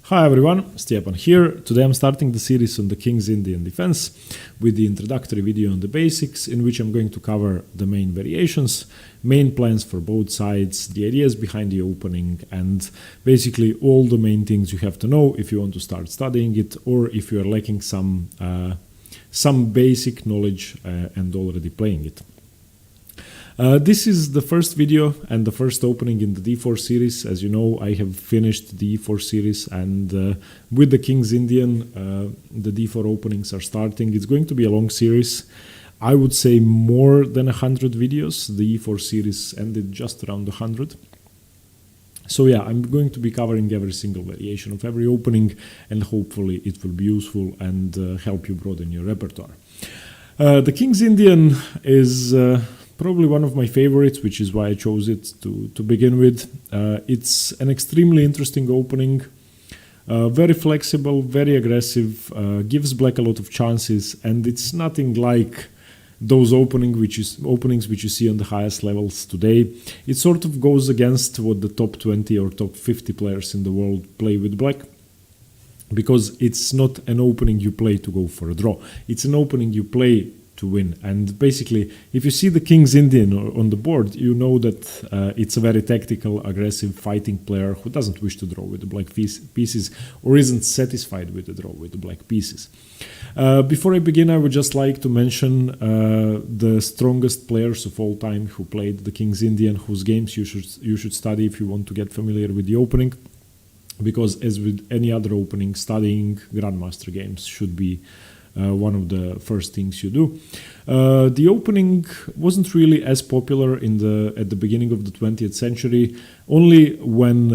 Hi everyone, Stepan here. Today I'm starting the series on the King's Indian defense with the introductory video on the basics, in which I'm going to cover the main variations, main plans for both sides, the ideas behind the opening, and basically all the main things you have to know if you want to start studying it, or if you are lacking some basic knowledge and already playing it. This is the first video and the first opening in the D4 series. As you know, I have finished the E4 series, and with the King's Indian, the D4 openings are starting. It's going to be a long series. I would say more than 100 videos. The E4 series ended just around 100. So yeah, I'm going to be covering every single variation of every opening, and hopefully it will be useful and help you broaden your repertoire. The King's Indian is probably one of my favorites, which is why I chose it to begin with. It's an extremely interesting opening, very flexible, very aggressive, gives black a lot of chances, and it's nothing like those openings which you see on the highest levels today. It sort of goes against what the top 20 or top 50 players in the world play with black, because it's not an opening you play to go for a draw. It's an opening you play to win. And basically, if you see the King's Indian on the board, you know that it's a very tactical, aggressive, fighting player who doesn't wish to draw with the black pieces, or isn't satisfied with the draw with the black pieces. Before I begin, I would just like to mention the strongest players of all time who played the King's Indian, whose games you should study if you want to get familiar with the opening, because as with any other opening, studying Grandmaster games should be one of the first things you do. The opening wasn't really as popular at the beginning of the 20th century. Only when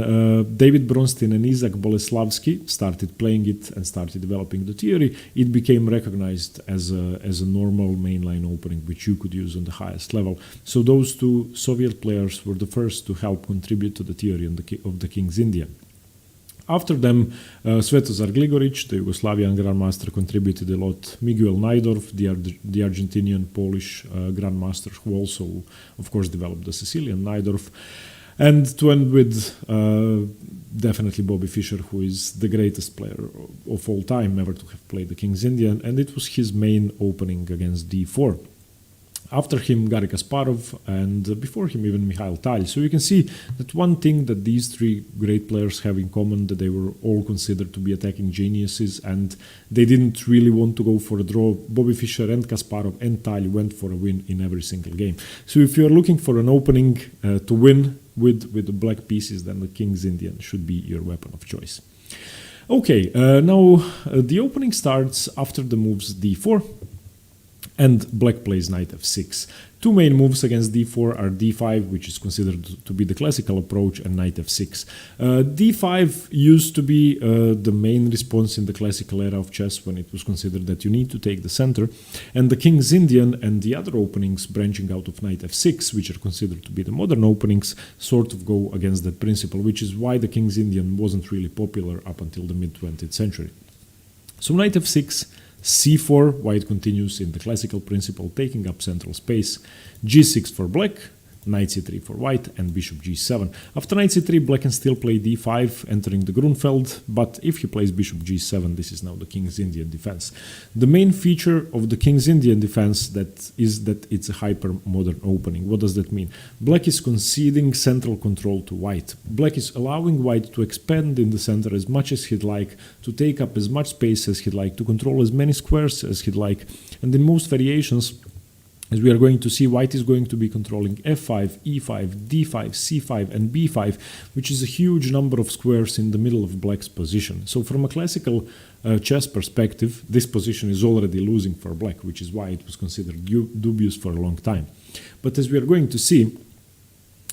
David Bronstein and Isaac Boleslavsky started playing it and started developing the theory, it became recognized as a normal mainline opening which you could use on the highest level. So those two Soviet players were the first to help contribute to the theory of the King's Indian. After them, Svetozar Gligoric, the Yugoslavian Grandmaster, contributed a lot. Miguel Najdorf, the Argentinian Polish Grandmaster, who also, of course, developed the Sicilian Najdorf. And to end with definitely Bobby Fischer, who is the greatest player of all time ever to have played the King's Indian, and it was his main opening against D4. After him, Garry Kasparov, and before him even Mikhail Tal. So you can see that one thing that these three great players have in common, that they were all considered to be attacking geniuses, and they didn't really want to go for a draw. Bobby Fischer and Kasparov and Tal went for a win in every single game. So if you're looking for an opening to win with the black pieces, then the King's Indian should be your weapon of choice. Okay, now the opening starts after the moves D4. And black plays knight f6. Two main moves against d4 are d5, which is considered to be the classical approach, and knight f6. d5 used to be the main response in the classical era of chess, when it was considered that you need to take the center. And the King's Indian and the other openings branching out of knight f6, which are considered to be the modern openings, sort of go against that principle, which is why the King's Indian wasn't really popular up until the mid-20th century. So knight f6, c4, white continues in the classical principle, taking up central space, g6 for black, knight c3 for white, and bishop g7. After knight c3, black can still play d5, entering the Grunfeld, but if he plays bishop g7, this is now the King's Indian defense. The main feature of the King's Indian defense is that it's a hyper-modern opening. What does that mean? Black is conceding central control to white. Black is allowing white to expand in the center as much as he'd like, to take up as much space as he'd like, to control as many squares as he'd like, and in most variations, as we are going to see, white is going to be controlling f5, e5, d5, c5, and b5, which is a huge number of squares in the middle of black's position. So from a classical chess perspective, this position is already losing for black, which is why it was considered dubious for a long time. But as we are going to see,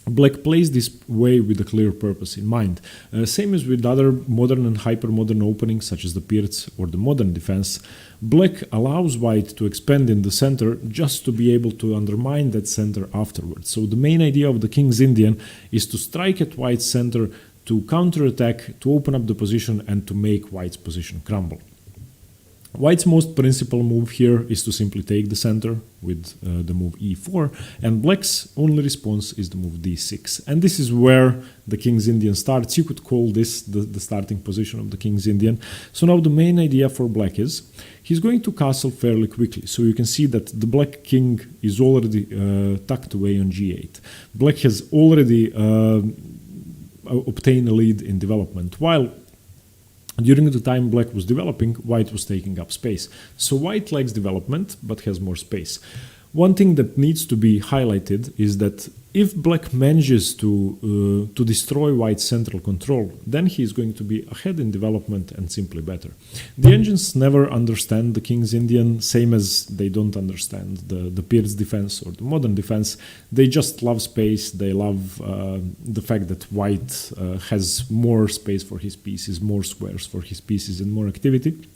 black plays this way with a clear purpose in mind. Same as with other modern and hyper-modern openings, such as the Pirc or the modern defense, black allows white to expand in the center just to be able to undermine that center afterwards. So the main idea of the King's Indian is to strike at white's center, to counterattack, to open up the position, and to make white's position crumble. White's most principal move here is to simply take the center with the move e4, and black's only response is the move d6. And this is where the King's Indian starts. You could call this the starting position of the King's Indian. So now the main idea for black is he's going to castle fairly quickly. So you can see that the black king is already tucked away on g8. Black has already obtained a lead in development, while during the time black was developing, white was taking up space. So white lacks development, but has more space. One thing that needs to be highlighted is that if black manages to destroy white's central control, then he is going to be ahead in development and simply better. The engines never understand the King's Indian, same as they don't understand the Peer's defense or the modern defense. They just love space. They love the fact that white has more space for his pieces, more squares for his pieces, and more activity.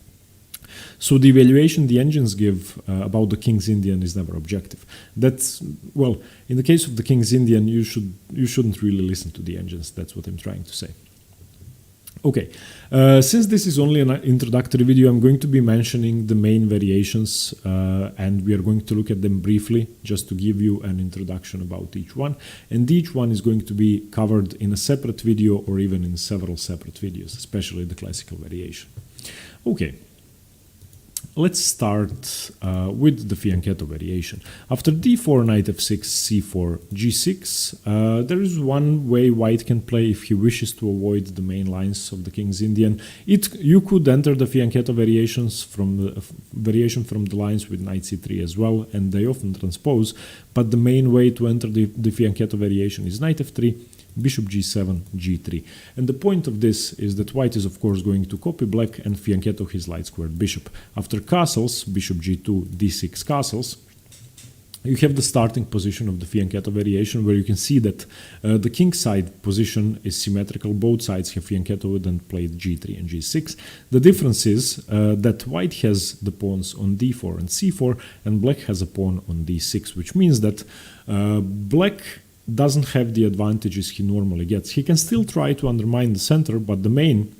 So the evaluation the engines give about the King's Indian is never objective. That's, well, in the case of the King's Indian, you shouldn't really listen to the engines. That's what I'm trying to say. Okay, since this is only an introductory video, I'm going to be mentioning the main variations and we are going to look at them briefly just to give you an introduction about each one. And each one is going to be covered in a separate video or even in several separate videos, especially the classical variation. Okay. Let's start with the fianchetto variation. After d4, knight f6, c4, g6, there is one way white can play if he wishes to avoid the main lines of the King's Indian. You could enter the fianchetto variations from the lines with knight c3 as well, and they often transpose, but the main way to enter the fianchetto variation is knight f3, bishop g7, g3. And the point of this is that white is of course going to copy black and fianchetto his light squared bishop. After castles, bishop g2, d6 castles, you have the starting position of the fianchetto variation, where you can see that the king side position is symmetrical. Both sides have fianchettoed and played g3 and g6. The difference is that white has the pawns on d4 and c4, and black has a pawn on d6, which means that black doesn't have the advantages he normally gets. He can still try to undermine the center, but the main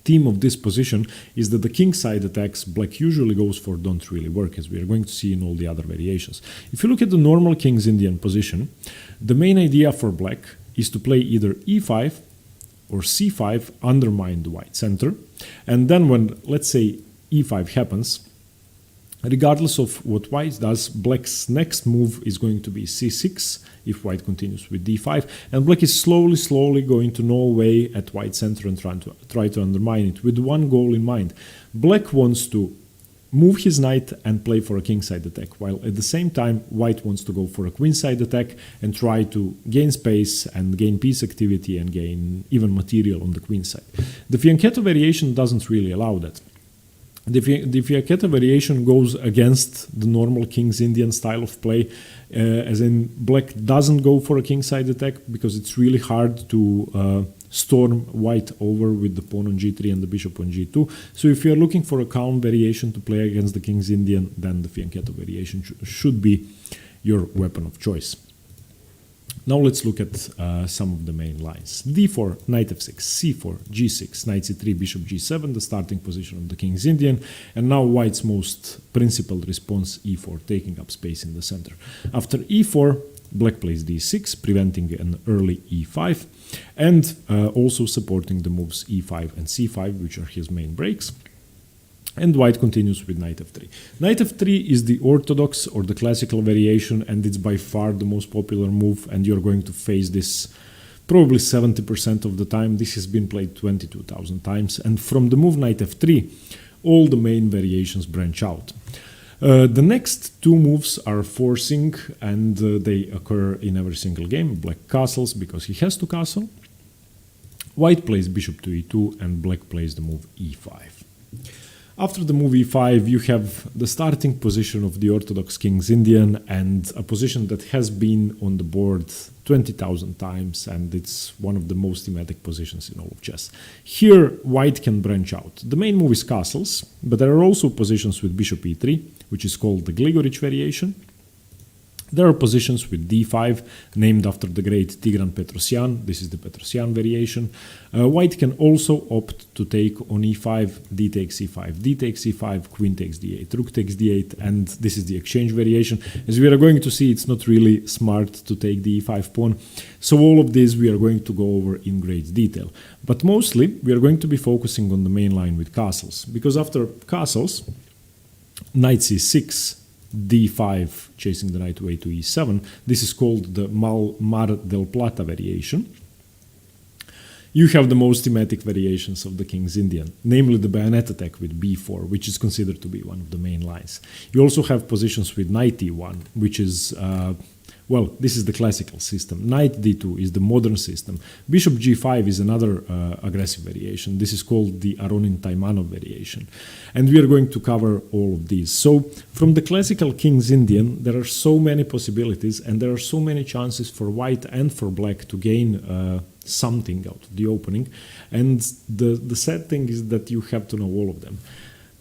theme of this position is that the king side attacks black usually goes for don't really work, as we are going to see in all the other variations. If you look at the normal King's Indian position, the main idea for black is to play either e5 or c5, undermine the white center, and then when, let's say, e5 happens, regardless of what white does, black's next move is going to be c6 if white continues with d5, and black is slowly going to gnaw away at white center and try to undermine it with one goal in mind. Black wants to move his knight and play for a kingside attack, while at the same time white wants to go for a queenside attack and try to gain space and gain piece activity and gain even material on the queenside. The fianchetto variation doesn't really allow that. The fianchetto variation goes against the normal King's Indian style of play, as in black doesn't go for a kingside attack because it's really hard to storm white over with the pawn on g3 and the bishop on g2. So if you're looking for a calm variation to play against the King's Indian, then the fianchetto variation should be your weapon of choice. Now let's look at some of the main lines. d4, knight f6, c4, g6, knight c3, bishop g7, the starting position of the King's Indian, and now white's most principled response, e4, taking up space in the center. After e4, black plays d6, preventing an early e5, and also supporting the moves e5 and c5, which are his main breaks. And white continues with knight f3. Knight f3 is the orthodox or the classical variation, and it's by far the most popular move, and you're going to face this probably 70% of the time. This has been played 22,000 times, and from the move knight f3, all the main variations branch out. The next two moves are forcing, and they occur in every single game. Black castles because he has to castle. White plays bishop to e2, and black plays the move e5. After the move e5, you have the starting position of the orthodox King's Indian, and a position that has been on the board 20,000 times, and it's one of the most thematic positions in all of chess. Here, white can branch out. The main move is castles, but there are also positions with bishop e3, which is called the Gligorich variation. There are positions with d5, named after the great Tigran Petrosyan. This is the Petrosyan variation. White can also opt to take on e5, d takes e5, d takes e5, queen takes d8, rook takes d8, and this is the exchange variation. As we are going to see, it's not really smart to take the e5 pawn. So all of this we are going to go over in great detail. But mostly we are going to be focusing on the main line with castles, because after castles, knight c6, d5, chasing the knight away to e7. This is called the Mar del Plata variation. You have the most thematic variations of the King's Indian, namely the bayonet attack with b4, which is considered to be one of the main lines. You also have positions with knight e1, which is well, this is the classical system. Knight d2 is the modern system. Bishop g5 is another aggressive variation. This is called the Aronin-Taimanov variation. And we are going to cover all of these. So from the classical King's Indian, there are so many possibilities and there are so many chances for white and for black to gain something out of the opening. And the sad thing is that you have to know all of them.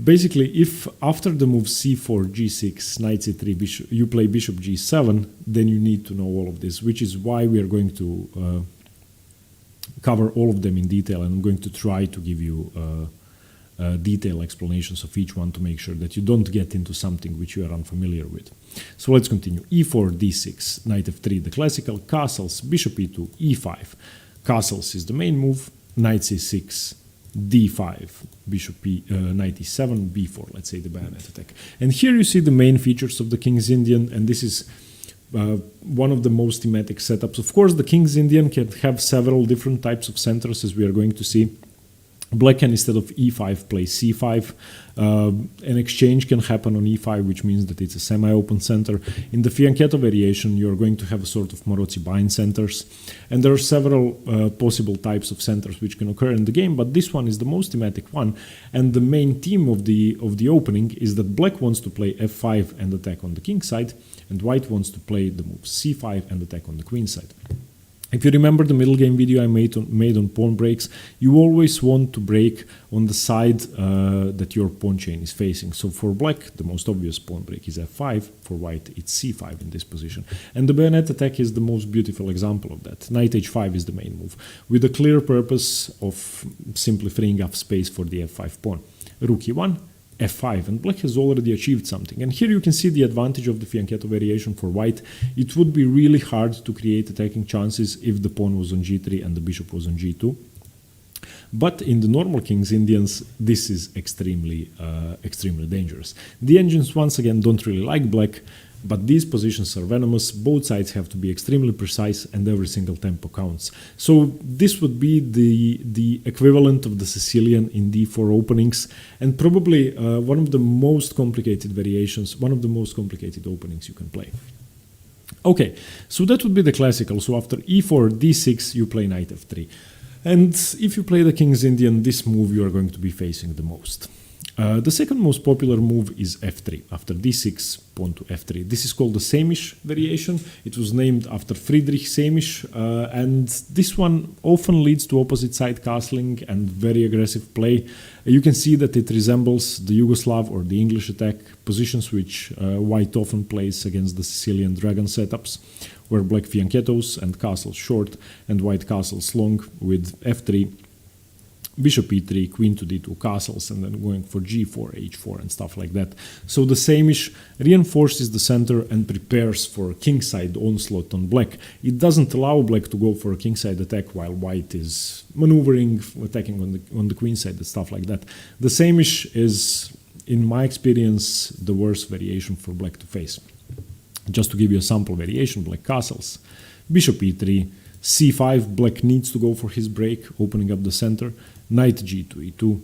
Basically, if after the move c4, g6, knight c3, you play bishop g7, then you need to know all of this, which is why we are going to cover all of them in detail, and I'm going to try to give you detailed explanations of each one to make sure that you don't get into something which you are unfamiliar with. So let's continue. e4, d6, knight f3, the classical, castles, bishop e2, e5. Castles is the main move, knight c6, d5, bishop knight e7, b4, let's say the bayonet attack. And here you see the main features of the King's Indian, and this is one of the most thematic setups. Of course, the King's Indian can have several different types of centers, as we are going to see. Black can, instead of e5, play c5. An exchange can happen on e5, which means that it's a semi-open center. In the fianchetto variation, you're going to have a sort of Morozzi-Bind centers. And there are several possible types of centers which can occur in the game, but this one is the most thematic one. And the main theme of the opening is that black wants to play f5 and attack on the king side, and white wants to play the move c5 and attack on the queen side. If you remember the middle game video I made on pawn breaks, you always want to break on the side that your pawn chain is facing. So for black, the most obvious pawn break is f5. For white, it's c5 in this position. And the bayonet attack is the most beautiful example of that. Knight h5 is the main move, with a clear purpose of simply freeing up space for the f5 pawn. Rook e1, f5, and black has already achieved something. And here you can see the advantage of the fianchetto variation for white. It would be really hard to create attacking chances if the pawn was on g3 and the bishop was on g2. But in the normal King's Indians, this is extremely dangerous. The engines, once again, don't really like black, but these positions are venomous. Both sides have to be extremely precise, and every single tempo counts. So this would be the equivalent of the Sicilian in d4 openings, and probably one of the most complicated variations, one of the most complicated openings you can play. Okay, so that would be the classical. So after e4, d6, you play knight f3. And if you play the King's Indian, this move you are going to be facing the most. The second most popular move is f3. After d6, pawn to f3. This is called the Sämisch variation. It was named after Friedrich Sämisch, and this one often leads to opposite side castling and very aggressive play. You can see that it resembles the Yugoslav or the English attack, positions which white often plays against the Sicilian dragon setups, where black fianchettos and castles short and white castles long with f3, bishop e3, queen to d2 castles, and then going for g4, h4, and stuff like that. So the Sämisch reinforces the center and prepares for a kingside onslaught on black. It doesn't allow black to go for a kingside attack while white is maneuvering, attacking on the queen side and stuff like that. The Sämisch is, in my experience, the worst variation for black to face. Just to give you a sample variation, black castles, bishop e3, c5, black needs to go for his break, opening up the center, knight g2, e2,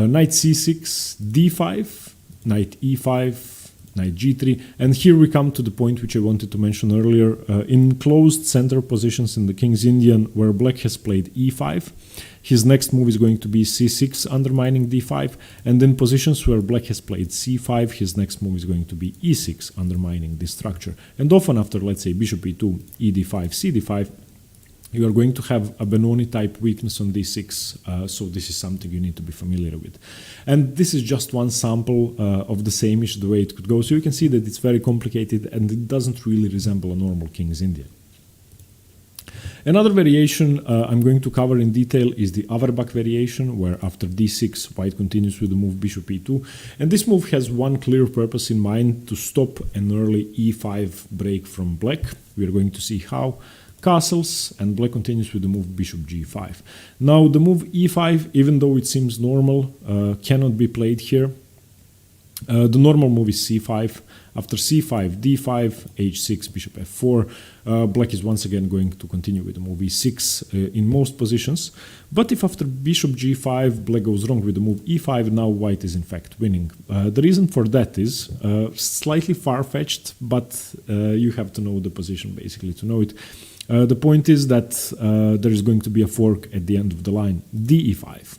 knight c6, d5, knight e5, knight g3, and here we come to the point which I wanted to mention earlier. In closed center positions in the King's Indian, where black has played e5, his next move is going to be c6, undermining d5, and in positions where black has played c5, his next move is going to be e6, undermining this structure. And often after, let's say, bishop e2, ed5, cd5, you are going to have a Benoni type weakness on d6, so this is something you need to be familiar with. And this is just one sample of the same-ish, the way it could go. So you can see that it's very complicated and it doesn't really resemble a normal King's Indian. Another variation I'm going to cover in detail is the Auerbach variation, where after d6, white continues with the move bishop e2. And this move has one clear purpose in mind: to stop an early e5 break from black. We are going to see how. Castles, and black continues with the move bishop g5. Now the move e5, even though it seems normal, cannot be played here. The normal move is c5. After c5, d5, h6, bishop f4. Black is once again going to continue with the move e6 in most positions. But if after bishop g5, black goes wrong with the move e5, now white is in fact winning. The reason for that is slightly far-fetched, but you have to know the position basically to know it. The point is that there is going to be a fork at the end of the line. d e5,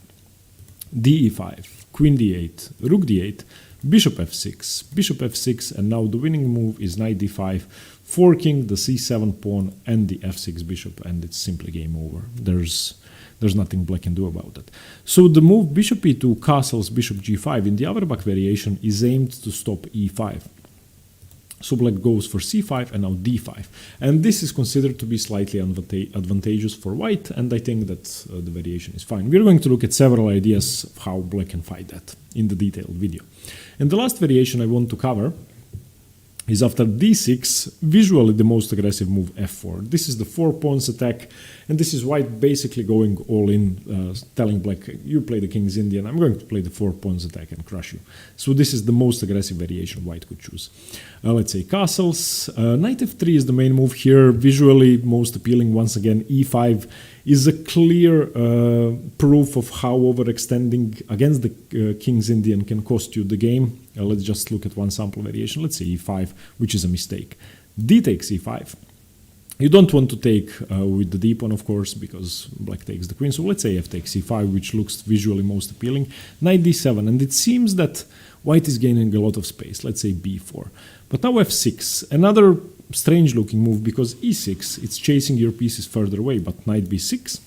d e5, queen d8, rook d8, bishop f6, and now the winning move is knight d5, forking the c7 pawn and the f6 bishop, and it's simply game over. There's nothing black can do about that. So the move bishop e2 castles bishop g5 in the Auerbach variation is aimed to stop e5. So black goes for c5 and now d5. And this is considered to be slightly advantageous for white, and I think that the variation is fine. We're going to look at several ideas of how black can fight that in the detailed video. And the last variation I want to cover is after d6, visually the most aggressive move f4. This is the 4 pawns attack, and this is white basically going all in, telling black, you play the King's Indian, I'm going to play the 4 pawns attack and crush you. So this is the most aggressive variation white could choose. Let's say castles. Knight f3 is the main move here, visually most appealing. Once again, e5 is a clear proof of how overextending against the King's Indian can cost you the game. Let's just look at one sample variation. Let's say e5, which is a mistake. D takes e5. You don't want to take with the d pawn, of course, because black takes the queen. So let's say f takes e5, which looks visually most appealing. Knight d7, and it seems that white is gaining a lot of space. Let's say b4. But now f6, another strange looking move, because e6, it's chasing your pieces further away, but knight b6.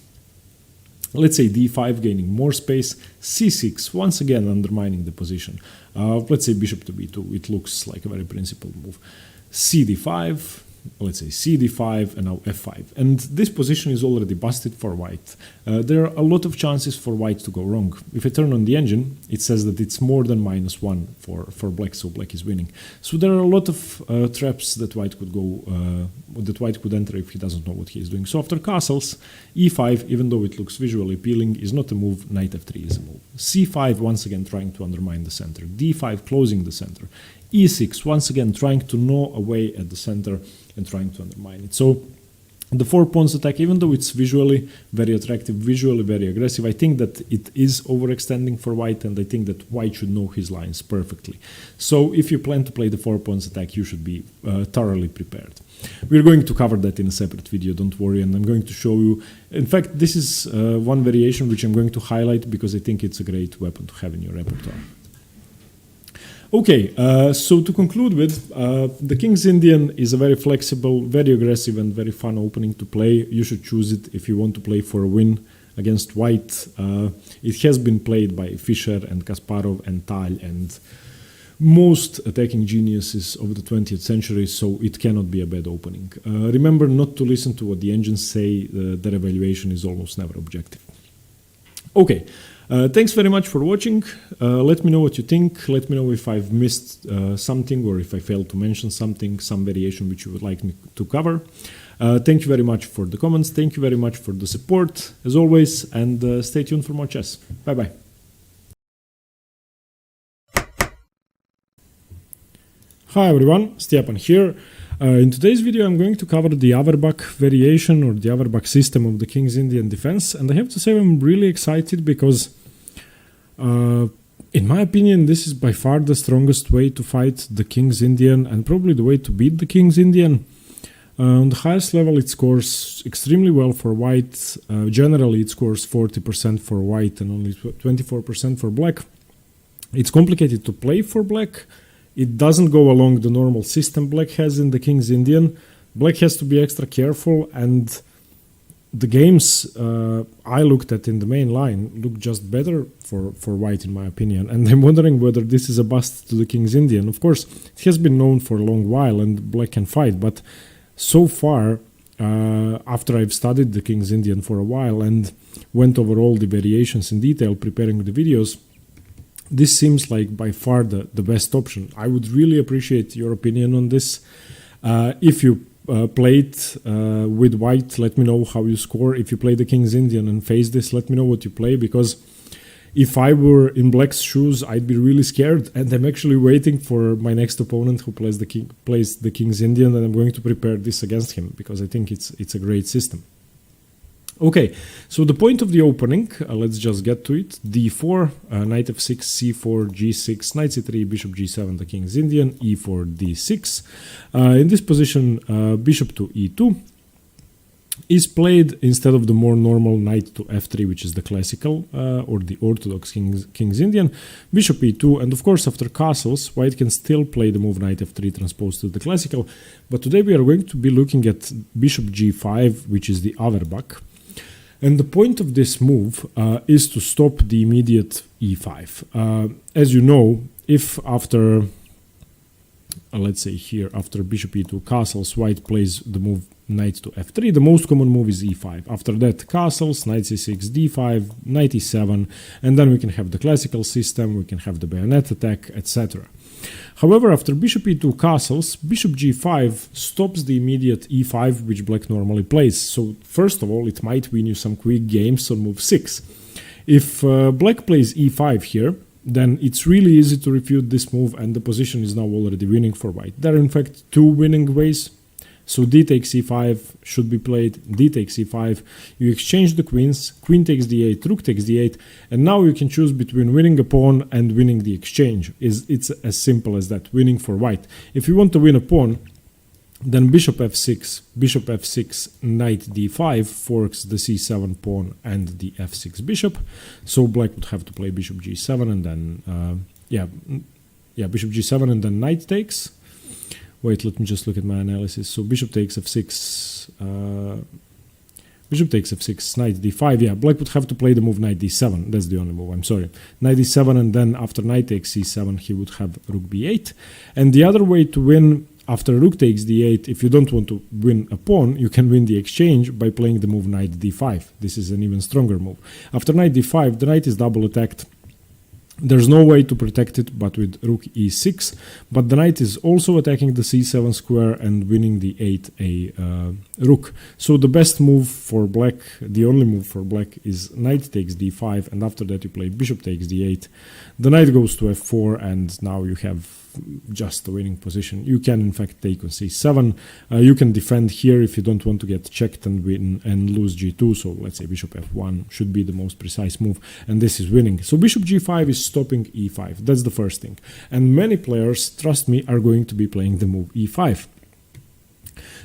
Let's say d5 gaining more space, c6 once again undermining the position. Let's say bishop to b2, it looks like a very principled move. cd5, let's say cd5 and now f5. And this position is already busted for white. There are a lot of chances for white to go wrong. If I turn on the engine, it says that it's more than -1 for black, so black is winning. So there are a lot of traps that white could enter if he doesn't know what he is doing. So after castles, e5, even though it looks visually appealing, is not a move. Knight f3 is a move. c5 once again trying to undermine the center. d5 closing the center. e6 once again trying to gnaw away at the center and trying to undermine it. So the 4 pawns attack, even though it's visually very attractive, visually very aggressive, I think that it is overextending for white, and I think that white should know his lines perfectly. So if you plan to play the 4 pawns attack, you should be thoroughly prepared. We're going to cover that in a separate video, don't worry, and I'm going to show you. In fact, this is one variation which I'm going to highlight because I think it's a great weapon to have in your repertoire. Okay, so to conclude with, the King's Indian is a very flexible, very aggressive and very fun opening to play. You should choose it if you want to play for a win against white. It has been played by Fischer and Kasparov and Tal and most attacking geniuses of the 20th century, so it cannot be a bad opening. Remember not to listen to what the engines say. Their evaluation is almost never objective. Okay. Thanks very much for watching. Let me know what you think. Let me know if I've missed something or if I failed to mention something, some variation which you would like me to cover. Thank you very much for the comments. Thank you very much for the support, as always, and stay tuned for more chess. Bye-bye. Hi everyone, Stjepan here. In today's video I'm going to cover the Auerbach variation or the Auerbach system of the King's Indian defense, and I have to say I'm really excited because in my opinion this is by far the strongest way to fight the King's Indian and probably the way to beat the King's Indian. On the highest level it scores extremely well for white. Generally it scores 40% for white and only 24% for black. It's complicated to play for black. It doesn't go along the normal system black has in the King's Indian. Black has to be extra careful, and the games I looked at in the main line look just better for white, in my opinion. And I'm wondering whether this is a bust to the King's Indian. Of course, it has been known for a long while and black can fight, but so far, after I've studied the King's Indian for a while and went over all the variations in detail preparing the videos, this seems like by far the best option. I would really appreciate your opinion on this. If you played with white, let me know how you score. If you play the King's Indian and face this, let me know what you play, because if I were in black's shoes, I'd be really scared, and I'm actually waiting for my next opponent who plays the King's Indian, and I'm going to prepare this against him because I think it's a great system. Okay, so the point of the opening, let's just get to it. d4, knight f6, c4, g6, knight c3, bishop g7, the King's Indian, e4, d6. In this position, bishop to e2 is played instead of the more normal knight to f3, which is the classical or the orthodox King's Indian. Bishop e2, and of course after castles, white can still play the move knight f3 transposed to the classical, but today we are going to be looking at bishop g5, which is the Averbach. And the point of this move is to stop the immediate e5. As you know, if after, let's say here, after bishop e2 castles, white plays the move knight to f3, the most common move is e5. After that, castles, knight c6, d5, knight e7, and then we can have the classical system, we can have the bayonet attack, etc. However, after bishop e2 castles, bishop g5 stops the immediate e5 which black normally plays. So first of all, it might win you some quick games on move 6. If black plays e5 here, then it's really easy to refute this move and the position is now already winning for white. There are in fact two winning ways. So d takes e5 should be played, d takes e5, you exchange the queens, queen takes d8, rook takes d8, and now you can choose between winning a pawn and winning the exchange. It's as simple as that, winning for white. If you want to win a pawn, then bishop f6, knight d5 forks the c7 pawn and the f6 bishop. So black would have to play bishop g7 and then, bishop g7 and then knight takes. Wait, let me just look at my analysis. So bishop takes f6, knight d5. Yeah, black would have to play the move knight d7. That's the only move, I'm sorry. Knight d7, and then after knight takes c7, he would have rook b8. And the other way to win after rook takes d8, if you don't want to win a pawn, you can win the exchange by playing the move knight d5. This is an even stronger move. After knight d5, the knight is double attacked. There's no way to protect it but with rook e6, but the knight is also attacking the c7 square and winning the 8a rook. So the best move for black, the only move for black, is knight takes d5, and after that you play bishop takes d8. The knight goes to f4, and now you have just a winning position. You can in fact take on c7. You can defend here if you don't want to get checked and win and lose g2. So let's say bishop f1 should be the most precise move, and this is winning. So bishop g5 is stopping e5. That's the first thing. And many players, trust me, are going to be playing the move e5.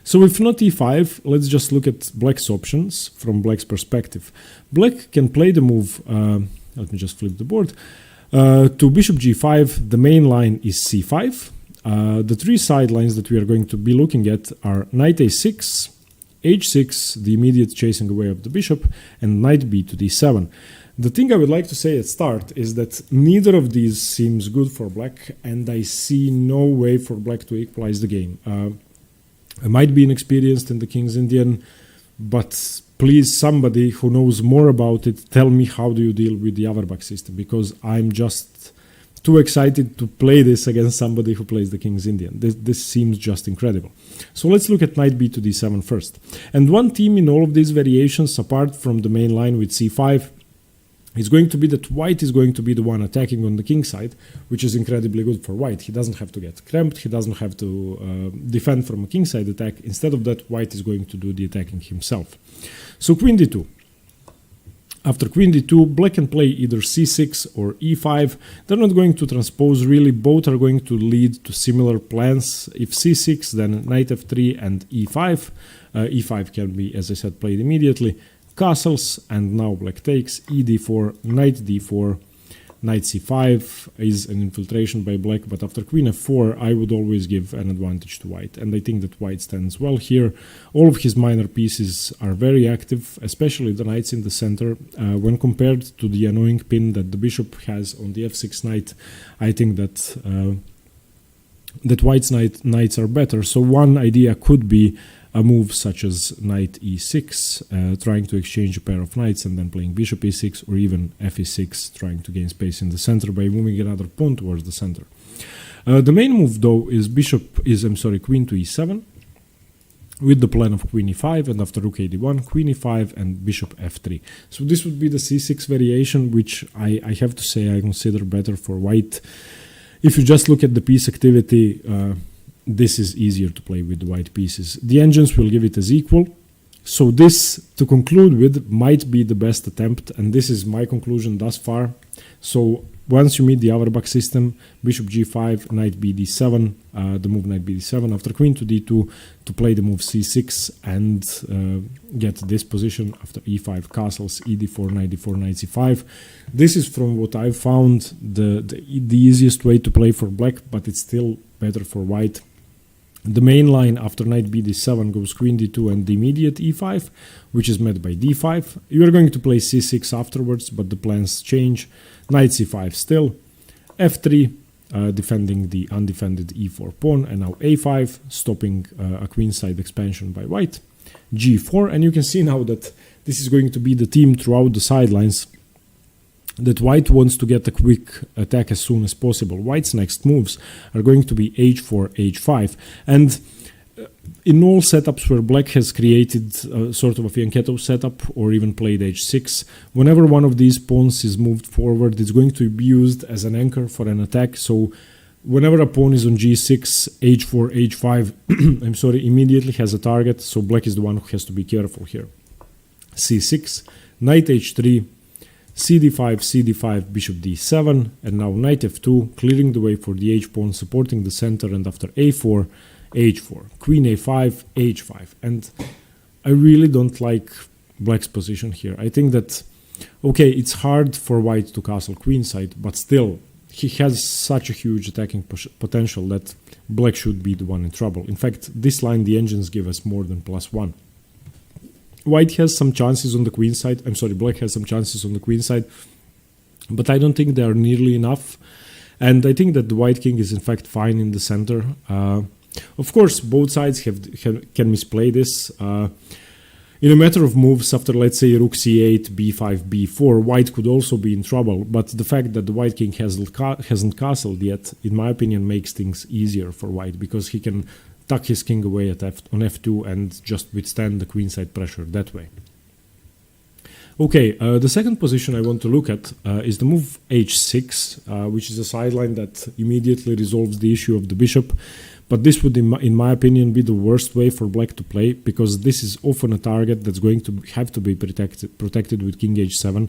So if not e5, let's just look at black's options from black's perspective. Black can play the move, let me just flip the board, to bishop g5. The main line is c5. The three sidelines that we are going to be looking at are knight a6, h6, the immediate chasing away of the bishop, and knight b to d7. The thing I would like to say at start is that neither of these seems good for black, and I see no way for black to equalize the game. I might be inexperienced in the King's Indian, but please, somebody who knows more about it, tell me how do you deal with the Averbach system, because I'm just too excited to play this against somebody who plays the King's Indian. This seems just incredible. So let's look at knight b to d7 first. And one theme in all of these variations, apart from the main line with c5, is going to be that white is going to be the one attacking on the king side, which is incredibly good for white. He doesn't have to get cramped, he doesn't have to defend from a king side attack. Instead of that, white is going to do the attacking himself. So queen d2. After queen d2, black can play either c6 or e5. They're not going to transpose really, both are going to lead to similar plans. If c6, then knight f3 and e5. E5 can be, as I said, played immediately. Castles, and now black takes, e d4, knight d4, knight c5 is an infiltration by black, but after queen f4 I would always give an advantage to white, and I think that white stands well here. All of his minor pieces are very active, especially the knights in the center. When compared to the annoying pin that the bishop has on the f6 knight, I think that that white's knights are better. So one idea could be a move such as knight e6, trying to exchange a pair of knights and then playing bishop e6, or even fe6, trying to gain space in the center by moving another pawn towards the center. The main move though is queen to e7, with the plan of queen e5, and after rook ad1, queen e5 and bishop f3. So this would be the c6 variation, which I have to say I consider better for white. If you just look at the piece activity, this is easier to play with the white pieces. The engines will give it as equal. So this, to conclude with, might be the best attempt, and this is my conclusion thus far. So once you meet the Auerbach system, bishop g5, knight bd7, the move knight bd7, after queen to d2 to play the move c6 and get this position after e5 castles, ed4, knight d4, knight c5. This is, from what I've found, the easiest way to play for black, but it's still better for white. The main line after knight bd7 goes queen d2 and the immediate e5, which is met by d5. You are going to play c6 afterwards, but the plans change. Knight c5 still, f3, defending the undefended e4 pawn, and now a5, stopping a queenside expansion by white. g4, and you can see now that this is going to be the theme throughout the sidelines, that white wants to get a quick attack as soon as possible. White's next moves are going to be h4, h5, and in all setups where black has created sort of a fianchetto setup or even played h6, whenever one of these pawns is moved forward, it's going to be used as an anchor for an attack. So whenever a pawn is on g6, h4, h5, immediately has a target, so black is the one who has to be careful here. c6, knight h3, cd5, cd5, bishop d7, and now knight f2, clearing the way for the h-pawn, supporting the center, and after a4, h4, queen a5, h5. And I really don't like black's position here. I think that, okay, it's hard for white to castle queenside, but still, he has such a huge attacking potential that black should be the one in trouble. In fact, this line, the engines give us more than +1. White has some chances on the queen side. Black has some chances on the queen side, but I don't think they are nearly enough. And I think that the white king is in fact fine in the center. Of course, both sides can misplay this. In a matter of moves, after let's say rook c8, b5, b4, white could also be in trouble. But the fact that the white king hasn't castled yet, in my opinion, makes things easier for white, because he can tuck his king away at on f2 and just withstand the queenside pressure that way. Okay, the second position I want to look at is the move h6, which is a sideline that immediately resolves the issue of the bishop. But this would, in my opinion, be the worst way for black to play, because this is often a target that's going to have to be protected with king h7,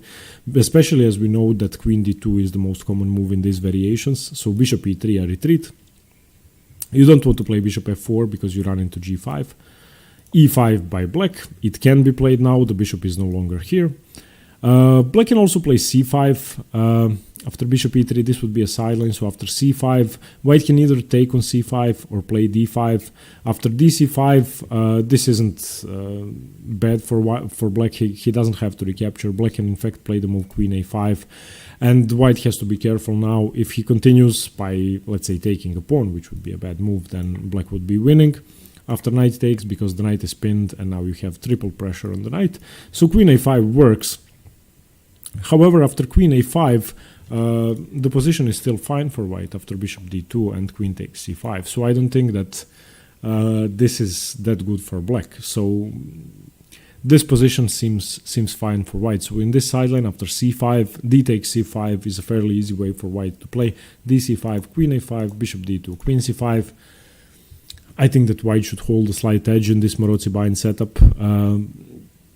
especially as we know that queen d2 is the most common move in these variations. So bishop e3, a retreat. You don't want to play bishop f4 because you run into g5. e5 by black. It can be played now. The bishop is no longer here. Black can also play c5. After bishop e3, this would be a sideline. So after c5, white can either take on c5 or play d5. After dc5, this isn't bad for black. He doesn't have to recapture. Black can in fact play the move queen a5. And white has to be careful now. If he continues by, let's say, taking a pawn, which would be a bad move, then black would be winning after knight takes, because the knight is pinned, and now you have triple pressure on the knight. So queen a5 works. However, after queen a5, the position is still fine for white after bishop d2 and queen takes c5. So I don't think that this is that good for black. So this position seems fine for white. So in this sideline, after c5, d takes c5 is a fairly easy way for white to play. dc5, queen a5, bishop d2, queen c5. I think that white should hold a slight edge in this Maroczy-Bind setup.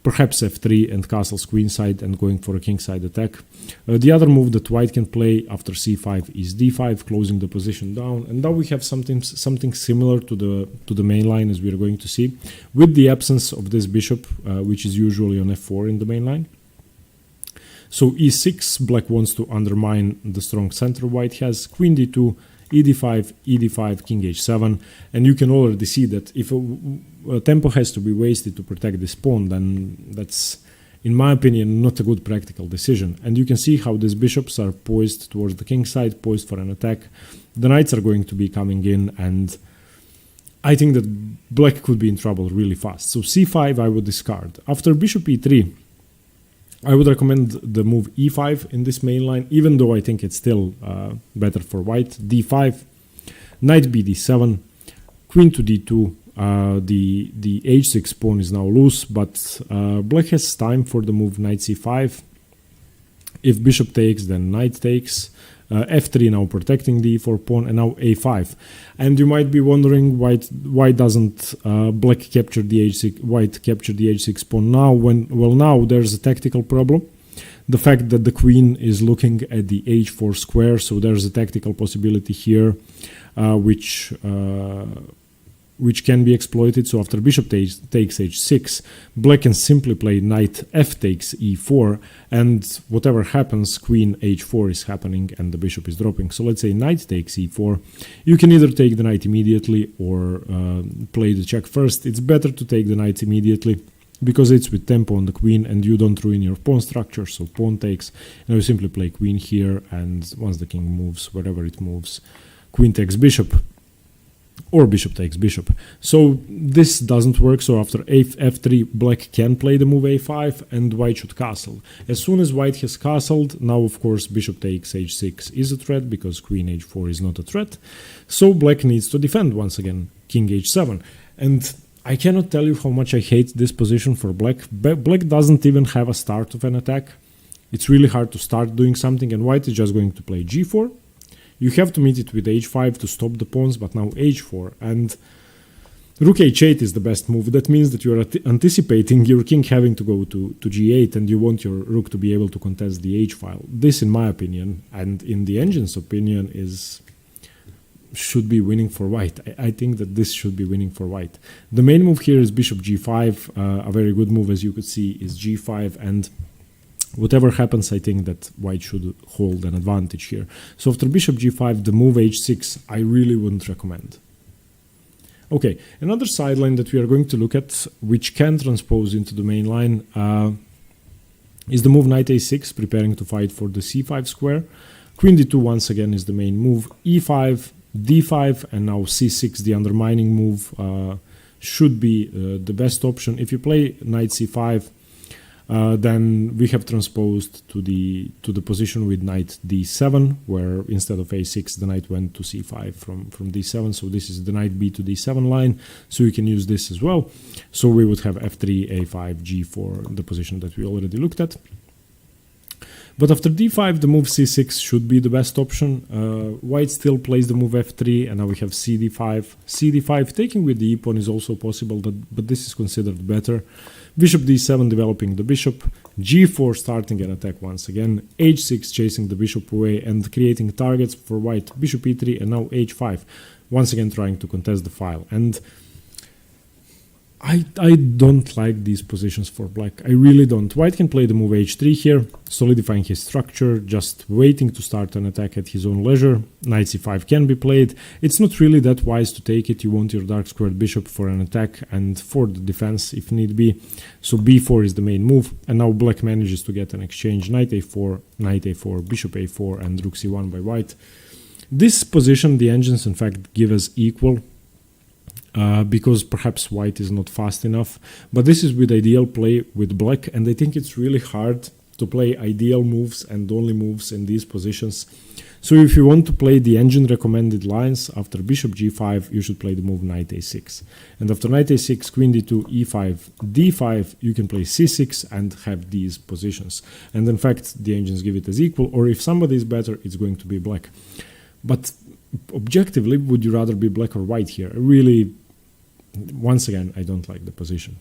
Perhaps f3 and castles queenside and going for a kingside attack. The other move that white can play after c5 is d5, closing the position down. And now we have something similar to the main line, as we are going to see, with the absence of this bishop, which is usually on f4 in the main line. So e6, black wants to undermine the strong center white has. Queen d2, e5, e5, king h7, and you can already see that if a tempo has to be wasted to protect this pawn, then that's, in my opinion, not a good practical decision. And you can see how these bishops are poised towards the king side, poised for an attack. The knights are going to be coming in, and I think that black could be in trouble really fast. So c5 I would discard. After bishop e3, I would recommend the move e5 in this main line, even though I think it's still better for white. d5, knight b d7, queen to d2. The h6 pawn is now loose, but black has time for the move knight c5. If bishop takes, then knight takes. f3 now protecting the e4 pawn, and now a5. And you might be wondering why doesn't black capture the h6, white capture the h6 pawn now? Now there's a tactical problem. The fact that the queen is looking at the h4 square, so there's a tactical possibility here, which can be exploited. So after bishop takes h6, black can simply play knight f takes e4, and whatever happens, queen h4 is happening and the bishop is dropping. So let's say knight takes e4. You can either take the knight immediately or play the check first. It's better to take the knight immediately because it's with tempo on the queen and you don't ruin your pawn structure. So pawn takes, and you simply play queen here, and once the king moves, wherever it moves, queen takes bishop, or bishop takes bishop. So this doesn't work. So after f3, black can play the move a5 and white should castle. As soon as white has castled, now of course bishop takes h6 is a threat because queen h4 is not a threat. So black needs to defend once again, king h7. And I cannot tell you how much I hate this position for black. Black doesn't even have a start of an attack. It's really hard to start doing something, and white is just going to play g4. You have to meet it with h5 to stop the pawns, but now h4, and rook h8 is the best move. That means that you are anticipating your king having to go to g8, and you want your rook to be able to contest the h-file. This, in my opinion, and in the engine's opinion, should be winning for white. I think that this should be winning for white. The main move here is bishop g5. A very good move, as you could see, is g5, and whatever happens, I think that white should hold an advantage here. So after bishop g5, the move h6, I really wouldn't recommend. Okay, another sideline that we are going to look at, which can transpose into the main line, is the move knight a6, preparing to fight for the c5 square. Queen d2 once again is the main move. e5, d5, and now c6, the undermining move, should be the best option. If you play knight c5, then we have transposed to the position with knight d7, where instead of a6 the knight went to c5 from d7. So this is the knight b to d7 line, so you can use this as well. So we would have f3, a5, g4, the position that we already looked at. But after d5, the move c6 should be the best option. White still plays the move f3, and now we have cd5. cd5 taking with the e-pawn is also possible, but this is considered better. Bishop d7 developing the bishop, g4 starting an attack once again, h6 chasing the bishop away and creating targets for white, bishop e3, and now h5, once again trying to contest the file. And I don't like these positions for black. I really don't. White can play the move h3 here, solidifying his structure, just waiting to start an attack at his own leisure. Knight c5 can be played. It's not really that wise to take it. You want your dark squared bishop for an attack and for the defense if need be. So b4 is the main move, and now black manages to get an exchange. Knight a4, bishop a4, and rook c1 by white. This position, the engines in fact give us equal. Because perhaps white is not fast enough, but this is with ideal play with black, and I think it's really hard to play ideal moves and only moves in these positions. So if you want to play the engine recommended lines, after bishop g5 you should play the move knight a6, and after knight a6, queen d2, e5, d5, you can play c6 and have these positions. And in fact the engines give it as equal, or if somebody is better, it's going to be black. But objectively, would you rather be black or white here? Really, once again, I don't like the position.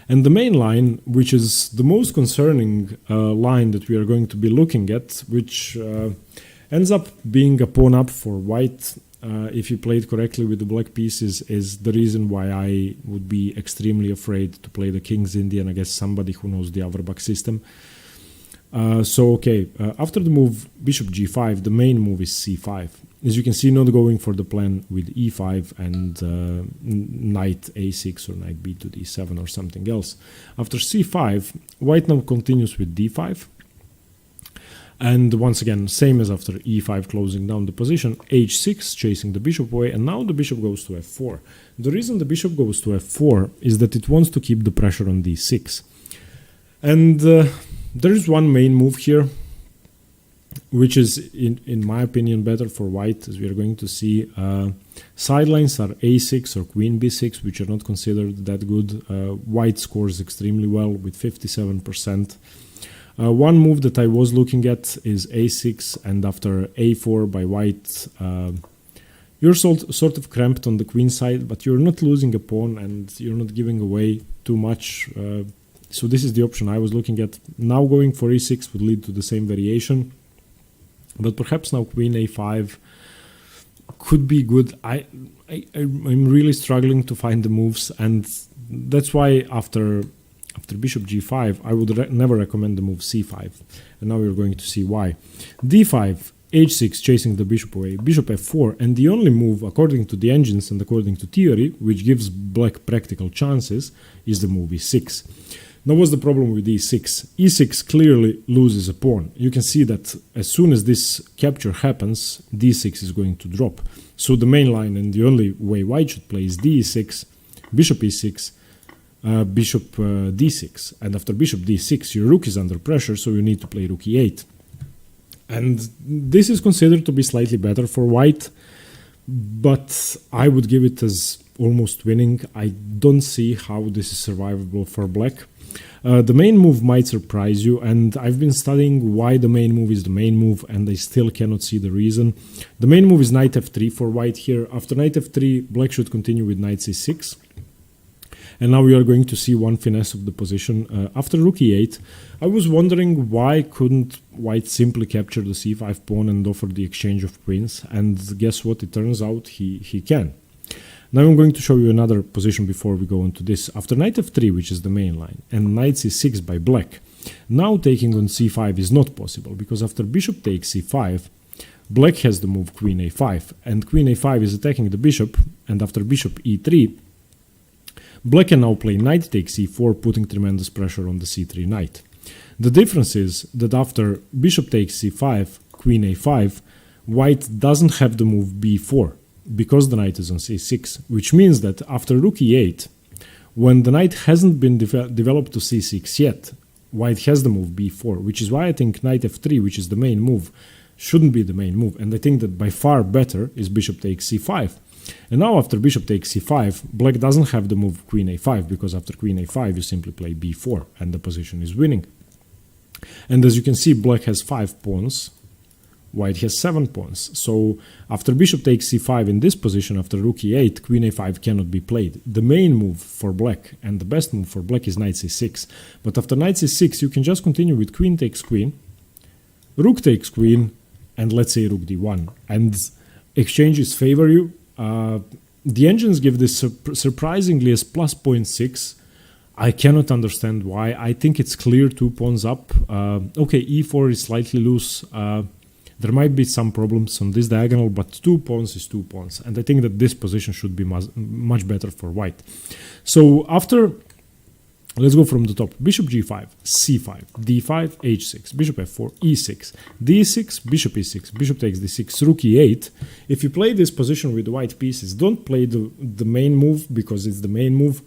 And the main line, which is the most concerning line that we are going to be looking at, which ends up being a pawn up for white if you play it correctly with the black pieces, is the reason why I would be extremely afraid to play the King's Indian against somebody who knows the Averbach system. After the move bishop g5, the main move is c5. As you can see, not going for the plan with e5 and knight a6 or knight b to d7 or something else. After c5, white now continues with d5. And once again, same as after e5, closing down the position, h6, chasing the bishop away, and now the bishop goes to f4. The reason the bishop goes to f4 is that it wants to keep the pressure on d6. And there is one main move here, which is, in my opinion, better for white, as we are going to see. Sidelines are a6 or queen b6, which are not considered that good. White scores extremely well with 57%. One move that I was looking at is a6, and after a4 by white, you're sort of cramped on the queen side, but you're not losing a pawn and you're not giving away too much. So this is the option I was looking at. Now going for e6 would lead to the same variation, but perhaps now queen a5 could be good. I'm really struggling to find the moves, and that's why after bishop g5, I would never recommend the move c5. And now we're going to see why. d5, h6, chasing the bishop away, bishop f4, and the only move, according to the engines and according to theory, which gives black practical chances, is the move e6. Now, what's the problem with e6? e6 clearly loses a pawn. You can see that as soon as this capture happens, d6 is going to drop. So the main line and the only way white should play is d6, bishop e6, bishop d6, and after bishop d6 your rook is under pressure, so you need to play rook e8, and this is considered to be slightly better for white, but I would give it as almost winning. I don't see how this is survivable for black. The main move might surprise you, and I've been studying why the main move is the main move, and I still cannot see the reason. The main move is knight f3 for white here. After knight f3, black should continue with knight c6. And now we are going to see one finesse of the position. After rook e8, I was wondering why couldn't white simply capture the c5 pawn and offer the exchange of queens, and guess what, it turns out he can. Now I'm going to show you another position before we go into this. After knight f3, which is the main line, and knight c6 by black, now taking on c5 is not possible, because after bishop takes c5, black has the move queen a5, and queen a5 is attacking the bishop, and after bishop e3, black can now play knight takes e4, putting tremendous pressure on the c3 knight. The difference is that after bishop takes c5, queen a5, white doesn't have the move b4, because the knight is on c6, which means that after rook e8, when the knight hasn't been developed to c6 yet, white has the move b4, which is why I think knight f3, which is the main move, shouldn't be the main move, and I think that by far better is bishop takes c5. And now after bishop takes c5, black doesn't have the move queen a5, because after queen a5 you simply play b4 and the position is winning. And as you can see, black has 5 pawns, white has 7 pawns. So after bishop takes c5 in this position, after rook e8, queen a5 cannot be played. The main move for black and the best move for black is knight c6. But after knight c6 you can just continue with queen takes queen, rook takes queen, and let's say rook d1. And exchanges favor you. The engines give this surprisingly as plus 0.6. I cannot understand why. I think it's clear 2 pawns up. Okay, e4 is slightly loose. There might be some problems on this diagonal, but 2 pawns is 2 pawns. And I think that this position should be much better for white. So after, let's go from the top. Bishop g5, c5, d5, h6, bishop f4, e6, d6, bishop e6, bishop takes d6, rook e8. If you play this position with white pieces, don't play the main move, because it's the main move.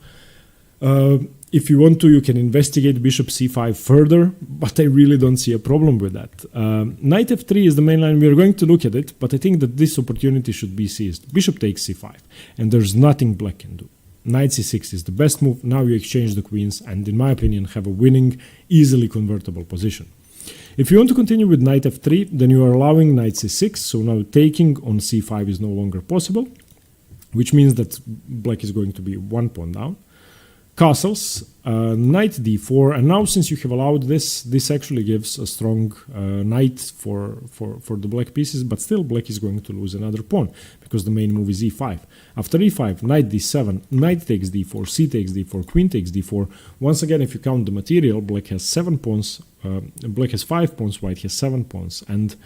If you want to, you can investigate bishop c5 further, but I really don't see a problem with that. Knight f3 is the main line. We are going to look at it, but I think that this opportunity should be seized. Bishop takes c5, and there's nothing black can do. Knight c6 is the best move. Now you exchange the queens, and in my opinion have a winning, easily convertible position. If you want to continue with knight f3, then you are allowing knight c6, so now taking on c5 is no longer possible, which means that black is going to be 1 pawn down. castles, knight d4, and now since you have allowed this actually gives a strong knight for the black pieces, but still black is going to lose another pawn because the main move is e5. After e5, knight d7, knight takes d4, c takes d4, queen takes d4. Once again, if you count the material, black has 7 pawns, black has 5 pawns, white has 7 pawns, and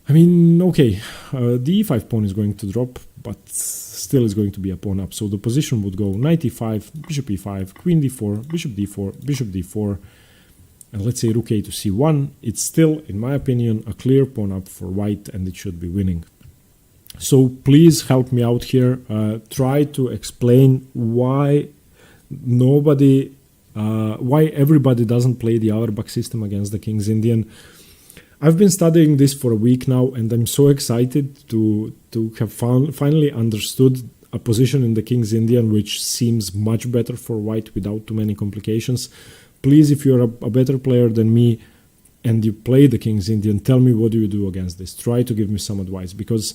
I mean, okay, the e5 pawn is going to drop, but still is going to be a pawn up. So the position would go knight e5, bishop e5, queen d4, bishop d4, bishop d4, and let's say rook a to c1. It's still, in my opinion, a clear pawn up for white, and it should be winning. So please help me out here. Try to explain why why everybody doesn't play the Auerbach system against the King's Indian. I've been studying this for a week now, and I'm so excited to have finally understood a position in the King's Indian which seems much better for white without too many complications. Please, if you're a better player than me and you play the King's Indian, tell me what do you do against this. Try to give me some advice, because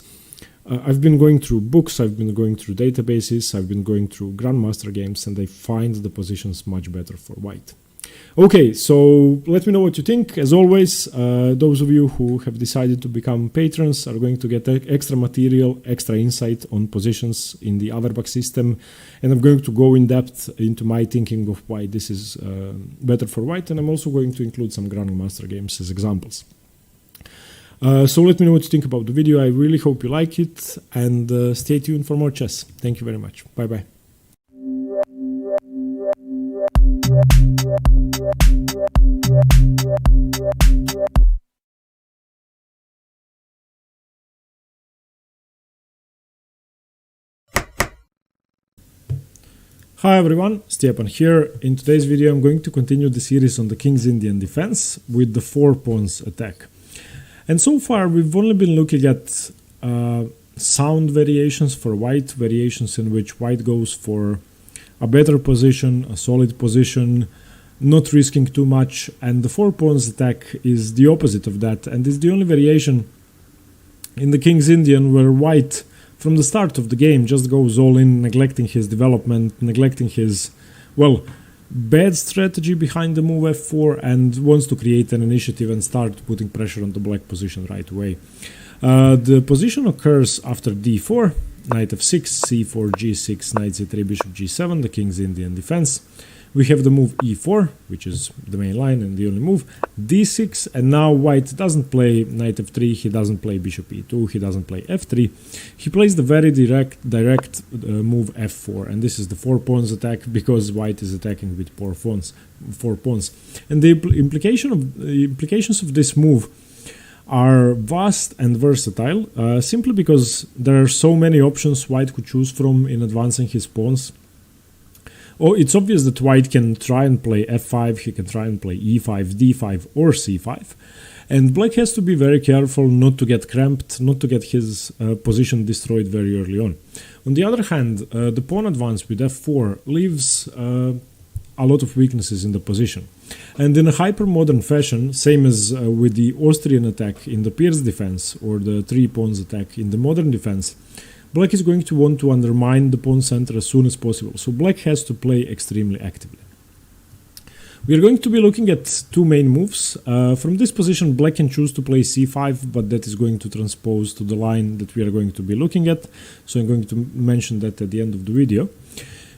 I've been going through books, I've been going through databases, I've been going through Grandmaster games, and I find the positions much better for white. Okay, so let me know what you think. As always, those of you who have decided to become patrons are going to get extra material, extra insight on positions in the Auerbach system, and I'm going to go in depth into my thinking of why this is better for white, and I'm also going to include some Grandmaster games as examples. So let me know what you think about the video. I really hope you like it, and stay tuned for more chess. Thank you very much. Bye bye. Hi everyone, Stepan here. In today's video I'm going to continue the series on the King's Indian defense with the 4 pawns attack. And so far we've only been looking at sound variations for white, variations in which white goes for a better position, a solid position, not risking too much, and the 4 pawns attack is the opposite of that, and is the only variation in the King's Indian where white from the start of the game just goes all in, neglecting his development, neglecting his, well, bad strategy behind the move f4, and wants to create an initiative and start putting pressure on the black position right away. The position occurs after d4, knight f6, c4, g6, knight c3, bishop g7, the King's Indian defense. We have the move e4, which is the main line and the only move, d6, and now white doesn't play knight f3, he doesn't play bishop e2, he doesn't play f3, he plays the very direct move f4, and this is the 4 pawns attack because white is attacking with 4 pawns. And the implications of this move are vast and versatile, simply because there are so many options white could choose from in advancing his pawns. Oh, it's obvious that white can try and play f5, he can try and play e5, d5 or c5, and black has to be very careful not to get cramped, not to get his position destroyed very early on. On the other hand, the pawn advance with f4 leaves a lot of weaknesses in the position, and in a hyper-modern fashion, same as with the Austrian attack in the Pierce defense or the 3 pawns attack in the modern defense, black is going to want to undermine the pawn center as soon as possible, so black has to play extremely actively. We are going to be looking at 2 main moves. From this position, black can choose to play c5, but that is going to transpose to the line that we are going to be looking at, so I'm going to mention that at the end of the video.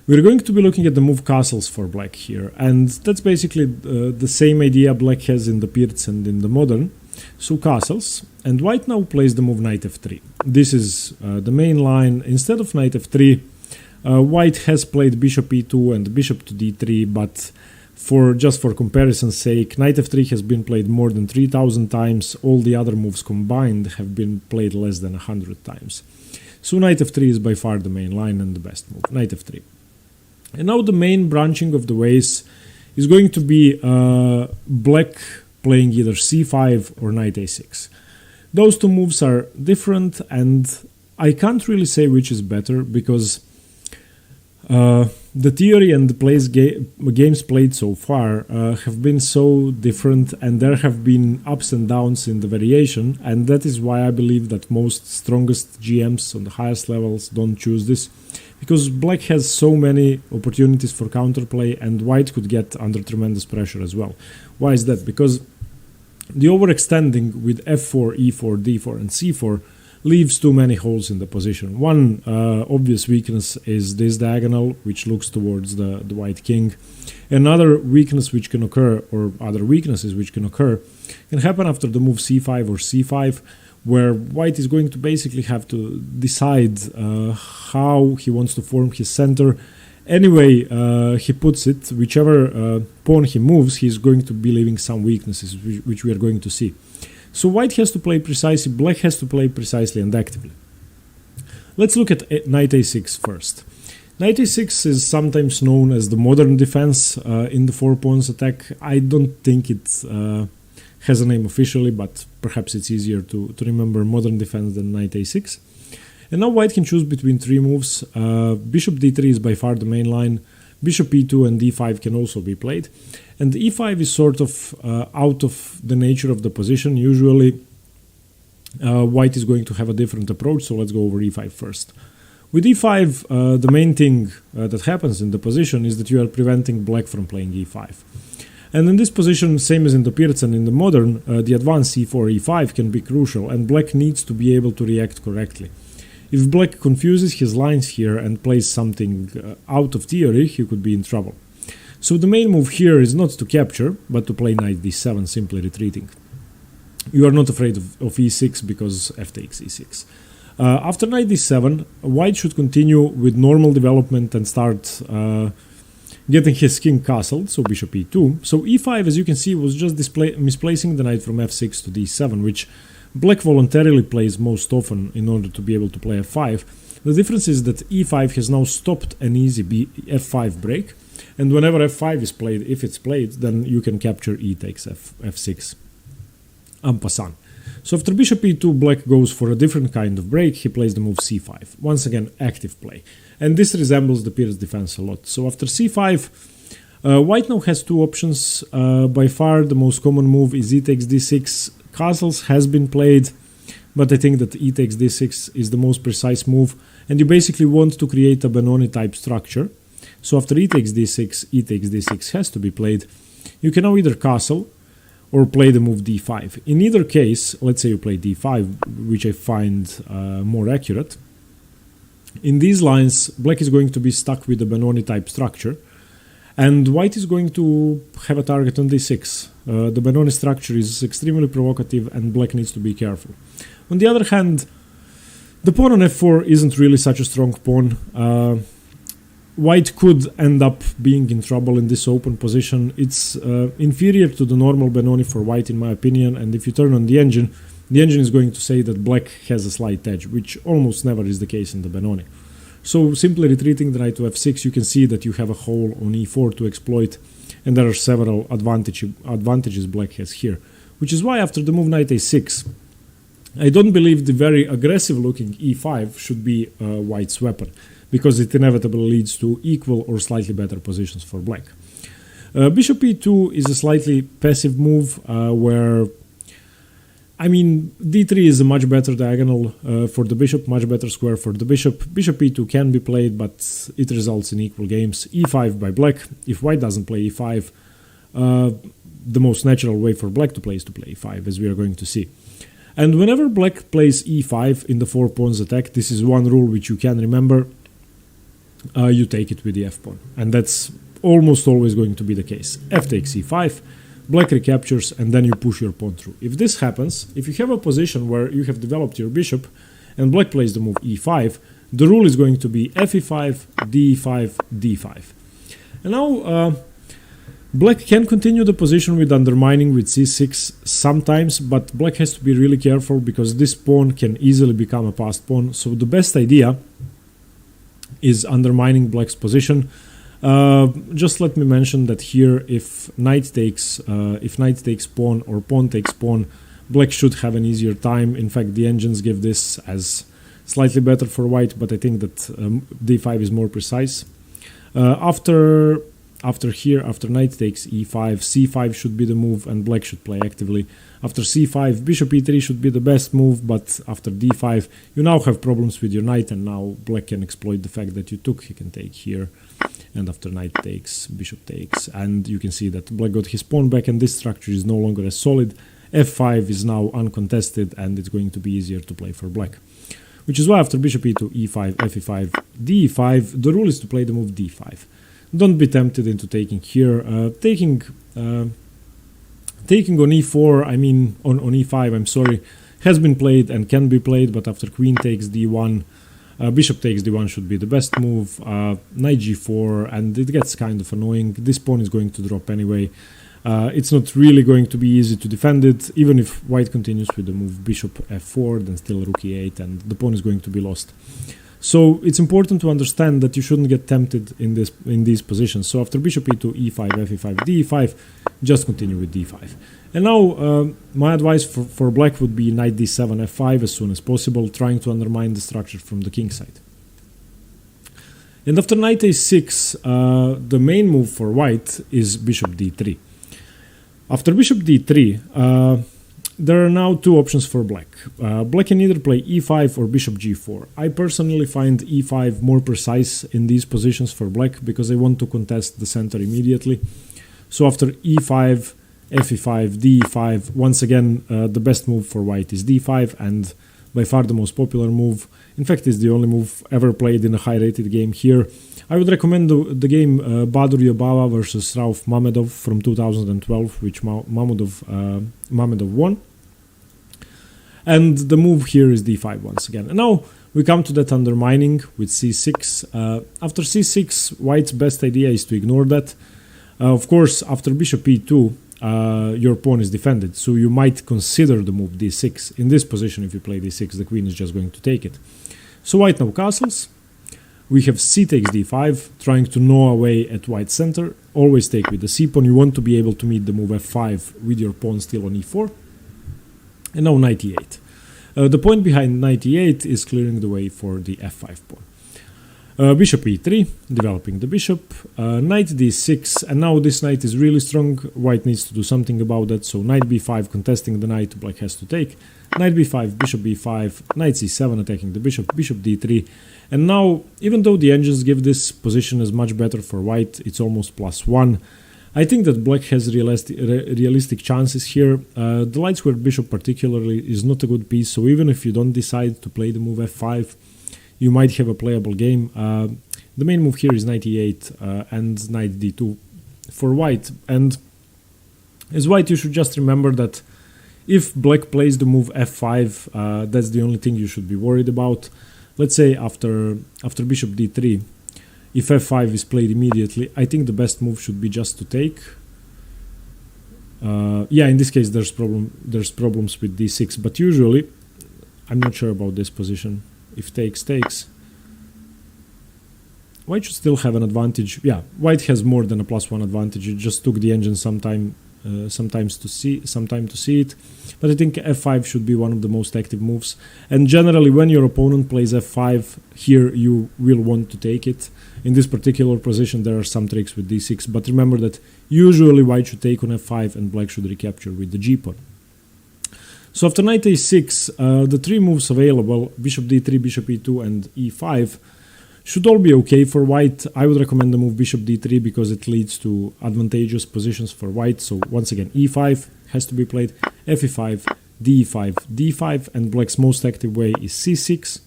We're going to be looking at the move castles for black here, and that's basically the same idea black has in the Pirc and in the modern. So castles, and white now plays the move knight f3. This is the main line. Instead of knight f3, white has played bishop e2 and bishop to d3, but just for comparison's sake, knight f3 has been played more than 3,000 times. All the other moves combined have been played less than 100 times. So knight f3 is by far the main line and the best move, knight f3. And now the main branching of the ways is going to be black playing either c5 or knight a6. Those 2 moves are different, and I can't really say which is better, because The theory and the games played so far have been so different, and there have been ups and downs in the variation, and that is why I believe that most strongest GMs on the highest levels don't choose this, because black has so many opportunities for counterplay, and white could get under tremendous pressure as well. Why is that? Because the overextending with f4, e4, d4, and c4 leaves too many holes in the position. One obvious weakness is this diagonal, which looks towards the white king. Another weakness which can occur, or other weaknesses which can occur, can happen after the move c5 or c5, where white is going to basically have to decide how he wants to form his center. Anyway, he puts it, whichever pawn he moves, he's going to be leaving some weaknesses, which we are going to see. So white has to play precisely, black has to play precisely and actively. Let's look at knight a6 first. Knight a6 is sometimes known as the modern defense in the four pawns attack. I don't think it has a name officially, but perhaps it's easier to remember modern defense than knight a6. And now white can choose between three moves. Bishop d3 is by far the main line. Bishop e2 and d5 can also be played. And e5 is sort of out of the nature of the position. Usually white is going to have a different approach, so let's go over e5 first. With e5, the main thing that happens in the position is that you are preventing black from playing e5. And in this position, same as in the Pirc and in the modern, the advance c4, e5 can be crucial, and black needs to be able to react correctly. If black confuses his lines here and plays something out of theory, he could be in trouble. So the main move here is not to capture, but to play knight d7, simply retreating. You are not afraid of e6 because f takes e6. After knight d7, white should continue with normal development and start getting his king castled, so bishop e2. So e5, as you can see, was just misplacing the knight from f6 to d7, which black voluntarily plays most often in order to be able to play f5. The difference is that e5 has now stopped an easy f5 break, and whenever f5 is played, if it's played, then you can capture e takes f6 en passant. So after bishop e2, black goes for a different kind of break. He plays the move c5. Once again, active play. And this resembles the Pirc defense a lot. So after c5, white now has two options. By far, the most common move is e takes d6. Castles has been played, but I think that e takes d6 is the most precise move. And you basically want to create a Benoni type structure. So after e takes d6 has to be played. You can now either castle or play the move d5. In either case, let's say you play d5, which I find more accurate. In these lines, black is going to be stuck with the Benoni type structure, and white is going to have a target on d6. The Benoni structure is extremely provocative, and black needs to be careful. On the other hand, the pawn on f4 isn't really such a strong pawn. White could end up being in trouble in this open position. It's inferior to the normal Benoni for white, in my opinion, and if you turn on the engine is going to say that black has a slight edge, which almost never is the case in the Benoni. So simply retreating the knight to f6, you can see that you have a hole on e4 to exploit, and there are several advantages black has here, which is why after the move knight a6, I don't believe the very aggressive looking e5 should be white's weapon, because it inevitably leads to equal or slightly better positions for black. Bishop e2 is a slightly passive move where, I mean, d3 is a much better diagonal for the bishop, much better square for the bishop. Bishop e2 can be played, but it results in equal games. e5 by black. If white doesn't play e5, the most natural way for black to play is to play e5, as we are going to see. And whenever black plays e5 in the four pawns attack, this is one rule which you can remember. You take it with the f-pawn, and that's almost always going to be the case. F takes e5, black recaptures, and then you push your pawn through. If this happens, if you have a position where you have developed your bishop and black plays the move e5, the rule is going to be fe5, d5, d5. And now black can continue the position with undermining with c6 sometimes, but black has to be really careful because this pawn can easily become a passed pawn. So the best idea is undermining black's position. Just let me mention that here, if knight takes pawn or pawn takes pawn, black should have an easier time. In fact, the engines give this as slightly better for white, but I think that d5 is more precise. After here, after knight takes e5, c5 should be the move, and black should play actively. After c5, bishop e3 should be the best move, but after d5, you now have problems with your knight, and now black can exploit the fact that you took. He can take here, and after knight takes, bishop takes, and you can see that black got his pawn back, and this structure is no longer as solid. f5 is now uncontested, and it's going to be easier to play for black. Which is why after bishop e2, e5, fe5, d5, the rule is to play the move d5. Don't be tempted into taking here. Taking on e4, I mean on e5, I'm sorry, has been played and can be played, but after queen takes d1, bishop takes d1 should be the best move, knight g4, and it gets kind of annoying. This pawn is going to drop anyway. It's not really going to be easy to defend it, even if white continues with the move bishop f4, then still rook e8, and the pawn is going to be lost. So it's important to understand that you shouldn't get tempted in these positions. So after bishop e2, e5, fe5, d5, just continue with d5. And now my advice for black would be knight d7, f5 as soon as possible, trying to undermine the structure from the king side. And after knight a6, the main move for white is bishop d3. After bishop d3, there are now two options for black. Black can either play e5 or bishop g4. I personally find e5 more precise in these positions for black because I want to contest the center immediately. So after e5, fe5, d5, once again the best move for white is d5, and by far the most popular move. In fact, it's the only move ever played in a high-rated game here. I would recommend the game Badur Yobava versus Rauf Mamedov from 2012, which Mamedov won. And the move here is d5 once again. And now we come to that undermining with c6. After c6, white's best idea is to ignore that. Of course, after bishop e2, your pawn is defended, so you might consider the move d6. In this position, if you play d6, the queen is just going to take it. So white now castles. We have c takes d5, trying to gnaw away at white's center. Always take with the c pawn. You want to be able to meet the move f5 with your pawn still on e4. And now knight e8. The point behind knight e8 is clearing the way for the f5 pawn. Bishop e3, developing the bishop. Knight d6, and now this knight is really strong. White needs to do something about that. So knight b5, contesting the knight, black has to take. Knight b5, bishop b5, knight c7, attacking the bishop, bishop d3. And now, even though the engines give this position as much better for white, it's almost +1. I think that black has realistic chances here. The light square bishop particularly is not a good piece, so even if you don't decide to play the move f5, you might have a playable game. The main move here is knight e8 and knight d2 for white. And as white, you should just remember that if black plays the move f5, that's the only thing you should be worried about. Let's say after bishop d3, if f5 is played immediately, I think the best move should be just to take. Yeah, in this case there's problems with d6, but usually, I'm not sure about this position. If takes, white should still have an advantage. Yeah, white has more than a +1 advantage. It just took the engine some time to see it. But I think f5 should be one of the most active moves. And generally, when your opponent plays f5, here you will want to take it. In this particular position, there are some tricks with d6, but remember that usually white should take on f5 and black should recapture with the g pawn. So after knight a6, the three moves available, bishop d3, bishop e2, and e5, should all be okay for white. I would recommend the move bishop d3 because it leads to advantageous positions for white. So once again, e5 has to be played, fe5, d5, d5, and black's most active way is c6,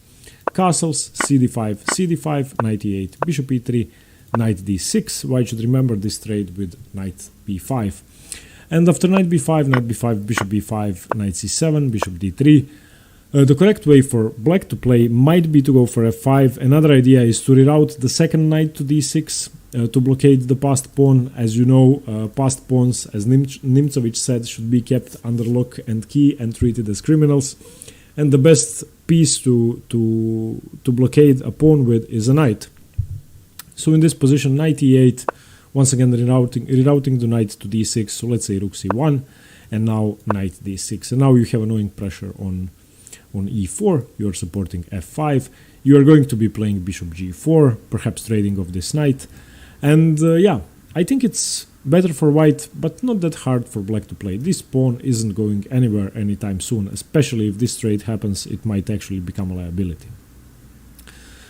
castles, cd5, cd5, knight e8, bishop e3, knight d6. White should remember this trade with knight b5. And after knight b5, bishop b5, knight c7, bishop d3. The correct way for black to play might be to go for f5. Another idea is to reroute the second knight to d6 to blockade the passed pawn. As you know, passed pawns, as Nimcovich said, should be kept under lock and key and treated as criminals. And the best piece to blockade a pawn with is a knight. So in this position, knight e8, once again rerouting the knight to d6. So let's say rook c1, and now knight d6. And now you have annoying pressure on e4, you are supporting f5, you are going to be playing bishop g4, perhaps trading off this knight, And yeah, I think it's better for white, but not that hard for black to play. This pawn isn't going anywhere anytime soon, especially if this trade happens, it might actually become a liability.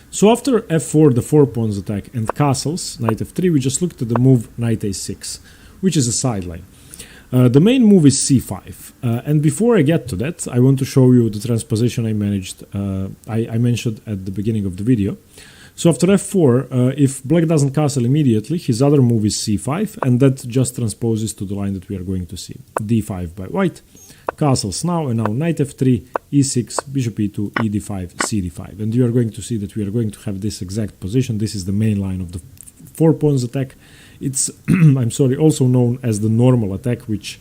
So after f4, the 4 pawns attack, and castles, knight f3, we just looked at the move knight a6, which is a sideline. The main move is c5, and before I get to that, I want to show you the transposition I mentioned at the beginning of the video. So after f4, if black doesn't castle immediately, his other move is c5, and that just transposes to the line that we are going to see. d5 by white, castles now, and now knight f3, e6, bishop e2, e d5, c d5. And you are going to see that we are going to have this exact position. This is the main line of the 4 pawns attack. It's, I'm sorry, also known as the normal attack, which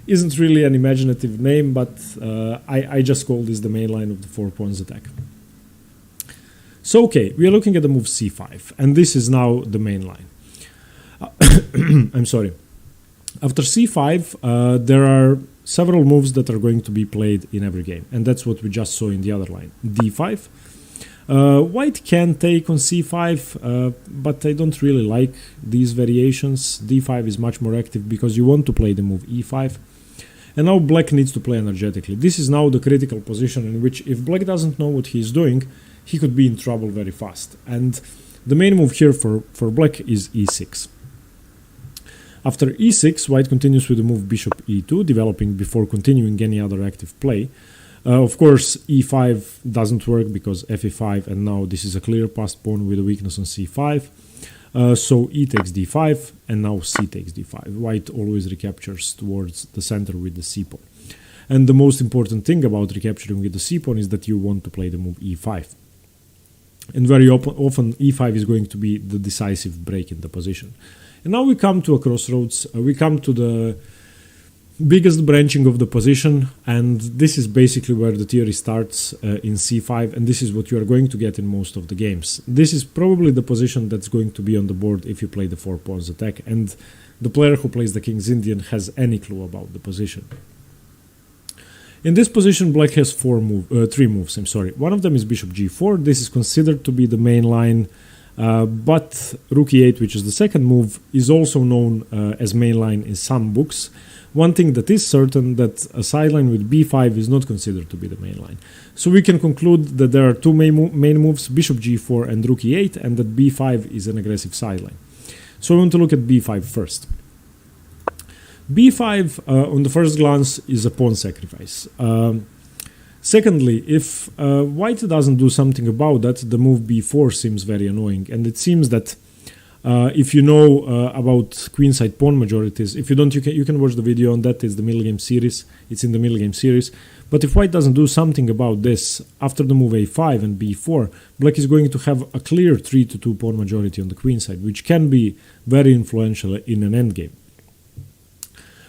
isn't really an imaginative name, but I just call this the main line of the 4 pawns attack. So, okay, we are looking at the move c5, and this is now the main line. I'm sorry. After c5, there are several moves that are going to be played in every game, and that's what we just saw in the other line. d5. White can take on c5, but I don't really like these variations. d5 is much more active because you want to play the move e5. And now black needs to play energetically. This is now the critical position in which if black doesn't know what he's doing, he could be in trouble very fast. And the main move here for black is e6. After e6, white continues with the move bishop e2, developing before continuing any other active play. Of course, e5 doesn't work because fe5, and now this is a clear passed pawn with a weakness on c5. So e takes d5, and now c takes d5. White always recaptures towards the center with the c pawn. And the most important thing about recapturing with the c pawn is that you want to play the move e5. And very often e5 is going to be the decisive break in the position. And now we come to a crossroads. We come to the biggest branching of the position, and this is basically where the theory starts in c5, and this is what you are going to get in most of the games. This is probably the position that's going to be on the board if you play the 4 pawns attack, and the player who plays the King's Indian has any clue about the position. In this position, black has 3 moves. One of them is bishop g4. This is considered to be the main line, but rook e8, which is the second move, is also known as main line in some books. One thing that is certain, that a sideline with b5 is not considered to be the main line. So we can conclude that there are 2 main moves, bishop g4 and rook e8, and that b5 is an aggressive sideline. So we want to look at b5 first. b5, on the first glance, is a pawn sacrifice. Secondly, if white doesn't do something about that, the move b4 seems very annoying, and it seems that if you know about queenside pawn majorities, if you don't, you can watch the video on that. It's the middle game series. It's in the middle game series. But if white doesn't do something about this, after the move a5 and b4, black is going to have a clear 3-2 pawn majority on the queenside, which can be very influential in an endgame.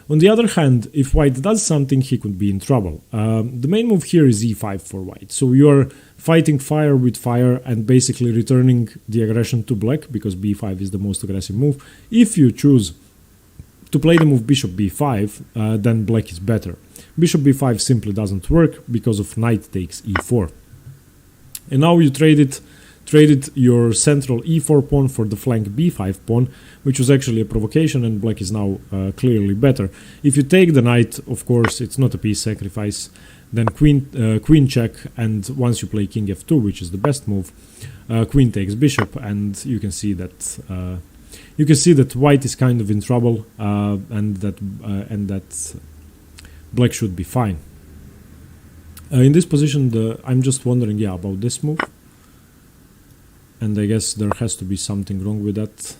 On the other hand, if white does something, he could be in trouble. The main move here is e5 for white. So you are fighting fire with fire and basically returning the aggression to black, because b5 is the most aggressive move. If you choose to play the move bishop b5, then black is better. Bishop b5 simply doesn't work because of knight takes e4. And now you traded your central e4 pawn for the flank b5 pawn, which was actually a provocation, and black is now clearly better. If you take the knight, of course, it's not a piece sacrifice. Then queen check, and once you play king f2, which is the best move, queen takes bishop, and you can see that white is kind of in trouble, and that black should be fine. In this position, I'm just wondering, about this move. And I guess there has to be something wrong with that.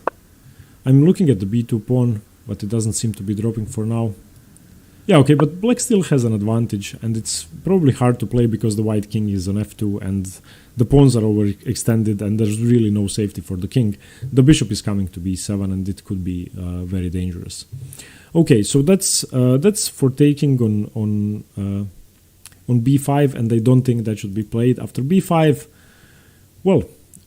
I'm looking at the b2 pawn, but it doesn't seem to be dropping for now. Yeah, okay, but black still has an advantage, and it's probably hard to play because the white king is on f2, and the pawns are overextended, and there's really no safety for the king. The bishop is coming to b7, and it could be very dangerous. Okay, so that's for taking on b5, and I don't think that should be played. After b5, well,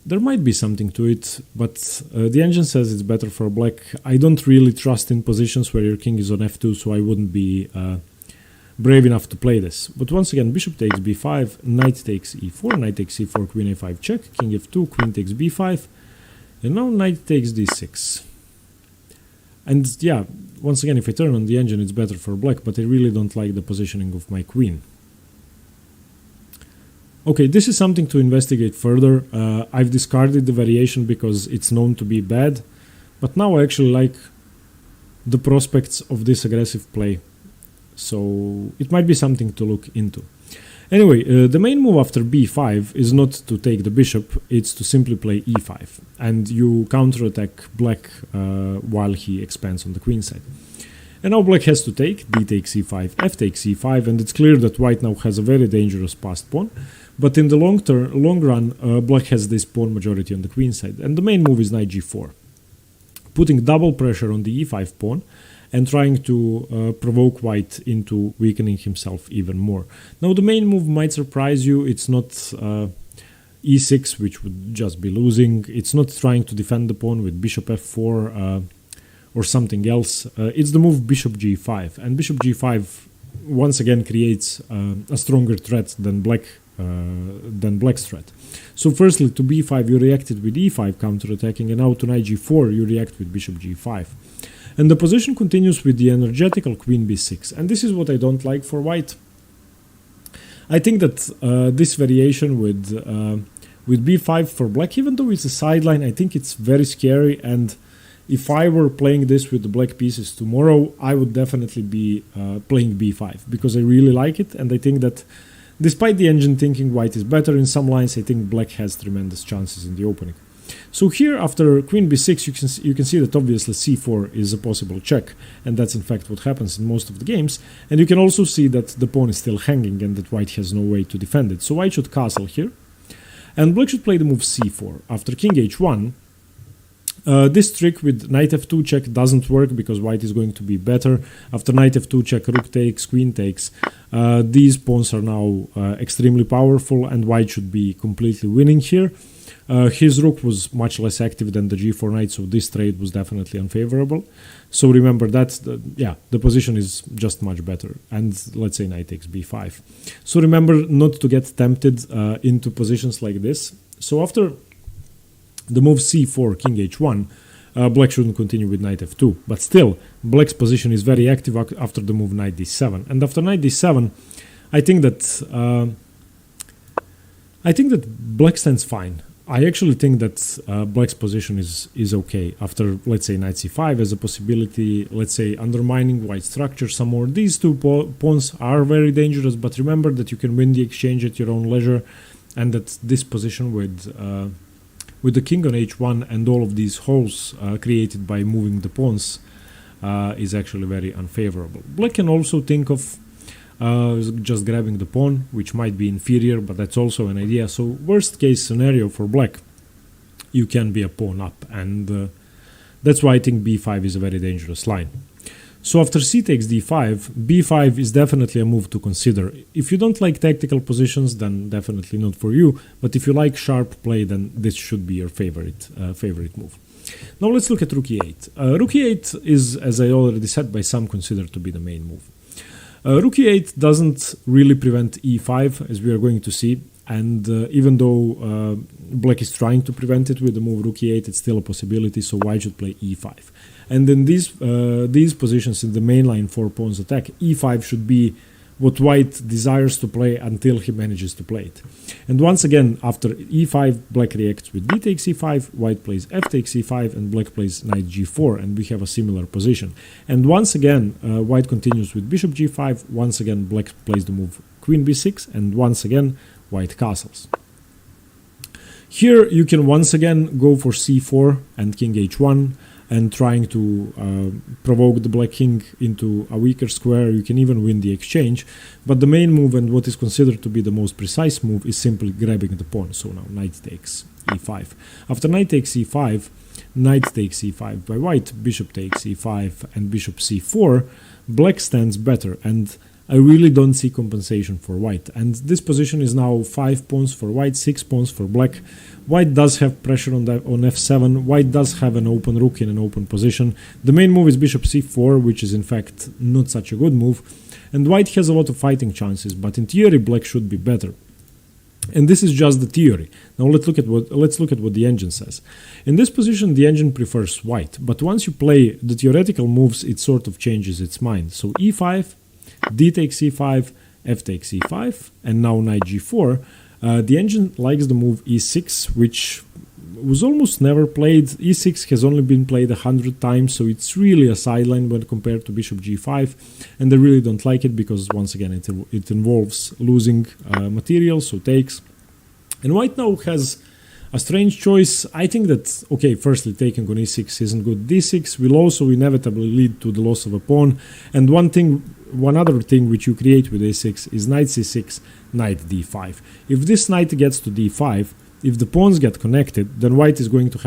there might be something to it, but the engine says it's better for black. I don't really trust in positions where your king is on f2, so I wouldn't be brave enough to play this. But once again, bishop takes b5, knight takes e4, knight takes e4, queen a5 check, king f2, queen takes b5, And now knight takes d6. And yeah, once again, if I turn on the engine, it's better for black, but I really don't like the positioning of my queen. Okay, this is something to investigate further. I've discarded the variation because it's known to be bad, but now I actually like the prospects of this aggressive play. So it might be something to look into. Anyway, the main move after b5 is not to take the bishop, it's to simply play e5. And you counterattack black while he expands on the queen side. And now black has to take, d takes e5, f takes e5, and it's clear that white now has a very dangerous passed pawn. But in the long run, black has this pawn majority on the queen side. And the main move is knight g4, putting double pressure on the e5 pawn and trying to provoke white into weakening himself even more. Now the main move might surprise you. It's not e6, which would just be losing. It's not trying to defend the pawn with bishop f4 or something else. It's the move bishop g5. And bishop g5 once again creates a stronger threat than black's threat. So firstly, to b5 you reacted with e5 counterattacking, and now to knight g4 you react with bishop g5. And the position continues with the energetical queen b6. And this is what I don't like for white. I think that this variation with b5 for black, even though it's a sideline, I think it's very scary. And if I were playing this with the black pieces tomorrow, I would definitely be playing b5 because I really like it. And I think that despite the engine thinking white is better in some lines, I think black has tremendous chances in the opening. So here, after queen b6, you can see that obviously c4 is a possible check, and that's in fact what happens in most of the games. And you can also see that the pawn is still hanging and that white has no way to defend it. So white should castle here, and black should play the move c4. After king h1, this trick with knight f2 check doesn't work because white is going to be better. After knight f2 check, rook takes, queen takes. These pawns are now extremely powerful, and white should be completely winning here. His rook was much less active than the g4 knight, so this trade was definitely unfavorable. So remember that, the position is just much better. And let's say knight takes b5. So remember not to get tempted into positions like this. So after the move c4, king h1, black shouldn't continue with knight f2. But still, black's position is very active after the move knight d7. And after knight d7, I think that black stands fine. I actually think that black's position is okay after, let's say, knight c5 as a possibility, let's say, undermining white structure some more. These two pawns are very dangerous, but remember that you can win the exchange at your own leisure, and that this position with the king on h1 and all of these holes created by moving the pawns is actually very unfavorable. Black can also think of just grabbing the pawn, which might be inferior, but that's also an idea. So worst case scenario for black, you can be a pawn up, and that's why I think b5 is a very dangerous line. So after c takes d5, b5 is definitely a move to consider. If you don't like tactical positions, then definitely not for you, but if you like sharp play, then this should be your favorite move. Now let's look at rook e8. Rook e8 is, as I already said, by some considered to be the main move. Rook e8 doesn't really prevent e5, as we are going to see, and even though black is trying to prevent it with the move rook e8, it's still a possibility, so white should play e5. And in these positions in the mainline 4 pawns attack, e5 should be what white desires to play until he manages to play it. And once again, after e5, black reacts with d takes e5, white plays f takes e5, and black plays knight g4, and we have a similar position. And once again, white continues with bishop g5, once again black plays the move queen b6, and once again white castles. Here you can once again go for c4 and king h1, and trying to provoke the black king into a weaker square. You can even win the exchange, but the main move, and what is considered to be the most precise move, is simply grabbing the pawn. So now knight takes e5. After knight takes e5, knight takes e5 by white, bishop takes e5, and bishop c4, black stands better, and I really don't see compensation for white. And this position is now 5 pawns for white, 6 pawns for black. White does have pressure on f7. White does have an open rook in an open position. The main move is bishop c4, which is in fact not such a good move. And white has a lot of fighting chances, but in theory black should be better. And this is just the theory. Now let's look at what the engine says. In this position, the engine prefers white, but once you play the theoretical moves, it sort of changes its mind. So e5, d takes e5, f takes e5, and now knight g4. The engine likes the move e6, which was almost never played. e6 has only been played 100 times, so it's really a sideline when compared to bishop g5, and I really don't like it because, once again, it involves losing material, so takes. And white now has a strange choice. I think that, okay, firstly, taking on e6 isn't good. d6 will also inevitably lead to the loss of a pawn, and one other thing which you create with a6 is knight c6, knight d5. If this knight gets to d5, if the pawns get connected, then black is going to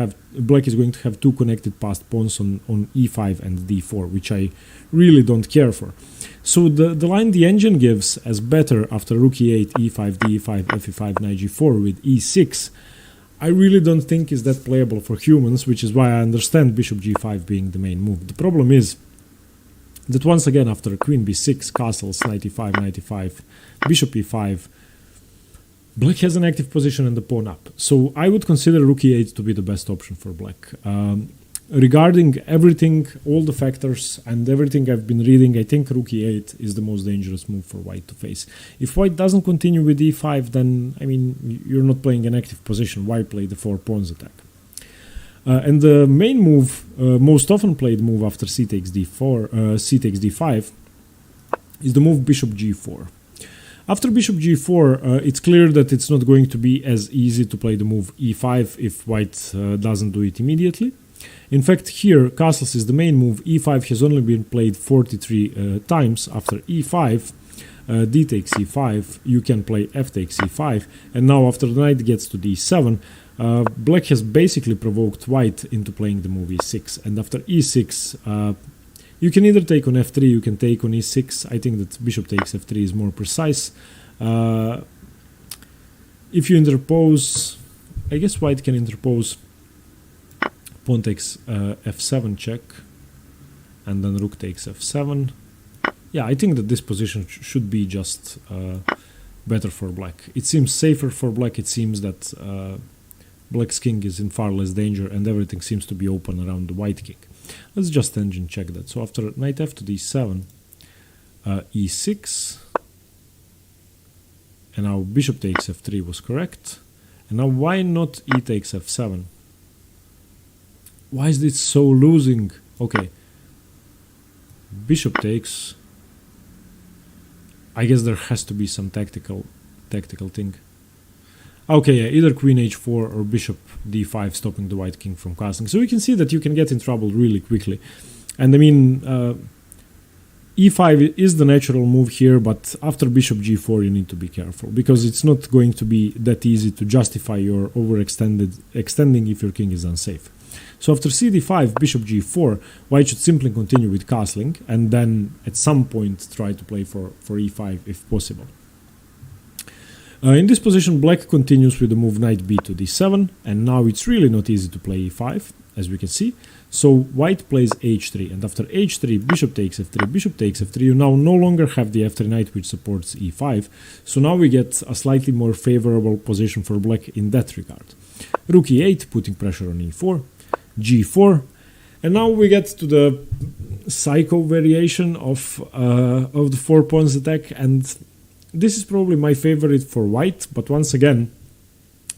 have two connected passed pawns on e5 and d4, which I really don't care for. So the line the engine gives as better after rook e8, e5, d5, f5, knight g4 with e6, I really don't think is that playable for humans, which is why I understand bishop g5 being the main move. The problem is that once again, after queen b6, castles, knight e5, knight e5, bishop e5, black has an active position and the pawn up. So I would consider rook e8 to be the best option for black. Regarding everything, all the factors and everything I've been reading, I think rook e8 is the most dangerous move for white to face. If white doesn't continue with e5, then, I mean, you're not playing an active position. Why play the four pawns attack? And the main move, most often played move after c takes d5, is the move bishop g4. After bishop g4, it's clear that it's not going to be as easy to play the move e5 if white doesn't do it immediately. In fact, here, castles is the main move. e5 has only been played 43 times. After e5, d takes e5, you can play f takes e5, and now after the knight gets to d7, black has basically provoked white into playing the move e6, and after e6, you can either take on f3, you can take on e6. I think that bishop takes f3 is more precise. If you interpose, I guess white can interpose pawn takes f7 check, and then rook takes f7. Yeah, I think that this position should be just better for black. It seems safer for black. It seems that black's king is in far less danger, and everything seems to be open around the white king. Let's just engine check that. So after knight f to d7, e6, and now bishop takes f3 was correct. And now why not e takes f7? Why is this so losing? Okay, bishop takes. I guess there has to be some tactical thing. Okay, yeah, either queen h4 or bishop d5 stopping the white king from castling. So you can see that you can get in trouble really quickly. And I mean, e5 is the natural move here, but after bishop g4 you need to be careful, because it's not going to be that easy to justify your extending if your king is unsafe. So after cd5, bishop g4, white should simply continue with castling, and then at some point try to play for e5 if possible. In this position, black continues with the move knight b to d7, and now it's really not easy to play e5, as we can see. So white plays h3, and after h3, bishop takes f3, bishop takes f3, you now no longer have the f3 knight which supports e5, so now we get a slightly more favorable position for black in that regard. Rook e8, putting pressure on e4, g4, and now we get to the psycho variation of the four pawns attack, and this is probably my favorite for white, but once again,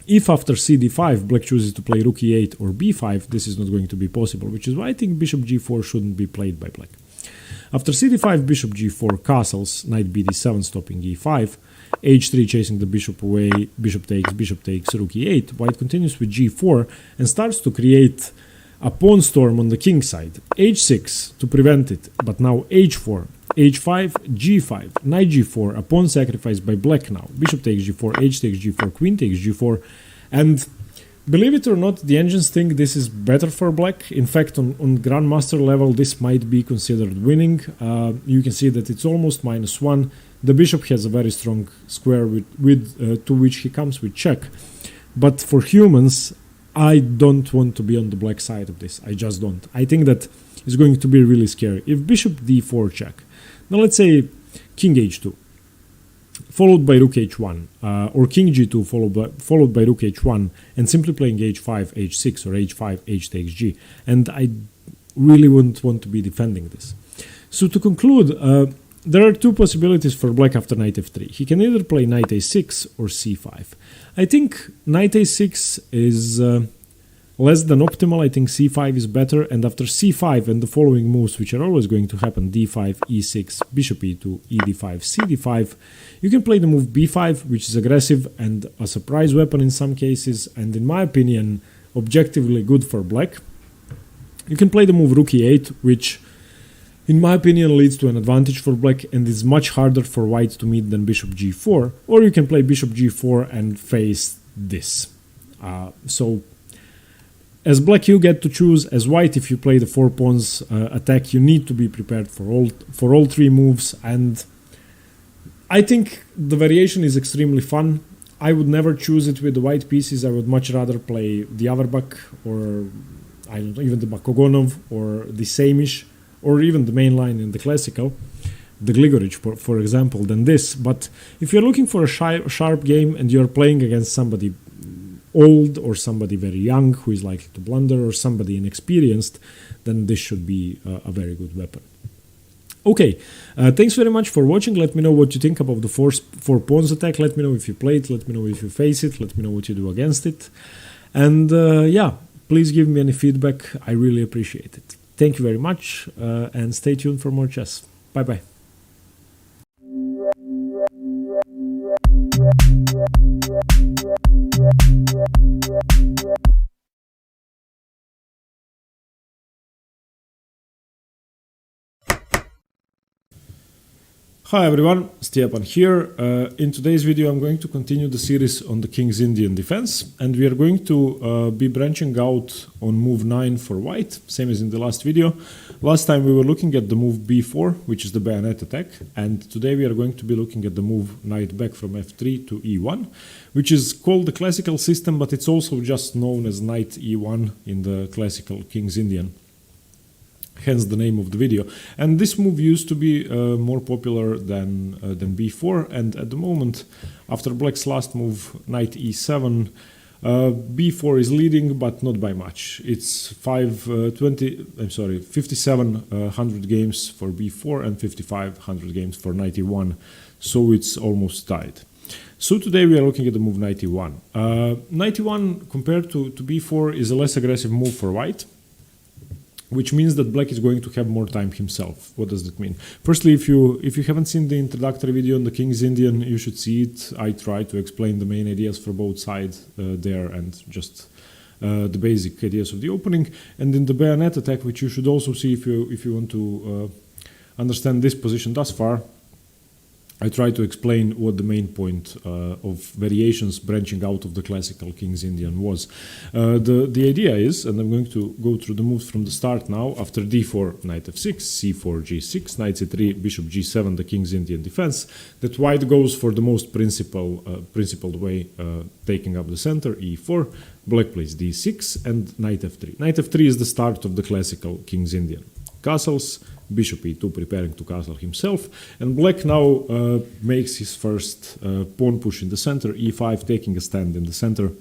if after cd5 black chooses to play rook e8 or b5, this is not going to be possible, which is why I think bishop g4 shouldn't be played by black. After cd5, bishop g4 castles, knight bd7 stopping e5, h3 chasing the bishop away, bishop takes, rook e8, white continues with g4 and starts to create a pawn storm on the king side, h6 to prevent it, but now h4, h5, g5, knight g4, a pawn sacrifice by black now, bishop takes g4, h takes g4, queen takes g4, and believe it or not, the engines think this is better for black. In fact, on grandmaster level, this might be considered winning. You can see that it's almost -1. The bishop has a very strong square to which he comes with check, but for humans, I don't want to be on the black side of this. I just don't. I think that it's going to be really scary. If bishop d4 check, now let's say king h2. followed by rook h1, or king g2 followed by rook h1, and simply playing h5, h6, or h5, h takes g. And I really wouldn't want to be defending this. So to conclude, there are two possibilities for black after knight f3. He can either play knight a6 or c5. I think knight a6 is less than optimal. I think c5 is better, and after c5 and the following moves, which are always going to happen, d5, e6, bishop e2, ed5, cd5, you can play the move b5, which is aggressive and a surprise weapon in some cases, and in my opinion, objectively good for black. You can play the move rook e8, which in my opinion leads to an advantage for black and is much harder for white to meet than bishop g4, or you can play bishop g4 and face this. So as black you get to choose. As white, if you play the 4 pawns attack, you need to be prepared for all three moves, and I think the variation is extremely fun. I would never choose it with the white pieces. I would much rather play the Averbach, or I don't know, even the Bakogonov, or the Samish, or even the main line in the classical, the Gligorich, for example, than this. But if you're looking for a sharp game and you're playing against somebody old or somebody very young who is likely to blunder, or somebody inexperienced, then this should be a very good weapon. Okay, thanks very much for watching. Let me know what you think about the four pawns attack. Let me know if you play it. Let me know if you face it. Let me know what you do against it. And yeah, please give me any feedback. I really appreciate it. Thank you very much, and stay tuned for more chess. Bye-bye. Hi everyone, Stepan here. In today's video I'm going to continue the series on the King's Indian defense, and we are going to be branching out on move 9 for white, same as in the last video. Last time we were looking at the move b4, which is the bayonet attack, and today we are going to be looking at the move knight back from f3 to e1, which is called the classical system, but it's also just known as knight e1 in the classical King's Indian. Hence the name of the video. And this move used to be more popular than b4, and at the moment, after black's last move, knight e7, b4 is leading, but not by much. It's 5700 games for b4 and 5500 games for knight e1, so it's almost tied. So today we are looking at the move knight e1. Knight e1 compared to b4 is a less aggressive move for white, which means that black is going to have more time himself. What does that mean? Firstly, if you haven't seen the introductory video on the King's Indian, you should see it. I try to explain the main ideas for both sides there, and just the basic ideas of the opening. And in the bayonet attack, which you should also see if you want to understand this position thus far, I try to explain what the main point of variations branching out of the classical King's Indian was. The idea is, and I'm going to go through the moves from the start now, after d4, knight f6, c4, g6, knight c3, bishop g7, the King's Indian defense, that white goes for the most principled way, taking up the center, e4, black plays d6, and knight f3. Knight f3 is the start of the classical King's Indian. Castles, bishop e2 preparing to castle himself, and black now makes his first pawn push in the center, e5, taking a stand in the center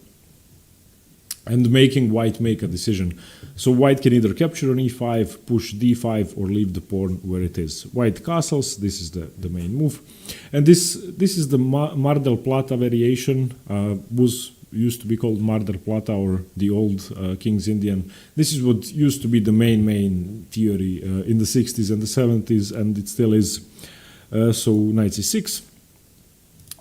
and making white make a decision. So white can either capture on e5, push d5, or leave the pawn where it is. White castles, this is the main move, and this is the Mar del Plata variation, used to be called Mar del Plata, or the old King's Indian. This is what used to be the main theory in the 60s and the 70s, and it still is. So knight c6,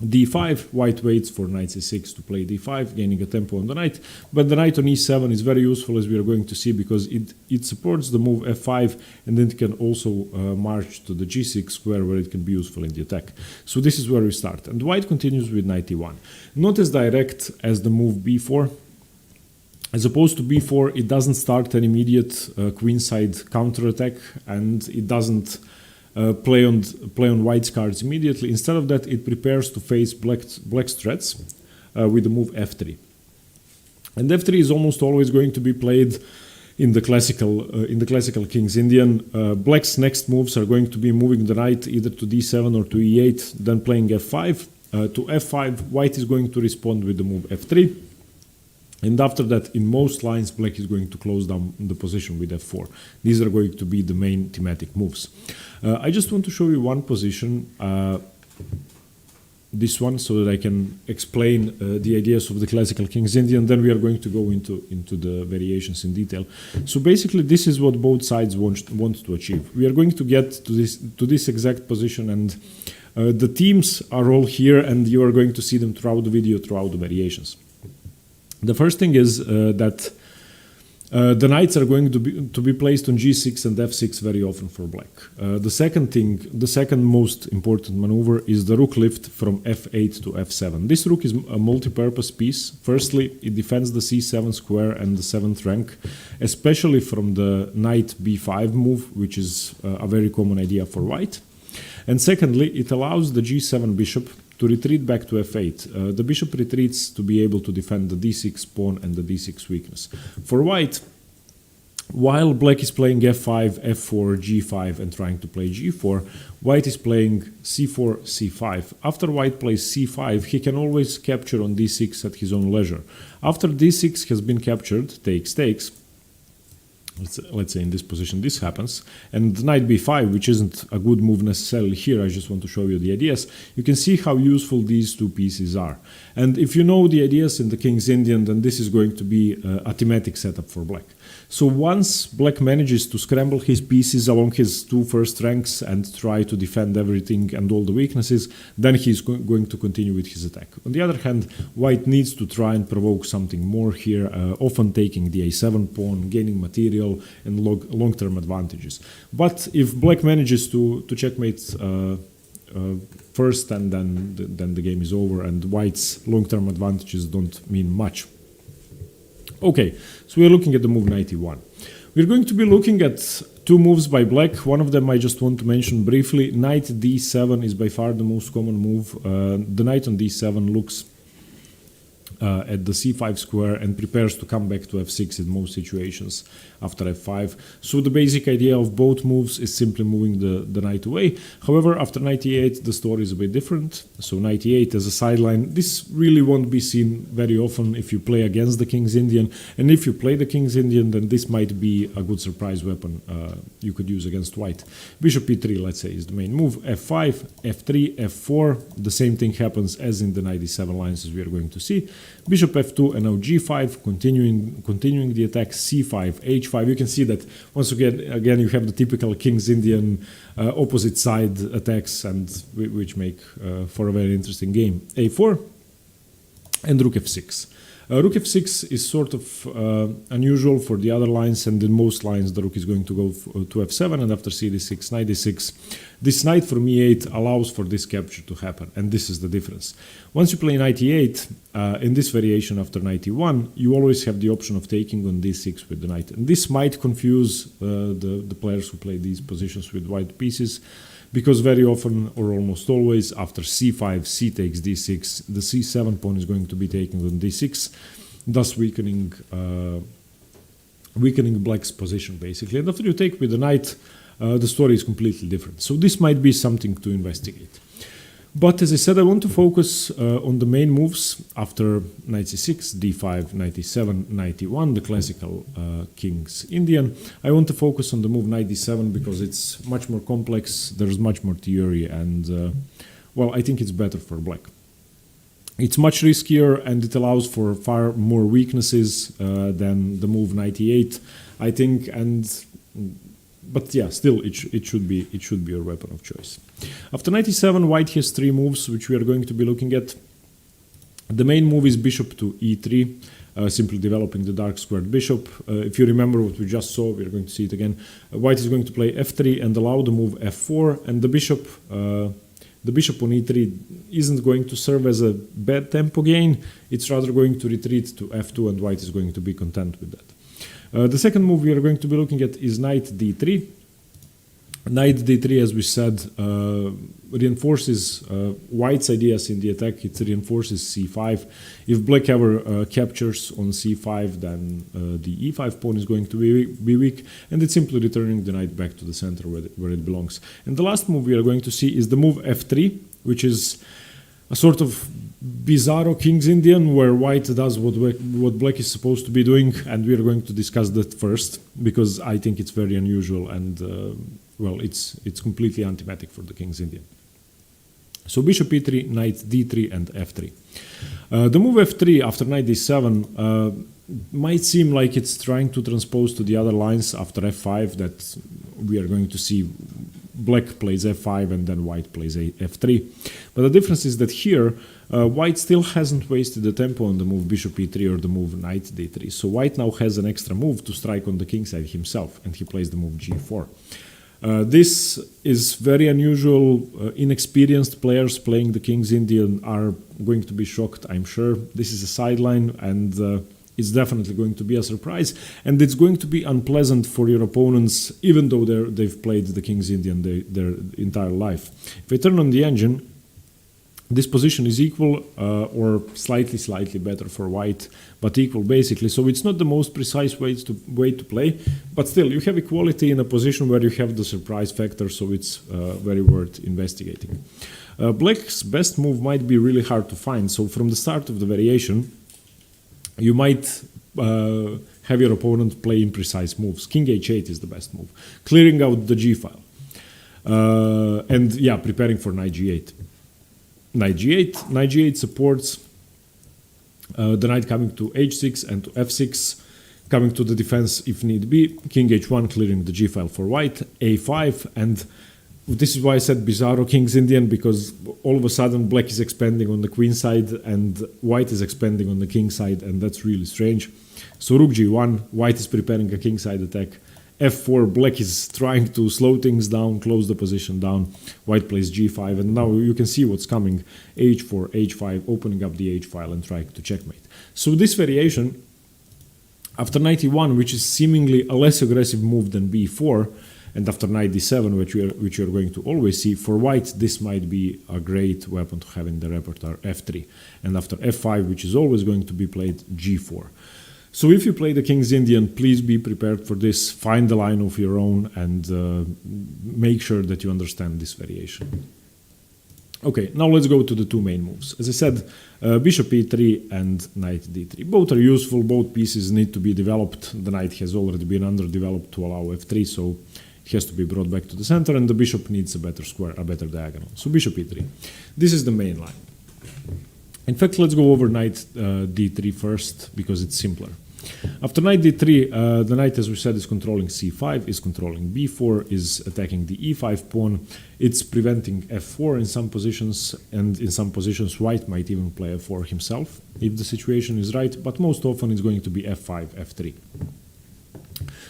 d5, white waits for knight c6 to play d5, gaining a tempo on the knight, but the knight on e7 is very useful, as we are going to see, because it supports the move f5, and then it can also march to the g6 square, where it can be useful in the attack. So this is where we start, and white continues with knight e1. Not as direct as the move b4. As opposed to b4, it doesn't start an immediate queenside counterattack, and it doesn't play on white's cards immediately. Instead of that, it prepares to face black's threats with the move f3. And f3 is almost always going to be played in the classical King's Indian. Black's next moves are going to be moving the knight either to d7 or to e8, then playing f5. To f5, white is going to respond with the move f3. And after that, in most lines, black is going to close down the position with f4. These are going to be the main thematic moves. I just want to show you one position, this one, so that I can explain the ideas of the classical King's Indian. Then we are going to go into the variations in detail. So basically, this is what both sides want to achieve. We are going to get to this exact position, and the themes are all here, and you are going to see them throughout the video, throughout the variations. The first thing is that the knights are going to be placed on g6 and f6 very often for black. The second most important maneuver is the rook lift from f8 to f7. This rook is a multi-purpose piece. Firstly, it defends the c7 square and the 7th rank, especially from the knight b5 move, which is a very common idea for white. And secondly, it allows the g7 bishop to retreat back to f8. The bishop retreats to be able to defend the d6 pawn and the d6 weakness. For white, while black is playing f5, f4, g5 and trying to play g4, white is playing c4, c5. After white plays c5, he can always capture on d6 at his own leisure. After d6 has been captured, takes, let's say in this position this happens, and knight b5, which isn't a good move necessarily here, I just want to show you the ideas. You can see how useful these two pieces are. And if you know the ideas in the King's Indian, then this is going to be a thematic setup for black. So once black manages to scramble his pieces along his two first ranks and try to defend everything and all the weaknesses, then he's going to continue with his attack. On the other hand, white needs to try and provoke something more here, often taking the a7 pawn, gaining material and long-term advantages. But if black manages to checkmate first, and then the game is over, and white's long-term advantages don't mean much. Okay, so we're looking at the move knight e1. We're going to be looking at two moves by black. One of them I just want to mention briefly. Knight d7 is by far the most common move. The knight on d7 looks at the c5 square and prepares to come back to f6 in most situations after f5. So the basic idea of both moves is simply moving the knight away. However, after knight e8, the story is a bit different. So knight e8 as a sideline, this really won't be seen very often if you play against the King's Indian. And if you play the King's Indian, then this might be a good surprise weapon you could use against white. Bishop e3, let's say, is the main move. f5, f3, f4. The same thing happens as in the knight e7 lines, as we are going to see. Bishop f2 and now g5, continuing the attack, c5, h5. You can see that once again you have the typical King's Indian opposite side attacks, and which make for a very interesting game. a4 and rook f6. Rook f6 is sort of unusual for the other lines, and in most lines the rook is going to go to f7, and after c d6, knight d6. This knight from e8 allows for this capture to happen, and this is the difference. Once you play knight e8, in this variation after knight e1, you always have the option of taking on d6 with the knight. And this might confuse the players who play these positions with white pieces, because very often, or almost always, after c5, c takes d6, the c7 pawn is going to be taken on d6, thus weakening black's position, basically. And after you take with the knight, the story is completely different. So this might be something to investigate. But as I said, I want to focus on the main moves after knight c6, d5, knight e7, knight e1, the classical King's Indian. I want to focus on the move knight d7 because it's much more complex, there's much more theory, and well, I think it's better for black. It's much riskier and it allows for far more weaknesses than the move knight e8, I think, but yeah, still it should be your weapon of choice. After knight e7, white has three moves which we are going to be looking at. The main move is bishop to e3, simply developing the dark squared bishop. If you remember what we just saw, we are going to see it again. White is going to play f3 and allow the move f4, and the bishop on e3 isn't going to serve as a bad tempo gain. It's rather going to retreat to f2, and white is going to be content with that. The second move we are going to be looking at is knight d3. Knight d3, as we said, reinforces white's ideas in the attack. It reinforces c5. If black ever captures on c5, then the e5 pawn is going to be weak, and it's simply returning the knight back to the center where it belongs. And the last move we are going to see is the move f3, which is a sort of bizarro King's Indian, where white does what black is supposed to be doing, and we are going to discuss that first, because I think it's very unusual and well, it's completely antimatic for the King's Indian. So bishop e3, knight d3, and f3. The move f3 after knight d7 might seem like it's trying to transpose to the other lines after f5, that we are going to see black plays f5 and then white plays f3. But the difference is that here, white still hasn't wasted the tempo on the move bishop e3 or the move knight d3. So white now has an extra move to strike on the king side himself, and he plays the move g4. This is very unusual. Inexperienced players playing the King's Indian are going to be shocked, I'm sure. This is a sideline, and it's definitely going to be a surprise. And it's going to be unpleasant for your opponents, even though they've played the King's Indian their entire life. If I turn on the engine, this position is equal or slightly better for white, but equal basically. So it's not the most precise way to play, but still you have equality in a position where you have the surprise factor, so it's very worth investigating. Black's best move might be really hard to find, so from the start of the variation, you might have your opponent play imprecise moves. King h8 is the best move, clearing out the g file, and yeah, preparing for knight g8. Knight g8 supports the knight coming to h6 and to f6, coming to the defense if need be. King h1 clearing the g file for white, a5, and this is why I said bizarro King's Indian, because all of a sudden black is expanding on the queen side and white is expanding on the king side, and that's really strange. So rook g1, white is preparing a king side attack. f4, black is trying to slow things down, close the position down. White plays g5, and now you can see what's coming. h4, h5, opening up the h file and trying to checkmate. So this variation, after knight e1, which is seemingly a less aggressive move than b4, and after knight d7, which you're going to always see, for white this might be a great weapon to have in the repertoire, f3. And after f5, which is always going to be played, g4. So if you play the King's Indian, please be prepared for this, find a line of your own, and make sure that you understand this variation. Okay, now let's go to the two main moves. As I said, bishop e3 and knight d3. Both are useful, both pieces need to be developed. The knight has already been underdeveloped to allow f3, so it has to be brought back to the center, and the bishop needs a better square, a better diagonal. So bishop e3. This is the main line. In fact, let's go over knight d3 first, because it's simpler. After knight d3, the knight, as we said, is controlling c5, is controlling b4, is attacking the e5 pawn. It's preventing f4 in some positions, and in some positions white might even play f4 himself, if the situation is right, but most often it's going to be f5, f3.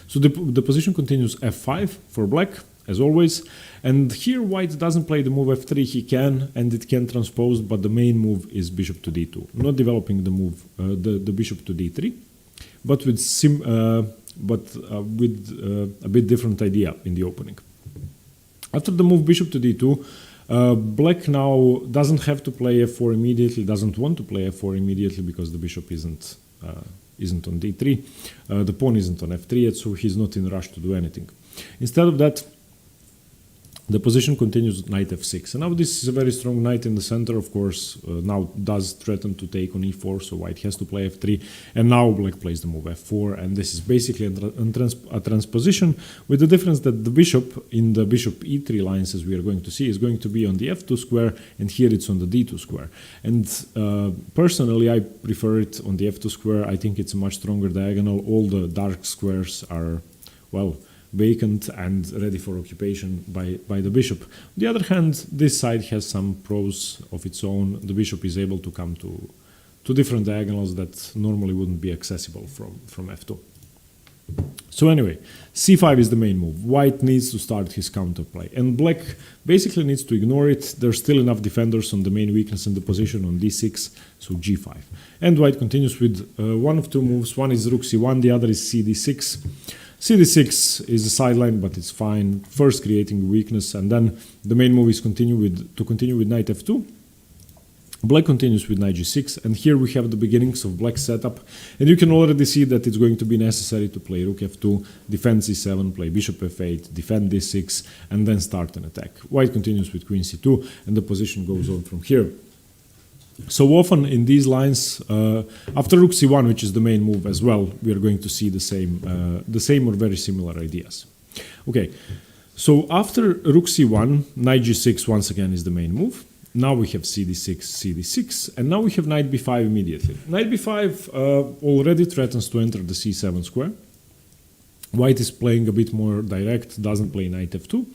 So the position continues f5 for black, as always, and here white doesn't play the move f3. He can, and it can transpose, but the main move is bishop to d2, not developing the move the bishop to d3, but with a bit different idea in the opening. After the move bishop to d2, black now doesn't have to play f4 immediately, doesn't want to play f4 immediately, because the bishop isn't on d3, the pawn isn't on f3 yet, so he's not in a rush to do anything. Instead of that, the position continues knight f6. And now this is a very strong knight in the center, of course, now does threaten to take on e4, so white has to play f3, and now black plays the move f4, and this is basically a transposition, with the difference that the bishop in the bishop e3 lines, as we are going to see, is going to be on the f2 square, and here it's on the d2 square. And personally, I prefer it on the f2 square. I think it's a much stronger diagonal. All the dark squares are, well, vacant and ready for occupation by the bishop. On the other hand, this side has some pros of its own. The bishop is able to come to different diagonals that normally wouldn't be accessible from f2. So anyway, c5 is the main move. White needs to start his counterplay, and black basically needs to ignore it. There's still enough defenders on the main weakness in the position on d6, so g5. And white continues with one of two moves. One is rook c1, the other is cd6. cd6 is a sideline, but it's fine. First creating weakness, and then the main move is to continue with knight f2. Black continues with knight g6, and here we have the beginnings of black's setup, and you can already see that it's going to be necessary to play rook f2, defend c7, play bishop f8, defend d6, and then start an attack. White continues with queen c2, and the position goes on from here. So often in these lines, after rook c1, which is the main move as well, we are going to see the same or very similar ideas. Okay, so after rook c1, knight g6 once again is the main move. Now we have cd6, cd6, and now we have knight b5 immediately. Knight b5 already threatens to enter the c7 square. White is playing a bit more direct, doesn't play knight f2.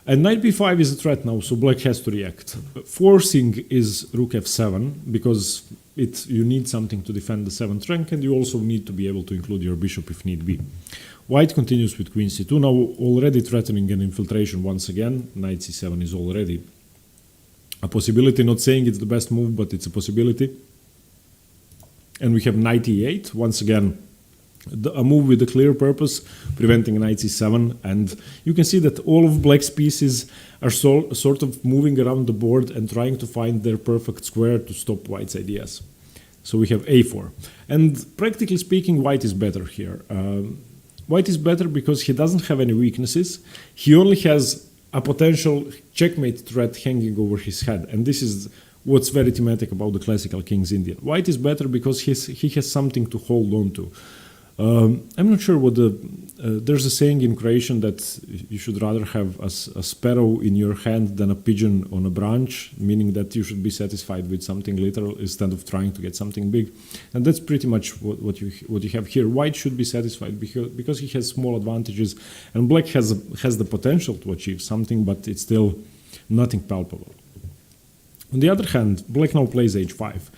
And knight b5 is a threat now, so black has to react. Forcing is rook f7, because you need something to defend the 7th rank, and you also need to be able to include your bishop if need be. White continues with queen c2, now already threatening an infiltration once again. Knight c7 is already a possibility, not saying it's the best move, but it's a possibility. And we have knight e8, once again, a move with a clear purpose, preventing knight c7, and you can see that all of black's pieces are sort of moving around the board and trying to find their perfect square to stop white's ideas. So we have a4. And practically speaking, white is better here. White is better because he doesn't have any weaknesses. He only has a potential checkmate threat hanging over his head, and this is what's very thematic about the classical King's Indian. White is better because he has something to hold on to. I'm not sure what there's a saying in Croatian that you should rather have a sparrow in your hand than a pigeon on a branch, meaning that you should be satisfied with something little instead of trying to get something big. And that's pretty much what you have here. White should be satisfied because he has small advantages, and black has the potential to achieve something, but it's still nothing palpable. On the other hand, black now plays h5,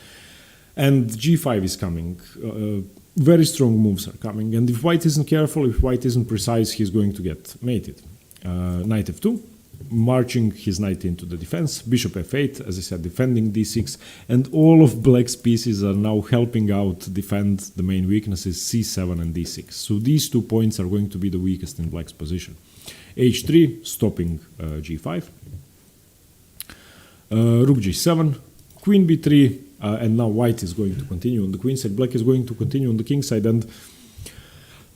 and g5 is coming. Very strong moves are coming, and if white isn't careful, if white isn't precise, he's going to get mated. Knight f2, marching his knight into the defense, bishop f8, as I said, defending d6, and all of black's pieces are now helping out defend the main weaknesses, c7 and d6. So these 2 points are going to be the weakest in black's position. h3, stopping g5, rook g7, queen b3, and now white is going to continue on the queen side, black is going to continue on the king side, and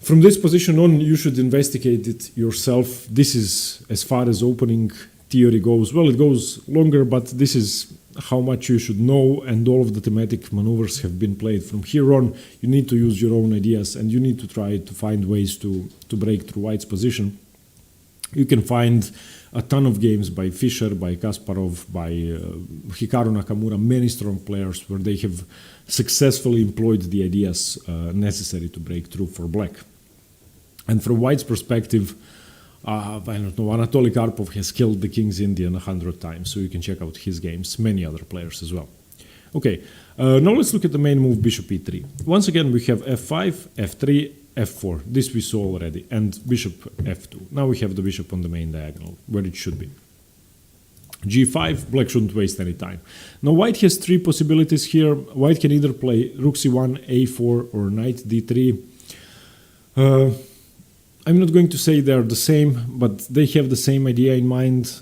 from this position on you should investigate it yourself. This is as far as opening theory goes. Well, it goes longer, but this is how much you should know, and all of the thematic maneuvers have been played. From here on, you need to use your own ideas, and you need to try to find ways to break through white's position. You can find a ton of games by Fischer, by Kasparov, by Hikaru Nakamura, many strong players where they have successfully employed the ideas necessary to break through for black. And from white's perspective, I don't know, Anatoly Karpov has killed the King's Indian 100 times, so you can check out his games, many other players as well. Okay, now let's look at the main move, bishop e3. Once again, we have f5, f3, f4. This we saw already, and bishop f2. Now we have the bishop on the main diagonal, where it should be. g5, black shouldn't waste any time. Now white has 3 possibilities here. White can either play rook c1, a4, or knight d3. I'm not going to say they're the same, but they have the same idea in mind.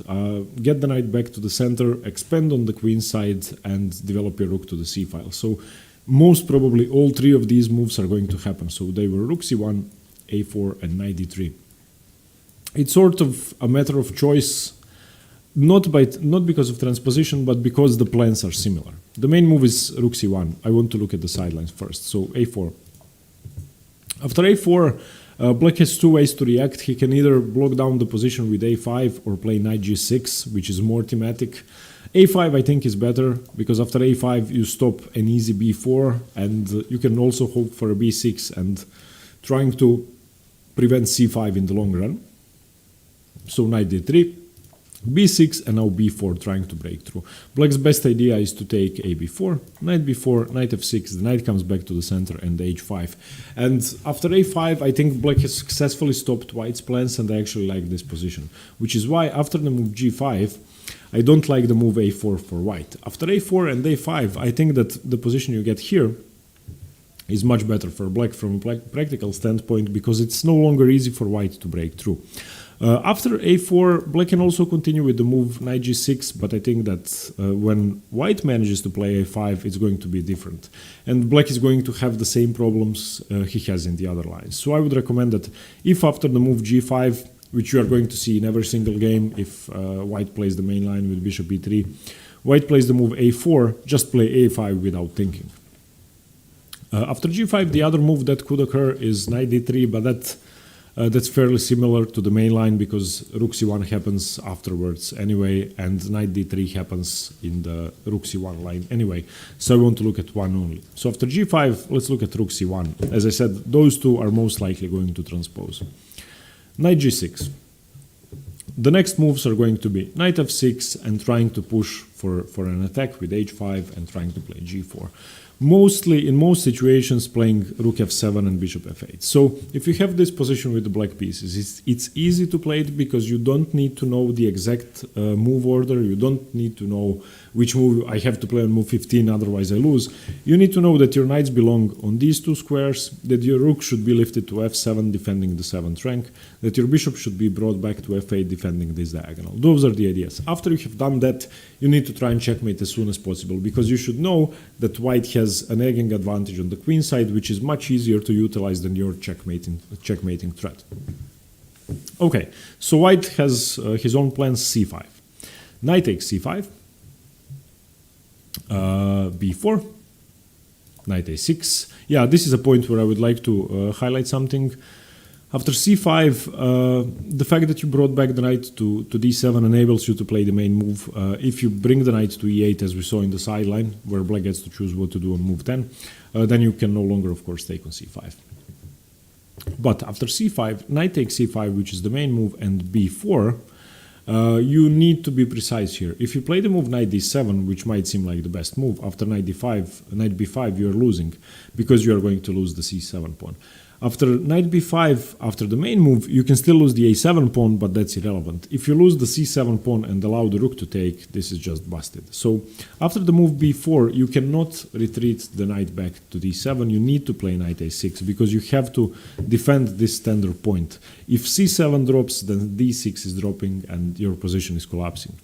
Get the knight back to the center, expand on the queen side, and develop your rook to the c file. So most probably all 3 of these moves are going to happen. So they were rook c1, a4, and knight d3. It's sort of a matter of choice, not because of transposition, but because the plans are similar. The main move is rook c1. I want to look at the sidelines first. So a4. After a4, black has 2 ways to react. He can either block down the position with a5 or play knight g6, which is more thematic. a5 I think is better, because after a5 you stop an easy b4, and you can also hope for a b6 and trying to prevent c5 in the long run. So knight d3, b6, and now b4, trying to break through. Black's best idea is to take a b4, knight f6, the knight comes back to the center, and h5. And after a5, I think black has successfully stopped white's plans, and I actually like this position. Which is why after the move g5, I don't like the move a4 for white. After a4 and a5, I think that the position you get here is much better for black from a practical standpoint because it's no longer easy for white to break through. After a4, black can also continue with the move knight g6, but I think that when white manages to play a5, it's going to be different. And black is going to have the same problems he has in the other lines. So I would recommend that if after the move g5, which you are going to see in every single game if white plays the main line with bishop e3, white plays the move a4, just play a5 without thinking. After g5, the other move that could occur is knight d3, but that's fairly similar to the main line because rook c1 happens afterwards anyway, and knight d3 happens in the rook c1 line anyway. So I want to look at one only. So after g5, let's look at rook c1. As I said, those two are most likely going to transpose. Knight g6. The next moves are going to be knight f6 and trying to push for an attack with h5 and trying to play g4. Mostly, in most situations, playing rook f7 and bishop f8. So if you have this position with the black pieces, it's easy to play it because you don't need to know the exact move order. You don't need to know which move I have to play on move 15, otherwise I lose. You need to know that your knights belong on these two squares, that your rook should be lifted to f7, defending the 7th rank, that your bishop should be brought back to f8, defending this diagonal. Those are the ideas. After you have done that, you need to try and checkmate as soon as possible, because you should know that white has an egging advantage on the queen side, which is much easier to utilize than your checkmating threat. Okay, so white has his own plans. c5. Knight takes c5. b4. Knight a6. Yeah, this is a point where I would like to highlight something. After c5, the fact that you brought back the knight to d7 enables you to play the main move. If you bring the knight to e8, as we saw in the sideline, where black gets to choose what to do on move 10, then you can no longer, of course, take on c5. But after c5, knight takes c5, which is the main move, and b4, you need to be precise here. If you play the move knight d7, which might seem like the best move, after knight b5, you are losing, because you are going to lose the c7 pawn. After knight b5, after the main move, you can still lose the a7 pawn, but that's irrelevant. If you lose the c7 pawn and allow the rook to take, this is just busted. So after the move b4, you cannot retreat the knight back to d7. You need to play knight a6 because you have to defend this tender point. If c7 drops, then d6 is dropping and your position is collapsing.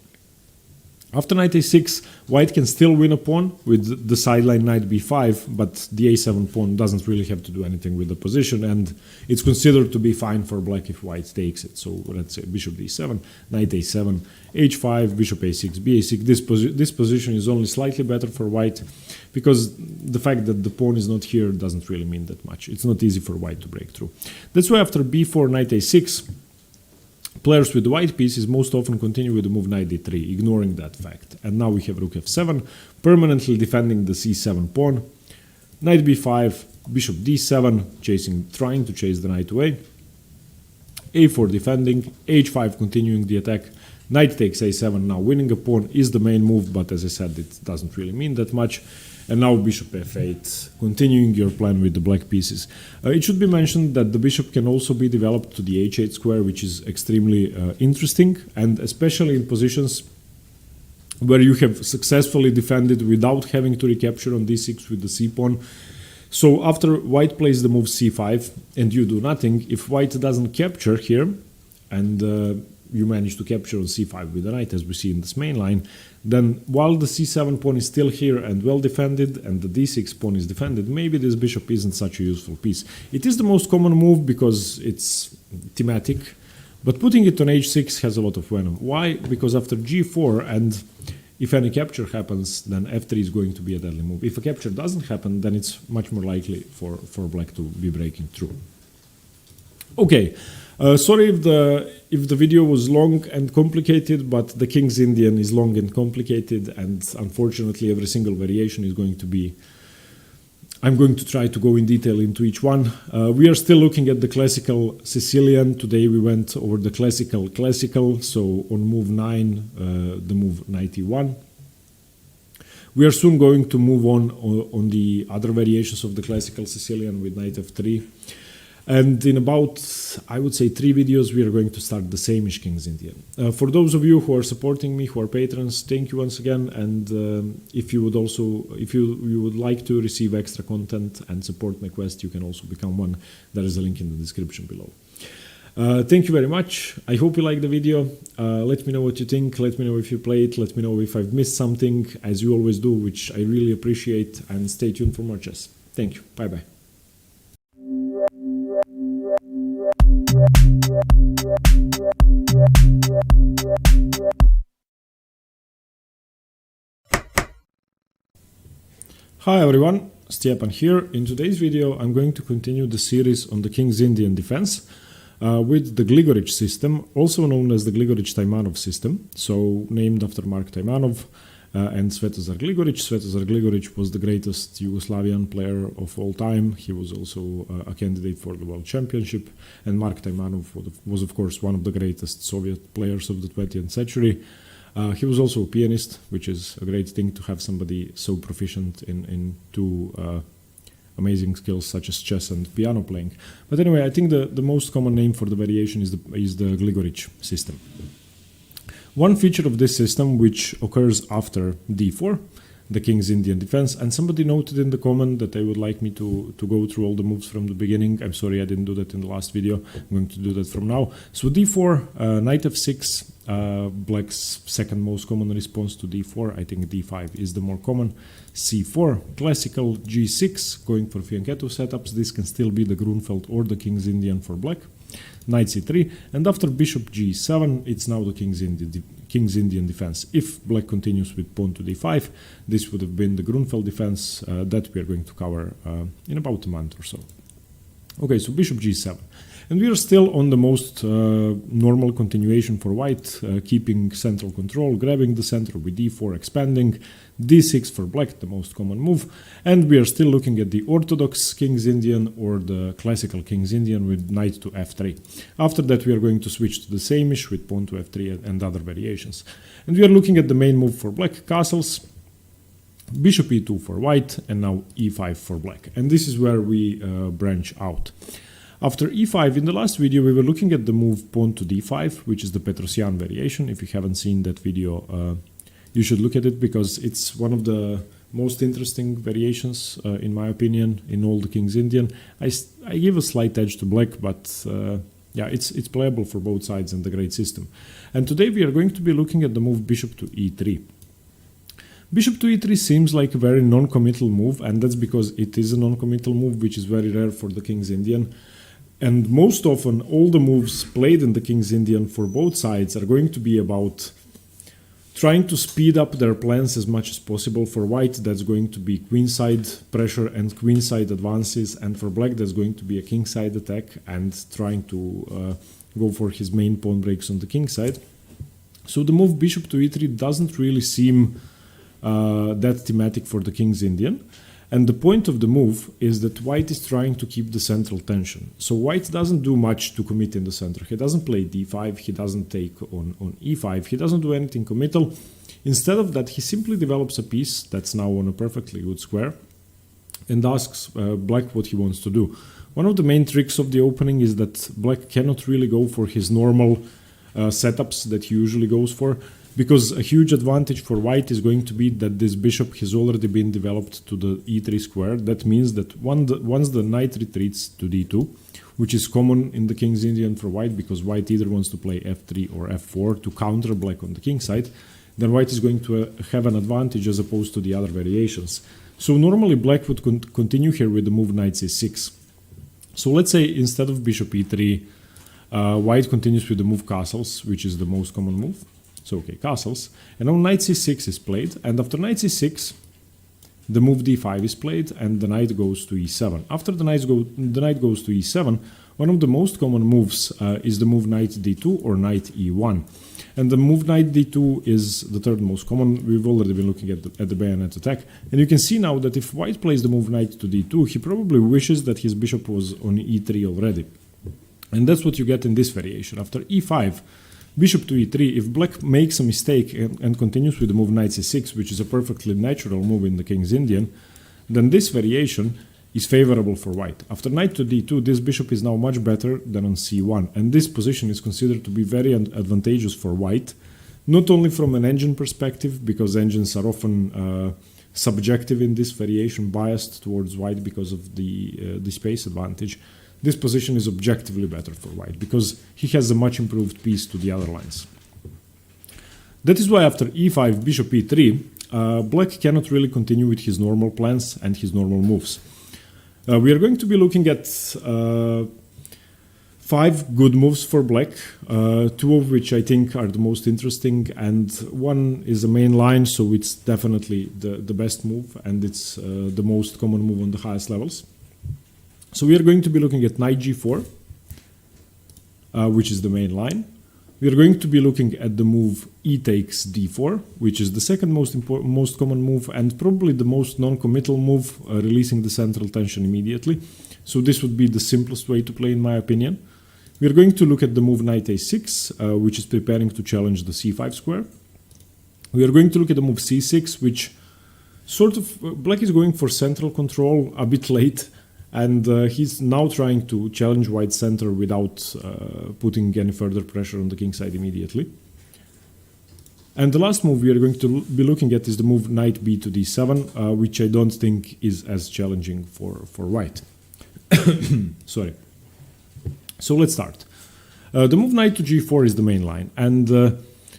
After knight a6, white can still win a pawn with the sideline knight b5, but the a7 pawn doesn't really have to do anything with the position, and it's considered to be fine for black if white takes it. So let's say bishop d7, knight a7, h5, bishop a6, ba6. This position is only slightly better for white because the fact that the pawn is not here doesn't really mean that much. It's not easy for white to break through. That's why after b4, knight a6, players with the white pieces most often continue with the move knight d3, ignoring that fact. And now we have rook f7, permanently defending the c7 pawn. Knight b5, bishop d7, trying to chase the knight away. a4 defending, h5 continuing the attack. Knight takes a7, now winning a pawn is the main move, but as I said, it doesn't really mean that much. And now bishop f8, continuing your plan with the black pieces. It should be mentioned that the bishop can also be developed to the h8 square, which is extremely interesting, and especially in positions where you have successfully defended without having to recapture on d6 with the c-pawn. So after white plays the move c5 and you do nothing, if white doesn't capture here, and you manage to capture on c5 with the knight, as we see in this main line, then while the c7 pawn is still here and well defended and the d6 pawn is defended, maybe this bishop isn't such a useful piece. It is the most common move because it's thematic, but putting it on h6 has a lot of venom. Why? Because after g4, and if any capture happens, then f3 is going to be a deadly move. If a capture doesn't happen, then it's much more likely for black to be breaking through. Okay. Sorry if the video was long and complicated, but the King's Indian is long and complicated, and unfortunately every single variation is going to be... I'm going to try to go in detail into each one. We are still looking at the classical Sicilian. Today we went over the classical, so on move 9, the move knight e1. We are soon going to move on the other variations of the classical Sicilian with knight f3. And in about, I would say, 3 videos, we are going to start the same-ish King's Indian. For those of you who are supporting me, who are patrons, thank you once again. And if you would like to receive extra content and support my quest, you can also become one. There is a link in the description below. Thank you very much. I hope you liked the video. Let me know what you think. Let me know if you played. Let me know if I've missed something, as you always do, which I really appreciate. And stay tuned for more chess. Thank you. Bye-bye. Hi everyone, Stepan here. In today's video I'm going to continue the series on the King's Indian defense with the Gligoric system, also known as the Gligoric-Taimanov system, so named after Mark Taimanov and Svetozar Gligoric. Svetozar Gligoric was the greatest Yugoslavian player of all time. He was also a candidate for the World Championship, and Mark Taimanov was of course one of the greatest Soviet players of the 20th century. He was also a pianist, which is a great thing to have somebody so proficient in two amazing skills such as chess and piano playing. But anyway, I think the most common name for the variation is the Gligoric system. One feature of this system, which occurs after d4, the King's Indian defense, and somebody noted in the comment that they would like me to go through all the moves from the beginning. I'm sorry I didn't do that in the last video. I'm going to do that from now. So d4, knight f6, black's second most common response to d4. I think d5 is the more common. c4, classical g6, going for Fianchetto setups. This can still be the Grunfeld or the King's Indian for black. Knight c3, and after bishop g7, it's now the King's Indian defense. If black continues with pawn to d5, this would have been the Grunfeld defense that we are going to cover in about a month or so. Okay, so bishop g7. And we are still on the most normal continuation for white, keeping central control, grabbing the center with d4, expanding, d6 for black, the most common move, and we are still looking at the orthodox King's Indian or the classical King's Indian with knight to f3. After that, we are going to switch to the same-ish with pawn to f3 and other variations. And we are looking at the main move for black, castles, bishop e2 for white, and now e5 for black. And this is where we branch out. After e5, in the last video, we were looking at the move pawn to d5, which is the Petrosian variation. If you haven't seen that video, you should look at it because it's one of the most interesting variations, in my opinion, in all the King's Indian. I give a slight edge to black, but yeah, it's playable for both sides and a great system. And today we are going to be looking at the move bishop to e3. Bishop to e3 seems like a very non-committal move, and that's because it is a non-committal move, which is very rare for the King's Indian. And most often, all the moves played in the King's Indian for both sides are going to be about trying to speed up their plans as much as possible. For white, that's going to be queenside pressure and queenside advances, and for black, that's going to be a kingside attack and trying to go for his main pawn breaks on the king side. So the move bishop to e3 doesn't really seem that thematic for the King's Indian. And the point of the move is that white is trying to keep the central tension. So white doesn't do much to commit in the center. He doesn't play d5, he doesn't take on e5, he doesn't do anything committal. Instead of that, he simply develops a piece that's now on a perfectly good square and asks black what he wants to do. One of the main tricks of the opening is that black cannot really go for his normal setups that he usually goes for, because a huge advantage for white is going to be that this bishop has already been developed to the e3 square. That means that once the knight retreats to d2, which is common in the King's Indian for white, because white either wants to play f3 or f4 to counter black on the king side, then white is going to have an advantage as opposed to the other variations. So normally black would continue here with the move knight c6. So let's say instead of bishop e3, white continues with the move castles, which is the most common move. So okay, castles, and now knight c6 is played, and after knight c6, the move d5 is played, and the knight goes to e7. After the knight goes to e7, one of the most common moves is the move knight d2 or knight e1. And the move knight d2 is the third most common. We've already been looking at the bayonet attack, and you can see now that if white plays the move knight to d2, he probably wishes that his bishop was on e3 already. And that's what you get in this variation. After e5, bishop to e3, if black makes a mistake and continues with the move knight c6, which is a perfectly natural move in the King's Indian, then this variation is favorable for white. After knight to d2, this bishop is now much better than on c1, and this position is considered to be very advantageous for white, not only from an engine perspective, because engines are often subjective in this variation, biased towards white because of the space advantage. This position is objectively better for white because he has a much improved piece to the other lines. That is why after e5, bishop e3, black cannot really continue with his normal plans and his normal moves. We are going to be looking at 5 good moves for black, 2 of which I think are the most interesting, and one is a main line, so it's definitely the best move, and it's the most common move on the highest levels. So we are going to be looking at knight g4, which is the main line. We are going to be looking at the move e takes d4, which is the second most common move and probably the most non-committal move, releasing the central tension immediately. So this would be the simplest way to play, in my opinion. We are going to look at the move knight a6, which is preparing to challenge the c5 square. We are going to look at the move c6, which sort of black is going for central control a bit late, and he's now trying to challenge white's center without putting any further pressure on the king side immediately. And the last move we are going to be looking at is the move knight b to d7, which I don't think is as challenging for white. Sorry. So let's start. The move knight to g4 is the main line, and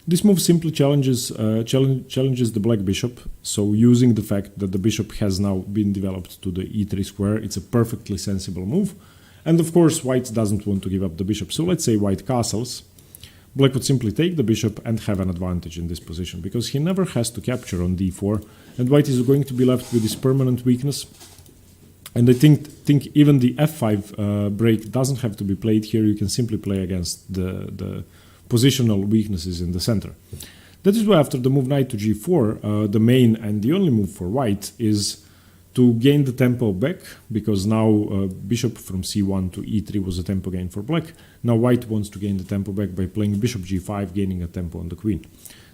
this move simply challenges the black bishop. So using the fact that the bishop has now been developed to the e3 square, it's a perfectly sensible move. And of course, white doesn't want to give up the bishop. So let's say white castles. Black would simply take the bishop and have an advantage in this position, because he never has to capture on d4, and white is going to be left with this permanent weakness. And I think even the f5 break doesn't have to be played here. You can simply play against the positional weaknesses in the center. That is why after the move knight to g4, the main and the only move for white is to gain the tempo back, because now bishop from c1 to e3 was a tempo gain for black. Now white wants to gain the tempo back by playing bishop g5, gaining a tempo on the queen.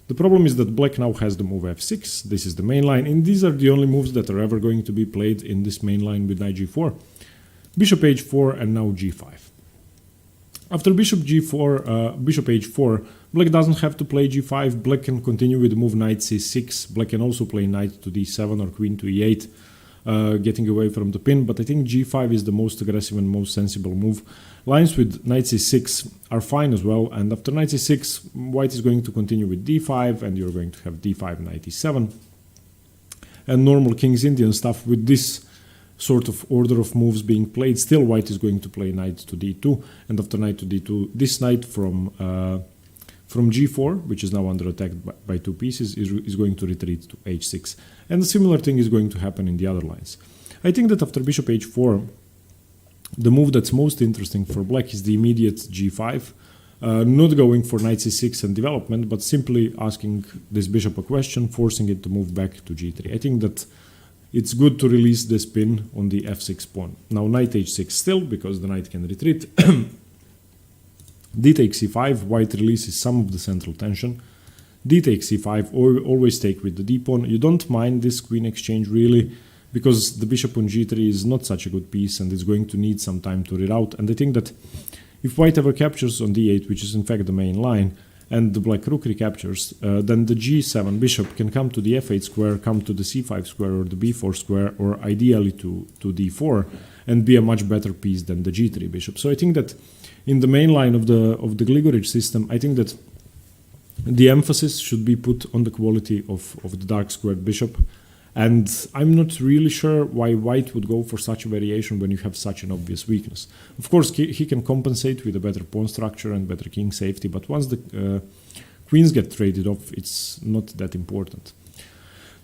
The problem is that black now has the move f6, this is the main line, and these are the only moves that are ever going to be played in this main line with knight g4. Bishop h4 and now g5. After bishop g4, bishop h4, black doesn't have to play g5, black can continue with the move knight c6, black can also play knight to d7 or queen to e8, getting away from the pin, but I think g5 is the most aggressive and most sensible move. Lines with knight c6 are fine as well, and after knight c6, white is going to continue with d5, and you're going to have d5, knight e7, and normal King's Indian stuff with this sort of order of moves being played. Still, white is going to play knight to d2, and after knight to d2, this knight from g4, which is now under attack by 2 pieces, is going to retreat to h6. And a similar thing is going to happen in the other lines. I think that after bishop h4, the move that's most interesting for black is the immediate g5, not going for knight c6 and development, but simply asking this bishop a question, forcing it to move back to g3. I think that it's good to release this pin on the f6 pawn. Now knight h6 still, because the knight can retreat. d takes c5, white releases some of the central tension. D takes c5, or always take with the d pawn. You don't mind this queen exchange really, because the bishop on g3 is not such a good piece and it's going to need some time to reroute. And I think that if white ever captures on d8, which is in fact the main line, and the black rook recaptures, then the g7 bishop can come to the f8 square, come to the c5 square or the b4 square, or ideally to d4, and be a much better piece than the g3 bishop. So I think that in the main line of the Gligorich system, I think that the emphasis should be put on the quality of the dark squared bishop. And I'm not really sure why white would go for such a variation when you have such an obvious weakness. Of course, he can compensate with a better pawn structure and better king safety, but once the queens get traded off, it's not that important.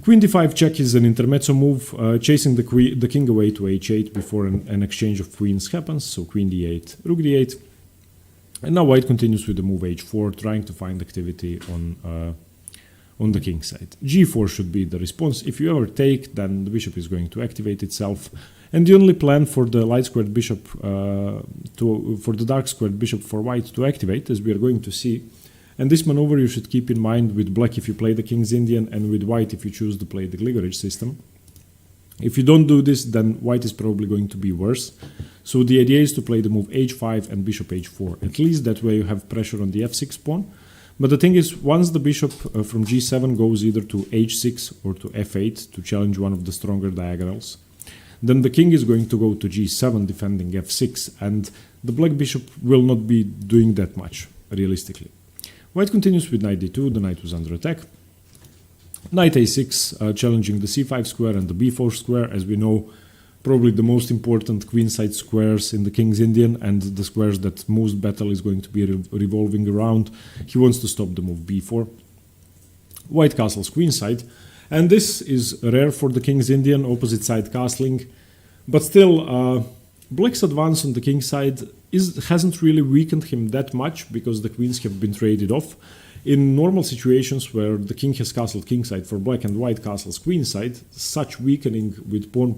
Queen d5 check is an intermezzo move, chasing the king away to h8 before an exchange of queens happens, so queen d8, rook d8. And now white continues with the move h4, trying to find activity on the king side. g4 should be the response. If you ever take, then the bishop is going to activate itself. And the only plan for the light squared bishop, for the dark squared bishop for white to activate, as we are going to see. And this maneuver you should keep in mind with black if you play the King's Indian, and with white if you choose to play the Gligorich system. If you don't do this, then white is probably going to be worse. So the idea is to play the move h5 and bishop h4. At least that way you have pressure on the f6 pawn. But the thing is, once the bishop from g7 goes either to h6 or to f8 to challenge one of the stronger diagonals, then the king is going to go to g7 defending f6, and the black bishop will not be doing that much, realistically. White continues with knight d2, the knight was under attack. Knight a6, challenging the c5 square and the b4 square, as we know, probably the most important queenside squares in the King's Indian and the squares that most battle is going to be revolving around. He wants to stop the move b4. White castles queenside, and this is rare for the King's Indian, opposite side castling, but still black's advance on the king side hasn't really weakened him that much because the queens have been traded off. In normal situations where the king has castled kingside for black and white castles queenside, such weakening with pawn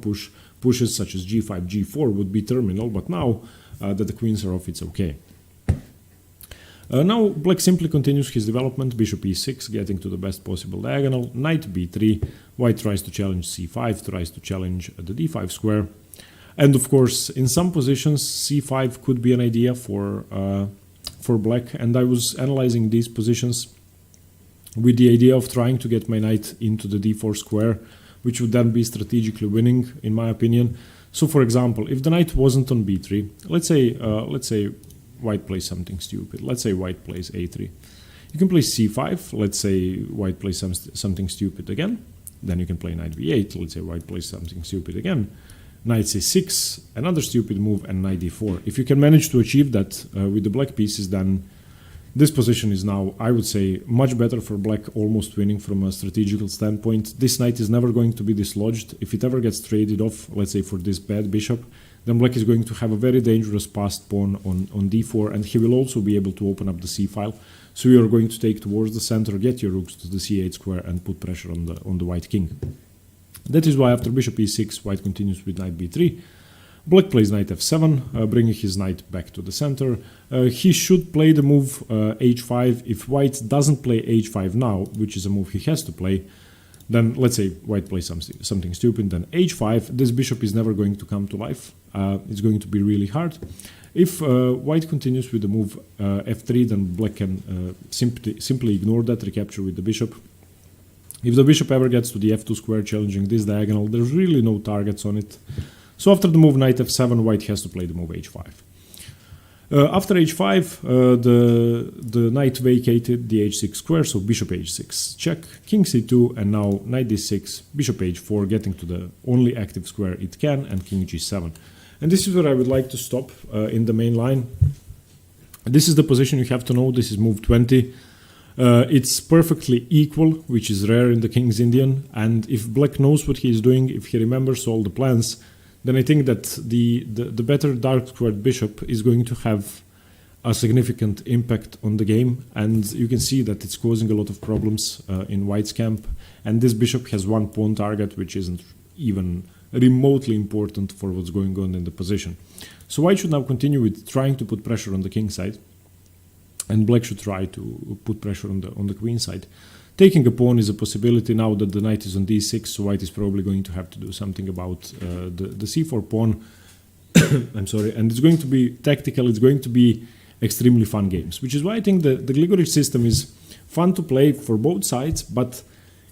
pushes such as g5, g4 would be terminal, but now that the queens are off, it's okay. Now black simply continues his development, bishop e6, getting to the best possible diagonal, knight b3, white tries to challenge c5, tries to challenge the d5 square, and of course in some positions c5 could be an idea for black, and I was analyzing these positions with the idea of trying to get my knight into the d4 square, which would then be strategically winning, in my opinion. So for example, if the knight wasn't on b3, let's say white plays something stupid. Let's say white plays a3. You can play c5. Let's say white plays something stupid again. Then you can play knight b8. Let's say white plays something stupid again. Knight c6, another stupid move, and knight d4. If you can manage to achieve that with the black pieces, then this position is now, I would say, much better for black, almost winning from a strategical standpoint. This knight is never going to be dislodged. If it ever gets traded off, let's say for this bad bishop, then black is going to have a very dangerous passed pawn on d4, and he will also be able to open up the c-file. So you are going to take towards the center, get your rooks to the c8 square, and put pressure on the white king. That is why after bishop e6, white continues with knight b3. Black plays knight f7, bringing his knight back to the center. He should play the move h5. If white doesn't play h5 now, which is a move he has to play, then let's say white plays something stupid, then h5, this bishop is never going to come to life. It's going to be really hard. If white continues with the move f3, then black can simply ignore that, recapture with the bishop. If the bishop ever gets to the f2 square challenging this diagonal, there's really no targets on it. So after the move knight f7, white has to play the move h5. After h5, the knight vacated the h6 square, so bishop h6 check, king c2, and now knight d6, bishop h4, getting to the only active square it can, and king g7. And this is where I would like to stop in the main line. This is the position you have to know. This is move 20. It's perfectly equal, which is rare in the King's Indian, and if black knows what he is doing, if he remembers all the plans, then I think that the better dark squared bishop is going to have a significant impact on the game, and you can see that it's causing a lot of problems in white's camp, and this bishop has one pawn target, which isn't even remotely important for what's going on in the position. So white should now continue with trying to put pressure on the king side, and black should try to put pressure on the queen side. Taking a pawn is a possibility now that the knight is on d6, so white is probably going to have to do something about the c4 pawn. I'm sorry, and it's going to be tactical, it's going to be extremely fun games, which is why I think the Gligoric system is fun to play for both sides, but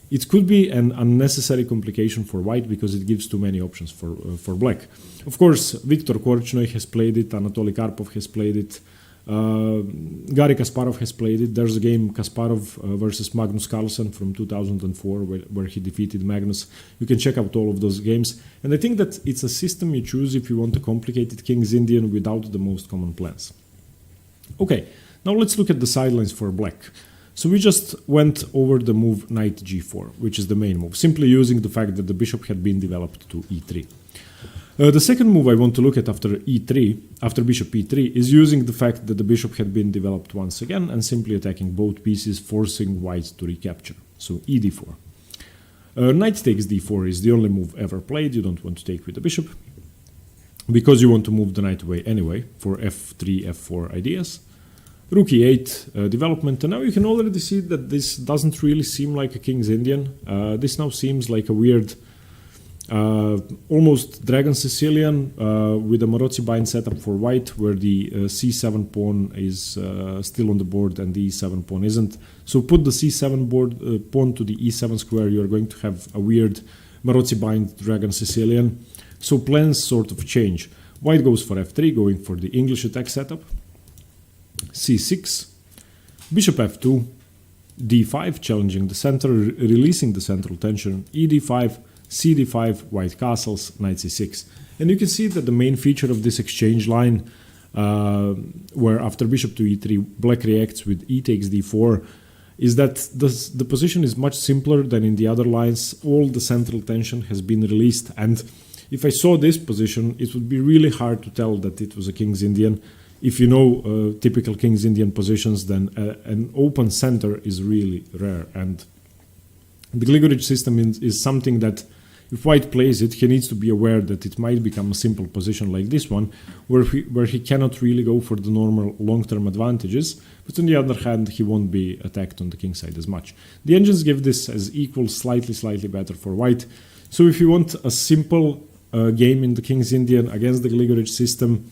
it could be an unnecessary complication for white because it gives too many options for black. Of course, Viktor Korchnoi has played it, Anatoly Karpov has played it, Garry Kasparov has played it. There's a game Kasparov versus Magnus Carlsen from 2004 where he defeated Magnus. You can check out all of those games. And I think that it's a system you choose if you want a complicated King's Indian without the most common plans. Okay, now let's look at the sidelines for black. So we just went over the move knight g4, which is the main move, simply using the fact that the bishop had been developed to e3. The second move I want to look at after e3, after bishop e3, is using the fact that the bishop had been developed once again and simply attacking both pieces, forcing white to recapture. So e d4. Knight takes d4 is the only move ever played. You don't want to take with the bishop because you want to move the knight away anyway for f3, f4 ideas. Rook e8 development, and now you can already see that this doesn't really seem like a King's Indian. This now seems like a weird Almost Dragon Sicilian with a Morozzi bind setup for white, where the c7 pawn is still on the board and the e7 pawn isn't. So put the c7 pawn to the e7 square, you're going to have a weird Morozzi bind Dragon Sicilian. So plans sort of change. White goes for f3, going for the English attack setup. c6, bishop f2, d5, challenging the center, releasing the central tension, ed5, cd5, white castles, knight c6. And you can see that the main feature of this exchange line, where after bishop to e3, black reacts with e takes d4, is that the position is much simpler than in the other lines. All the central tension has been released, and if I saw this position, it would be really hard to tell that it was a King's Indian. If you know typical King's Indian positions, then an open center is really rare. And the Gligorich system is something that, if white plays it, he needs to be aware that it might become a simple position like this one, where he cannot really go for the normal long-term advantages, but on the other hand, he won't be attacked on the king side as much. The engines give this as equal, slightly better for white. So if you want a simple game in the King's Indian against the Gligorich system,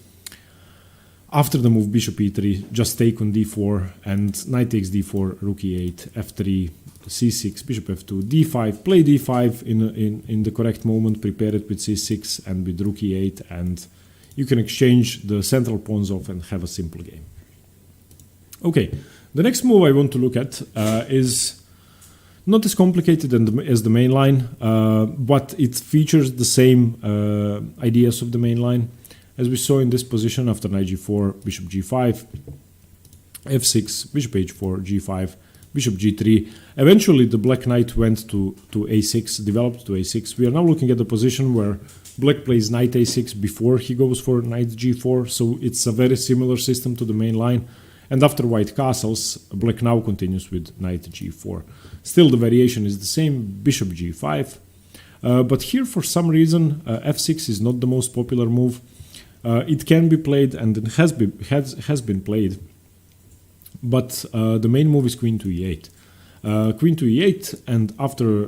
after the move bishop e3, just take on d4 and knight takes d4, rook e8, f3, c6, bishop f2, d5, play d5 in the correct moment, prepare it with c6 and with rook e8, and you can exchange the central pawns off and have a simple game. Okay, the next move I want to look at is not as complicated as the main line, but it features the same ideas of the main line. As we saw in this position, after knight g4, bishop g5, f6, bishop h4, g5, bishop g3. Eventually, the black knight went to a6, developed to a6. We are now looking at the position where black plays knight a6 before he goes for knight g4, so it's a very similar system to the main line. And after white castles, black now continues with knight g4. Still, the variation is the same, bishop g5. But here, for some reason, f6 is not the most popular move. It can be played, and it has been played, but the main move is queen to e8. Queen to e8, and after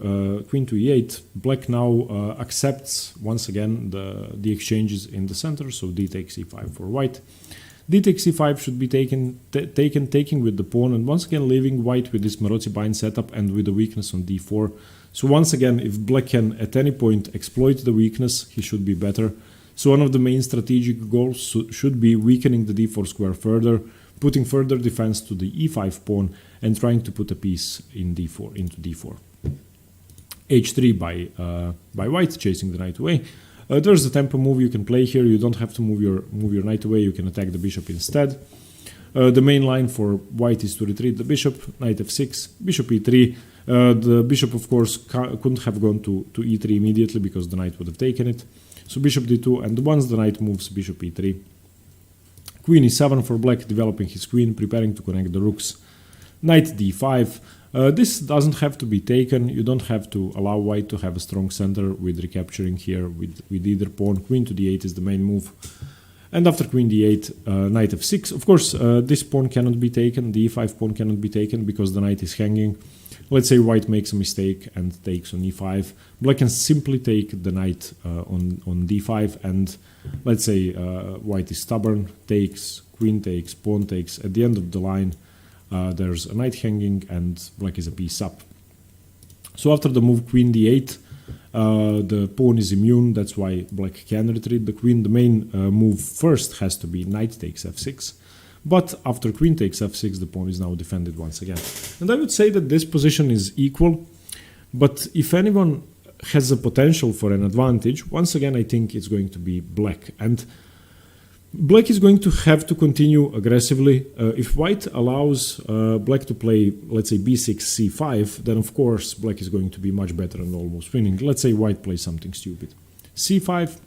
queen to e8, black now accepts once again the exchanges in the center, so d takes e5 for white. D takes e5 should be taking with the pawn, and once again leaving white with this Morozzi bind setup and with a weakness on d4. So once again, if black can at any point exploit the weakness, he should be better. So one of the main strategic goals should be weakening the d4 square further, putting further defense to the e5 pawn, and trying to put a piece in d4 into d4. h3 by white, chasing the knight away. There's a tempo move you can play here. You don't have to move your knight away. You can attack the bishop instead. The main line for white is to retreat the bishop, knight f6, bishop e3. The bishop, of course, couldn't have gone to e3 immediately because the knight would have taken it. So bishop d2, and once the knight moves, bishop e3. Queen e7 for black, developing his queen, preparing to connect the rooks. Knight d5. This doesn't have to be taken. You don't have to allow white to have a strong center with recapturing here with either pawn. Queen to d8 is the main move. And after queen d8, knight f6. Of course, this pawn cannot be taken. The e5 pawn cannot be taken because the knight is hanging. Let's say white makes a mistake and takes on e5. Black can simply take the knight on d5, and let's say white is stubborn, takes, queen takes, pawn takes. At the end of the line, there's a knight hanging and black is a piece up. So after the move queen d8, the pawn is immune, that's why black can retreat the queen. The main move first has to be knight takes f6. But after queen takes f6, the pawn is now defended once again. And I would say that this position is equal, but if anyone has a potential for an advantage, once again I think it's going to be black. And black is going to have to continue aggressively. If white allows black to play, let's say, b6, c5, then of course black is going to be much better and almost winning. Let's say white plays something stupid. c5,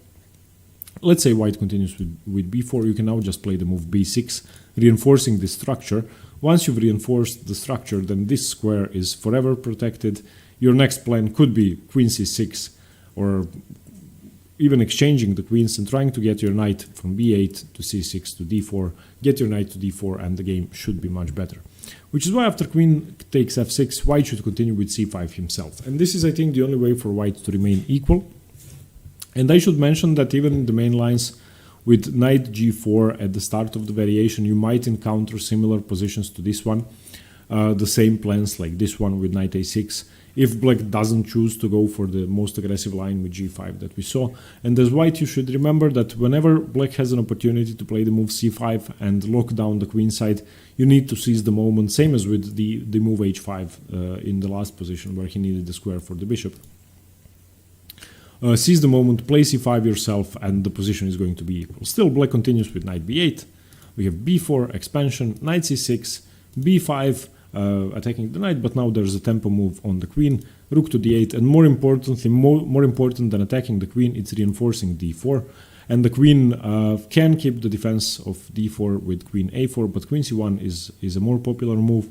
let's say white continues with b4, you can now just play the move b6, reinforcing this structure. Once you've reinforced the structure, then this square is forever protected. Your next plan could be queen c6, or even exchanging the queens and trying to get your knight from b8 to c6 to d4, get your knight to d4, and the game should be much better. Which is why after queen takes f6, white should continue with c5 himself. And this is, I think, the only way for white to remain equal. And I should mention that even in the main lines, with knight g4 at the start of the variation, you might encounter similar positions to this one. The same plans like this one with knight a6, if black doesn't choose to go for the most aggressive line with g5 that we saw. And as white, you should remember that whenever black has an opportunity to play the move c5 and lock down the queen side, you need to seize the moment, same as with the move h5 in the last position where he needed the square for the bishop. Seize the moment, play c5 yourself, and the position is going to be equal. Still, black continues with knight b8. We have b4, expansion, knight c6, b5, attacking the knight, but now there's a tempo move on the queen, rook to d8, and more importantly, more important than attacking the queen, it's reinforcing d4. And the queen can keep the defense of d4 with queen a4, but queen c1 is a more popular move.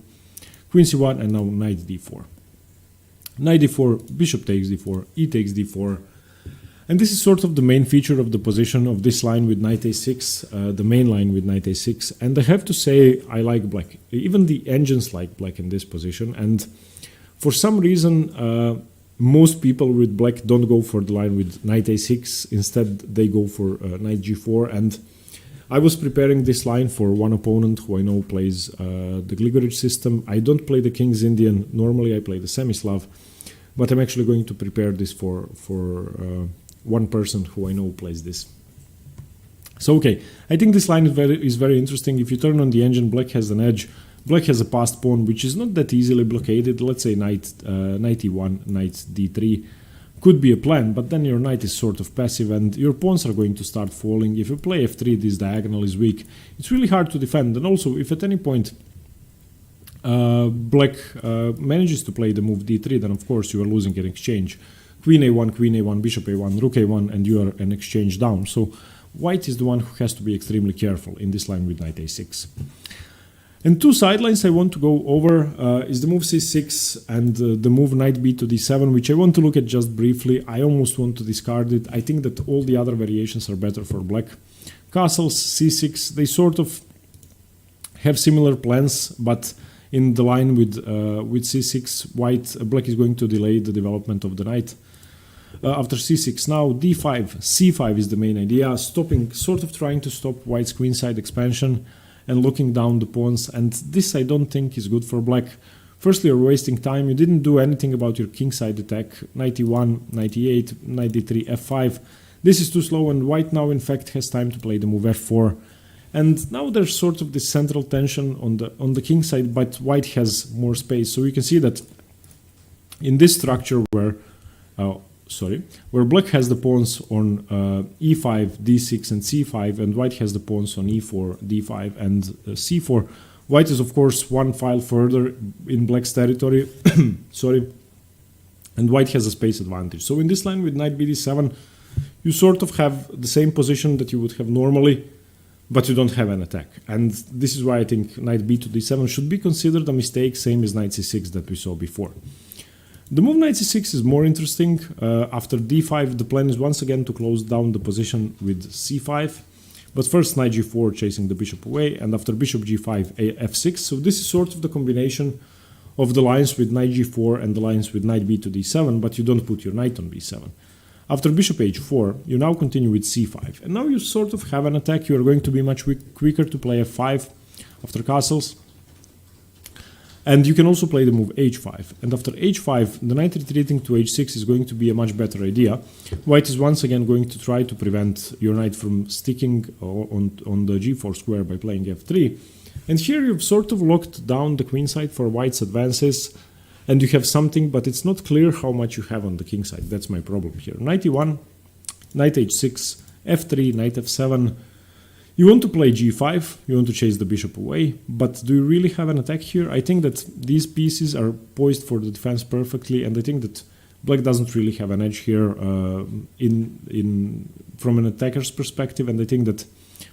Queen c1 and now knight d4. Knight d4, bishop takes d4, e takes d4. And this is sort of the main feature of the position of this line with knight a6, the main line with knight a6. And I have to say, I like black. Even the engines like black in this position. And for some reason, most people with black don't go for the line with knight a6. Instead, they go for knight g4. And I was preparing this line for one opponent who I know plays the Gligorich system. I don't play the King's Indian. Normally, I play the Semislav. But I'm actually going to prepare this for one person who I know plays this. So okay, I think this line is very interesting. If you turn on the engine, black has an edge. Black has a passed pawn, which is not that easily blockaded. Let's say knight e1, knight d3 could be a plan, but then your knight is sort of passive and your pawns are going to start falling. If you play f3, this diagonal is weak. It's really hard to defend. And also, if at any point black manages to play the move d3, then of course you are losing an exchange. Queen a1, bishop a1, rook a1, and you are an exchange down. So white is the one who has to be extremely careful in this line with knight a6. And two sidelines I want to go over is the move c6 and the move knight b to d7, which I want to look at just briefly. I almost want to discard it. I think that all the other variations are better for black. Castles, c6, they sort of have similar plans, but in the line with c6, black is going to delay the development of the knight. After c6, now d5, c5 is the main idea, sort of trying to stop white's queenside expansion and locking down the pawns, and this I don't think is good for black. Firstly, you're wasting time, you didn't do anything about your kingside attack, knight e1, knight e8, knight d3, f5. This is too slow, and white now in fact has time to play the move f4. And now there's sort of this central tension on the king side, but white has more space. So you can see that in this structure where black has the pawns on e5, d6, and c5, and white has the pawns on e4, d5, and c4. White is of course one file further in black's territory, and white has a space advantage. So in this line with knight bd7, you sort of have the same position that you would have normally, but you don't have an attack. And this is why I think knight b to d7 should be considered a mistake, same as knight c6 that we saw before. The move knight c6 is more interesting. After d5, the plan is once again to close down the position with c5. But first knight g4 chasing the bishop away, and after bishop g5, f6. So this is sort of the combination of the lines with knight g4 and the lines with knight b to d7, but you don't put your knight on b7. After bishop h4, you now continue with c5. And now you sort of have an attack. You are going to be much quicker to play f5 after castles. And you can also play the move h5. And after h5, the knight retreating to h6 is going to be a much better idea. White is once again going to try to prevent your knight from sticking on the g4 square by playing f3. And here you've sort of locked down the queen side for white's advances. And you have something, but it's not clear how much you have on the king side. That's my problem here. Knight e1, knight h6, f3, knight f7. You want to play g5, you want to chase the bishop away, but do you really have an attack here? I think that these pieces are poised for the defense perfectly, and I think that black doesn't really have an edge here from an attacker's perspective, and I think that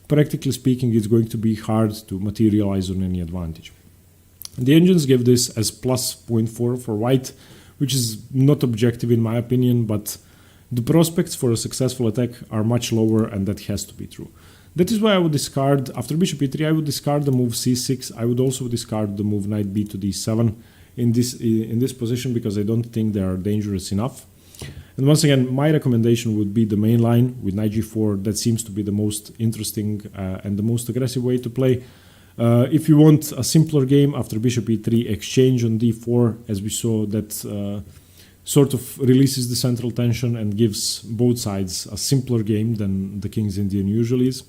practically speaking it's going to be hard to materialize on any advantage. The engines give this as plus 0.4 for white, which is not objective in my opinion, but the prospects for a successful attack are much lower, and that has to be true. That is why I would discard, after bishop e3, I would discard the move c6. I would also discard the move knight b to d7 in this position, because I don't think they are dangerous enough. And once again, my recommendation would be the main line with knight g4. That seems to be the most interesting and the most aggressive way to play. If you want a simpler game, after bishop e3, exchange on d4, as we saw, that sort of releases the central tension and gives both sides a simpler game than the King's Indian usually is.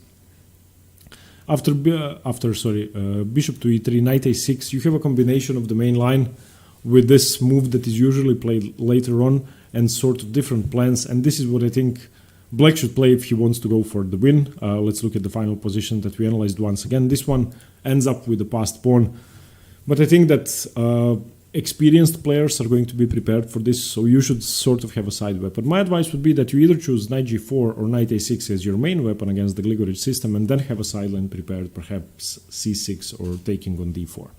After bishop to e3, knight a6, you have a combination of the main line with this move that is usually played later on and sort of different plans. And this is what I think Black should play if he wants to go for the win. Let's look at the final position that we analyzed once again. This one ends up with the passed pawn. But I think that experienced players are going to be prepared for this, so you should sort of have a side weapon. My advice would be that you either choose knight g4 or knight a6 as your main weapon against the Gligorich system, and then have a sideline prepared, perhaps c6 or taking on d4.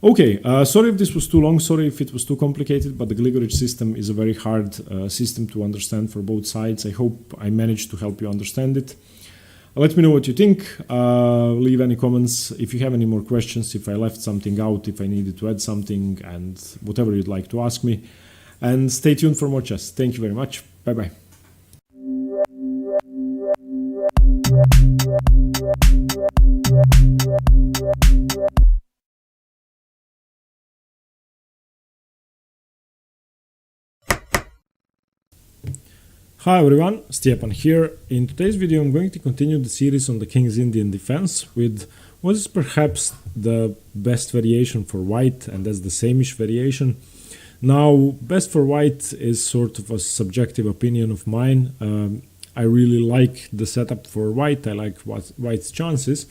Okay, sorry if this was too long, sorry if it was too complicated, but the Gligorich system is a very hard system to understand for both sides. I hope I managed to help you understand it. Let me know what you think, leave any comments if you have any more questions, if I left something out, if I needed to add something, and whatever you'd like to ask me. And stay tuned for more chess. Thank you very much. Bye-bye. Hi everyone, Stjepan here. In today's video I'm going to continue the series on the King's Indian defense with what is perhaps the best variation for white, and that's the same-ish variation. Now, best for white is sort of a subjective opinion of mine. I really like the setup for white, I like white's chances,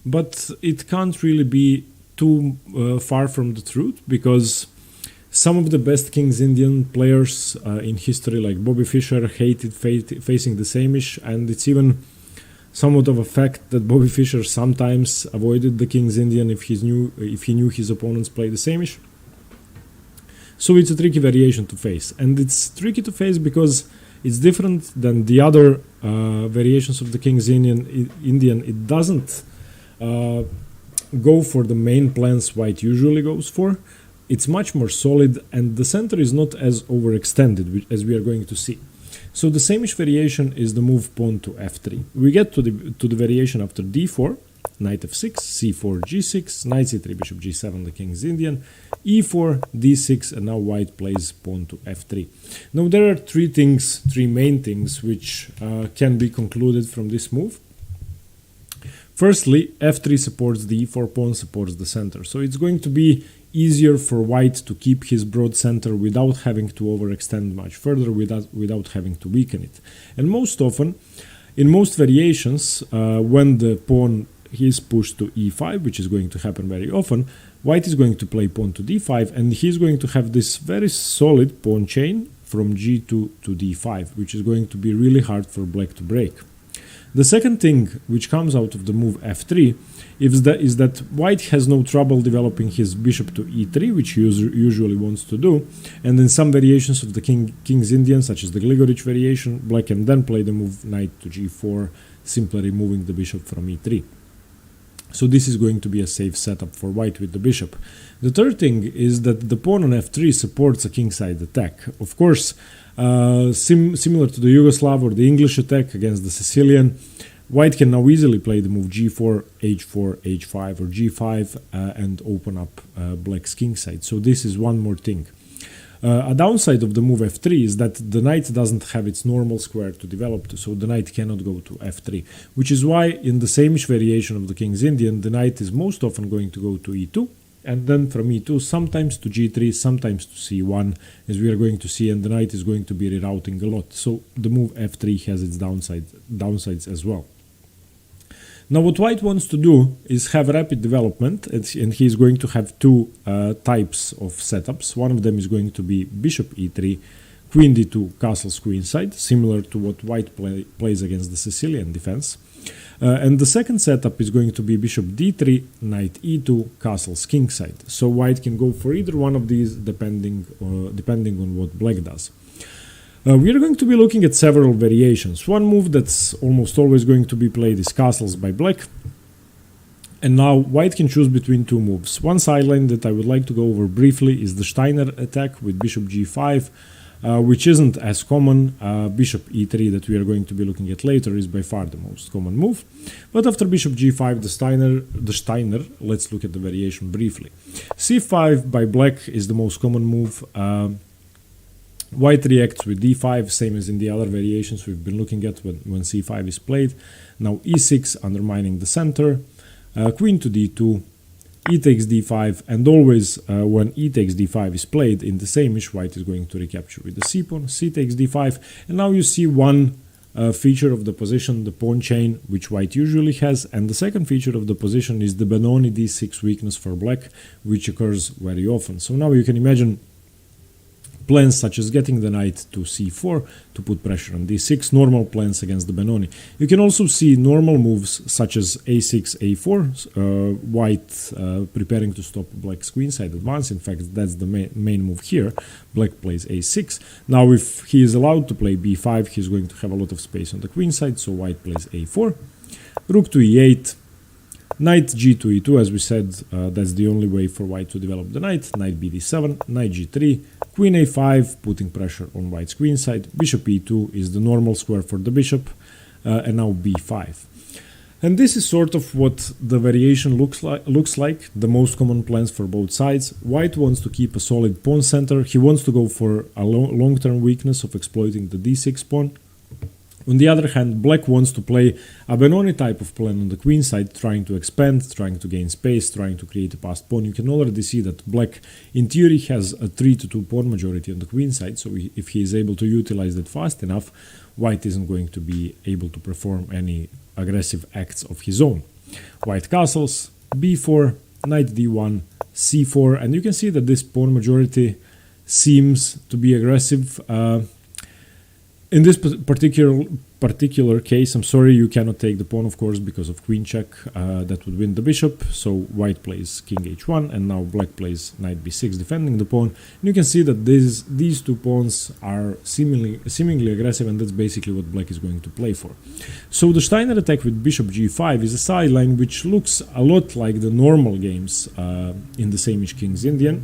but it can't really be too far from the truth, because some of the best King's Indian players in history, like Bobby Fischer, hated facing the same-ish, and it's even somewhat of a fact that Bobby Fischer sometimes avoided the King's Indian if he knew his opponents play the same-ish. So it's a tricky variation to face, and it's tricky to face because it's different than the other variations of the King's Indian. It doesn't go for the main plans white usually goes for. It's much more solid, and the center is not as overextended as we are going to see. So the same-ish variation is the move pawn to f3. We get to the variation after d4, knight f6, c4, g6, knight c3, bishop g7, the King's Indian, e4, d6, and now white plays pawn to f3. Now there are three main things which can be concluded from this move. Firstly, f3 supports the e4 pawn, supports the center. So it's going to be easier for white to keep his broad center without having to overextend much further, without having to weaken it. And most often, in most variations, when the pawn is pushed to e5, which is going to happen very often, white is going to play pawn to d5, and he's going to have this very solid pawn chain from g2 to d5, which is going to be really hard for black to break. The second thing which comes out of the move f3 is that white has no trouble developing his bishop to e3, which he usually wants to do, and in some variations of the King's Indian, such as the Gligorich variation, black can then play the move knight to g4, simply removing the bishop from e3. So this is going to be a safe setup for white with the bishop. The third thing is that the pawn on f3 supports a kingside attack. Of course, similar to the Yugoslav or the English attack against the Sicilian, white can now easily play the move g4, h4, h5 or g5 and open up black's kingside. So this is one more thing. A downside of the move f3 is that the knight doesn't have its normal square to develop to, so the knight cannot go to f3, which is why in the same-ish variation of the King's Indian, the knight is most often going to go to e2, and then from e2 sometimes to g3, sometimes to c1, as we are going to see, and the knight is going to be rerouting a lot. So the move f3 has its downsides as well. Now what white wants to do is have rapid development, and he's going to have two types of setups. One of them is going to be bishop e3, queen d2, castles queenside, similar to what white plays against the Sicilian defense. And the second setup is going to be bishop d3, knight e2, castles kingside. So white can go for either one of these depending on what black does. We are going to be looking at several variations. One move that's almost always going to be played is castles by black. And now white can choose between two moves. One sideline that I would like to go over briefly is the Steiner attack with bishop g5. which isn't as common. Bishop e3 that we are going to be looking at later is by far the most common move. But after bishop g5, the Steiner, let's look at the variation briefly. c5 by black is the most common move. White reacts with d5, same as in the other variations we've been looking at when c5 is played. Now e6, undermining the center. Queen to d2, e takes d5, and always when e takes d5 is played in the same-ish, white is going to recapture with the c pawn, c takes d5, and now you see one feature of the position, the pawn chain, which white usually has, and the second feature of the position is the Benoni d6 weakness for black, which occurs very often. So now you can imagine plans such as getting the knight to c4 to put pressure on d6, normal plans against the Benoni. You can also see normal moves such as a6, a4, white preparing to stop black's queenside advance. In fact, that's the main move here. Black plays a6. Now if he is allowed to play b5, he's going to have a lot of space on the queenside, so white plays a4. Rook to e8. Knight g2 e2, as we said, that's the only way for white to develop the knight. Knight bd7, knight g3, queen a5, putting pressure on white's queenside. Bishop e2 is the normal square for the bishop, and now b5. And this is sort of what the variation looks like, the most common plans for both sides. White wants to keep a solid pawn center. He wants to go for a long-term weakness of exploiting the d6 pawn. On the other hand, black wants to play a Benoni type of plan on the queen side, trying to expand, trying to gain space, trying to create a passed pawn. You can already see that black, in theory, has a 3-2 pawn majority on the queen side, so if he is able to utilize that fast enough, white isn't going to be able to perform any aggressive acts of his own. White castles, b4, knight d1, c4, and you can see that this pawn majority seems to be aggressive. In this particular case, I'm sorry, you cannot take the pawn, of course, because of queen check. That would win the bishop. So white plays king h1, and now black plays knight b6, defending the pawn. And you can see that these two pawns are seemingly aggressive, and that's basically what black is going to play for. So the Steiner attack with bishop g5 is a sideline which looks a lot like the normal games in the same-ish King's Indian.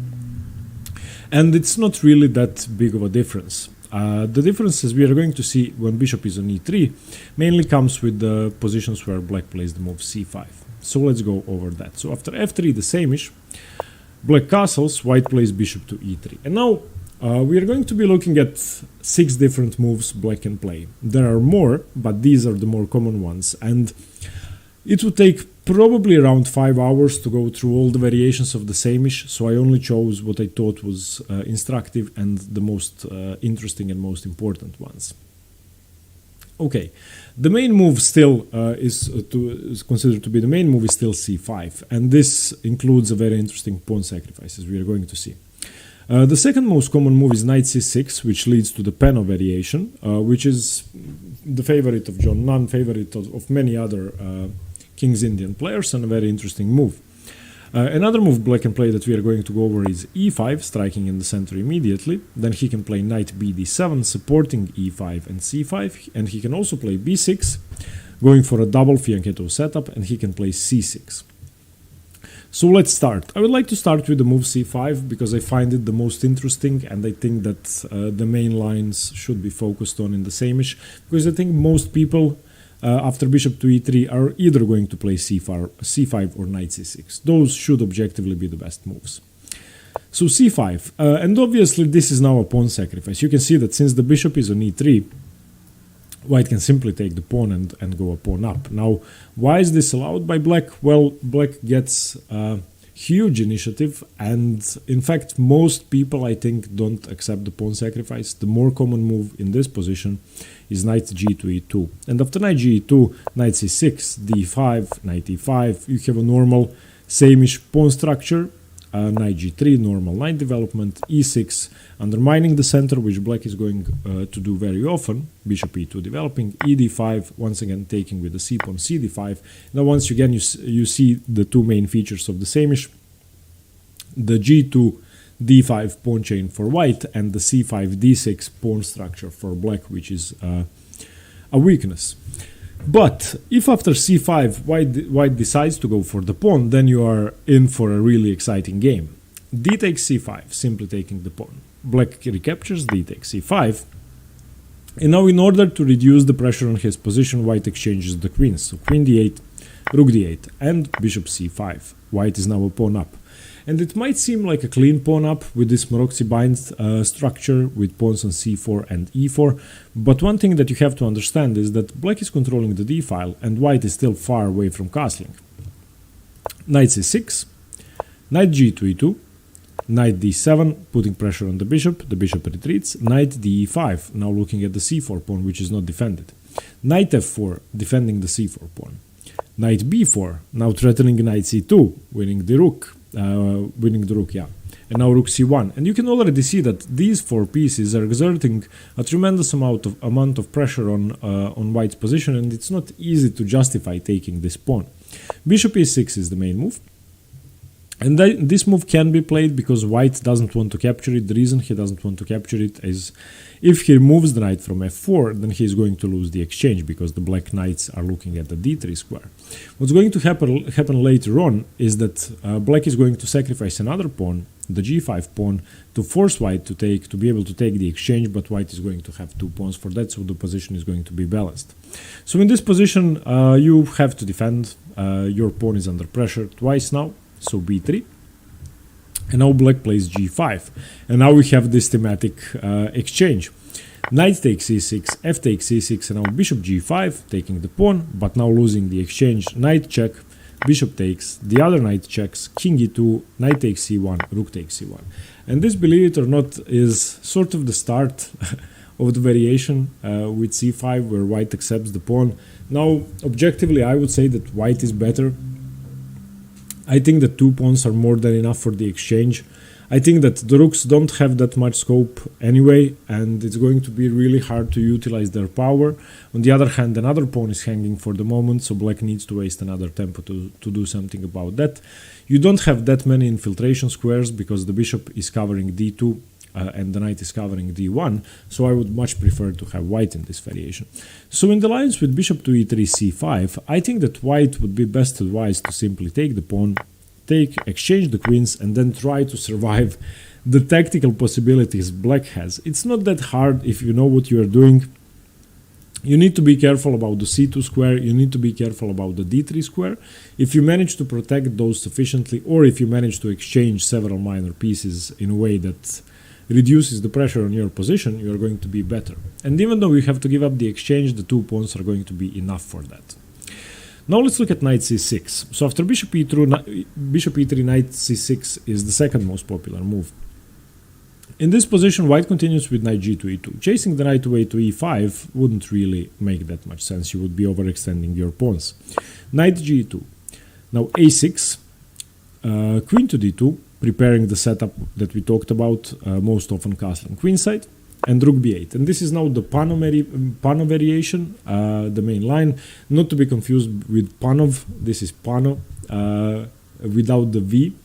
And it's not really that big of a difference. The difference, as we are going to see when bishop is on e3, mainly comes with the positions where black plays the move c5. So let's go over that. So after f3, the same-ish, black castles, white plays bishop to e3. And now we are going to be looking at 6 different moves black can play. There are more, but these are the more common ones. And it would take probably around 5 hours to go through all the variations of the same-ish, so I only chose what I thought was instructive and the most interesting and most important ones. Okay, the main move still is considered to be the main move is still c5, and this includes a very interesting pawn sacrifice, as we are going to see. The second most common move is knight c6, which leads to the Penno variation, which is the favorite of John Nunn, favorite of many other King's Indian players, and a very interesting move. Another move black can play that we are going to go over is e5, striking in the center immediately. Then he can play knight bd7, supporting e5 and c5, and he can also play b6, going for a double fianchetto setup, and he can play c6. So let's start. I would like to start with the move c5 because I find it the most interesting, and I think that the main lines should be focused on in the same-ish, because I think most people after bishop to e3 are either going to play c5 or knight c6. Those should objectively be the best moves. So c5, and obviously this is now a pawn sacrifice. You can see that since the bishop is on e3, white can simply take the pawn and go a pawn up. Now, why is this allowed by black? Well, black gets huge initiative, and in fact most people, I think, don't accept the pawn sacrifice. The more common move in this position is knight g to e2, and after knight g e2, knight c6, d5, knight e5, you have a normal same-ish pawn structure. Knight g3, normal knight development, e6, undermining the center, which black is going to do very often, bishop e2 developing, ed5, once again taking with the c pawn, cd5. Now once again you see the two main features of the same-ish, the g2 d5 pawn chain for white, and the c5 d6 pawn structure for black, which is a weakness. But if after c5 white decides to go for the pawn, then you are in for a really exciting game. D takes c5, simply taking the pawn. black recaptures, d takes e5. And now in order to reduce the pressure on his position, white exchanges the queens. So queen d8, rook d8, and bishop c5. White is now a pawn up. And it might seem like a clean pawn up with this Maroczy bind structure with pawns on c4 and e4, but one thing that you have to understand is that black is controlling the d file and white is still far away from castling. Knight c6, knight g2 e2, knight d7, putting pressure on the bishop retreats, knight d5, now looking at the c4 pawn which is not defended, knight f4, defending the c4 pawn, knight b4, now threatening knight c2, winning the rook, and now rook c1. And you can already see that these four pieces are exerting a tremendous amount of pressure on white's position, and it's not easy to justify taking this pawn. Bishop e6 is the main move. And this move can be played because white doesn't want to capture it. The reason he doesn't want to capture it is if he removes the knight from f4, then he's going to lose the exchange because the black knights are looking at the d3 square. What's going to happen later on is that black is going to sacrifice another pawn, the g5 pawn, to force white to be able to take the exchange, but white is going to have two pawns for that, so the position is going to be balanced. So in this position, you have to defend. Your pawn is under pressure twice now. So b3, and now black plays g5, and now we have this thematic exchange. Knight takes e6, f takes e6, and now bishop g5, taking the pawn, but now losing the exchange. Knight check, bishop takes, the other knight checks, king e2, knight takes c1, rook takes c1. And this, believe it or not, is sort of the start of the variation with c5, where white accepts the pawn. Now, objectively, I would say that white is better. I think that two pawns are more than enough for the exchange. I think that the rooks don't have that much scope anyway, and it's going to be really hard to utilize their power. On the other hand, another pawn is hanging for the moment, so black needs to waste another tempo to do something about that. You don't have that many infiltration squares because the bishop is covering d2 and the knight is covering d1, so I would much prefer to have white in this variation. So in the lines with bishop to e3 c5, I think that white would be best advised to simply take the pawn, exchange the queens, and then try to survive the tactical possibilities black has. It's not that hard if you know what you are doing. You need to be careful about the c2 square, you need to be careful about the d3 square. If you manage to protect those sufficiently, or if you manage to exchange several minor pieces in a way that reduces the pressure on your position, you are going to be better. And even though you have to give up the exchange, the two pawns are going to be enough for that. Now let's look at knight c6. So after bishop e3, knight c6 is the second most popular move. In this position, white continues with knight g2 e2. Chasing the knight away to e5 wouldn't really make that much sense. You would be overextending your pawns. Knight g2. Now a6, queen to d2, preparing the setup that we talked about, most often castling queenside, and rook b8. And this is now the Pano variation, the main line, not to be confused with Panov. This is Pano without the V.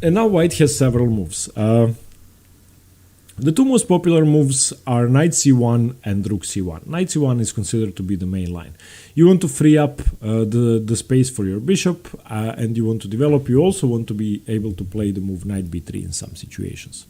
And now white has several moves. The two most popular moves are knight c1 and rook c1. Knight c1 is considered to be the main line. You want to free up the space for your bishop, and you want to develop. You also want to be able to play the move knight b3 in some situations.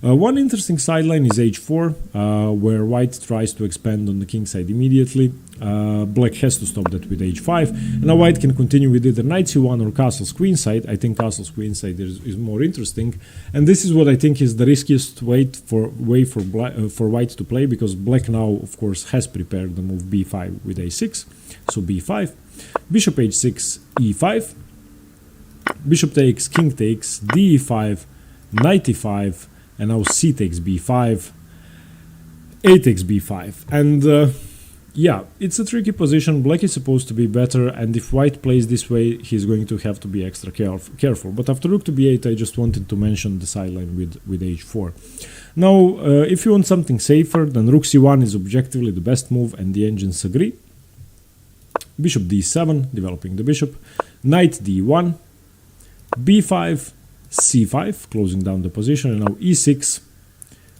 One interesting sideline is h4, where white tries to expand on the king side immediately. Black has to stop that with h5. And now white can continue with either knight c1 or castle's queenside. I think castle's queenside is more interesting. And this is what I think is the riskiest way for white to play, because black now, of course, has prepared the move b5 with a6. So b5, bishop h6, e5, bishop takes, king takes, d5, knight e5, and now c takes b5, a takes b5. And yeah, it's a tricky position. Black is supposed to be better, and if white plays this way, he's going to have to be extra careful. But after rook to b8, I just wanted to mention the sideline with h4. Now, if you want something safer, then rook c1 is objectively the best move, and the engines agree. Bishop d7, developing the bishop, knight d1, b5, c5, closing down the position, and now e6,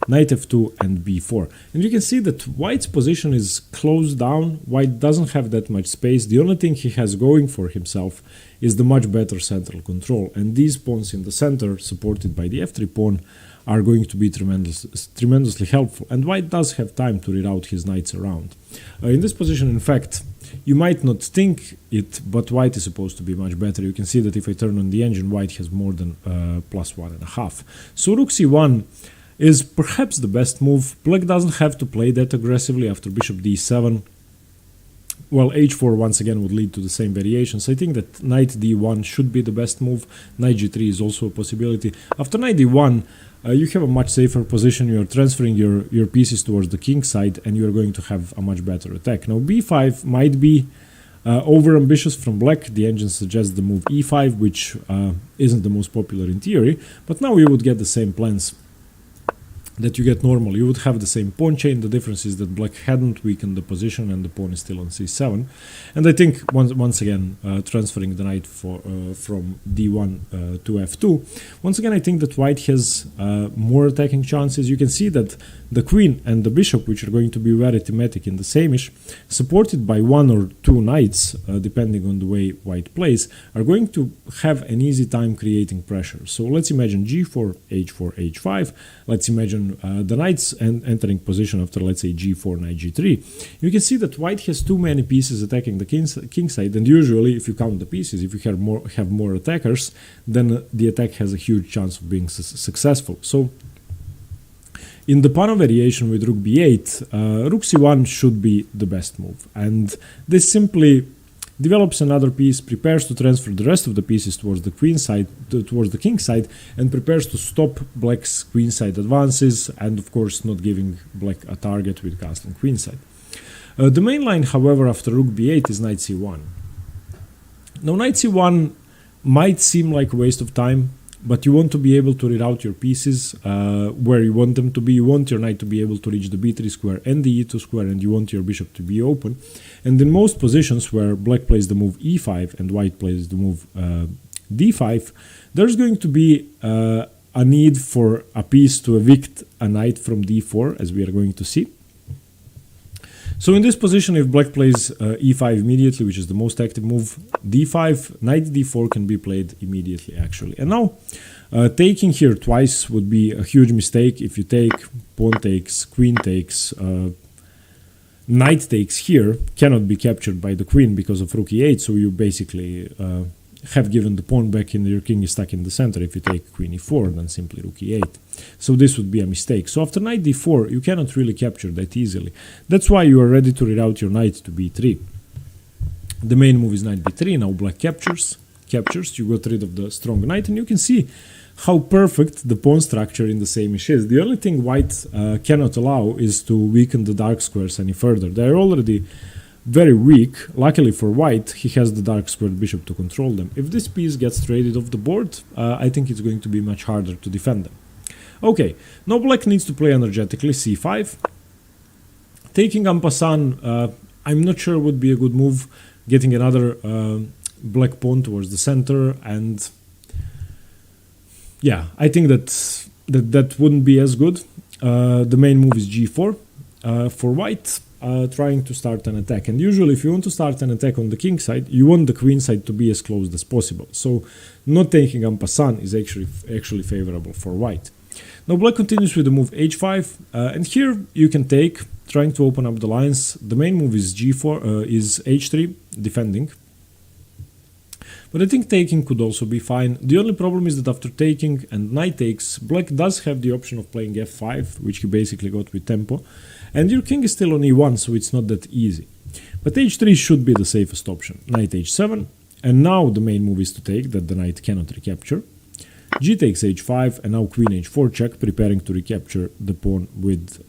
knight f2, and b4. And you can see that white's position is closed down. White doesn't have that much space. The only thing he has going for himself is the much better central control. And these pawns in the center, supported by the f3 pawn, are going to be tremendously helpful. And white does have time to reroute his knights around. In this position, in fact, you might not think it, but white is supposed to be much better. You can see that if I turn on the engine, white has more than +1.5. So rook c1 is perhaps the best move. Black doesn't have to play that aggressively after bishop d7. Well, h4 once again would lead to the same variations. I think that knight d1 should be the best move. Knight g3 is also a possibility. After knight d1, you have a much safer position. You are transferring your pieces towards the king side, and you are going to have a much better attack. Now b5 might be over-ambitious from black. The engine suggests the move e5, which isn't the most popular in theory, but now you would get the same plans that you get normally. You would have the same pawn chain. The difference is that black hadn't weakened the position and the pawn is still on c7. And I think once again transferring the knight from d1 to f2, once again I think that white has more attacking chances. You can see that the queen and the bishop, which are going to be very thematic in the same-ish, supported by one or two knights, depending on the way white plays, are going to have an easy time creating pressure. So let's imagine g4, h4, h5. Let's imagine the knights entering position after, let's say, g4, knight g3. You can see that white has too many pieces attacking the king side, and usually, if you count the pieces, if you have more attackers, then the attack has a huge chance of being successful. So in the pawn variation with rook b8, rook c1 should be the best move, and this simply develops another piece, prepares to transfer the rest of the pieces towards the queen side, towards the king side, and prepares to stop black's queen side advances, and of course not giving black a target with castle queen side. The main line, however, after rook b8 is knight c1. Now knight c1 might seem like a waste of time, but you want to be able to reroute your pieces where you want them to be. You want your knight to be able to reach the b3 square and the e2 square, and you want your bishop to be open. And in most positions where black plays the move e5 and white plays the move d5, there's going to be a need for a piece to evict a knight from d4, as we are going to see. So in this position, if black plays e5 immediately, which is the most active move, d5, knight d4 can be played immediately, actually. And now, taking here twice would be a huge mistake. If you take, pawn takes, queen takes, knight takes here, cannot be captured by the queen because of rook e8, so you basically have given the pawn back and your king is stuck in the center. If you take queen e4, then simply rook e8. So this would be a mistake. So after knight d4, you cannot really capture that easily. That's why you are ready to reroute your knight to b3. The main move is knight b3. Now black captures. You got rid of the strong knight, and you can see how perfect the pawn structure in the same-ish is. The only thing white cannot allow is to weaken the dark squares any further. They are already very weak. Luckily for white, he has the dark squared bishop to control them. If this piece gets traded off the board, I think it's going to be much harder to defend them. Okay, now black needs to play energetically, c5. Taking en passant, I'm not sure would be a good move. Getting another black pawn towards the center, and yeah, I think that wouldn't be as good. The main move is g4 for white. Trying to start an attack, and usually if you want to start an attack on the king side, you want the queen side to be as close as possible, so not taking en passant is actually favorable for white. Now black continues with the move h5, and here you can take, trying to open up the lines. The main move is g4, is h3, defending, but I think taking could also be fine. The only problem is that after taking and knight takes, black does have the option of playing f5, which he basically got with tempo, and your king is still on e1, so it's not that easy. But h3 should be the safest option. Knight h7, and now the main move is to take, that the knight cannot recapture. G takes h5, and now queen h4 check, preparing to recapture the pawn with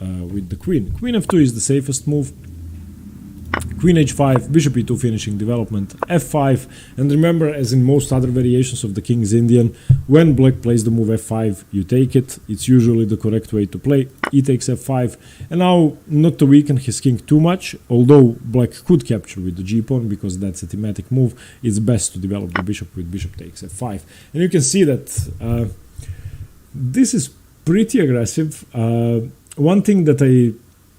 the queen. Queen f2 is the safest move. Queen h5, bishop e2 finishing development, f5, and remember, as in most other variations of the King's Indian, when black plays the move f5, you take it. It's usually the correct way to play. E takes f5, and now, not to weaken his king too much, although black could capture with the g-pawn, because that's a thematic move, it's best to develop the bishop with bishop takes f5. And you can see that this is pretty aggressive. One thing that I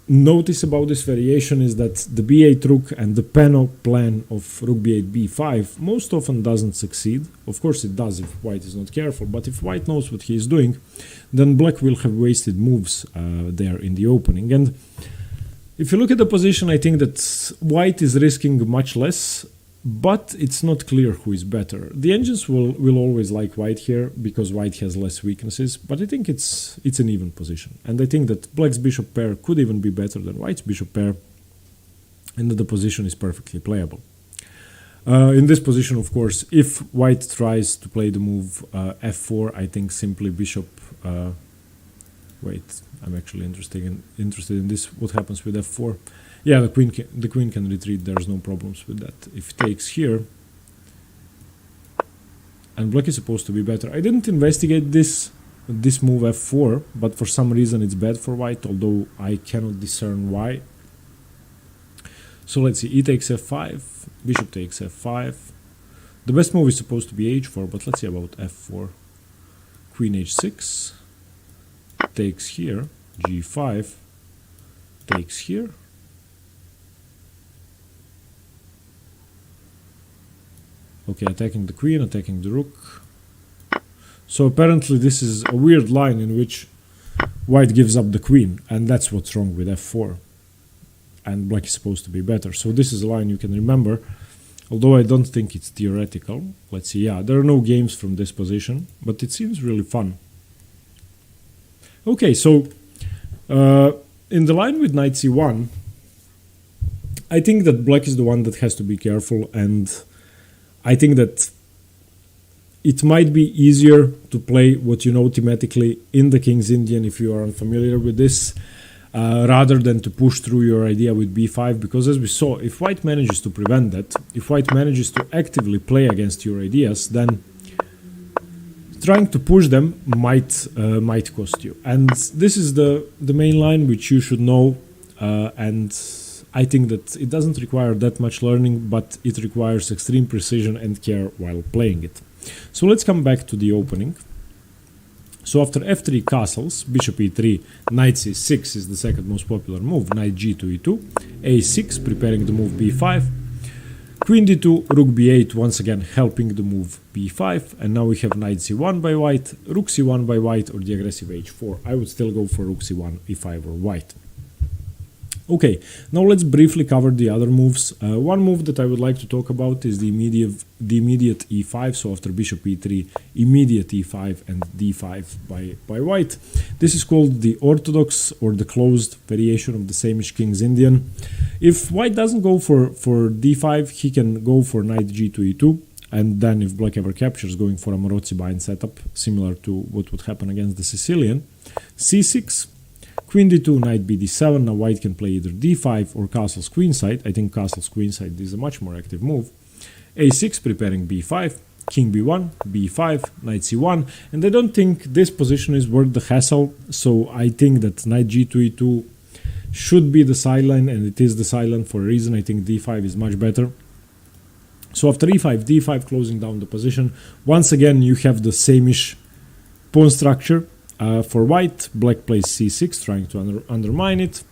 notice about this variation is that the b8 rook and the Peno plan of rook b8 b5 most often doesn't succeed. Of course it does if white is not careful, but if white knows what he is doing, then black will have wasted moves there in the opening. And if you look at the position, I think that white is risking much less, but it's not clear who is better. The engines will always like white here because white has less weaknesses, but I think it's an even position. And I think that black's bishop pair could even be better than white's bishop pair, and that the position is perfectly playable. In this position, of course, if white tries to play the move f4, I think simply bishop... wait, I'm actually interested in this. What happens with f4? Yeah, the queen can retreat. There's no problems with that. If it takes here, and black is supposed to be better. I didn't investigate this move f4, but for some reason it's bad for white, although I cannot discern why. So let's see. E takes f5, bishop takes f5. The best move is supposed to be h4, but let's see about f4. Queen h6 takes here, g5 takes here. Okay, attacking the queen, attacking the rook. So apparently this is a weird line in which white gives up the queen, and that's what's wrong with f4. And black is supposed to be better. So this is a line you can remember, although I don't think it's theoretical. Let's see, yeah, there are no games from this position, but it seems really fun. Okay, so in the line with knight c1, I think that black is the one that has to be careful, and I think that it might be easier to play what you know thematically in the King's Indian if you are unfamiliar with this, rather than to push through your idea with b5, because as we saw, if white manages to prevent that, if white manages to actively play against your ideas, then trying to push them might cost you. And this is the main line which you should know, and I think that it doesn't require that much learning, but it requires extreme precision and care while playing it. So let's come back to the opening. So after f3 castles, bishop e3, knight c6 is the second most popular move, knight g2 e2, a6 preparing the move b5, queen d2, rook b8 once again helping the move b5, and now we have knight c1 by white, rook c1 by white, or the aggressive h4. I would still go for rook c1 if I were white. Okay, now let's briefly cover the other moves. One move that I would like to talk about is the immediate e5, so after bishop e3, immediate e5 and d5 by white. This is called the orthodox or the closed variation of the same-ish King's Indian. If white doesn't go for d5, he can go for knight g2 e2, and then if black ever captures, going for a Morozzi-Bind setup, similar to what would happen against the Sicilian. c6, queen d2, knight bd7. Now white can play either d5 or castle's queenside. I think castle's queenside is a much more active move. a6 preparing b5, king b1, b5, knight c1. And I don't think this position is worth the hassle. So I think that knight g2 e2 should be the sideline, and it is the sideline for a reason. I think d5 is much better. So after e5, d5 closing down the position. Once again, you have the same-ish pawn structure. For white, black plays c6, trying to undermine it.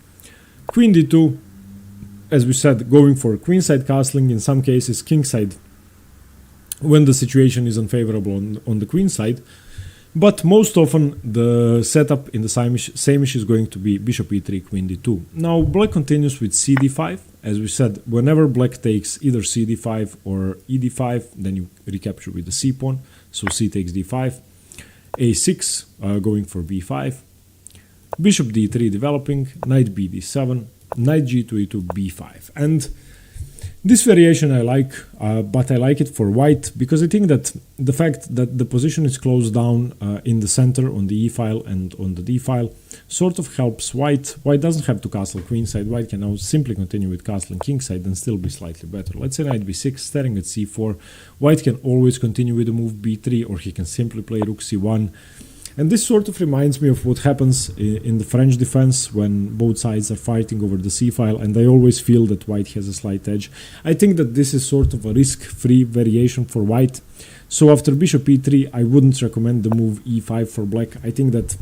Queen d2, as we said, going for queenside castling, in some cases kingside, when the situation is unfavorable on the queen side. But most often, the setup in the same-ish is going to be bishop e3, queen d2. Now, black continues with c d5. As we said, whenever black takes either c d5 or e d5, then you recapture with the c pawn. So c takes d5. a6 going for b5, bishop d3 developing, knight bd7, knight g2 e2, b5. And this variation I like, but I like it for white because I think that the fact that the position is closed down in the center on the e file and on the d file sort of helps white. White doesn't have to castle queenside. White can now simply continue with castling kingside and still be slightly better. Let's say knight b6, staring at c4. White can always continue with the move b3, or he can simply play rook c1. And this sort of reminds me of what happens in the French defense when both sides are fighting over the c-file, and I always feel that white has a slight edge. I think that this is sort of a risk-free variation for white. So after bishop e3, I wouldn't recommend the move e5 for black. I think that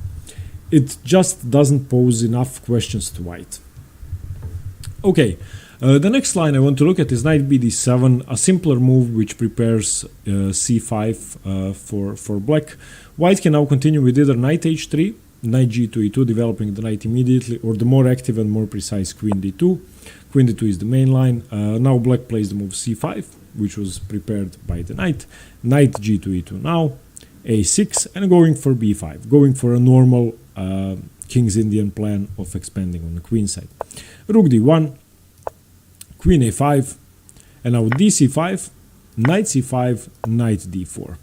it just doesn't pose enough questions to white. Okay, the next line I want to look at is knight bd7, a simpler move which prepares c5 for black. White can now continue with either knight h3, knight g2 e2, developing the knight immediately, or the more active and more precise queen d2. Queen d2 is the main line. Now black plays the move c5, which was prepared by the knight. Knight g2 e2 now, a6, and going for b5, going for a normal King's Indian plan of expanding on the queen side. Rook d1, queen a5, and now dc5, knight c5, knight d4.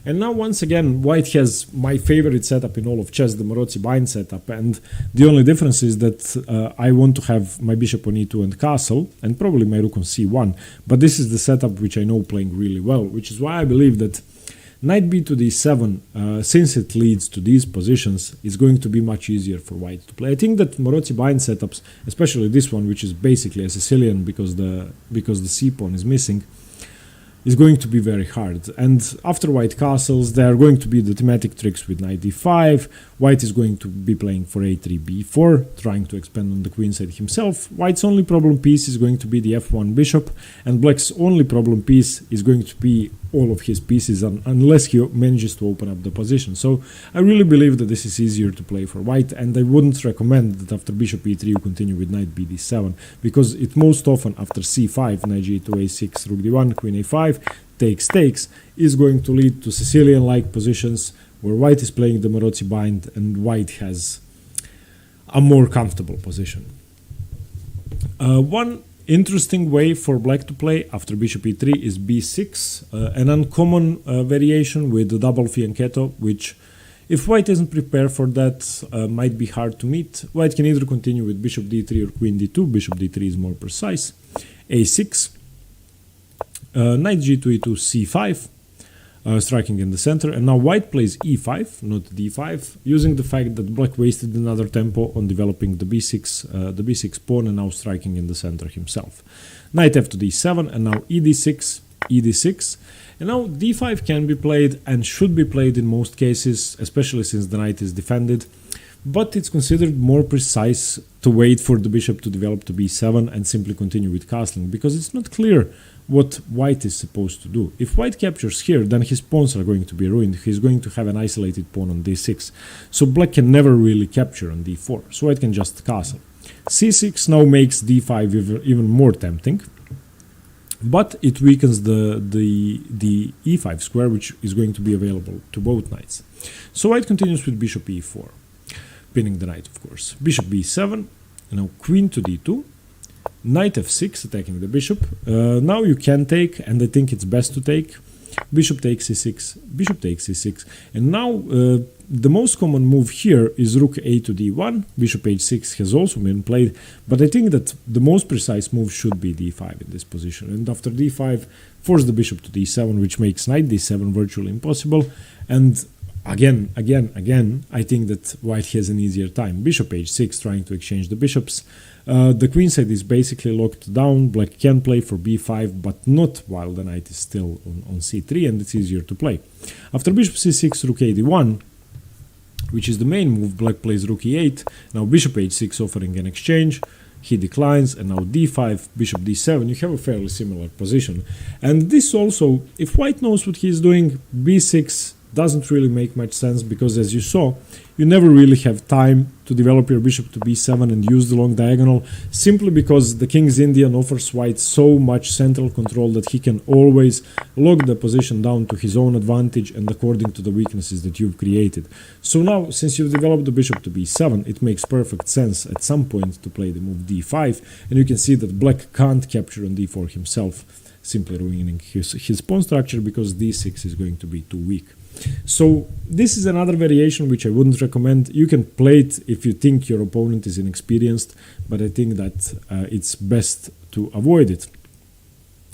And now once again, white has my favorite setup in all of chess, the Maroczy bind setup, and the only difference is that I want to have my bishop on e2 and castle, and probably my rook on c1, but this is the setup which I know playing really well, which is why I believe that knight b to d7, since it leads to these positions, is going to be much easier for white to play. I think that Maroczy bind setups, especially this one, which is basically a Sicilian because the c-pawn is missing, is going to be very hard. And after white castles, there are going to be the thematic tricks with knight d5. White is going to be playing for a3, b4, trying to expand on the queen side himself. White's only problem piece is going to be the f1 bishop, and black's only problem piece is going to be all of his pieces, unless he manages to open up the position. So I really believe that this is easier to play for white, and I wouldn't recommend that after bishop e3 you continue with knight bd7, because it most often after c5, knight g2, a6, rook d1, queen a5, takes, is going to lead to Sicilian-like positions where white is playing the Maroczy bind and white has a more comfortable position. One interesting way for black to play after bishop e3 is b6, an uncommon variation with the double fianchetto, which if white isn't prepared for that might be hard to meet. White can either continue with bishop d3 or queen d2. Bishop d3 is more precise. a6, knight g2 e2, c5, striking in the center, and now white plays e5, not d5, using the fact that black wasted another tempo on developing the b6 pawn and now striking in the center himself. Knight f to d7, and now ed6, and now d5 can be played and should be played in most cases, especially since the knight is defended, but it's considered more precise to wait for the bishop to develop to b7 and simply continue with castling, because it's not clear what white is supposed to do. If white captures here, then his pawns are going to be ruined. He's going to have an isolated pawn on d6. So black can never really capture on d4. So white can just castle. c6 now makes d5 even more tempting, but it weakens the e5 square, which is going to be available to both knights. So white continues with bishop e4, pinning the knight, of course. Bishop b7, and now queen to d2. Knight f6, attacking the bishop. Now you can take, and I think it's best to take. Bishop takes c6, bishop takes c6. And now the most common move here is rook a to d1. Bishop h6 has also been played, but I think that the most precise move should be d5 in this position. And after d5, force the bishop to d7, which makes knight d7 virtually impossible. And again, I think that white has an easier time. Bishop h6, trying to exchange the bishops. The queen side is basically locked down. Black can play for b5, but not while the knight is still on c3, and it's easier to play. After bishop c6, rook a d1, which is the main move, black plays rook e8. Now bishop h6 offering an exchange. He declines, and now d5, bishop d7. You have a fairly similar position. And this also, if white knows what he's doing, b6 doesn't really make much sense, because as you saw, you never really have time to develop your bishop to b7 and use the long diagonal, simply because the King's Indian offers white so much central control that he can always lock the position down to his own advantage and according to the weaknesses that you've created. So now, since you've developed the bishop to b7, it makes perfect sense at some point to play the move d5, and you can see that black can't capture on d4 himself, simply ruining his pawn structure, because d6 is going to be too weak. So this is another variation which I wouldn't recommend. You can play it if you think your opponent is inexperienced, but I think that it's best to avoid it.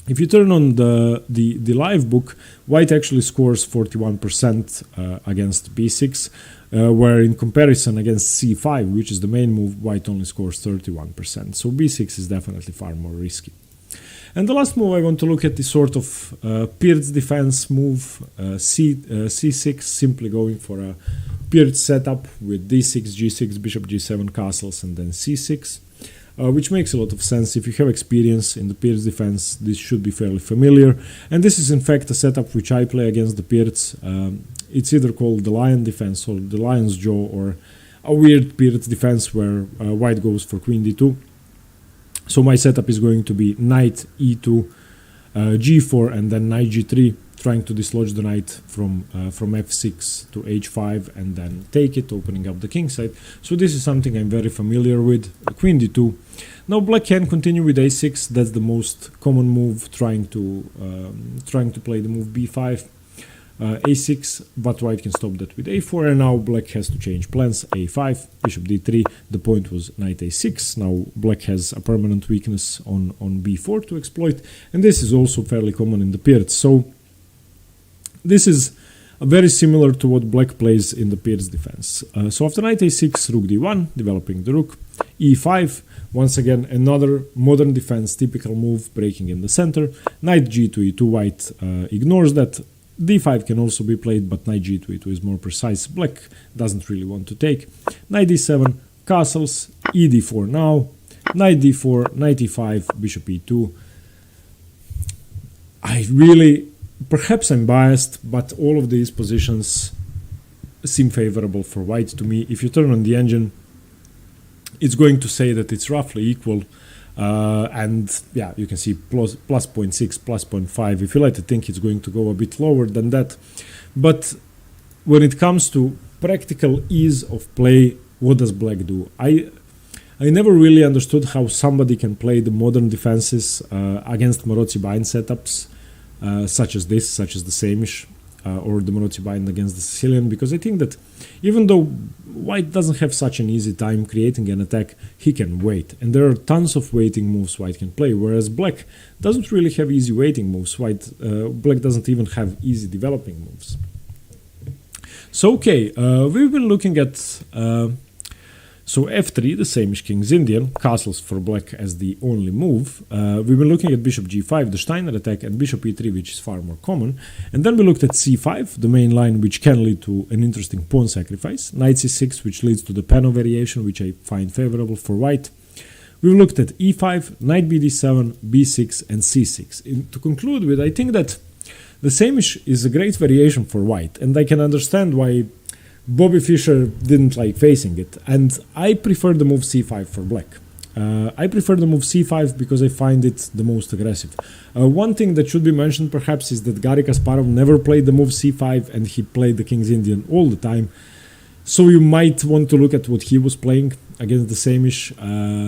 If you turn on the live book, white actually scores 41% against b6, where in comparison against c5, which is the main move, white only scores 31%. So b6 is definitely far more risky. And the last move I want to look at is sort of Peer's defense move, c6, simply going for a Peer's setup with d6, g6, bishop g7 castles, and then c6. which makes a lot of sense. If you have experience in the Pirc defense, this should be fairly familiar. And this is in fact a setup which I play against the Pirc. It's either called the lion defense or the lion's jaw, or a weird Pirc defense where white goes for queen d2. So my setup is going to be knight e2, g4, and then knight g3, trying to dislodge the knight from f6 to h5 and then take it, opening up the king side. So this is something I'm very familiar with. Queen d2. Now black can continue with a6. That's the most common move, trying to play the move b5. A6, but white can stop that with a4, and now black has to change plans. A5, bishop d3. The point was knight a6. Now black has a permanent weakness on b4 to exploit, and this is also fairly common in the Pirc. So this is very similar to what black plays in the Pirc defense. So after knight a6, rook d1, developing the rook. e5, once again another modern defense, typical move, breaking in the center. Knight g2 e2, white ignores that. d5 can also be played, but knight g2 e2 is more precise. Black doesn't really want to take. Knight d7, castles, e d4 now. Knight d4, knight e5, bishop e2. Perhaps I'm biased, but all of these positions seem favorable for white to me. If you turn on the engine, it's going to say that it's roughly equal. And yeah, you can see plus 0.6, plus 0.5. If you like to think it's going to go a bit lower than that. But when it comes to practical ease of play, what does black do? I never really understood how somebody can play the modern defenses against Maroczy bind setups, such as this, such as the Samish, or the Maroczy bind against the Sicilian, because I think that even though white doesn't have such an easy time creating an attack, he can wait. And there are tons of waiting moves white can play, whereas black doesn't really have easy waiting moves. Black doesn't even have easy developing moves. So okay, we've been looking at so f3, the Samish King's Indian, castles for black as the only move. We've been looking at bishop g5, the Steiner attack, and bishop e3, which is far more common. And then we looked at c5, the main line, which can lead to an interesting pawn sacrifice. Knight c6, which leads to the Pano variation, which I find favorable for white. We've looked at e5, knight bd7, b6, and c6. To conclude with, I think that the Samish is a great variation for white, and I can understand why Bobby Fischer didn't like facing it, and I prefer the move c5 for black. I prefer the move c5 because I find it the most aggressive. One thing that should be mentioned perhaps is that Garry Kasparov never played the move c5, and he played the King's Indian all the time. So you might want to look at what he was playing against the Samish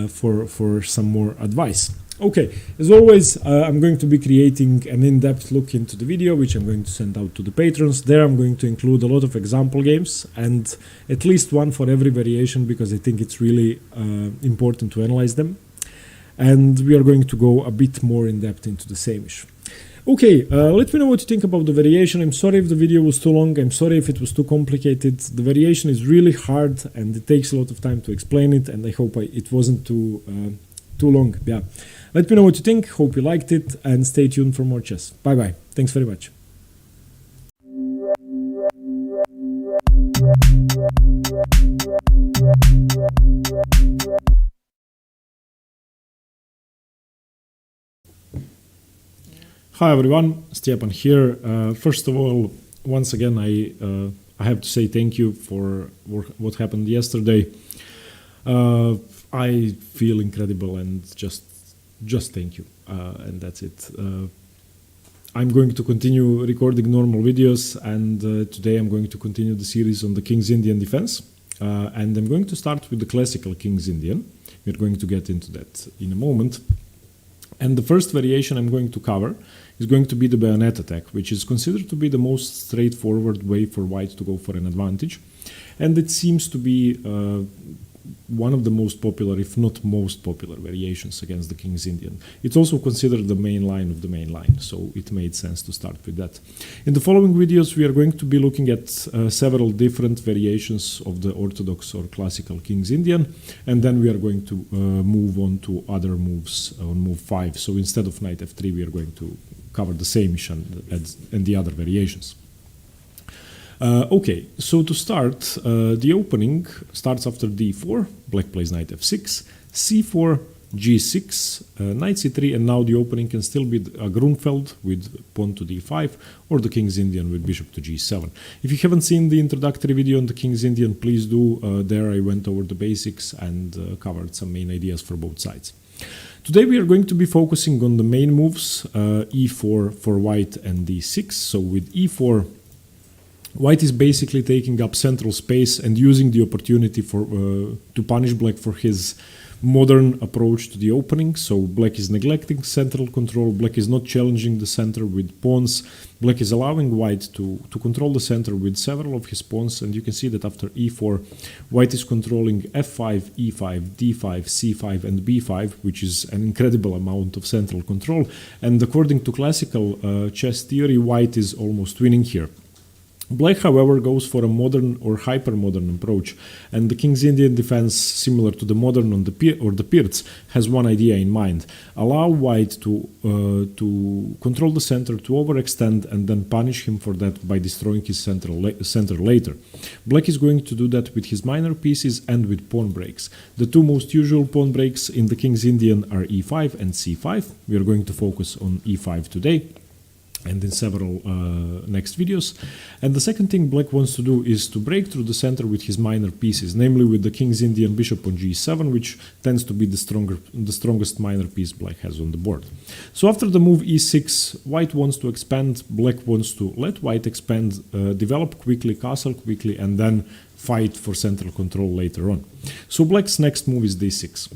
for some more advice. Okay, as always, I'm going to be creating an in-depth look into the video, which I'm going to send out to the patrons. There I'm going to include a lot of example games, and at least one for every variation, because I think it's really important to analyze them. And we are going to go a bit more in-depth into the Samish. Okay, let me know what you think about the variation. I'm sorry if the video was too long. I'm sorry if it was too complicated. The variation is really hard, and it takes a lot of time to explain it, and I hope it wasn't too long. Yeah. Let me know what you think. Hope you liked it, and stay tuned for more chess. Bye bye. Thanks very much. Hi everyone, Stepan here. First of all, once again, I have to say thank you for what happened yesterday. I feel incredible, and just thank you, and that's it. I'm going to continue recording normal videos, and today I'm going to continue the series on the King's Indian defense, and I'm going to start with the classical King's Indian. We're going to get into that in a moment. And the first variation I'm going to cover is going to be the bayonet attack, which is considered to be the most straightforward way for white to go for an advantage, and it seems to be one of the most popular, if not most popular, variations against the King's Indian. It's also considered the main line of the main line, so it made sense to start with that. In the following videos, we are going to be looking at several different variations of the orthodox or classical King's Indian, and then we are going to move on to other moves on move 5. So instead of knight f3, we are going to cover the Samish and the other variations. Okay, so to start, the opening starts after d4, black plays knight f6, c4, g6, knight c3, and now the opening can still be a Grunfeld with pawn to d5, or the King's Indian with bishop to g7. If you haven't seen the introductory video on the King's Indian, please do. There I went over the basics and covered some main ideas for both sides. Today we are going to be focusing on the main moves, e4 for white and d6. So with e4, white is basically taking up central space and using the opportunity to punish black for his modern approach to the opening. So black is neglecting central control, black is not challenging the center with pawns, black is allowing white to control the center with several of his pawns, and you can see that after e4, white is controlling f5, e5, d5, c5 and b5, which is an incredible amount of central control, and according to classical chess theory, white is almost winning here. Black, however, goes for a modern or hyper-modern approach, and the King's Indian defense, similar to the modern or the Pirts, has one idea in mind: allow white to control the center, to overextend, and then punish him for that by destroying his center later. Black is going to do that with his minor pieces and with pawn breaks. The two most usual pawn breaks in the King's Indian are e5 and c5. We are going to focus on e5 today and in several next videos. And the second thing black wants to do is to break through the center with his minor pieces, namely with the King's Indian bishop on g7, which tends to be the strongest minor piece black has on the board. So after the move e6, white wants to expand, black wants to let white expand, develop quickly, castle quickly, and then fight for central control later on. So black's next move is d6.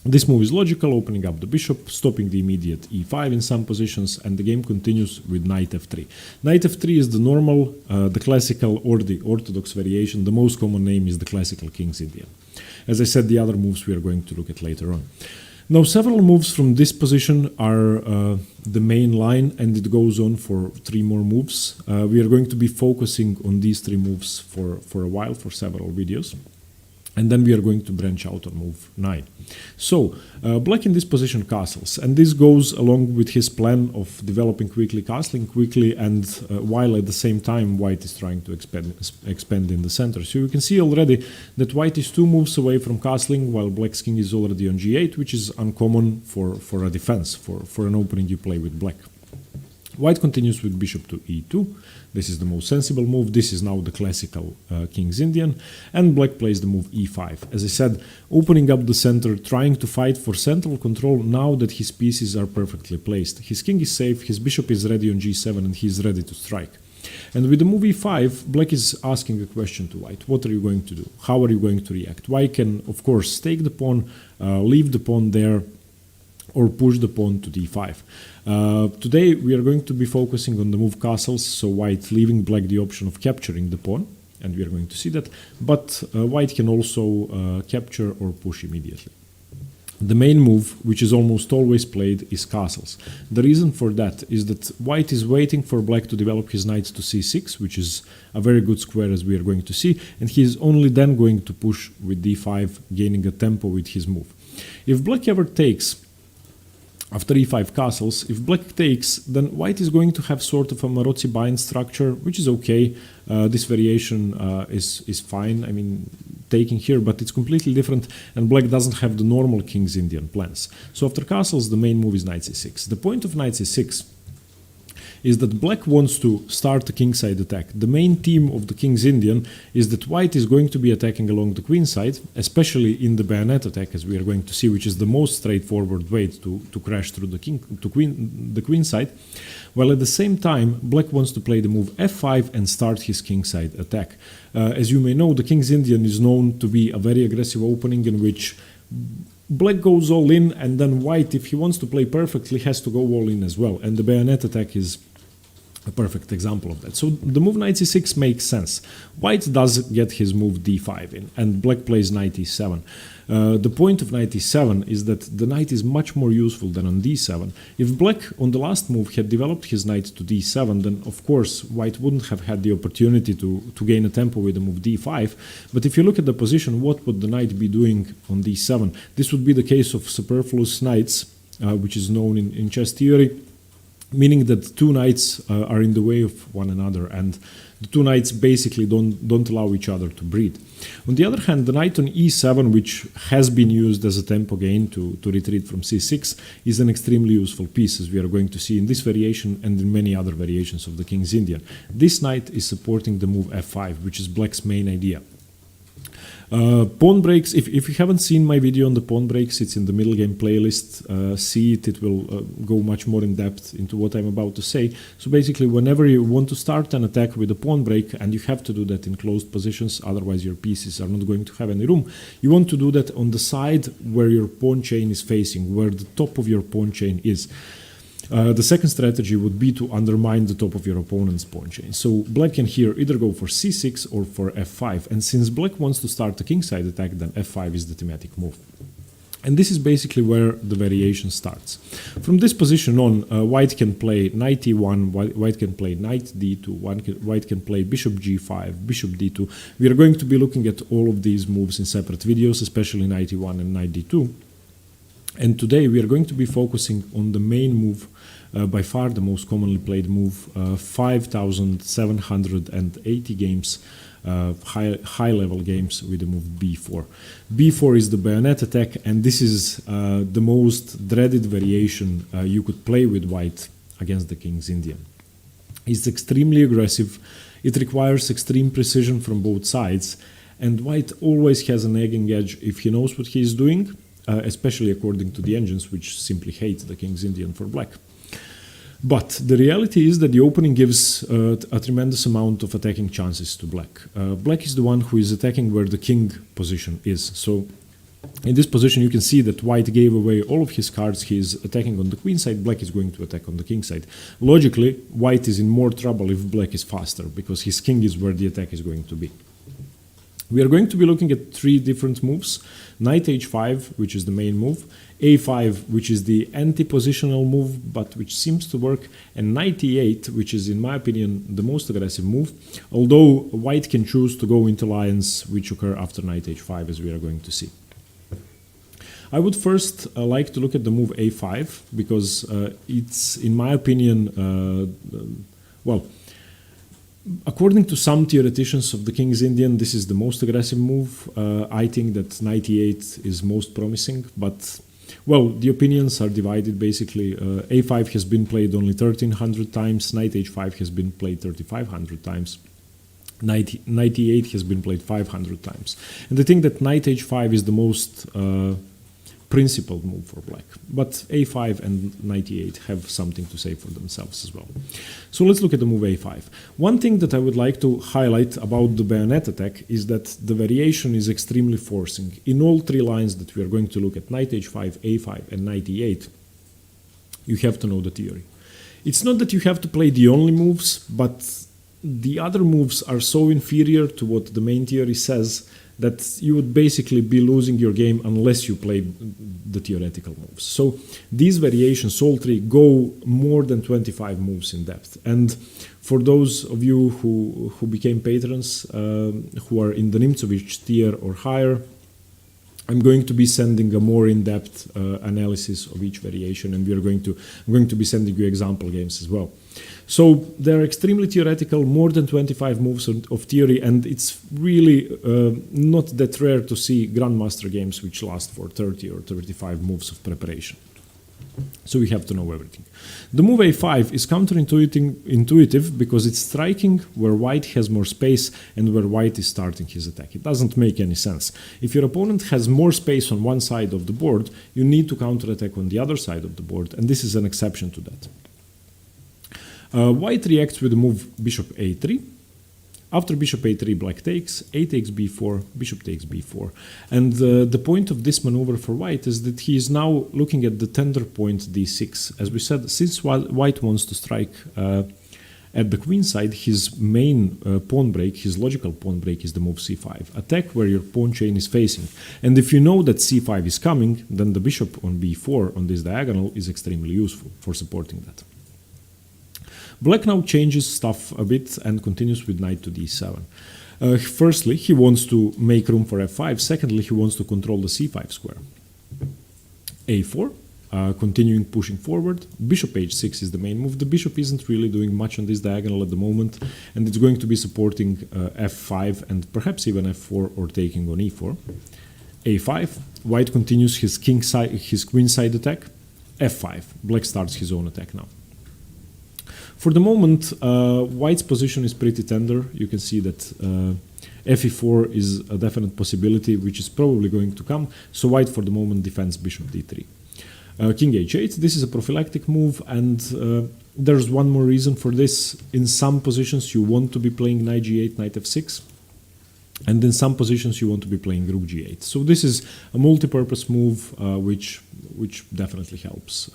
This move is logical, opening up the bishop, stopping the immediate e5 in some positions, and the game continues with knight f3. Knight f3 is the normal, the classical or the orthodox variation. The most common name is the classical King's Indian. As I said, the other moves we are going to look at later on. Now, several moves from this position are the main line, and it goes on for 3 more moves. We are going to be focusing on these 3 moves for a while, for several videos. And then we are going to branch out on move 9. So, black in this position castles, and this goes along with his plan of developing quickly, castling quickly, and while at the same time white is trying to expand in the center. So you can see already that white is 2 moves away from castling, while black's king is already on g8, which is uncommon for a defense, for an opening you play with black. White continues with bishop to e2. This is the most sensible move. This is now the classical King's Indian. And black plays the move e5. As I said, opening up the center, trying to fight for central control now that his pieces are perfectly placed. His king is safe, his bishop is ready on g7, and he is ready to strike. And with the move e5, black is asking a question to white. What are you going to do? How are you going to react? White can, of course, take the pawn, leave the pawn there, or push the pawn to d5. Today we are going to be focusing on the move castles, so white leaving black the option of capturing the pawn, and we are going to see that, but white can also capture or push immediately. The main move, which is almost always played, is castles. The reason for that is that white is waiting for black to develop his knight to c6, which is a very good square, as we are going to see, and he is only then going to push with d5, gaining a tempo with his move. If black ever takes, after e5 castles, if black takes, then white is going to have sort of a Marozzi bind structure, which is okay. This variation is fine, I mean, taking here, but it's completely different, and black doesn't have the normal King's Indian plans. So after castles, the main move is knight c6. The point of knight c6 is that black wants to start a kingside attack. The main theme of the King's Indian is that white is going to be attacking along the queen side, especially in the bayonet attack, as we are going to see, which is the most straightforward way to crash through the queen side, while at the same time black wants to play the move f5 and start his kingside attack. As you may know, the King's Indian is known to be a very aggressive opening in which black goes all in, and then white, if he wants to play perfectly, has to go all in as well, and the bayonet attack is a perfect example of that. So the move knight c6 makes sense. White does get his move d5 in, and black plays knight e7. The point of knight e7 is that the knight is much more useful than on d7. If black on the last move had developed his knight to d7, then of course white wouldn't have had the opportunity to gain a tempo with the move d5. But if you look at the position, what would the knight be doing on d7? This would be the case of superfluous knights, which is known in chess theory. meaning that two knights are in the way of one another, and the two knights basically don't allow each other to breed. On the other hand, the knight on e7, which has been used as a tempo gain to retreat from c6, is an extremely useful piece, as we are going to see in this variation and in many other variations of the King's Indian. This knight is supporting the move f5, which is black's main idea. Pawn breaks, if you haven't seen my video on the pawn breaks, it's in the middle game playlist. See it will go much more in depth into what I'm about to say. So basically, whenever you want to start an attack with a pawn break, and you have to do that in closed positions, otherwise your pieces are not going to have any room, you want to do that on the side where your pawn chain is facing, where the top of your pawn chain is. The second strategy would be to undermine the top of your opponent's pawn chain. So black can here either go for c6 or for f5, and since black wants to start a kingside attack, then f5 is the thematic move. And this is basically where the variation starts. From this position on, white can play knight e1, white can play knight d2, white can play bishop g5, bishop d2. We are going to be looking at all of these moves in separate videos, especially knight e1 and knight d2. And today we are going to be focusing on the main move, by far the most commonly played move, 5,780 games, high-level games with the move b4. b4 is the bayonet attack, and this is the most dreaded variation you could play with white against the King's Indian. It's extremely aggressive, it requires extreme precision from both sides, and white always has a nagging edge if he knows what he is doing, especially according to the engines, which simply hate the King's Indian for black. But the reality is that the opening gives a tremendous amount of attacking chances to black. Black is the one who is attacking where the king position is. So in this position you can see that white gave away all of his cards. He is attacking on the queen side, black is going to attack on the king side. Logically, white is in more trouble if black is faster, because his king is where the attack is going to be. We are going to be looking at three different moves: knight h5, which is the main move, a5, which is the anti-positional move, but which seems to work, and knight e8, which is, in my opinion, the most aggressive move, although white can choose to go into lines which occur after knight h5, as we are going to see. I would first like to look at the move a5, because it's, in my opinion, well, according to some theoreticians of the King's Indian, this is the most aggressive move. I think that knight e8 is most promising, but, well, the opinions are divided basically. a5 has been played only 1,300 times, knight h5 has been played 3,500 times, knight e8 has been played 500 times. And I think that knight h5 is the most principled move for black, but a5 and knight e8 have something to say for themselves as well. So let's look at the move a5. One thing that I would like to highlight about the bayonet attack is that the variation is extremely forcing. In all three lines that we are going to look at, knight h5, a5 and knight e8, you have to know the theory. It's not that you have to play the only moves, but the other moves are so inferior to what the main theory says that you would basically be losing your game unless you play the theoretical moves. So these variations, all three, go more than 25 moves in depth. And for those of you who became patrons, who are in the Nimzovich tier or higher, I'm going to be sending a more in-depth analysis of each variation, and I'm going to be sending you example games as well. So they're extremely theoretical, more than 25 moves of theory, and it's really not that rare to see grandmaster games which last for 30 or 35 moves of preparation. So we have to know everything. The move a5 is counterintuitive because it's striking where white has more space and where white is starting his attack. It doesn't make any sense. If your opponent has more space on one side of the board, you need to counterattack on the other side of the board, and this is an exception to that. White reacts with the move bishop a3. After bishop a3, black takes, a takes b4, bishop takes b4. And the point of this maneuver for white is that he is now looking at the tender point d6. As we said, since white wants to strike at the queen side, his main pawn break, his logical pawn break, is the move c5. Attack where your pawn chain is facing. And if you know that c5 is coming, then the bishop on b4 on this diagonal is extremely useful for supporting that. Black now changes stuff a bit and continues with knight to d7. Firstly, he wants to make room for f5. Secondly, he wants to control the c5 square. a4. continuing pushing forward. Bishop h6 is the main move. The bishop isn't really doing much on this diagonal at the moment, and it's going to be supporting f5 and perhaps even f4 or taking on e4. a5, white continues his queen side attack. f5, black starts his own attack now. For the moment, white's position is pretty tender. You can see that fe4 is a definite possibility, which is probably going to come. So white for the moment defends bishop d3. King h8, this is a prophylactic move, and there's one more reason for this. In some positions you want to be playing knight g8, knight f6, and in some positions you want to be playing rook g8. So this is a multi-purpose move which definitely helps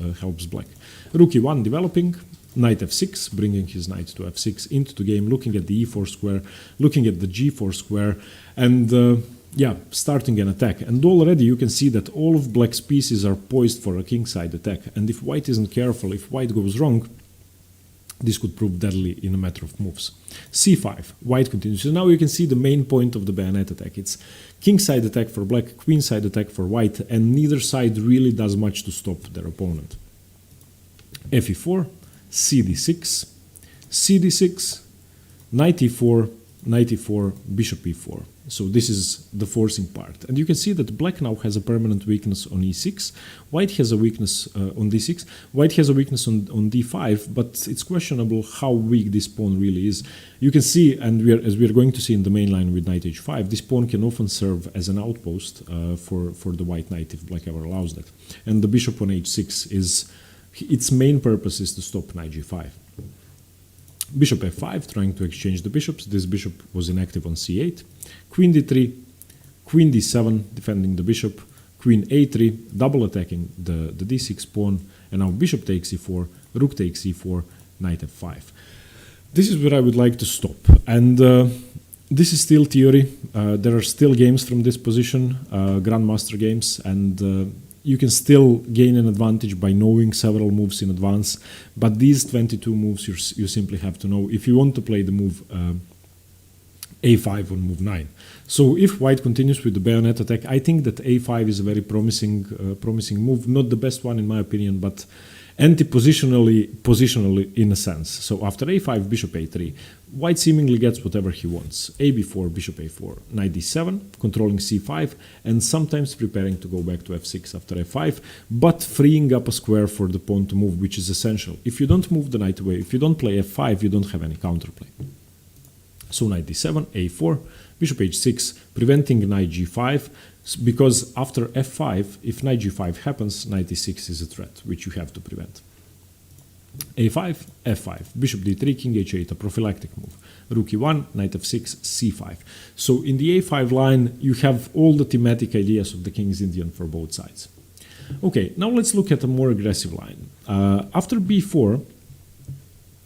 black. Rook e1 developing, knight f6, bringing his knight to f6 into the game, looking at the e4 square, looking at the g4 square, and starting an attack. And already you can see that all of black's pieces are poised for a kingside attack. And if white isn't careful, if white goes wrong, this could prove deadly in a matter of moves. c5, white continues. So now you can see the main point of the bayonet attack. It's kingside attack for black, queenside attack for white, and neither side really does much to stop their opponent. fe4, cd6, cd6, knight e4, knight e4, bishop e4. So this is the forcing part. And you can see that black now has a permanent weakness on e6. White has a weakness on d6. White has a weakness on d5, but it's questionable how weak this pawn really is. You can see, and as we're going to see in the main line with knight h5, this pawn can often serve as an outpost for the white knight if black ever allows that. And the bishop on h6 is, its main purpose is to stop knight g5. Bishop f5, trying to exchange the bishops. This bishop was inactive on c8. Queen d3, queen d7, defending the bishop. Queen a3, double attacking the d6 pawn. And now bishop takes e4, rook takes e4, knight f5. This is where I would like to stop. And this is still theory. There are still games from this position, grandmaster games, and you can still gain an advantage by knowing several moves in advance, but these 22 moves you simply have to know if you want to play the move a5 on move 9. So if white continues with the bayonet attack, I think that a5 is a very promising move, not the best one in my opinion, but positionally in a sense. So after a5, bishop a3, white seemingly gets whatever he wants. ab4, bishop a4, knight d7, controlling c5, and sometimes preparing to go back to f6 after f5, but freeing up a square for the pawn to move, which is essential. If you don't move the knight away, if you don't play f5, you don't have any counterplay. So knight d7, a4, bishop h6, preventing knight g5, because after f5, if knight g5 happens, knight e6 is a threat, which you have to prevent. a5, f5, bishop d3, king h8, a prophylactic move. Rook e1, knight f6, c5. So in the a5 line, you have all the thematic ideas of the King's Indian for both sides. Okay, now let's look at a more aggressive line. After b4,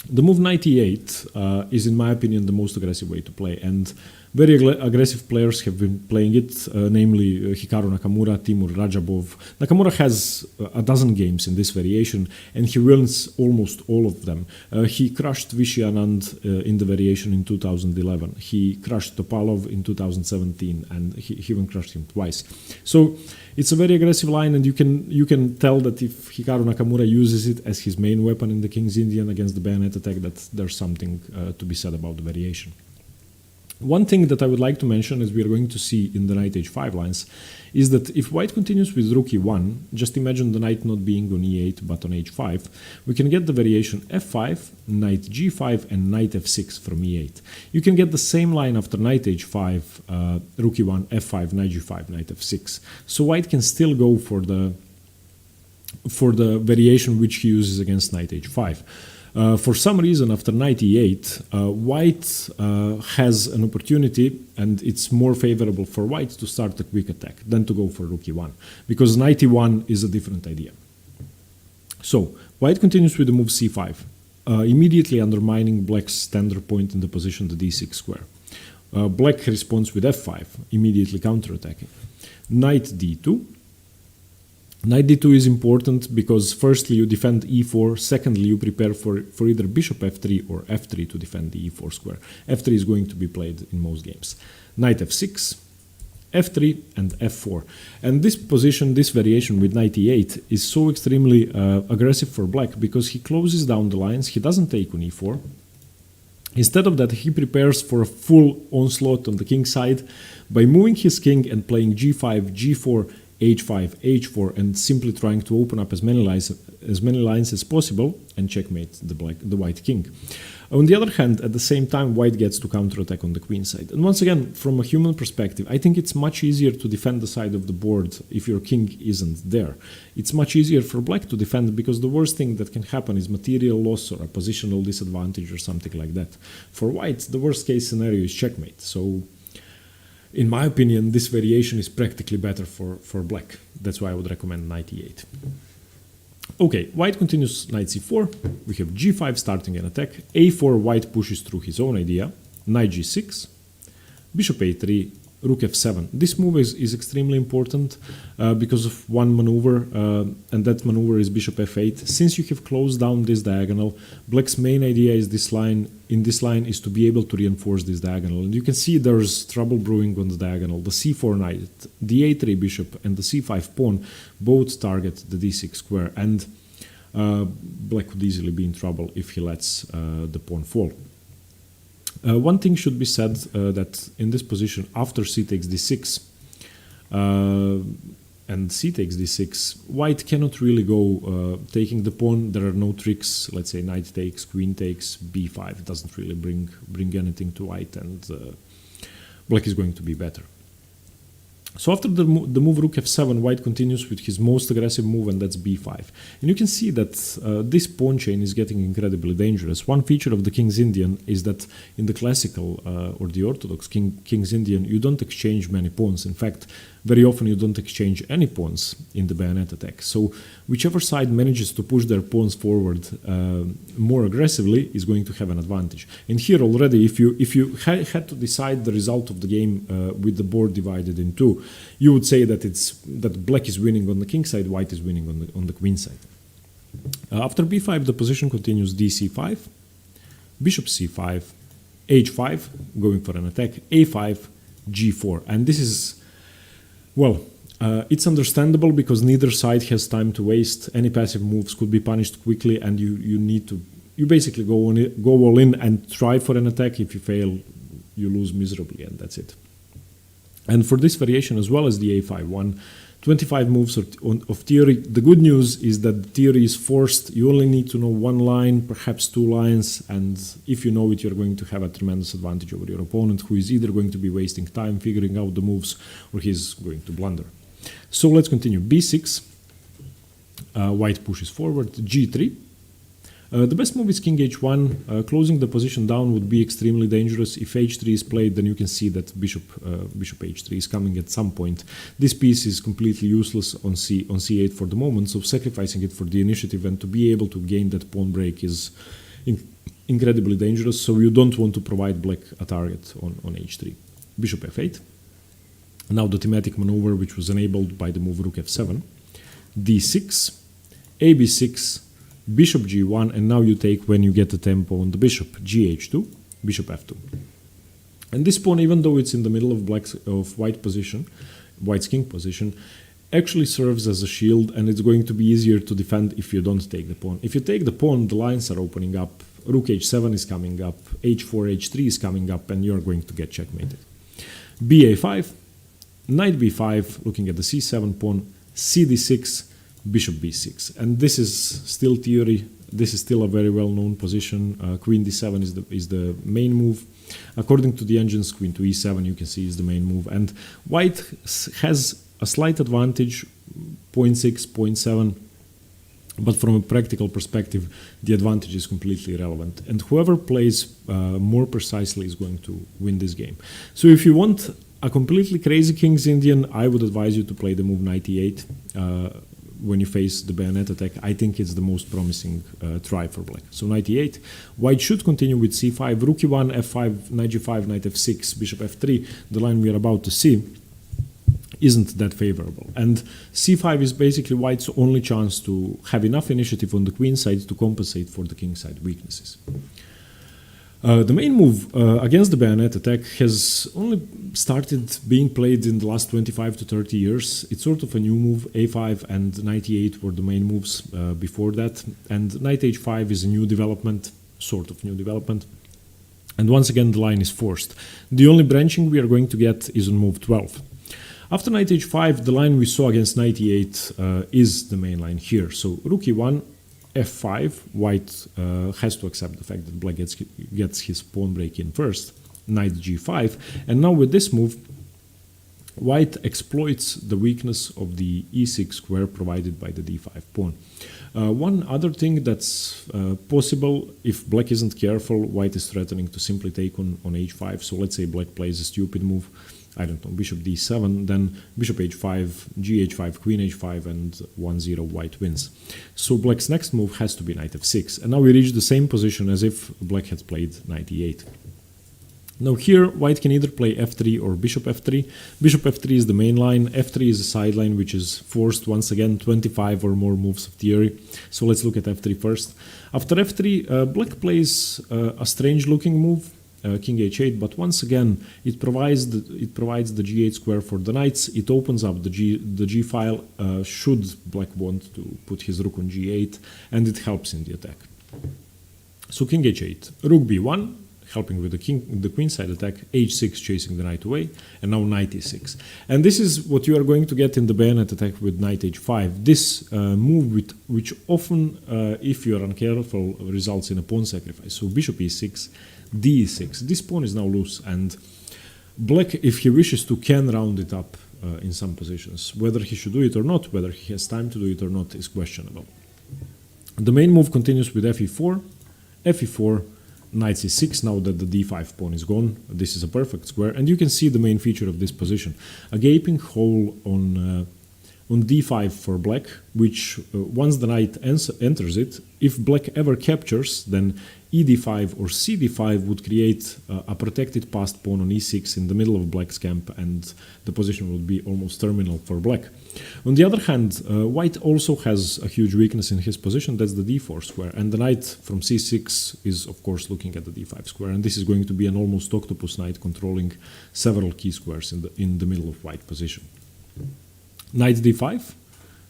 the move knight e8 is, in my opinion, the most aggressive way to play, and very aggressive players have been playing it, namely Hikaru Nakamura, Timur Rajabov. Nakamura has a dozen games in this variation, and he wins almost all of them. He crushed Vishy Anand in the variation in 2011. He crushed Topalov in 2017, and he even crushed him twice. So it's a very aggressive line, and you can tell that if Hikaru Nakamura uses it as his main weapon in the King's Indian against the bayonet attack, that there's something to be said about the variation. One thing that I would like to mention, as we are going to see in the knight h5 lines, is that if white continues with rook e1, just imagine the knight not being on e8 but on h5, we can get the variation f5, knight g5, and knight f6 from e8. You can get the same line after knight h5, rook e1, f5, knight g5, knight f6. So white can still go for the variation which he uses against knight h5. For some reason, after knight e8, white has an opportunity, and it's more favorable for white to start a quick attack than to go for rook e1, because knight e1 is a different idea. So white continues with the move c5, immediately undermining black's tender point in the position the d6 square. Black responds with f5, immediately counterattacking. Knight d2. Knight d2 is important because firstly you defend e4, secondly you prepare for either bishop f3 or f3 to defend the e4 square. f3 is going to be played in most games. Knight f6, f3 and f4. And this position, this variation with knight e8 is so extremely aggressive for black because he closes down the lines, he doesn't take on e4. Instead of that, he prepares for a full onslaught on the king side by moving his king and playing g5, g4, h5, h4, and simply trying to open up as many lines as possible and checkmate the white king. On the other hand, at the same time, white gets to counterattack on the queen side. And once again, from a human perspective, I think it's much easier to defend the side of the board if your king isn't there. It's much easier for black to defend because the worst thing that can happen is material loss or a positional disadvantage or something like that. For white, the worst case scenario is checkmate. So, in my opinion, this variation is practically better for black. That's why I would recommend knight e8. Okay, white continues knight c4, we have g5 starting an attack, a4, white pushes through his own idea, knight g6, bishop a3, rook f7. This move is extremely important because of one maneuver, and that maneuver is bishop f8. Since you have closed down this diagonal, black's main idea is this line is to be able to reinforce this diagonal. And you can see there's trouble brewing on the diagonal. The c4 knight, the a3 bishop, and the c5 pawn both target the d6 square, and black could easily be in trouble if he lets the pawn fall. One thing should be said that in this position, after c takes d6 and c takes d6, white cannot really go taking the pawn. There are no tricks. Let's say knight takes, queen takes, b5. It doesn't really bring anything to white, and black is going to be better. So after the move rook f7, white continues with his most aggressive move, and that's b5. And you can see that this pawn chain is getting incredibly dangerous. One feature of the King's Indian is that in the classical or the orthodox King's Indian, you don't exchange many pawns. In fact, very often you don't exchange any pawns in the bayonet attack. So whichever side manages to push their pawns forward more aggressively is going to have an advantage. And here already, if you had to decide the result of the game with the board divided in two, you would say that black is winning on the king side, white is winning on the queen side. After b5, the position continues dc5, bishop c5, h5, going for an attack, a5, g4. And this is, well, it's understandable because neither side has time to waste. Any passive moves could be punished quickly, and you basically go all in and try for an attack. If you fail, you lose miserably, and that's it. And for this variation, as well as the a5 one, 25 moves of theory. The good news is that the theory is forced. You only need to know one line, perhaps two lines, and if you know it, you're going to have a tremendous advantage over your opponent, who is either going to be wasting time figuring out the moves, or he's going to blunder. So let's continue. b6, white pushes forward, g3. The best move is king h1. Closing the position down would be extremely dangerous. If h3 is played, then you can see that bishop h3 is coming at some point. This piece is completely useless on c8 for the moment, so sacrificing it for the initiative and to be able to gain that pawn break is incredibly dangerous, so you don't want to provide black a target on h3. Bishop f8. Now the thematic maneuver, which was enabled by the move rook f7. d6, ab6, bishop g1, and now you take when you get the tempo on the bishop, gh2, bishop f2. And this pawn, even though it's in the middle of white's king position, actually serves as a shield, and it's going to be easier to defend if you don't take the pawn. If you take the pawn, the lines are opening up, rook h7 is coming up, h4, h3 is coming up, and you're going to get checkmated. ba5, knight b5, looking at the c7 pawn, cd6, bishop b6, and this is still theory. This is still a very well-known position. Queen d7 is the main move. According to the engines, queen to e7 you can see is the main move, and white has a slight advantage, 0.6, 0.7, but from a practical perspective, the advantage is completely irrelevant, and whoever plays more precisely is going to win this game. So if you want a completely crazy King's Indian, I would advise you to play the move knight e8. When you face the bayonet attack, I think it's the most promising try for black. So knight e8, white should continue with c5, rook e1, f5, knight g5, knight f6, bishop f3. The line we are about to see isn't that favorable. And c5 is basically white's only chance to have enough initiative on the queen side to compensate for the king side weaknesses. The main move against the bayonet attack has only started being played in the last 25 to 30 years. It's sort of a new move. A5 and knight e8 were the main moves before that, and knight h5 is a new development, sort of new development. And once again, the line is forced. The only branching we are going to get is on move 12. After knight h5, the line we saw against knight e8 is the main line here. So rook e1, f5, white has to accept the fact that black gets his pawn break in first, knight g5, and now with this move, white exploits the weakness of the e6 square provided by the d5 pawn. One other thing that's possible, if black isn't careful, white is threatening to simply take on h5, so let's say black plays a stupid move, I don't know, bishop d7, then bishop h5, gh5, queen h5, and 1-0 white wins. So black's next move has to be knight f6, and now we reach the same position as if black had played knight e8. Now here, white can either play f3 or bishop f3. Bishop f3 is the main line, f3 is a side line which is forced once again, 25 or more moves of theory. So let's look at f3 first. After f3, black plays a strange looking move, king h8, but once again it provides the g8 square for the knights. It opens up the g file should black want to put his rook on g8, and it helps in the attack. So king h8, rook b1, helping with the queen side attack, h6 chasing the knight away, and now knight e6. And this is what you are going to get in the bayonet attack with knight h5. This move, which often, if you are uncareful, results in a pawn sacrifice. So bishop e6, d6. This pawn is now loose, and black, if he wishes to, can round it up in some positions. Whether he should do it or not, whether he has time to do it or not, is questionable. The main move continues with fe4, fe4, knight c6. Now that the d5 pawn is gone, this is a perfect square, and you can see the main feature of this position, a gaping hole on d5 for black, which once the knight enters it, if black ever captures, then ed5 or cd5 would create a protected passed pawn on e6 in the middle of black's camp, and the position would be almost terminal for black. On the other hand, white also has a huge weakness in his position, that's the d4 square, and the knight from c6 is of course looking at the d5 square, and this is going to be an almost octopus knight controlling several key squares in the middle of white position. Knight d5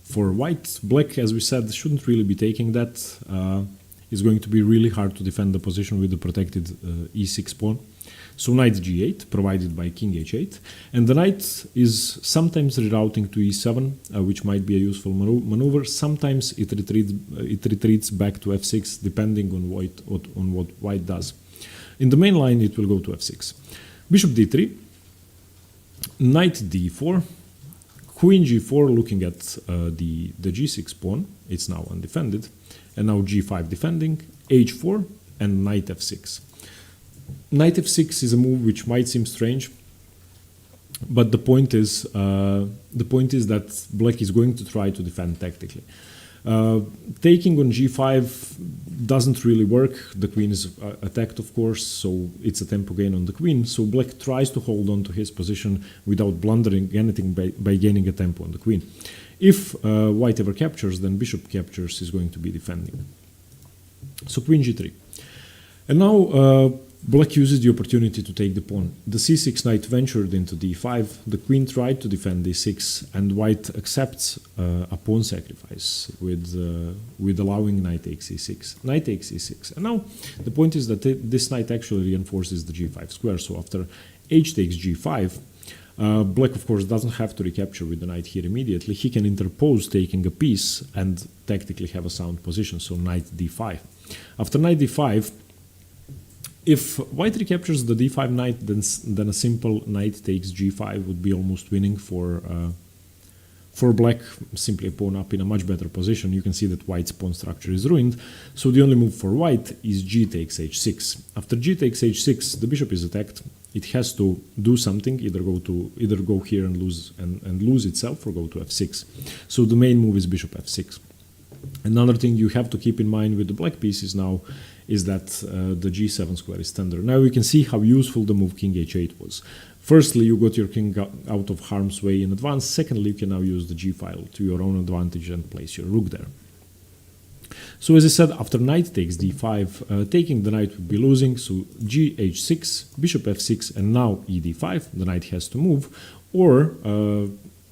for white. Black, as we said, shouldn't really be taking that. It's going to be really hard to defend the position with the protected e6 pawn. So knight g8, provided by king h8, and the knight is sometimes rerouting to e7, which might be a useful maneuver. Sometimes it retreats back to f6, depending on what white does. In the main line, it will go to f6. Bishop d3, knight d4, queen g4, looking at the g6 pawn. It's now undefended, and now g5 defending, h4, and knight f6. Knight f6 is a move which might seem strange, but the point is that black is going to try to defend tactically. Taking on g5 doesn't really work. The queen is attacked, of course, so it's a tempo gain on the queen. So black tries to hold on to his position without blundering anything by gaining a tempo on the queen. If white ever captures, then bishop captures is going to be defending. So queen g3. And now black uses the opportunity to take the pawn. The c6 knight ventured into d5, the queen tried to defend d6, and white accepts a pawn sacrifice with allowing knight takes e6. Knight takes e6. And now the point is that this knight actually reinforces the g5 square, so after h takes g5, black, of course, doesn't have to recapture with the knight here immediately. He can interpose, taking a piece, and tactically have a sound position, so knight d5. After knight d5, if white recaptures the d5 knight, then a simple knight takes g5 would be almost winning for black, simply a pawn up in a much better position. You can see that white's pawn structure is ruined, so the only move for white is g takes h6. After g takes h6, the bishop is attacked. It has to do something, either go here and lose itself, or go to f6. So the main move is bishop f6. Another thing you have to keep in mind with the black pieces now is that the g7 square is tender. Now we can see how useful the move king h8 was. Firstly, you got your king out of harm's way in advance. Secondly, you can now use the g file to your own advantage and place your rook there. So as I said, after knight takes d5, taking the knight would be losing, so g h6, bishop f6, and now e d5, the knight has to move, or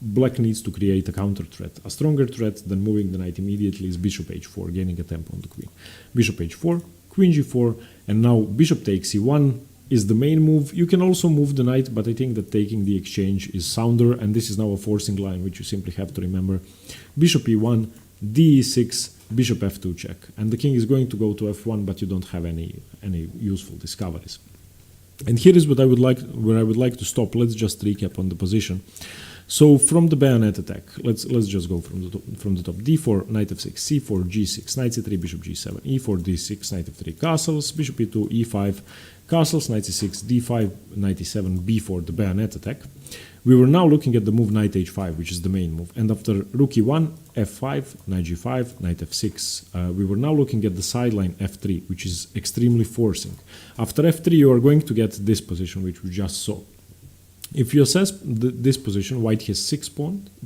black needs to create a counter threat. A stronger threat than moving the knight immediately is bishop h4, gaining a tempo on the queen. Bishop h4, queen g4, and now bishop takes e1 is the main move. You can also move the knight, but I think that taking the exchange is sounder, and this is now a forcing line, which you simply have to remember. Bishop e1, d6, bishop f2 check, and the king is going to go to f1, but you don't have any useful discoveries. And here is where I would like to stop. Let's just recap on the position. So from the bayonet attack, let's just go from the top. d4, knight f6, c4, g6, knight c3, bishop g7, e4, d6, knight f3, castles, bishop e2, e5, castles, knight c6, d5, knight e7, b4, the bayonet attack. We were now looking at the move knight h5, which is the main move. And after rook e1, f5, knight g5, knight f6, we were now looking at the sideline f3, which is extremely forcing. After f3, you are going to get this position, which we just saw. If you assess this position, white has 6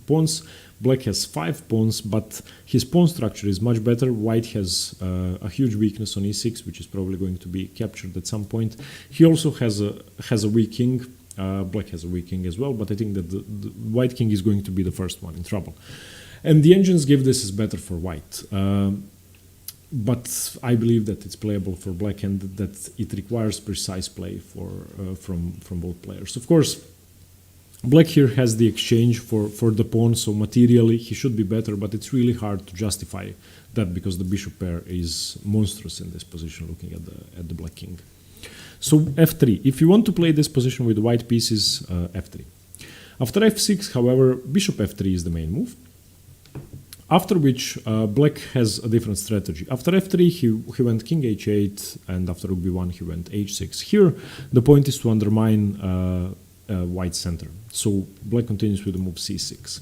pawns, black has 5 pawns, but his pawn structure is much better. White has a huge weakness on e6, which is probably going to be captured at some point. He also has a weak king. Black has a weak king as well, but I think that the white king is going to be the first one in trouble. And the engines give this as better for white. But I believe that it's playable for black and that it requires precise play from both players. Of course, black here has the exchange for the pawn, so materially he should be better, but it's really hard to justify that because the bishop pair is monstrous in this position, looking at the black king. So f3. If you want to play this position with white pieces, f3. After f6, however, bishop f3 is the main move. After which black has a different strategy. After f3, he went king h8, and after rook b1, he went h6. Here, the point is to undermine white's center. So black continues with the move c6.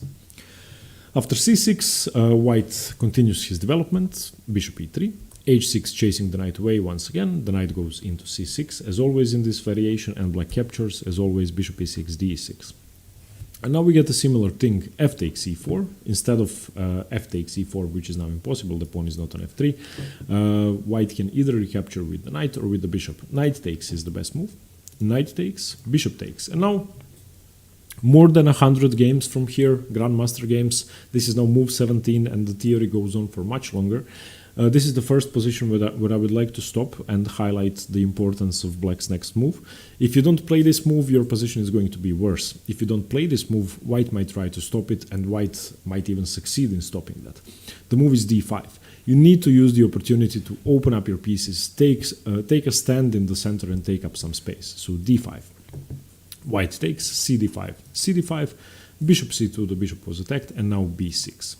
After c6, white continues his development, bishop e3. h6 chasing the knight away once again, the knight goes into c6 as always in this variation, and black captures as always bishop e6, d6. And now we get a similar thing, f takes e4, instead of f takes e4, which is now impossible, the pawn is not on f3. White can either recapture with the knight or with the bishop. Knight takes is the best move, knight takes, bishop takes. And now, more than 100 games from here, Grandmaster games, this is now move 17 and the theory goes on for much longer. This is the first position where I would like to stop and highlight the importance of black's next move. If you don't play this move, your position is going to be worse. If you don't play this move, white might try to stop it, and white might even succeed in stopping that. The move is d5. You need to use the opportunity to open up your pieces, take a stand in the center and take up some space. So d5. White takes, cd5, cd5, bishop c2, the bishop was attacked, and now b6.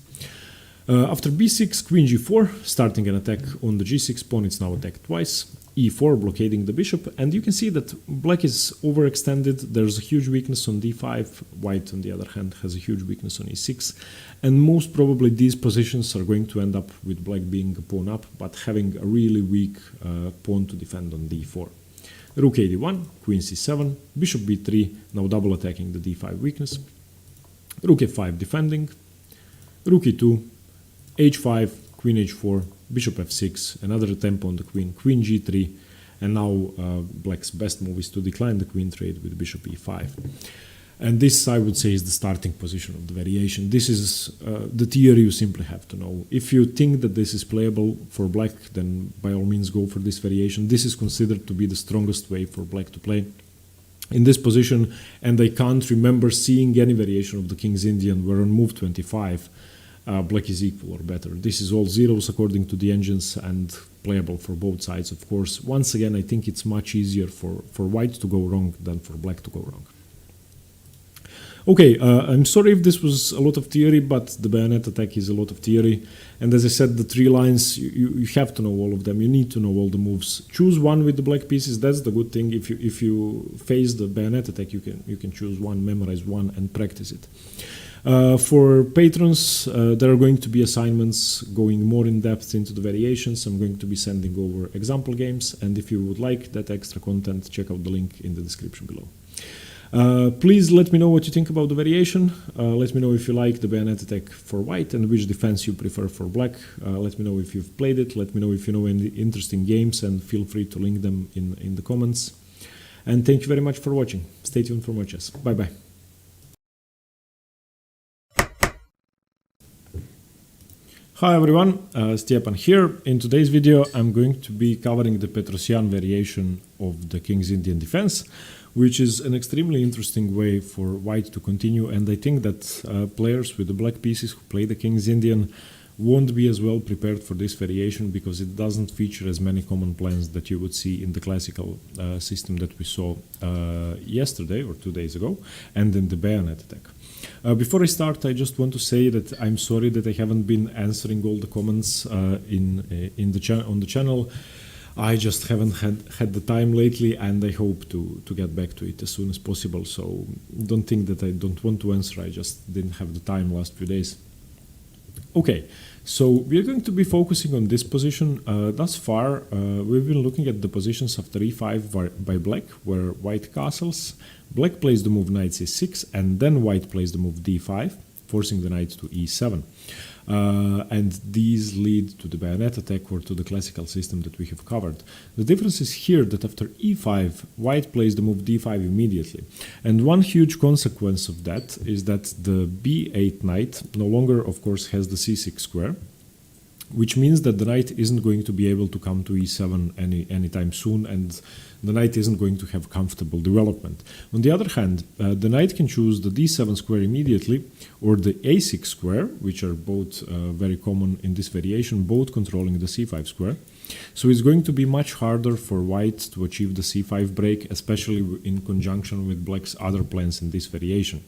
After b6, queen g4, starting an attack on the g6 pawn, it's now attacked twice. e4, blockading the bishop, and you can see that black is overextended. There's a huge weakness on d5. White, on the other hand, has a huge weakness on e6. And most probably these positions are going to end up with black being a pawn up, but having a really weak pawn to defend on d4. Rook a1, queen c7, bishop b3, now double attacking the d5 weakness. Rook f5 defending, rook e2, h5, queen h4, bishop f6, another attempt on the queen, queen g3, and now black's best move is to decline the queen trade with bishop e5. And this, I would say, is the starting position of the variation. This is the theory you simply have to know. If you think that this is playable for black, then by all means go for this variation. This is considered to be the strongest way for black to play in this position, and I can't remember seeing any variation of the King's Indian where on move 25 black is equal or better. This is all zeros according to the engines and playable for both sides, of course. Once again, I think it's much easier for white to go wrong than for black to go wrong. Okay, I'm sorry if this was a lot of theory, but the bayonet attack is a lot of theory. And as I said, the three lines, you have to know all of them. You need to know all the moves. Choose one with the black pieces. That's the good thing. If you face the bayonet attack, you can choose one, memorize one, and practice it. For patrons, there are going to be assignments going more in depth into the variations. I'm going to be sending over example games, and if you would like that extra content, check out the link in the description below. Please let me know what you think about the variation. Let me know if you like the bayonet attack for white and which defense you prefer for black. Let me know if you've played it. Let me know if you know any interesting games, and feel free to link them in the comments. And thank you very much for watching. Stay tuned for more chess. Bye bye. Hi everyone, Stepan here. In today's video I'm going to be covering the Petrosian variation of the King's Indian defense, which is an extremely interesting way for white to continue, and I think that players with the black pieces who play the King's Indian won't be as well prepared for this variation because it doesn't feature as many common plans that you would see in the classical system that we saw yesterday or 2 days ago, and in the bayonet attack. Before I start, I just want to say that I'm sorry that I haven't been answering all the comments on the channel. I just haven't had the time lately, and I hope to get back to it as soon as possible. So don't think that I don't want to answer, I just didn't have the time last few days. Okay, so we're going to be focusing on this position. Thus far, we've been looking at the positions after e5 by black, where white castles. Black plays the move knight c6, and then white plays the move d5, forcing the knight to e7. And these lead to the bayonet attack or to the classical system that we have covered. The difference is here that after e5, white plays the move d5 immediately. And one huge consequence of that is that the b8 knight no longer, of course, has the c6 square, which means that the knight isn't going to be able to come to e7 anytime soon, and the knight isn't going to have comfortable development. On the other hand, the knight can choose the d7 square immediately, or the a6 square, which are both very common in this variation, both controlling the c5 square. So it's going to be much harder for white to achieve the c5 break, especially in conjunction with black's other plans in this variation.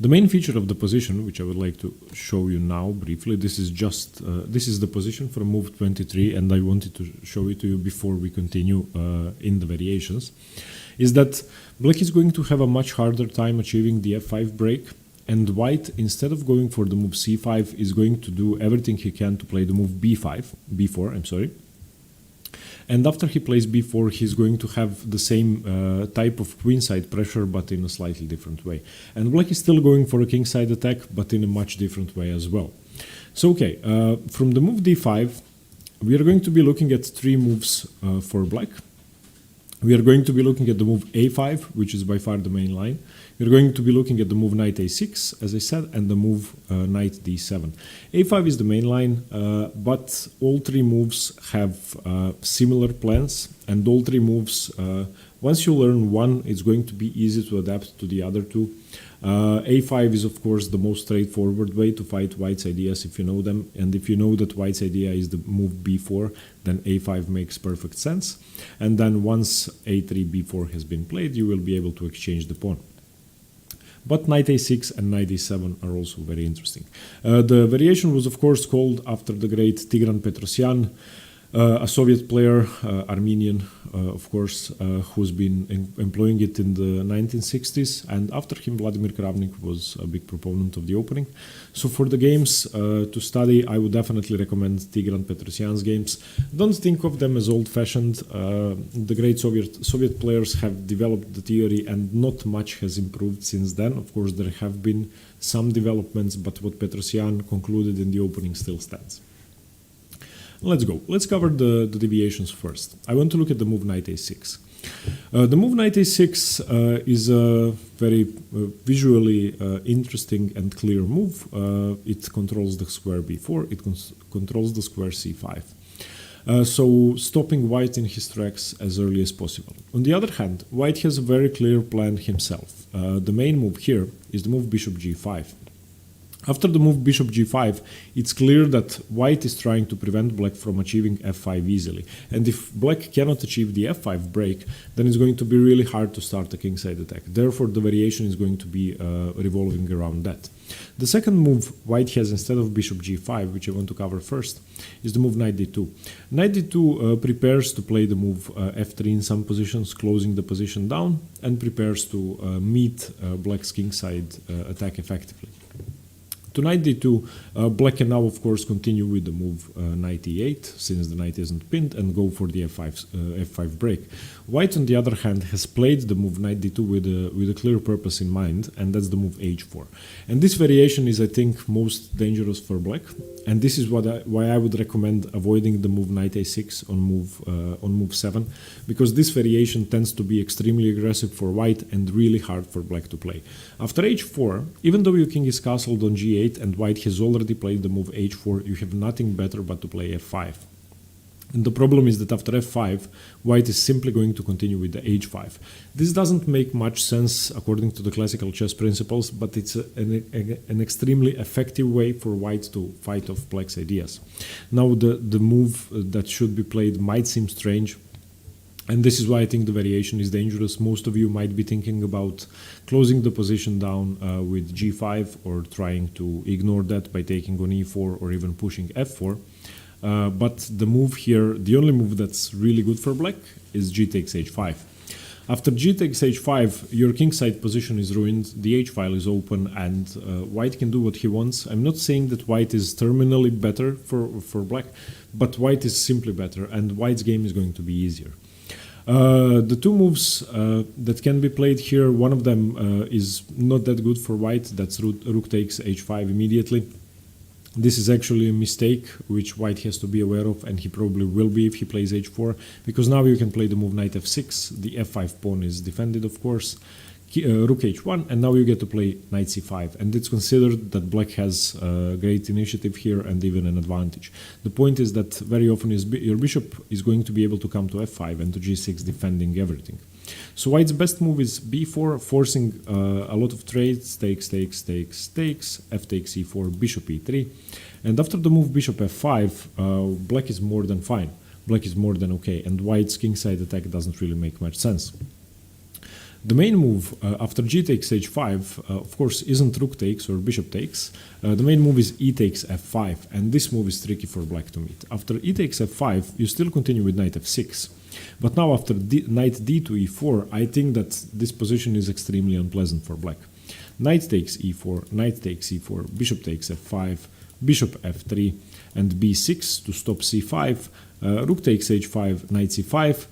The main feature of the position, which I would like to show you now briefly, this is the position from move 23, and I wanted to show it to you before we continue in the variations, is that black is going to have a much harder time achieving the f5 break, and white, instead of going for the move c5, is going to do everything he can to play the move b4, I'm sorry. And after he plays b4, he's going to have the same type of queenside pressure, but in a slightly different way. And black is still going for a kingside attack, but in a much different way as well. So, okay, from the move d5, we are going to be looking at 3 moves for black. We are going to be looking at the move a5, which is by far the main line. We're going to be looking at the move knight a6, as I said, and the move knight d7. a5 is the main line, but all 3 moves have similar plans, and all 3 moves, once you learn one, it's going to be easy to adapt to the other 2. a5 is, of course, the most straightforward way to fight white's ideas if you know them, and if you know that white's idea is the move b4, then a5 makes perfect sense. And then once a3, b4 has been played, you will be able to exchange the pawn. But knight a6 and knight e7 are also very interesting. The variation was, of course, called after the great Tigran Petrosian, a Soviet player, Armenian, of course, who's been employing it in the 1960s, and after him Vladimir Kravnik was a big proponent of the opening. So for the games to study, I would definitely recommend Tigran Petrosian's games. Don't think of them as old-fashioned. The great Soviet players have developed the theory, and not much has improved since then. Of course, there have been some developments, but what Petrosian concluded in the opening still stands. Let's go. Let's cover the deviations first. I want to look at the move knight a6. The move knight a6 is a very visually interesting and clear move. It controls the square b4, it controls the square c5. So stopping white in his tracks as early as possible. On the other hand, white has a very clear plan himself. The main move here is the move bishop g5. After the move bishop g5, it's clear that white is trying to prevent black from achieving f5 easily. And if black cannot achieve the f5 break, then it's going to be really hard to start a kingside attack. Therefore, the variation is going to be revolving around that. The second move white has instead of bishop g5, which I want to cover first, is the move knight d2. Knight d2 prepares to play the move f3 in some positions, closing the position down, and prepares to meet black's kingside attack effectively. To knight d2, black can now of course continue with the move knight e8 since the knight isn't pinned and go for the f5 break. White on the other hand has played the move knight d2 with a clear purpose in mind, and that's the move h4. And this variation is I think most dangerous for black, and this is why I would recommend avoiding the move knight a6 on move 7, because this variation tends to be extremely aggressive for white and really hard for black to play. After h4, even though your king is castled on g8 and white has already played the move h4, you have nothing better but to play f5. And the problem is that after f5, white is simply going to continue with the h5. This doesn't make much sense according to the classical chess principles, but it's an extremely effective way for white to fight off black's ideas. Now the move that should be played might seem strange, and this is why I think the variation is dangerous. Most of you might be thinking about closing the position down with g5 or trying to ignore that by taking on e4 or even pushing f4. But the move here, the only move that's really good for black is g takes h5. After g takes h5, your kingside position is ruined, the h-file is open, and white can do what he wants. I'm not saying that white is terminally better for black, but white is simply better, and white's game is going to be easier. The two moves that can be played here, one of them is not that good for white, that's rook takes h5 immediately. This is actually a mistake which white has to be aware of, and he probably will be if he plays h4, because now you can play the move knight f6, the f5 pawn is defended of course, rook h1, and now you get to play knight c5, and it's considered that black has great initiative here and even an advantage. The point is that very often your bishop is going to be able to come to f5 and to g6 defending everything. So white's best move is b4, forcing a lot of trades, takes, f takes e4, bishop e3, and after the move bishop f5, black is more than fine, black is more than okay, and white's kingside attack doesn't really make much sense. The main move after g takes h5, of course, isn't rook takes or bishop takes. The main move is e takes f5, and this move is tricky for black to meet. After e takes f5, you still continue with knight f6. But now after knight d to e4, I think that this position is extremely unpleasant for black. Knight takes e4, knight takes e4, bishop takes f5, bishop f3, and b6 to stop c5, rook takes h5, knight c5.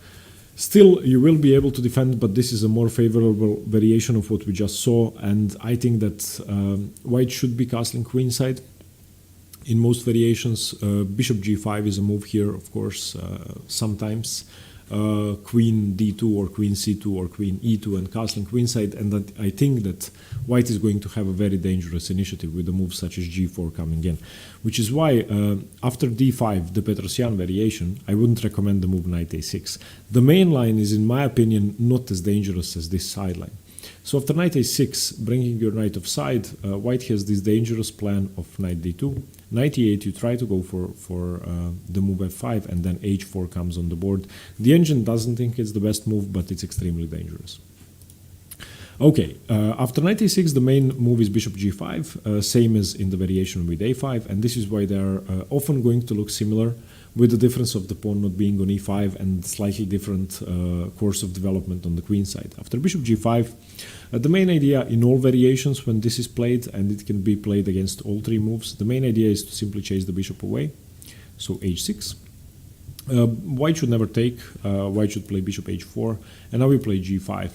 Still, you will be able to defend, but this is a more favorable variation of what we just saw, and I think that white should be castling queenside. In most variations, bishop g5 is a move here, of course, sometimes. Queen d2 or queen c2 or queen e2 and castling queenside, and that I think that white is going to have a very dangerous initiative with a move such as g4 coming in, which is why after d5, the Petrosian variation, I wouldn't recommend the move knight a6. The main line is, in my opinion, not as dangerous as this sideline. So after knight a6, bringing your knight offside, white has this dangerous plan of knight d2. Knight e8, you try to go for the move f5, and then h4 comes on the board. The engine doesn't think it's the best move, but it's extremely dangerous. Okay, after knight a6, the main move is bishop g5, same as in the variation with a5, and this is why they are often going to look similar, with the difference of the pawn not being on e5 and slightly different course of development on the queen side. After bishop g5, the main idea in all variations when this is played, and it can be played against all three moves, the main idea is to simply chase the bishop away, so h6. White should never take, white should play bishop h4, and now we play g5.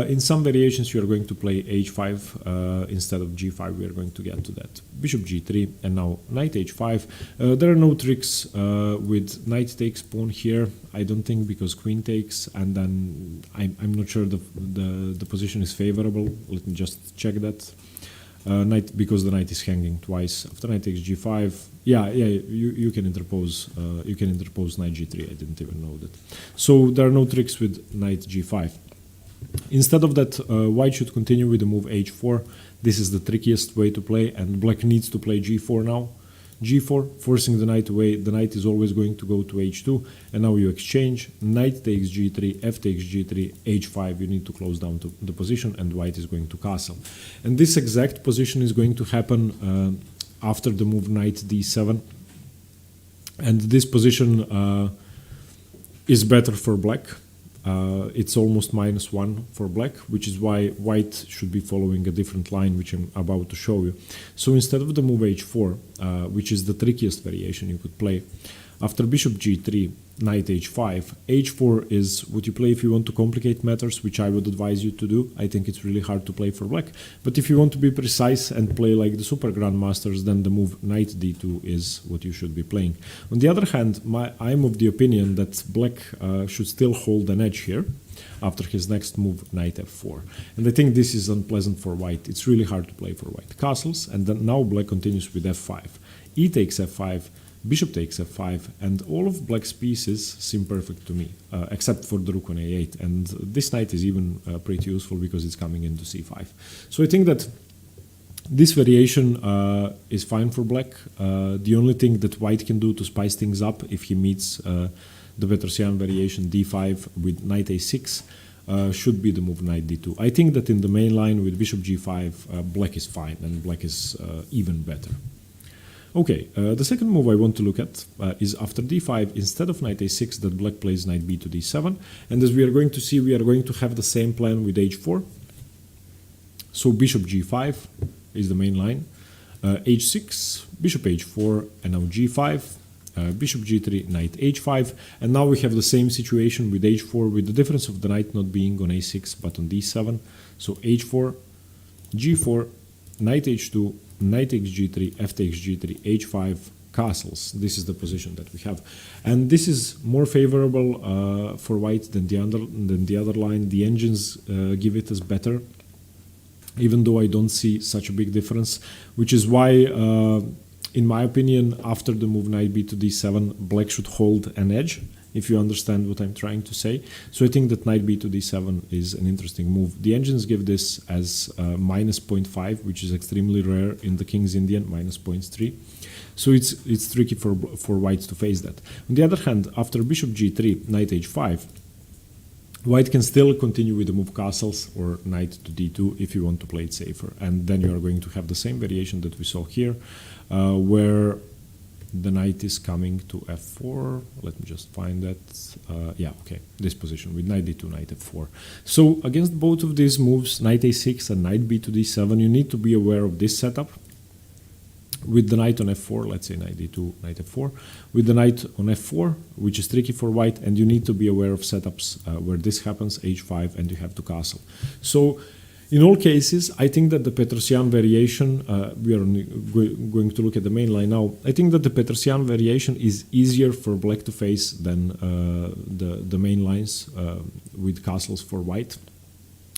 In some variations you are going to play h5 instead of g5, we are going to get to that. Bishop g3 and now knight h5. There are no tricks with knight takes pawn here, I don't think, because queen takes, and then I'm not sure the position is favorable. Let me just check that. Knight, because the knight is hanging twice. After knight takes g5, you can interpose knight g3. I didn't even know that. So there are no tricks with knight g5. Instead of that, white should continue with the move h4. This is the trickiest way to play, and black needs to play g4 now. g4, forcing the knight away. The knight is always going to go to h2, and now you exchange. Knight takes g3, f takes g3, h5. You need to close down to the position, and white is going to castle. And this exact position is going to happen after the move knight d7. And this position is better for black. it's almost -1 for black, which is why white should be following a different line, which I'm about to show you. So instead of the move h4, which is the trickiest variation you could play, after bishop g3, knight h5, h4 is what you play if you want to complicate matters, which I would advise you to do. I think it's really hard to play for black. But if you want to be precise and play like the super grandmasters, then the move knight d2 is what you should be playing. On the other hand, I'm of the opinion that black should still hold an edge here after his next move, knight f4. And I think this is unpleasant for white. It's really hard to play for white. Castles, and then now black continues with f5. E takes f5, bishop takes f5, and all of black's pieces seem perfect to me, except for the rook on a8. And this knight is even pretty useful because it's coming into c5. So I think that this variation is fine for black. The only thing that white can do to spice things up if he meets the Petrosian variation d5 with knight a6 should be the move knight d2. I think that in the main line with bishop g5, black is fine and black is even better. Okay, the second move I want to look at is after d5, instead of knight a6, that black plays knight b to d7. And as we are going to see, we are going to have the same plan with h4. So bishop g5 is the main line, h6, bishop h4, and now g5, bishop g3, knight h5. And now we have the same situation with h4, with the difference of the knight not being on a6 but on d7. So h4, g4, knight h2, knight takes g3, f takes g3, h5, castles. This is the position that we have, and this is more favorable for white than the other line. The engines give it as better, even though I don't see such a big difference, which is why, in my opinion, after the move knight b to d7, black should hold an edge, if you understand what I'm trying to say. So I think that knight b to d7 is an interesting move. The engines give this as minus 0.5, which is extremely rare in the King's Indian, minus 0.3. So it's tricky for white to face that. On the other hand, after bishop g3, knight h5, white can still continue with the move castles or knight to d2 if you want to play it safer. And then you are going to have the same variation that we saw here, where the knight is coming to f4. Let me just find that. Yeah, okay, this position with knight d2, knight f4. So against both of these moves, knight a6 and knight b to d7, you need to be aware of this setup. With the knight on f4, let's say knight d2, knight f4, with the knight on f4, which is tricky for white, and you need to be aware of setups where this happens, h5, and you have to castle. So in all cases, I think that the Petrosian variation, we are going to look at the main line now, I think that the Petrosian variation is easier for black to face than the main lines with castles for white,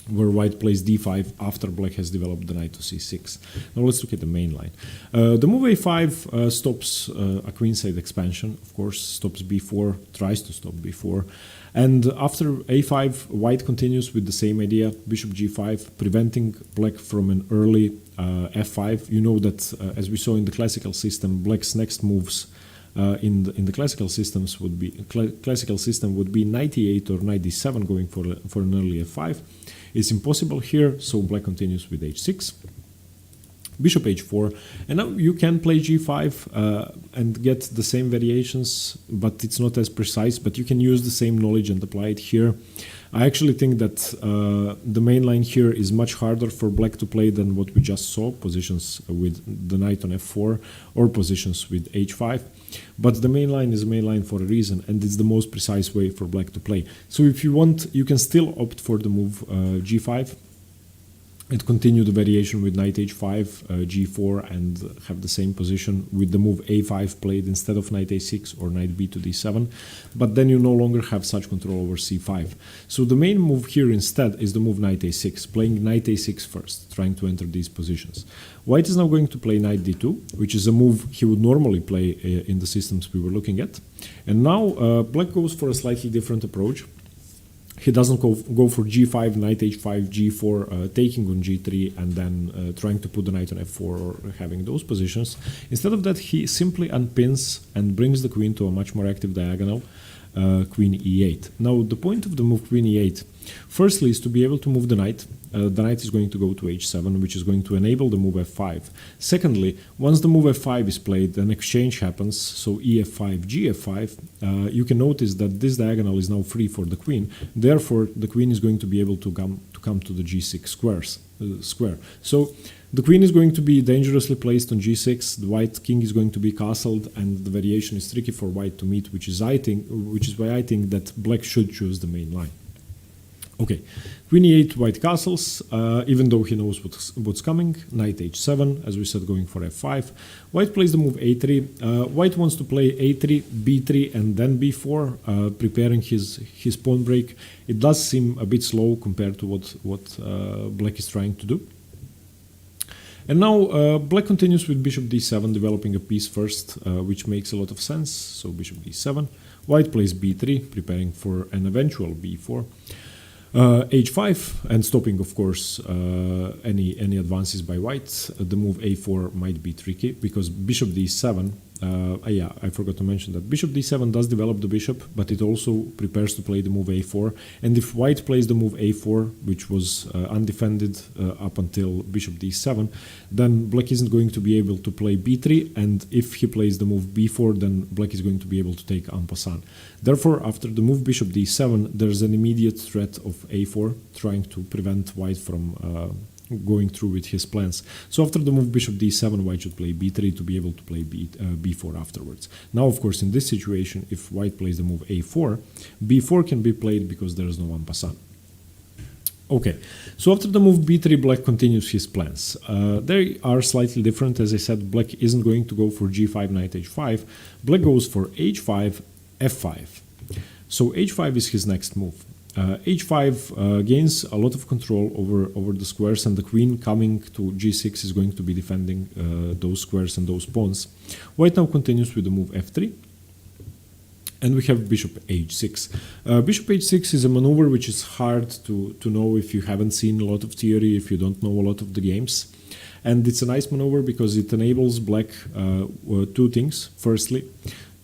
where white plays d5 after black has developed the knight to c6. Now let's look at the main line. The move a5 stops a queenside expansion, of course, stops b4, tries to stop b4. And after a5, white continues with the same idea, bishop g5, preventing black from an early f5. You know that, as we saw in the classical system, black's next moves in the classical systems would be knight e8 or knight d7, going for an early f5. It's impossible here, so black continues with h6, bishop h4, and now you can play g5 and get the same variations, but it's not as precise, but you can use the same knowledge and apply it here. I actually think that the main line here is much harder for black to play than what we just saw, positions with the knight on f4 or positions with h5. But the main line is a main line for a reason, and it's the most precise way for black to play. So if you want, you can still opt for the move g5 and continue the variation with knight h5, g4, and have the same position with the move a5 played instead of knight a6 or knight b to d7. But then you no longer have such control over c5. So the main move here instead is the move knight a6, playing knight a6 first, trying to enter these positions. White is now going to play knight d2, which is a move he would normally play in the systems we were looking at. And now black goes for a slightly different approach. He doesn't go for g5, knight h5, g4, taking on g3, and then trying to put the knight on f4 or having those positions. Instead of that, he simply unpins and brings the queen to a much more active diagonal, queen e8. Now the point of the move queen e8, firstly, is to be able to move the knight. The knight is going to go to h7, which is going to enable the move f5. Secondly, once the move f5 is played, an exchange happens, so ef5, gf5. You can notice that this diagonal is now free for the queen. Therefore, the queen is going to be able to come to the g6 square. So the queen is going to be dangerously placed on g6. The white king is going to be castled, and the variation is tricky for white to meet, which is why I think that black should choose the main line. Okay, queen e8, white castles, even though he knows what's coming. Knight h7, as we said, going for f5. White plays the move a3. White wants to play a3, b3, and then b4, preparing his pawn break. It does seem a bit slow compared to what black is trying to do. And now black continues with bishop d7, developing a piece first, which makes a lot of sense. So bishop d7. White plays b3, preparing for an eventual b4. h5, and stopping, of course, any advances by white. The move a4 might be tricky because bishop d7. Yeah, I forgot to mention that bishop d7 does develop the bishop, but it also prepares to play the move a4. And if white plays the move a4, which was undefended up until bishop d7, then black isn't going to be able to play b3. And if he plays the move b4, then black is going to be able to take en passant. Therefore, after the move bishop d7, there's an immediate threat of a4, trying to prevent white from going through with his plans. So after the move bishop d7, white should play b3 to be able to play b4 afterwards. Now, of course, in this situation, if white plays the move a4, b4 can be played because there is no en passant. Okay, so after the move b3, black continues his plans. They are slightly different. As I said, black isn't going to go for g5, knight h5. Black goes for h5, f5. So h5 is his next move. h5 gains a lot of control over the squares, and the queen coming to g6 is going to be defending those squares and those pawns. White now continues with the move f3, and we have bishop h6. Bishop h6 is a maneuver which is hard to know if you haven't seen a lot of theory, if you don't know a lot of the games. And it's a nice maneuver because it enables black two things. Firstly,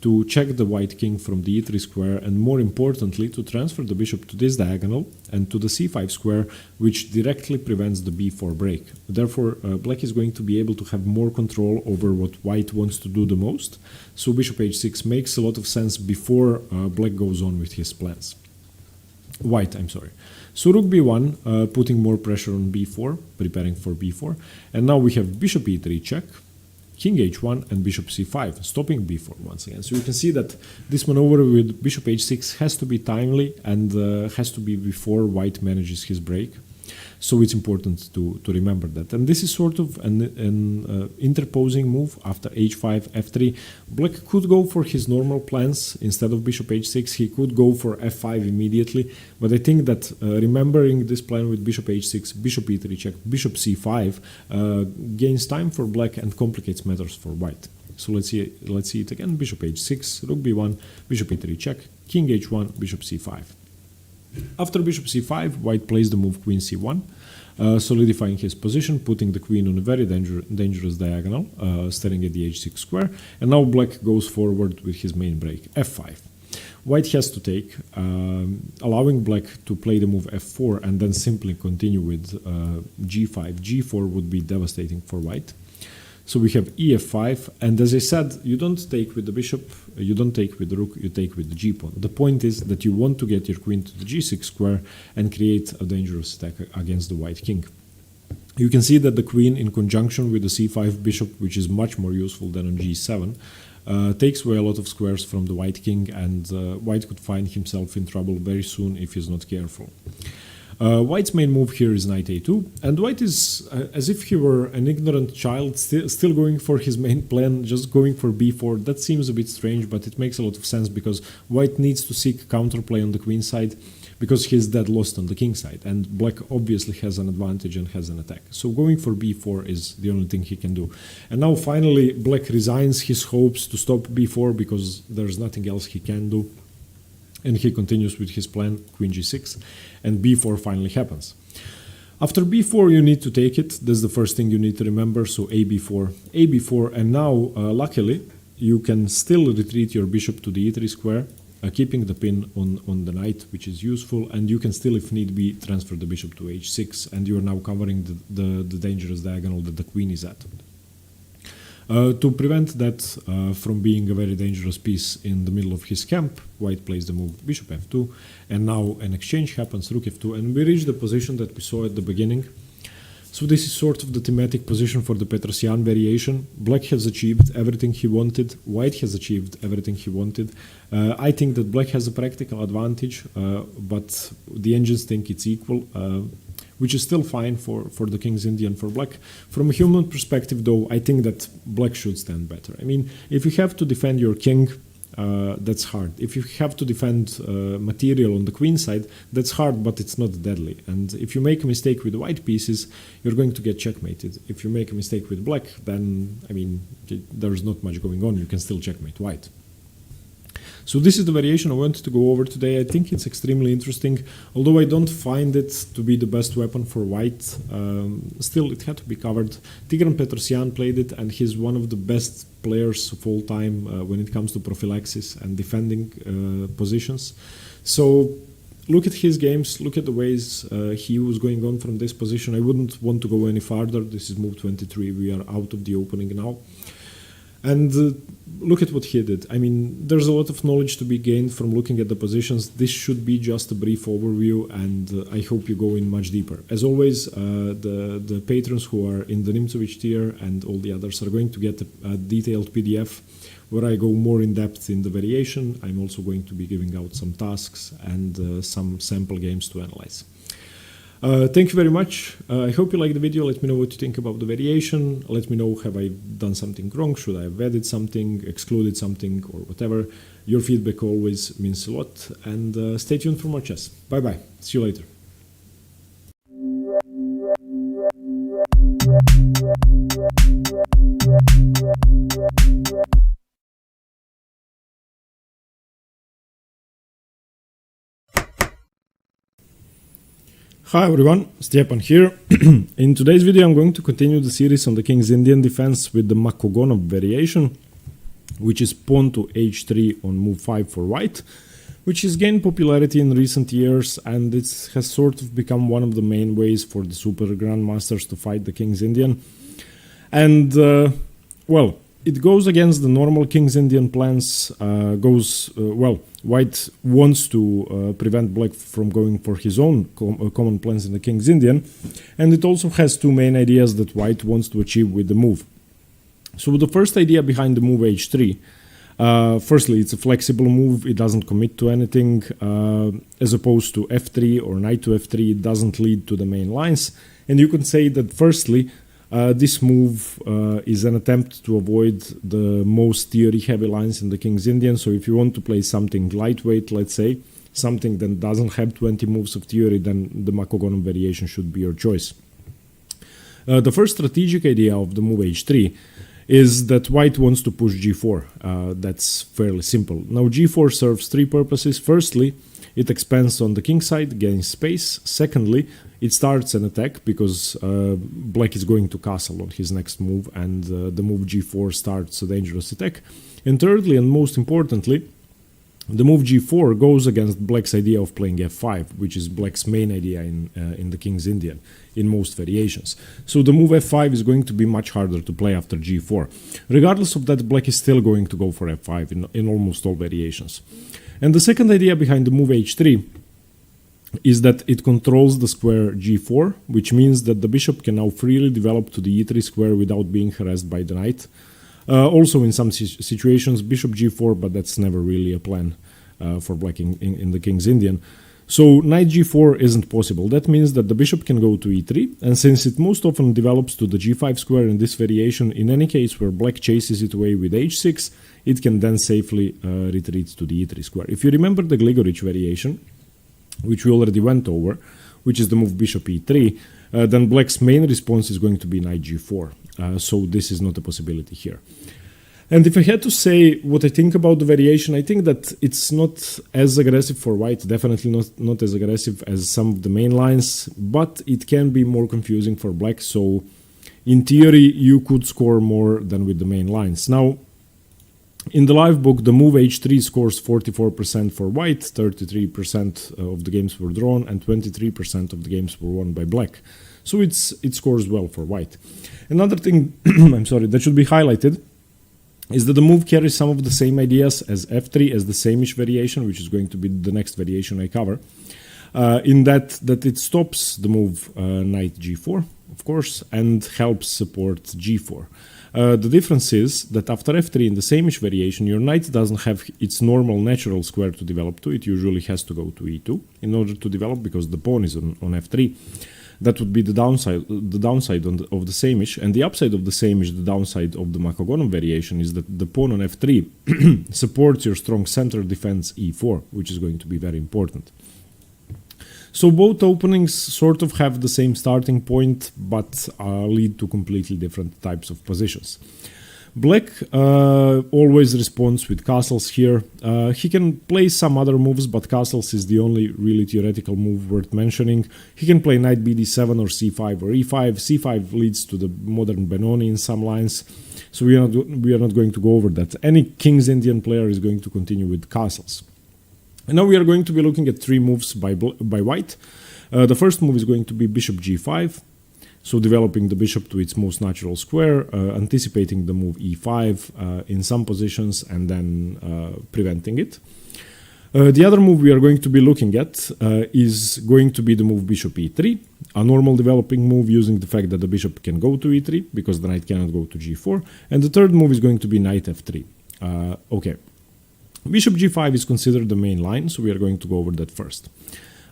to check the white king from the e3 square, and more importantly, to transfer the bishop to this diagonal and to the c5 square, which directly prevents the b4 break. Therefore, black is going to be able to have more control over what white wants to do the most. So bishop h6 makes a lot of sense before black goes on with his plans. So rook b1, putting more pressure on b4, preparing for b4. And now we have bishop e3 check, king h1, and bishop c5, stopping b4 once again. So you can see that this maneuver with bishop h6 has to be timely and has to be before white manages his break. So it's important to remember that. And this is sort of an interposing move after h5, f3. Black could go for his normal plans. Instead of bishop h6, he could go for f5 immediately. But I think that remembering this plan with bishop h6, bishop e3 check, bishop c5 gains time for black and complicates matters for white. So let's see it again. Bishop h6, rook b1, bishop e3 check, king h1, bishop c5. After bishop c5, white plays the move queen c1, solidifying his position, putting the queen on a very dangerous diagonal, staring at the h6 square. And now black goes forward with his main break, f5. White has to take, allowing black to play the move f4 and then simply continue with g5. g4 would be devastating for white. So we have ef5, and as I said, you don't take with the bishop, you don't take with the rook, you take with the g-pawn. The point is that you want to get your queen to the g6 square and create a dangerous attack against the white king. You can see that the queen, in conjunction with the c5 bishop, which is much more useful than on g7, takes away a lot of squares from the white king, and white could find himself in trouble very soon if he's not careful. White's main move here is knight a2, and white is, as if he were an ignorant child, still going for his main plan, just going for b4. That seems a bit strange, but it makes a lot of sense because white needs to seek counterplay on the queen side because he's dead lost on the king side, and black obviously has an advantage and has an attack. So going for b4 is the only thing he can do. And now finally black resigns his hopes to stop b4 because there's nothing else he can do. And he continues with his plan, queen g6, and b4 finally happens. After b4, you need to take it. That's the first thing you need to remember. So a4, and now, luckily, you can still retreat your bishop to the e3 square, keeping the pin on the knight, which is useful, and you can still, if need be, transfer the bishop to h6, and you are now covering the dangerous diagonal that the queen is at. To prevent that from being a very dangerous piece in the middle of his camp, white plays the move bishop f2, and now an exchange happens, rook f2, and we reach the position that we saw at the beginning. So this is sort of the thematic position for the Petrosian variation. Black has achieved everything he wanted, white has achieved everything he wanted. I think that black has a practical advantage, but the engines think it's equal, which is still fine for the King's Indian for black. From a human perspective, though, I think that black should stand better. I mean, if you have to defend your king, that's hard. If you have to defend material on the queen side, that's hard, but it's not deadly. And if you make a mistake with the white pieces, you're going to get checkmated. If you make a mistake with black, then, I mean, there's not much going on. You can still checkmate white. So this is the variation I wanted to go over today. I think it's extremely interesting, although I don't find it to be the best weapon for white. Still, it had to be covered. Tigran Petrosyan played it, and he's one of the best players of all time when it comes to prophylaxis and defending positions. So look at his games, look at the ways he was going on from this position. I wouldn't want to go any farther. This is move 23. We are out of the opening now. And look at what he did. I mean, there's a lot of knowledge to be gained from looking at the positions. This should be just a brief overview, and I hope you go in much deeper. As always, the patrons who are in the Nimzovich tier and all the others are going to get a detailed PDF where I go more in depth in the variation. I'm also going to be giving out some tasks and some sample games to analyze. Thank you very much. I hope you like the video. Let me know what you think about the variation. Let me know, have I done something wrong? Should I have added something, excluded something, or whatever? Your feedback always means a lot. And stay tuned for more chess. Bye-bye. See you later. Hi everyone, Stepan here. In today's video I'm going to continue the series on the King's Indian defense with the Makogonov variation, which is pawn to h3 on move 5 for white, which has gained popularity in recent years, and it has sort of become one of the main ways for the super grandmasters to fight the King's Indian. And well, it goes against the normal King's Indian plans, white wants to prevent black from going for his own common plans in the King's Indian, and it also has two main ideas that white wants to achieve with the move. So the first idea behind the move h3, firstly, it's a flexible move, it doesn't commit to anything, as opposed to f3 or knight to f3, it doesn't lead to the main lines, and you can say that firstly, this move is an attempt to avoid the most theory-heavy lines in the King's Indian. So if you want to play something lightweight, let's say, something that doesn't have 20 moves of theory, then the Makogonov variation should be your choice. The first strategic idea of the move h3 is that white wants to push g4. That's fairly simple. Now g4 serves three purposes. Firstly, it expands on the king side, gains space. Secondly, it starts an attack because black is going to castle on his next move, and the move g4 starts a dangerous attack. And thirdly, and most importantly, the move g4 goes against black's idea of playing f5, which is black's main idea in the King's Indian in most variations. So the move f5 is going to be much harder to play after g4. Regardless of that, black is still going to go for f5 in almost all variations. And the second idea behind the move h3 is that it controls the square g4, which means that the bishop can now freely develop to the e3 square without being harassed by the knight. Also in some situations bishop g4, but that's never really a plan for black in the King's Indian. So knight g4 isn't possible. That means that the bishop can go to e3, and since it most often develops to the g5 square in this variation, in any case where black chases it away with h6, it can then safely retreat to the e3 square. If you remember the Gligorich variation, which we already went over, which is the move bishop e3, then black's main response is going to be knight g4. So this is not a possibility here. And if I had to say what I think about the variation, I think that it's not as aggressive for white, definitely not as aggressive as some of the main lines, but it can be more confusing for black, so in theory you could score more than with the main lines. Now, In the live book, the move h3 scores 44% for white, 33% of the games were drawn, and 23% of the games were won by black. So it scores well for white. Another thing, I'm sorry, that should be highlighted is that the move carries some of the same ideas as f3, as the same-ish variation, which is going to be the next variation I cover, in that it stops the move knight g4, of course, and helps support g4. The difference is that after f3 in the same-ish variation, your knight doesn't have its normal natural square to develop to. It usually has to go to e2 in order to develop, because the pawn is on f3. That would be the downside of the same-ish. And the upside of the same-ish, the downside of the Makogonon variation, is that the pawn on f3 supports your strong center defense e4, which is going to be very important. So both openings sort of have the same starting point, but lead to completely different types of positions. Black always responds with castles here. He can play some other moves, but castles is the only really theoretical move worth mentioning. He can play knight bd7 or c5 or e5. c5 leads to the modern Benoni in some lines, so we are not going to go over that. Any King's Indian player is going to continue with castles. And now we are going to be looking at three moves by white. The first move is going to be bishop g5, so developing the bishop to its most natural square, anticipating the move e5 in some positions, and then preventing it. The other move we are going to be looking at is going to be the move bishop e3, a normal developing move using the fact that the bishop can go to e3 because the knight cannot go to g4. And the third move is going to be knight f3. Okay. Bishop g5 is considered the main line, so we are going to go over that first.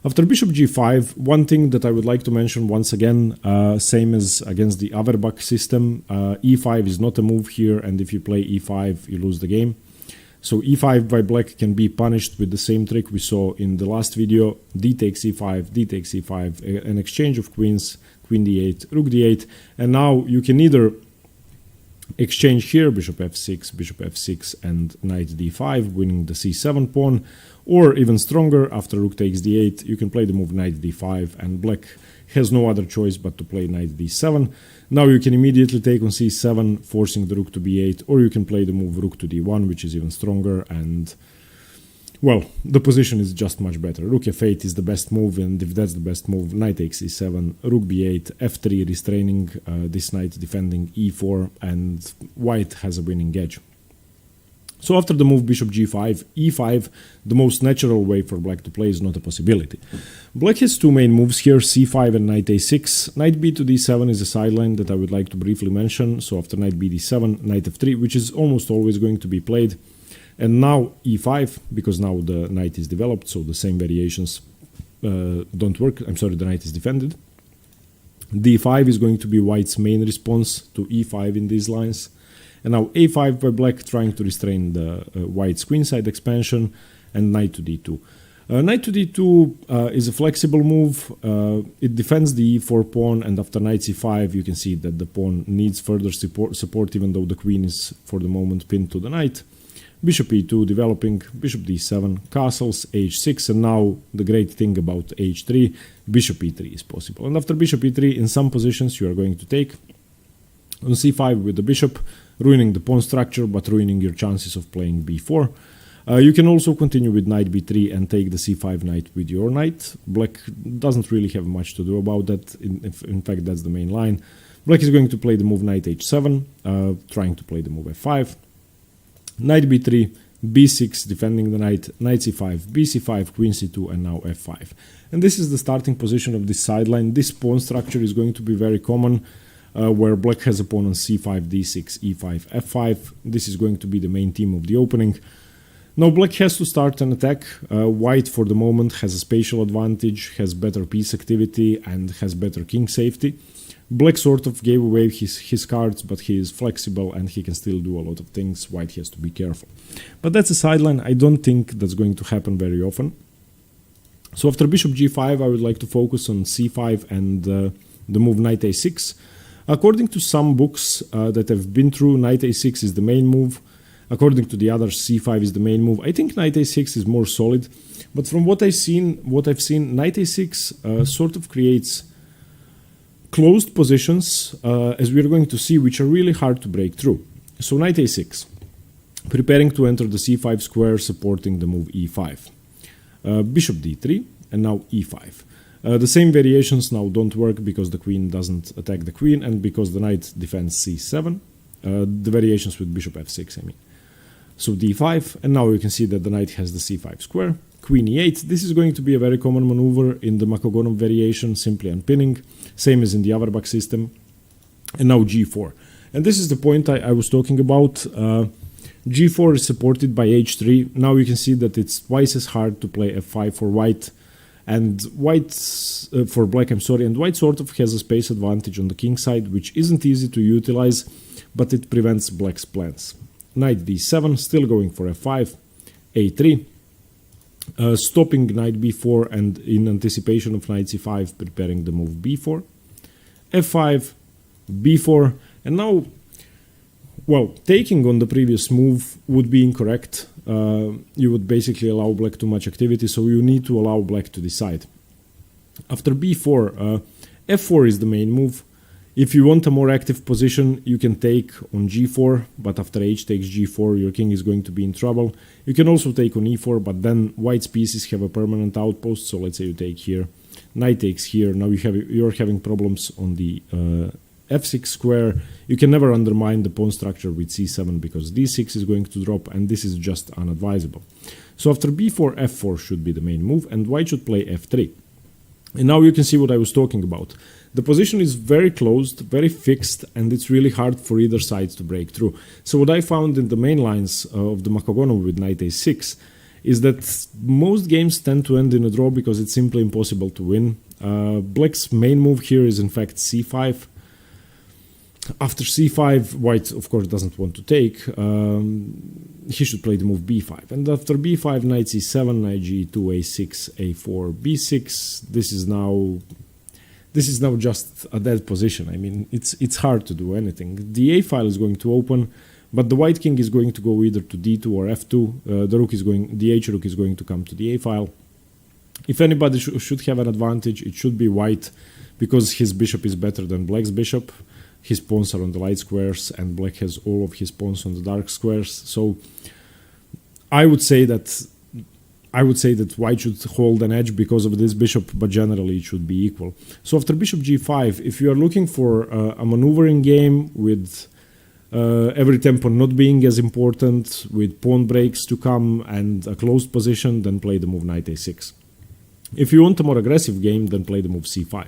After bishop g5, one thing that I would like to mention once again, same as against the Averbach system, e5 is not a move here, and if you play e5, you lose the game. So e5 by black can be punished with the same trick we saw in the last video, d takes e5, d takes e5, an exchange of queens, queen d8, rook d8, and now you can either exchange here, bishop f6, and knight d5, winning the c7 pawn, or even stronger, after rook takes d8, you can play the move knight d5, and black has no other choice but to play knight d7. Now you can immediately take on c7, forcing the rook to b8, or you can play the move rook to d1, which is even stronger, and well, the position is just much better. Rook f8 is the best move, and if that's the best move, knight takes e7, rook b8, f3 restraining this knight, defending e4, and white has a winning edge. So after the move bishop g5, e5, the most natural way for black to play, is not a possibility. Black has two main moves here, c5 and knight a6. Knight b to d7 is a sideline that I would like to briefly mention. So after knight b d7, knight f3, which is almost always going to be played. And now e5, because now the knight is developed, so the same variations don't work. I'm sorry, the knight is defended. d5 is going to be white's main response to e5 in these lines. And now a5 by black, trying to restrain the white's queenside expansion, and knight to d2. Knight to d2 is a flexible move. It defends the e4 pawn, and after knight c5 you can see that the pawn needs further support even though the queen is for the moment pinned to the knight. Bishop e2 developing, bishop d7, castles, h6, and now the great thing about h3, bishop e3 is possible. And after bishop e3, in some positions you are going to take on c5 with the bishop, ruining the pawn structure but ruining your chances of playing b4. You can also continue with knight b3 and take the c5 knight with your knight. Black doesn't really have much to do about that, in fact that's the main line. Black is going to play the move knight h7, trying to play the move f5. Knight b3, b6, defending the knight, knight c5, bc5, queen c2, and now f5. And this is the starting position of this sideline. This pawn structure is going to be very common, where black has a pawn on c5, d6, e5, f5. This is going to be the main theme of the opening. Now black has to start an attack. White for the moment has a spatial advantage, has better piece activity, and has better king safety. Black sort of gave away his cards, but he is flexible and he can still do a lot of things. White has to be careful. But that's a sideline. I don't think that's going to happen very often. So after bishop g5, I would like to focus on c5 and the move knight a6. According to some books that I've been through, knight a6 is the main move. According to the others, c5 is the main move. I think knight a6 is more solid. But from what I've seen, knight a6 sort of creates closed positions, as we are going to see, which are really hard to break through. So knight a6. preparing to enter the c5 square, supporting the move e5. Bishop d3, and now e5. The same variations now don't work because the queen doesn't attack the queen and because the knight defends c7. The variations with bishop f6, I mean. So d5, and now you can see that the knight has the c5 square. Queen e8, this is going to be a very common maneuver in the Makogonov variation, simply unpinning, same as in the Auerbach system. And now g4. And this is the point I was talking about. g4 is supported by h3. Now you can see that it's twice as hard to play f5 for white, and for black, I'm sorry, and white sort of has a space advantage on the king side, which isn't easy to utilize, but it prevents black's plans. Knight d7, still going for f5, a3, stopping knight b4, and in anticipation of knight c5, preparing the move b4, f5, b4, and now, well, taking on the previous move would be incorrect. You would basically allow black too much activity, so you need to allow black to decide. After b4, f4 is the main move. If you want a more active position, you can take on g4, but after h takes g4, your king is going to be in trouble. You can also take on e4, but then white's pieces have a permanent outpost, so let's say you take here, knight takes here, now you're having problems on the f6 square. You can never undermine the pawn structure with c7 because d6 is going to drop, and this is just unadvisable. So after b4, f4 should be the main move, and white should play f3. And now you can see what I was talking about. The position is very closed, very fixed, and it's really hard for either side to break through. So what I found in the main lines of the Makogonov with knight a6 is that most games tend to end in a draw because it's simply impossible to win. Black's main move here is in fact c5. After c5, white of course doesn't want to take. He should play the move b5. And after b5, knight c7, knight g2, a6, a4, b6. This is now just a dead position. I mean, it's hard to do anything. The a file is going to open, but the white king is going to go either to d2 or f2. The h rook is going to come to the a file. If anybody should have an advantage, it should be white, because his bishop is better than black's bishop. His pawns are on the light squares, and black has all of his pawns on the dark squares. So I would say that white should hold an edge because of this bishop, but generally it should be equal. So after bishop g5, if you are looking for a maneuvering game with every tempo not being as important, with pawn breaks to come and a closed position, then play the move knight a6. If you want a more aggressive game, then play the move c5.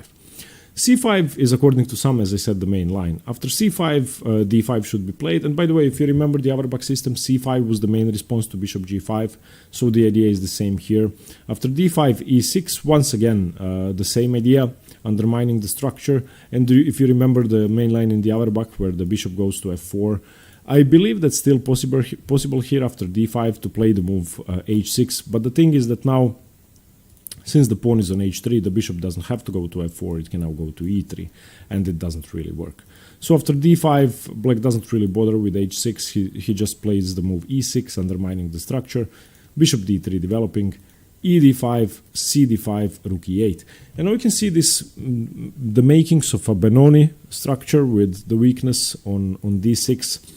c5 is, according to some, as I said, the main line. After c5, d5 should be played. And by the way, if you remember the Auerbach system, c5 was the main response to bishop g5. So the idea is the same here. After d5, e6, once again, the same idea, undermining the structure. And if you remember the main line in the Auerbach, where the bishop goes to f4, I believe that's still possible here after d5 to play the move h6. But the thing is that now, since the pawn is on h3, the bishop doesn't have to go to f4, it can now go to e3, and it doesn't really work. So after d5, black doesn't really bother with h6, he just plays the move e6, undermining the structure, bishop d3 developing, e d5, c d5, rook e8. And now you can see this, the makings of a Benoni structure with the weakness on d6.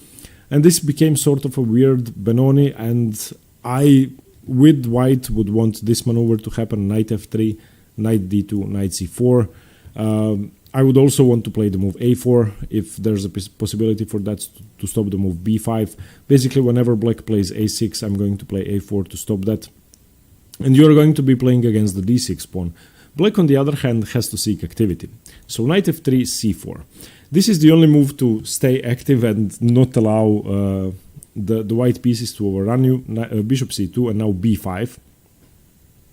And this became sort of a weird Benoni, and I, with white, would want this maneuver to happen, knight f3, knight d2, knight c4. I would also want to play the move a4 if there's a possibility for that to stop the move b5. Basically, whenever black plays a6, I'm going to play a4 to stop that. And you're going to be playing against the d6 pawn. Black, on the other hand, has to seek activity. So knight f3, c4. This is the only move to stay active and not allow the white pieces to overrun you. Bishop c2 and now b5.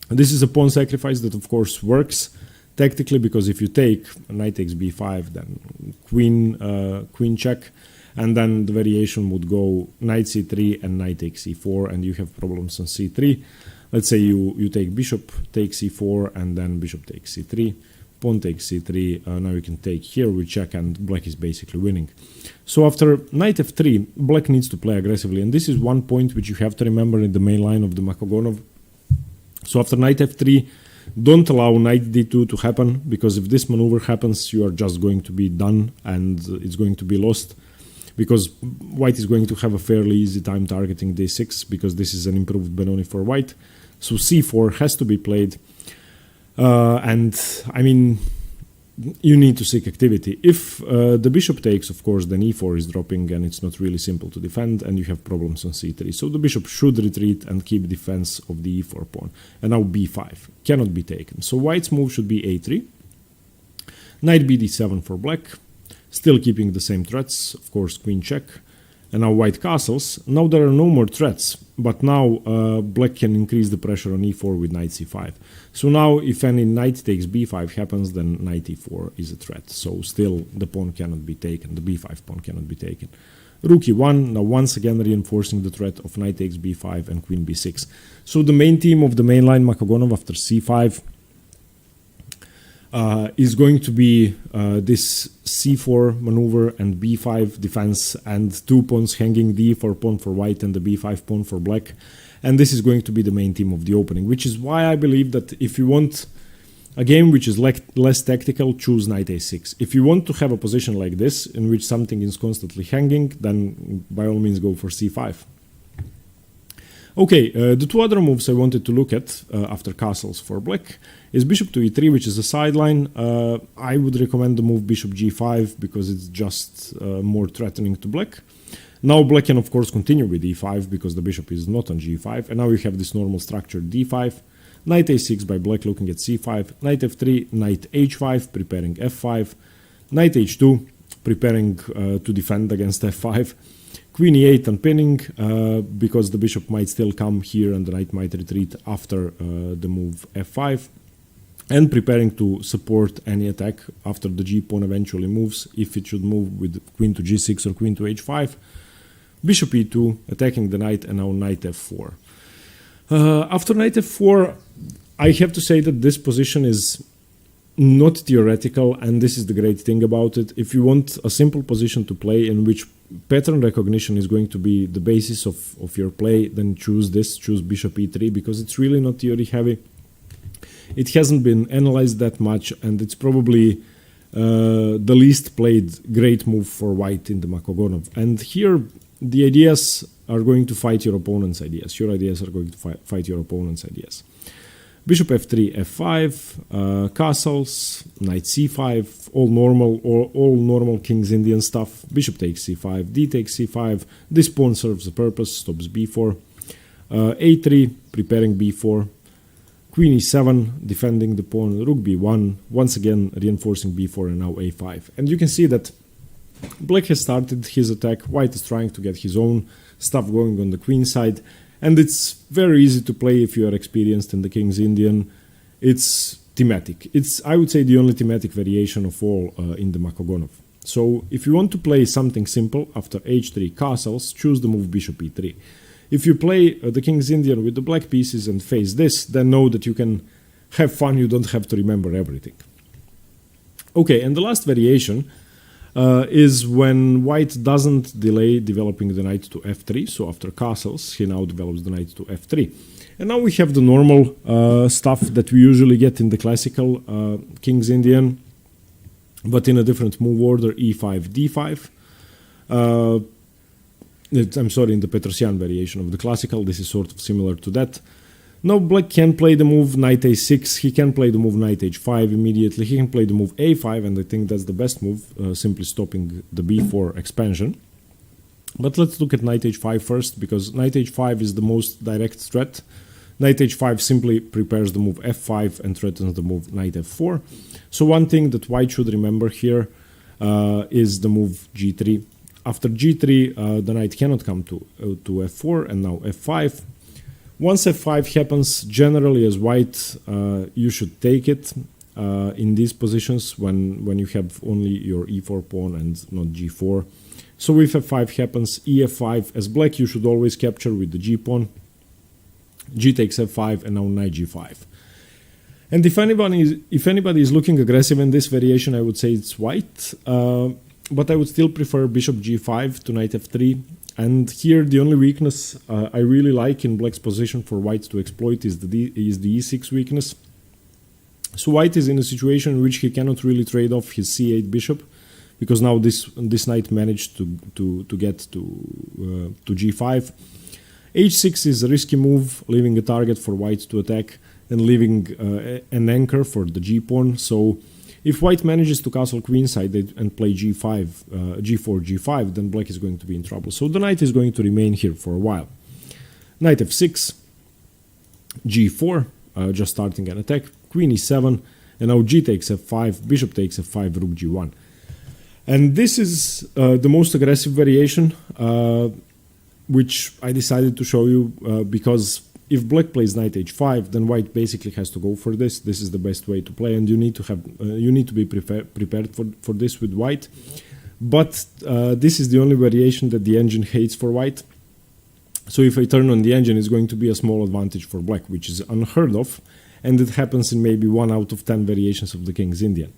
And this is a pawn sacrifice that of course works tactically, because if you take knight takes b5, then queen check, and then the variation would go knight c3 and knight takes c4, and you have problems on c3. Let's say you take bishop takes c4 and then bishop takes c3, pawn takes c3, now you can take here, we check, and black is basically winning. So after knight f3, black needs to play aggressively, and this is one point which you have to remember in the main line of the Makogonov. So after knight f3, don't allow knight d2 to happen, because if this maneuver happens, you are just going to be done and it's going to be lost. because white is going to have a fairly easy time targeting d6 because this is an improved Benoni for white. So c4 has to be played. And I mean, you need to seek activity. If the bishop takes, of course, then e4 is dropping and it's not really simple to defend and you have problems on c3. So the bishop should retreat and keep defense of the e4 pawn. And now b5 cannot be taken. So white's move should be a3. Knight bd7 for black, still keeping the same threats, of course, queen check. And now white castles. Now there are no more threats, but now black can increase the pressure on e4 with knight c5. So now if any knight takes b5 happens, then knight e4 is a threat. So still the pawn cannot be taken, the b5 pawn cannot be taken. Rook e1, now once again reinforcing the threat of knight takes b5 and queen b6. So the main theme of the main line Makogonov after c5 is going to be this c4 maneuver and b5 defense and two pawns hanging, the e4 pawn for white and the b5 pawn for black. And this is going to be the main theme of the opening, which is why I believe that if you want a game which is less tactical, choose knight a6. If you want to have a position like this in which something is constantly hanging, then by all means go for c5. Okay, the two other moves I wanted to look at after castles for black is bishop to e3, which is a sideline. I would recommend the move bishop g5 because it's just more threatening to black. Now black can of course continue with e5 because the bishop is not on g5, and now you have this normal structure d5, knight a6 by black looking at c5, knight f3, knight h5 preparing f5, knight h2 preparing to defend against f5, queen e8 unpinning because the bishop might still come here and the knight might retreat after the move f5, and preparing to support any attack after the g pawn eventually moves, if it should move with queen to g6 or queen to h5. Bishop e2 attacking the knight, and now knight f4. After knight f4, I have to say that this position is not theoretical, and this is the great thing about it. If you want a simple position to play in which pattern recognition is going to be the basis of your play, then choose this, choose bishop e3, because it's really not theory heavy. It hasn't been analyzed that much, and it's probably the least played great move for white in the Makogonov. And here the ideas are going to fight your opponent's ideas. Your ideas are going to fight your opponent's ideas. Bishop f3, f5, castles, knight c5, all normal King's Indian stuff. Bishop takes c5, d takes c5. This pawn serves a purpose, stops b4. a3, preparing b4. Queen e7, defending the pawn. Rook b1, once again reinforcing b4, and now a5. And you can see that black has started his attack, white is trying to get his own stuff going on the queen side, and it's very easy to play if you are experienced in the King's Indian. It's thematic. It's, I would say, the only thematic variation of all in the Makogonov. So if you want to play something simple after h3 castles, choose the move bishop e3. If you play the King's Indian with the black pieces and face this, then know that you can have fun, you don't have to remember everything. Okay, and the last variation is when white doesn't delay developing the knight to f3. So after castles, he now develops the knight to f3. And now we have the normal stuff that we usually get in the classical King's Indian, but in a different move order, e5, d5. I'm sorry, in the Petrosian variation of the classical, this is sort of similar to that. Now black can play the move knight a6, he can play the move knight h5 immediately, he can play the move a5, and I think that's the best move, simply stopping the b4 expansion. But let's look at knight h5 first, because knight h5 is the most direct threat. Knight h5 simply prepares the move f5 and threatens the move knight f4. So one thing that white should remember here is the move g3. After g3, the knight cannot come to f4, and now f5. Once f5 happens, generally as white, you should take it in these positions when you have only your e4 pawn and not g4. So if f5 happens, ef5, as black you should always capture with the g pawn. G takes f5, and now knight g5. And if anybody is looking aggressive in this variation, I would say it's white. But I would still prefer bishop g5 to knight f3. And here the only weakness I really like in black's position for white to exploit is the e6 weakness. So white is in a situation in which he cannot really trade off his c8 bishop, because now this knight managed to get to g5. h6 is a risky move, leaving a target for white to attack and leaving an anchor for the g-pawn. So if white manages to castle queenside and play g5, g4, g5, then black is going to be in trouble. So the knight is going to remain here for a while. Knight f6, g4, just starting an attack, queen e7, and now g takes f5, bishop takes f5, rook g1. And this is the most aggressive variation, which I decided to show you because if black plays knight h5, then white basically has to go for this. This is the best way to play, and you need to be prepared for this with white. But this is the only variation that the engine hates for white. So if I turn on the engine, it's going to be a small advantage for black, which is unheard of, and it happens in maybe 1 out of 10 variations of the King's Indian.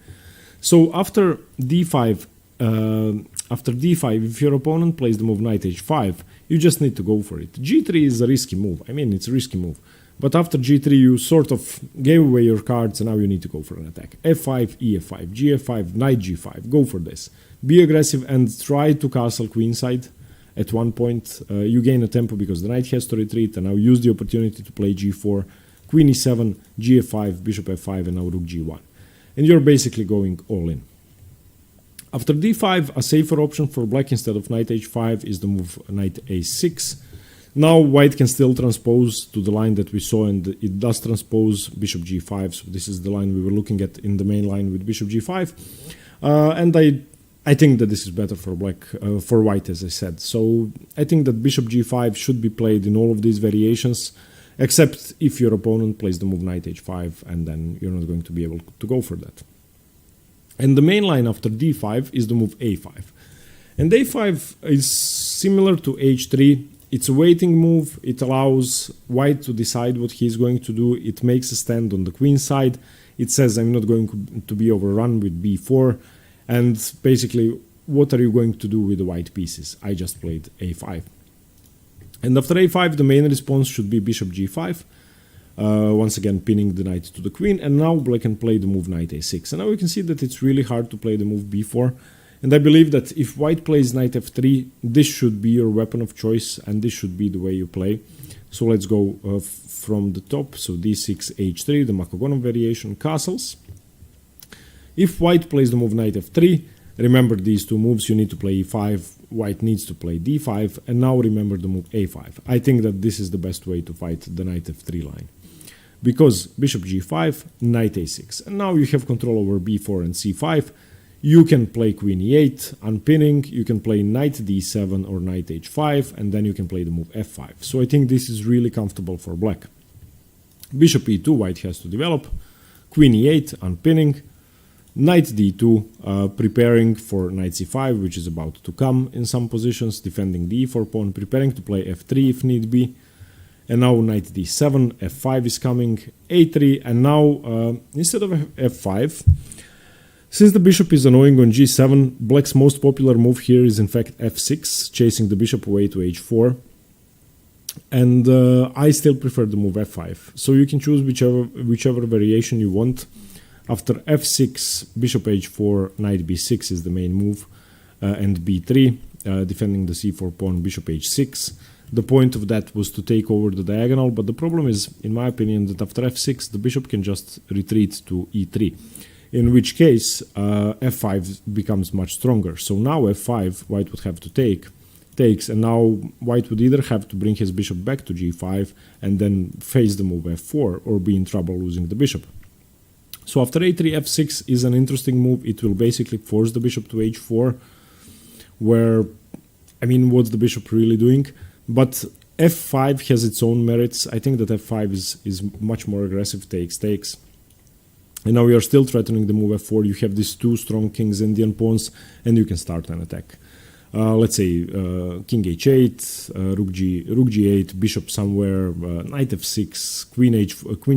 So after d5, if your opponent plays the move knight h5, you just need to go for it. g3 is a risky move. I mean, it's a risky move. But after g3, you sort of gave away your cards, and now you need to go for an attack. f5, ef5, gf5, knight g5. Go for this. Be aggressive and try to castle queenside. At one point, you gain a tempo because the knight has to retreat, and now use the opportunity to play g4, queen e7, gf5, bishop f5, and now rook g1. And you're basically going all in. After d5, a safer option for black instead of knight h5 is the move knight a6. Now white can still transpose to the line that we saw, and it does transpose bishop g5. So this is the line we were looking at in the main line with bishop g5. And I think that this is better for black, for white, as I said. So I think that bishop g5 should be played in all of these variations, except if your opponent plays the move knight h5, and then you're not going to be able to go for that. And the main line after d5 is the move a5. And a5 is similar to h3. It's a waiting move. It allows white to decide what he's going to do. It makes a stand on the queen side. It says, I'm not going to be overrun with b4. And basically, what are you going to do with the white pieces? I just played a5. And after a5, the main response should be bishop g5. Once again pinning the knight to the queen, and now black can play the move knight a6. And now you can see that it's really hard to play the move b4, and I believe that if white plays knight f3, this should be your weapon of choice, and this should be the way you play. So let's go from the top. So d6, h3, the Makogonov variation, castles. If white plays the move knight f3, remember these two moves, you need to play e5, white needs to play d5, and now remember the move a5. I think that this is the best way to fight the knight f3 line. Because bishop g5, knight a6. And now you have control over b4 and c5. You can play queen e8, unpinning. You can play knight d7 or knight h5, and then you can play the move f5. So I think this is really comfortable for black. Bishop e2, white has to develop. Queen e8, unpinning. Knight d2, preparing for knight c5, which is about to come in some positions, defending the e4 pawn, preparing to play f3 if need be. And now knight d7, f5 is coming, a3, and now instead of f5, since the bishop is annoying on g7, black's most popular move here is in fact f6, chasing the bishop away to h4. And I still prefer the move f5. So you can choose whichever variation you want. After f6, bishop h4, knight b6 is the main move, and b3, defending the c4 pawn, bishop h6. The point of that was to take over the diagonal, but the problem is, in my opinion, that after f6, the bishop can just retreat to e3, in which case f5 becomes much stronger. So now f5, white would have to takes, and now white would either have to bring his bishop back to g5 and then face the move f4, or be in trouble losing the bishop. So after a3, f6 is an interesting move. It will basically force the bishop to h4, where, I mean, what's the bishop really doing? But f5 has its own merits. I think that f5 is much more aggressive, takes. And now we are still threatening the move f4. You have these two strong King's Indian pawns, and you can start an attack. Let's say king h8, rook g8, bishop somewhere, knight f6, queen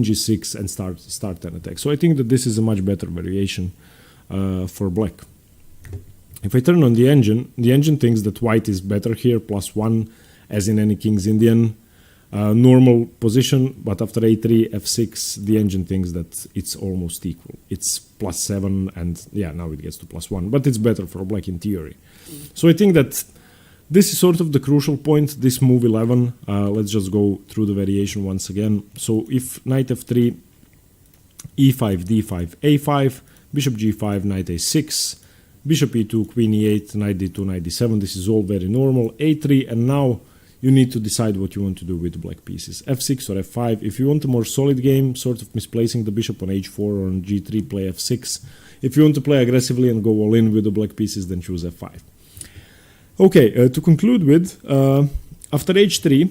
g6, and start an attack. So I think that this is a much better variation for black. If I turn on the engine thinks that white is better here, +1, as in any King's Indian. normal position, but after a3, f6, the engine thinks that it's almost equal. It's +7, and yeah, now it gets to +1, but it's better for black in theory. So I think that this is sort of the crucial point, this move 11. Let's just go through the variation once again. So if knight f3, e5, d5, a5, bishop g5, knight a6, bishop e2, queen e8, knight d2, knight d7, this is all very normal. a3, and now you need to decide what you want to do with the black pieces. f6 or f5. If you want a more solid game, sort of misplacing the bishop on h4 or on g3, play f6. If you want to play aggressively and go all in with the black pieces, then choose f5. Okay, to conclude with, after h3,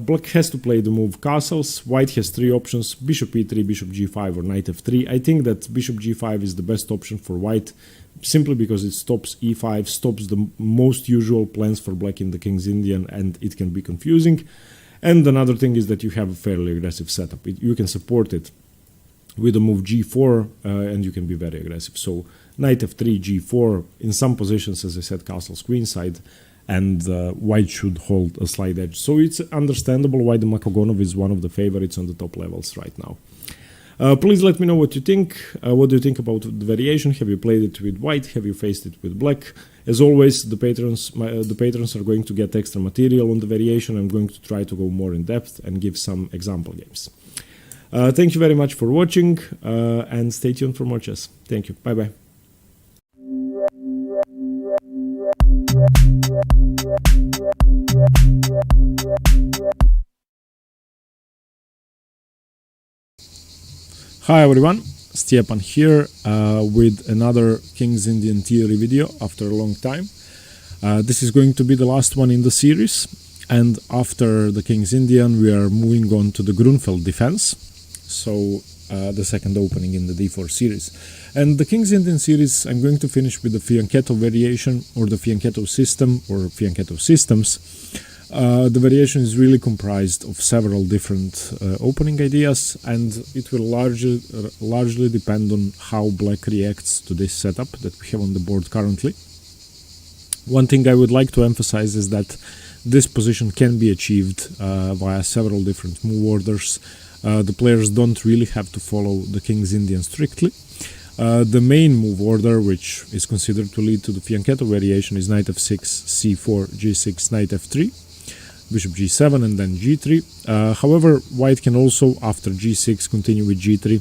black has to play the move castles. White has three options: bishop e3, bishop g5, or knight f3. I think that bishop g5 is the best option for white, simply because it stops e5, stops the most usual plans for black in the King's Indian, and it can be confusing. And another thing is that you have a fairly aggressive setup. You can support it with the move g4, and you can be very aggressive. So knight f3, g4, in some positions, as I said, castles queenside, and white should hold a slight edge. So it's understandable why the Makogonov is one of the favorites on the top levels right now. Please let me know what you think. What do you think about the variation? Have you played it with white? Have you faced it with black? As always, the patrons are going to get extra material on the variation. I'm going to try to go more in depth and give some example games. Thank you very much for watching, and stay tuned for more chess. Thank you. Bye bye. Hi everyone, Stepan here with another King's Indian theory video after a long time. This is going to be the last one in the series, and after the King's Indian we are moving on to the Grunfeld defense, so the second opening in the d4 series. And the King's Indian series I'm going to finish with the fianchetto variation, or the fianchetto system, or fianchetto systems. The variation is really comprised of several different opening ideas, and it will largely depend on how black reacts to this setup that we have on the board currently. One thing I would like to emphasize is that this position can be achieved via several different move orders. The players don't really have to follow the King's Indian strictly. The main move order, which is considered to lead to the fianchetto variation, is knight f6, c4, g6, knight f3, bishop g7, and then g3. However, white can also, after g6, continue with g3.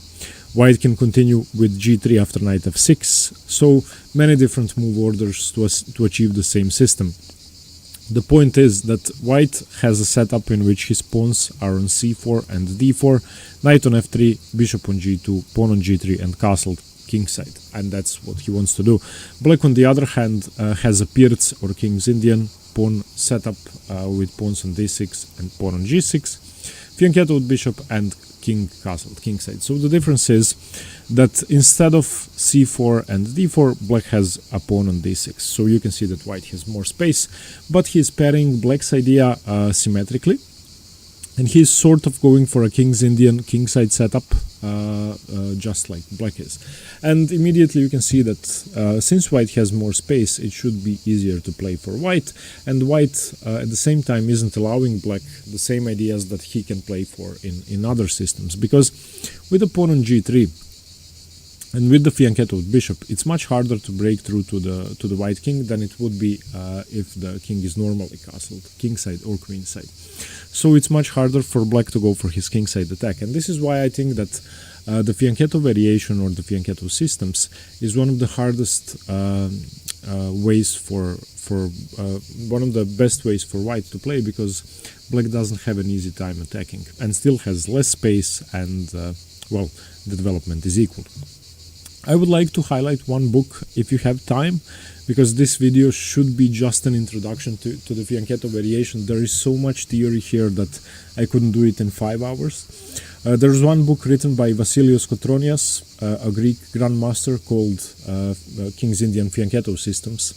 White can continue with g3 after knight f6. So many different move orders to achieve the same system. The point is that white has a setup in which his pawns are on c4 and d4, knight on f3, bishop on g2, pawn on g3, and castled kingside, and that's what he wants to do. Black, on the other hand, has a Pirc or King's Indian pawn setup with pawns on d6 and pawn on g6, fianchetto with bishop, and king castled kingside. So the difference is that instead of c4 and d4, black has a pawn on d6. So you can see that white has more space, but he's pairing black's idea symmetrically, and he's sort of going for a King's Indian kingside setup, just like black is. And immediately you can see that since white has more space, it should be easier to play for white, and white at the same time isn't allowing black the same ideas that he can play for in other systems, because with a pawn on g3 and with the fianchetto with bishop, it's much harder to break through to the white king than it would be if the king is normally castled kingside or queenside. So it's much harder for black to go for his kingside attack, and this is why I think that the fianchetto variation, or the fianchetto systems, is one of the hardest ways for one of the best ways for white to play, because black doesn't have an easy time attacking and still has less space, and well, the development is equal. I would like to highlight one book if you have time, because this video should be just an introduction to the fianchetto variation. There is so much theory here that I couldn't do it in 5 hours. There's one book written by Vasilios Kotronias, a Greek grandmaster, called King's Indian Fianchetto Systems,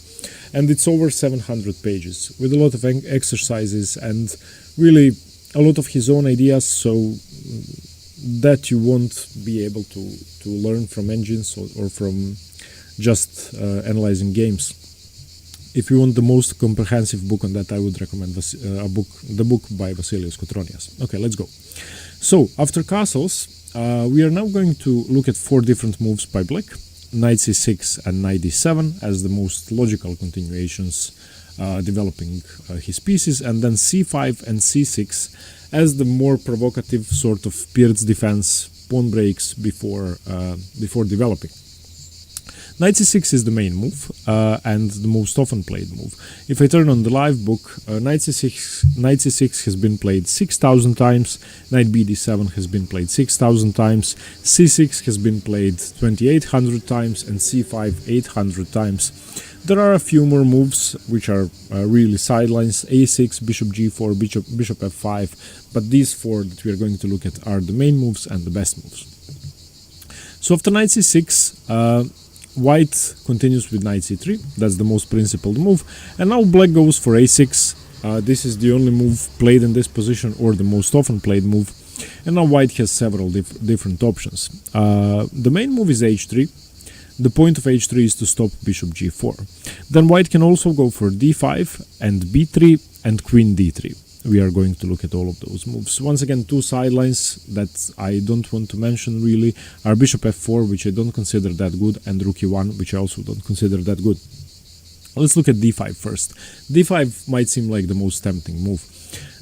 and it's over 700 pages with a lot of exercises and really a lot of his own ideas, so that you won't be able to learn from engines or from just analyzing games. if you want the most comprehensive book on that, I would recommend the book by Vasilios Kotronias. Okay, let's go. So after castles, we are now going to look at 4 different moves by black: knight c6 and knight d7 as the most logical continuations, developing his pieces, and then c5 and c6 as the more provocative sort of pierce defense pawn breaks before developing. Knight c6 is the main move and the most often played move. If I turn on the live book, knight c6 has been played 6,000 times, knight bd7 has been played 6,000 times, c6 has been played 2,800 times, and c5 800 times. There are a few more moves which are really sidelines: a6, bishop g4, bishop f5, but these 4 that we are going to look at are the main moves and the best moves. So after knight c6, white continues with knight c3, that's the most principled move, and now black goes for a6. This is the only move played in this position, or the most often played move, and now white has several different options. The main move is h3. The point of h3 is to stop bishop g4. Then white can also go for d5 and b3 and queen d3. We are going to look at all of those moves. Once again, 2 sidelines that I don't want to mention really are bishop f4, which I don't consider that good, and rook e1, which I also don't consider that good. Let's look at d5 first. d5 might seem like the most tempting move.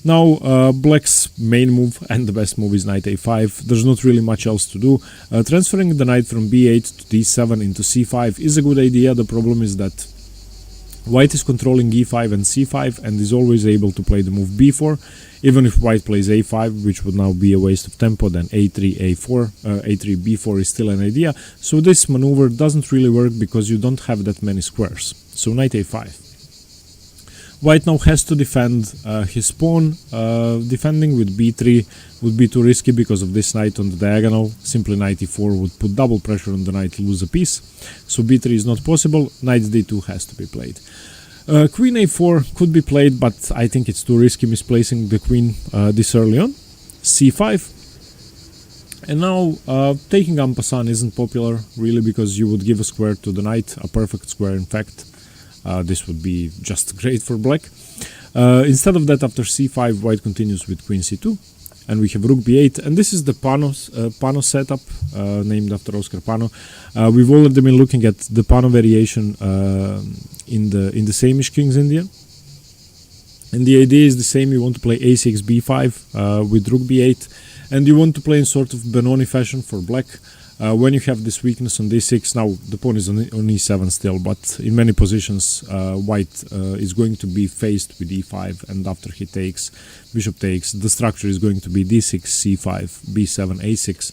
Now, black's main move and the best move is knight a5. There's not really much else to do. Transferring the knight from b8 to d7 into c5 is a good idea. The problem is that white is controlling e5 and c5 and is always able to play the move b4. Even if white plays a5, which would now be a waste of tempo, then a3, a4, a3, b4 is still an idea. So this maneuver doesn't really work because you don't have that many squares. So knight a5. White now has to defend his pawn. Defending with b3 would be too risky because of this knight on the diagonal. Simply knight e4 would put double pressure on the knight to lose a piece. So b3 is not possible. Knight d2 has to be played. Queen a4 could be played, but I think it's too risky misplacing the queen this early on. c5. And now taking en passant isn't popular really, because you would give a square to the knight, a perfect square in fact. This would be just great for black. Instead of that, after c5, white continues with queen c2, and we have rook b8, and this is the Pano setup, named after Oscar Pano. We've already been looking at the Pano variation in the Samish King's Indian, and the idea is the same. You want to play a6 b5 with rook b8, and you want to play in sort of Benoni fashion for black. When you have this weakness on d6, now the pawn is on e7 still, but in many positions white is going to be faced with e5, and after he takes, bishop takes, the structure is going to be d6, c5, b7, a6.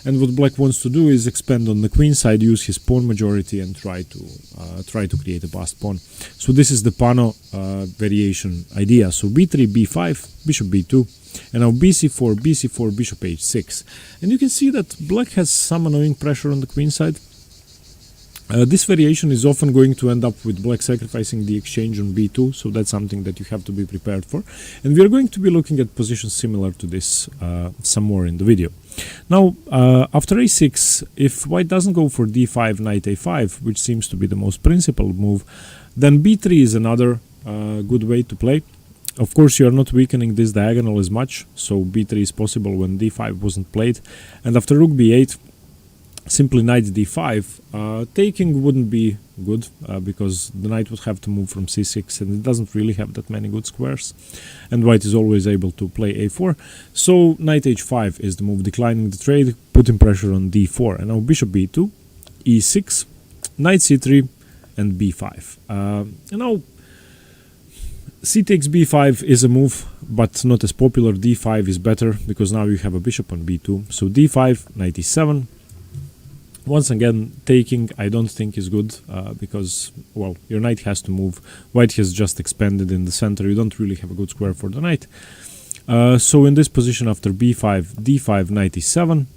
And what black wants to do is expand on the queen side, use his pawn majority, and try to create a passed pawn. So this is the Pano variation idea. So b3, b5, bishop b2. And now bc4, bc4, bishop h6. And you can see that black has some annoying pressure on the queen side. This variation is often going to end up with black sacrificing the exchange on b2, so that's something that you have to be prepared for. And we are going to be looking at positions similar to this some more in the video. Now, after a6, if white doesn't go for d5, knight a5, which seems to be the most principled move, then b3 is another good way to play. Of course, you are not weakening this diagonal as much, so b3 is possible when d5 wasn't played. And after rook b8, simply knight d5. Taking wouldn't be good, because the knight would have to move from c6, and it doesn't really have that many good squares. And white is always able to play a4. So knight h5 is the move, declining the trade, putting pressure on d4. And now bishop b2, e6, knight c3, and b5. And now c takes b5 is a move, but not as popular. d5 is better, because now you have a bishop on b2. So d5, knight e7. Once again, taking I don't think is good, because, well, your knight has to move. White has just expanded in the center. You don't really have a good square for the knight. So in this position, after b5, d5, knight e7,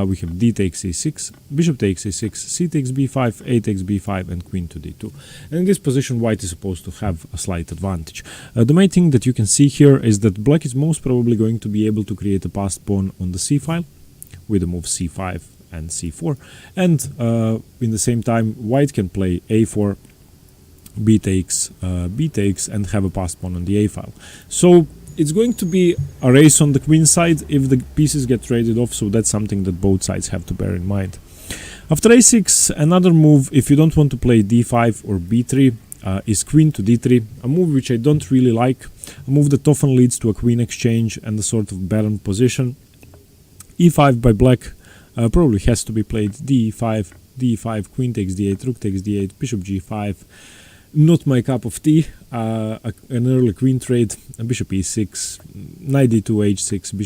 we have d takes e6, bishop takes e6, c takes b5, a takes b5, and queen to d2. And in this position, white is supposed to have a slight advantage. The main thing that you can see here is that black is most probably going to be able to create a passed pawn on the c file with the move c5 and c4. And in the same time, white can play a4 b takes, and have a passed pawn on the a file. So it's going to be a race on the queen side if the pieces get traded off, so that's something that both sides have to bear in mind. After a6, another move, if you don't want to play d5 or b3, is queen to d3, a move which I don't really like, a move that often leads to a queen exchange and a sort of barren position. e5 by black probably has to be played. d5, d5, queen takes d8, rook takes d8, bishop g5. Not my cup of tea. An early queen trade, bishop e6, knight d2, h6,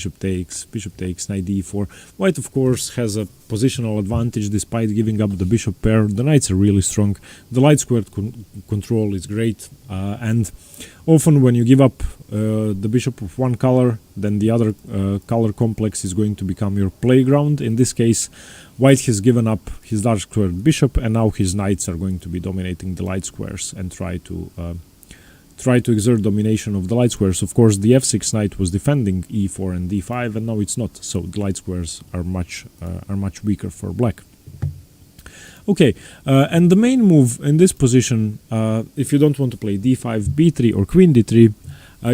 bishop takes, knight d4. White, of course, has a positional advantage despite giving up the bishop pair. The knights are really strong. The light squared control is great, and often when you give up the bishop of one color, then the other color complex is going to become your playground. In this case, White has given up his dark squared bishop, and now his knights are going to be dominating the light squares and try to exert domination of the light squares. Of course, the f6 knight was defending e4 and d5, and now it's not. So the light squares are much weaker for black. Okay, and the main move in this position, if you don't want to play d5, b3, or queen d3,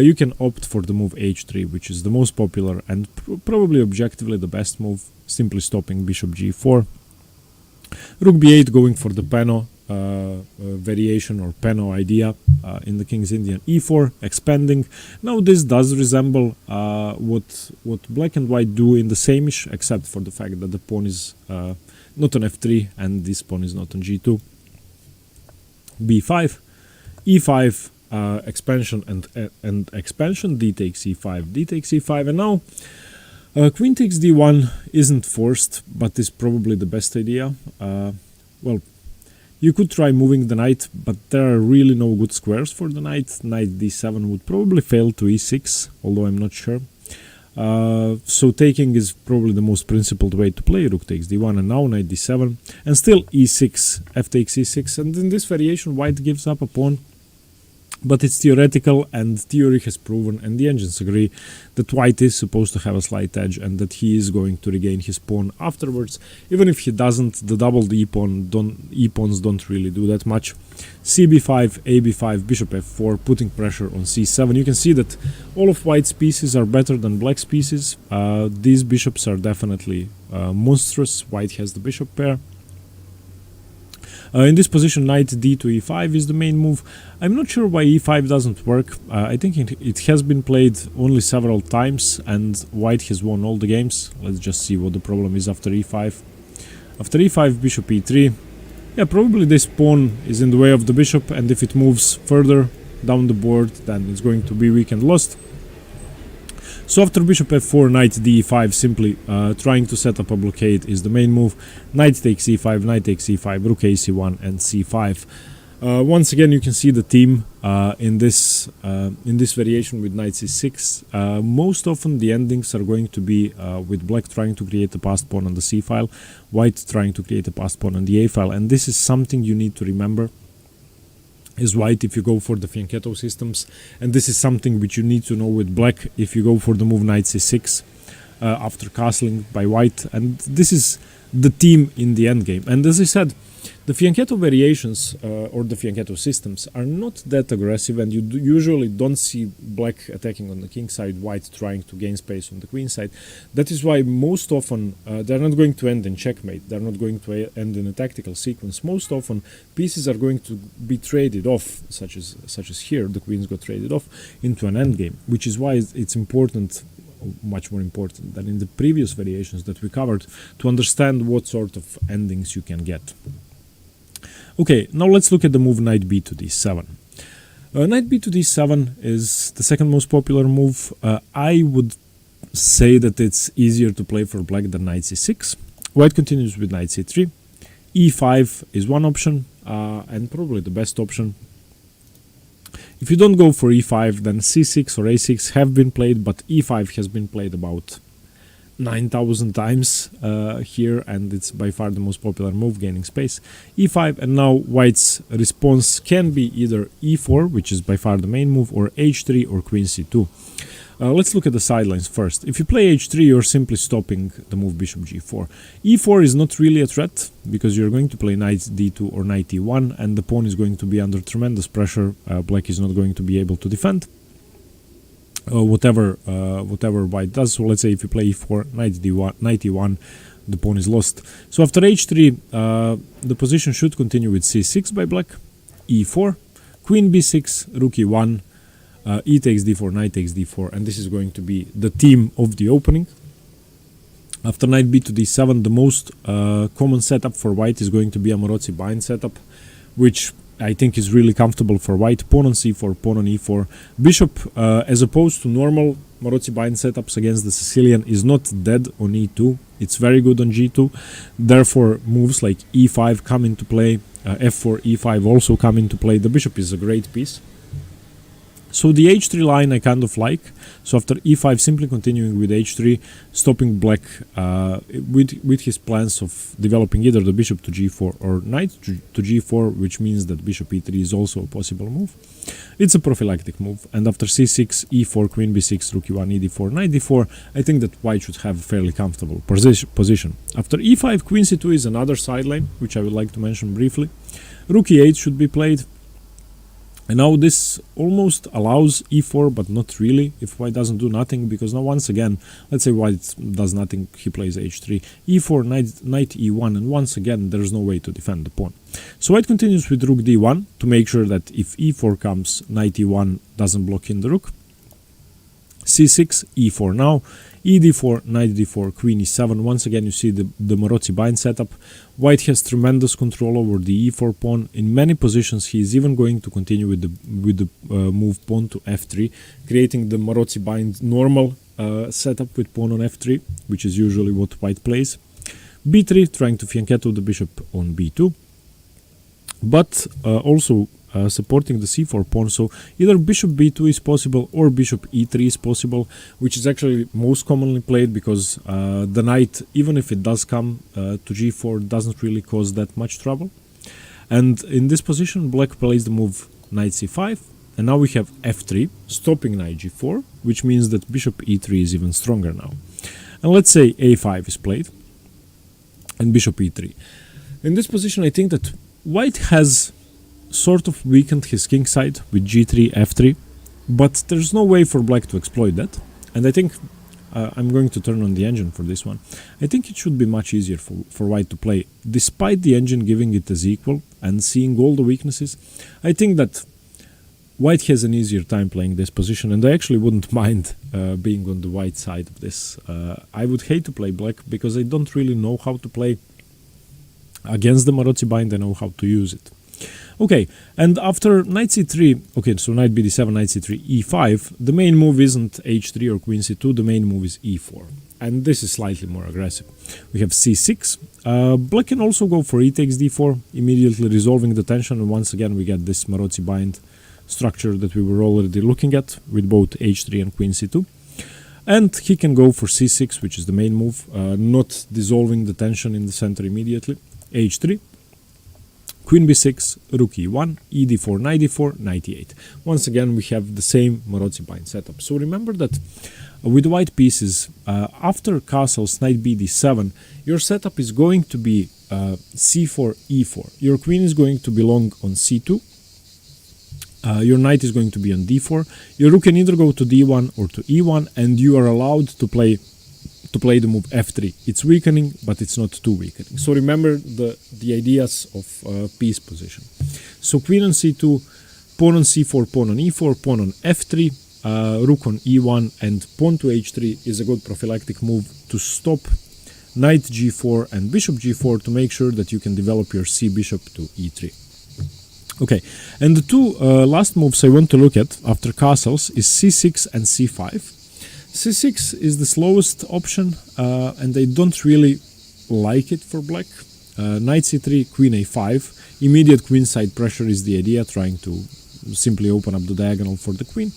you can opt for the move h3, which is the most popular and probably objectively the best move, simply stopping bishop g4. Rook b8 going for the Pano variation or Pano idea in the King's Indian. e4 expanding. Now this does resemble what black and white do in the same-ish, except for the fact that the pawn is not on f3 and this pawn is not on g2. b5, e5, expansion and expansion, d takes e5, and now queen takes d1 isn't forced, but is probably the best idea. Well, you could try moving the knight, but there are really no good squares for the knight. Knight d7 would probably fail to e6, although I'm not sure. So taking is probably the most principled way to play. Rook takes d1 and now knight d7, and still e6, f takes e6, and in this variation white gives up a pawn. But it's theoretical, and theory has proven, and the engines agree, that white is supposed to have a slight edge and that he is going to regain his pawn afterwards. Even if he doesn't, the doubled e-pawns don't really do that much. cb5, ab5, bishop f4, putting pressure on c7. You can see that all of white's pieces are better than black's pieces. These bishops are definitely monstrous. White has the bishop pair. In this position, knight d to e5 is the main move. I'm not sure why e5 doesn't work. I think it has been played only several times and white has won all the games. Let's just see what the problem is after e5. After e5, bishop e3. Yeah, probably this pawn is in the way of the bishop, and if it moves further down the board, then it's going to be weak and lost. So after bishop f4, knight d5, simply trying to set up a blockade is the main move. Knight takes e5, knight takes e5, rook a c1, and c5. Once again, you can see the theme in this variation with knight c6. Most often the endings are going to be with black trying to create a passed pawn on the c file, white trying to create a passed pawn on the a file, and this is something you need to remember as white if you go for the fianchetto systems, and this is something which you need to know with black if you go for the move knight c6 after castling by white, and this is the theme in the endgame. And as I said, the fianchetto variations or the fianchetto systems are not that aggressive, and you usually don't see black attacking on the king side, white trying to gain space on the queen side. That is why most often they're not going to end in checkmate, they're not going to end in a tactical sequence. Most often pieces are going to be traded off, such as here, the queens got traded off into an endgame, which is why it's important, much more important than in the previous variations that we covered, to understand what sort of endings you can get. Okay, now let's look at the move knight b to d7. Knight b to d7 is the second most popular move. I would say that it's easier to play for black than knight c6. White continues with knight c3. e5 is one option, and probably the best option. If you don't go for e5, then c6 or a6 have been played, but e5 has been played about 9,000 times here, and it's by far the most popular move, gaining space. e5, and now white's response can be either e4, which is by far the main move, or h3 or queen c2. Let's look at the sidelines first. If you play h3, you're simply stopping the move bishop g4. e4 is not really a threat because you're going to play knight d2 or knight e1, and the pawn is going to be under tremendous pressure. Black is not going to be able to defend whatever white does. So let's say if you play e4, knight d1, knight e1, the pawn is lost. So after h3, the position should continue with c6 by black, e4, queen b6, rook e1, e takes d4, knight takes d4, and this is going to be the theme of the opening. After knight b to d7, the most common setup for white is going to be a Maroczy bind setup, which I think is really comfortable for white. Pawn on c4, pawn on e4. Bishop, as opposed to normal Maroczy bind setups against the Sicilian, is not dead on e2. It's very good on g2. Therefore, moves like e5 come into play. f4, e5 also come into play. The bishop is a great piece. So the h3 line I kind of like. So after e5, simply continuing with h3, stopping black with his plans of developing either the bishop to g4 or knight to g4, which means that bishop e3 is also a possible move. It's a prophylactic move. And after c6, e4, queen b6, rook e1, e4, knight d4, I think that white should have a fairly comfortable position. After e5, queen c2 is another sideline, which I would like to mention briefly. Rook e8 should be played. And now this almost allows e4, but not really, if white doesn't do nothing, because now once again, let's say white does nothing, he plays h3, e4, knight e1, and once again, there's no way to defend the pawn. So white continues with rook d1 to make sure that if e4 comes, knight e1 doesn't block in the rook. c6, e4 now, e d4, knight d4, queen e7. Once again, you see the Maroczy bind setup. White has tremendous control over the e4 pawn. In many positions, he is even going to continue with the move pawn to f3, creating the Maroczy bind normal setup with pawn on f3, which is usually what white plays. b3, trying to fianchetto the bishop on b2, but also supporting the c4 pawn. So either bishop b2 is possible or bishop e3 is possible, which is actually most commonly played because the knight, even if it does come to g4, doesn't really cause that much trouble. And in this position, black plays the move knight c5, and now we have f3, stopping knight g4, which means that bishop e3 is even stronger now. And let's say a5 is played, and bishop e3. In this position, I think that white has sort of weakened his king side with g3, f3, but there's no way for black to exploit that. And I think I'm going to turn on the engine for this one. I think it should be much easier for white to play. Despite the engine giving it as equal and seeing all the weaknesses, I think that white has an easier time playing this position, and I actually wouldn't mind being on the white side of this. I would hate to play black because I don't really know how to play against the Maroczy bind. I know how to use it. Okay, and after knight c3, okay, so knight bd7, knight c3, e5, the main move isn't h3 or queen c2, the main move is e4. And this is slightly more aggressive. We have c6. Black can also go for e takes d4, immediately resolving the tension, and once again we get this Maroczy bind structure that we were already looking at with both h3 and queen c2. And he can go for c6, which is the main move, not dissolving the tension in the center immediately. h3. Queen b6, rook e1, e d4, knight d4, knight e8. Once again, we have the same Maroczy bind setup. So remember that with white pieces, after castles, knight b d7, your setup is going to be c4, e4. Your queen is going to belong on c2. Your knight is going to be on d4. Your rook can either go to d1 or to e1, and you are allowed to play the move f3. It's weakening, but it's not too weakening. So remember the ideas of piece position. So queen on c2, pawn on c4, pawn on e4, pawn on f3, rook on e1, and pawn to h3 is a good prophylactic move to stop knight g4 and bishop g4 to make sure that you can develop your c bishop to e3. Okay, and the two last moves I want to look at after castles is c6 and c5. c6 is the slowest option, and I don't really like it for black. Knight c3, queen a5. Immediate queenside pressure is the idea, trying to simply open up the diagonal for the queen.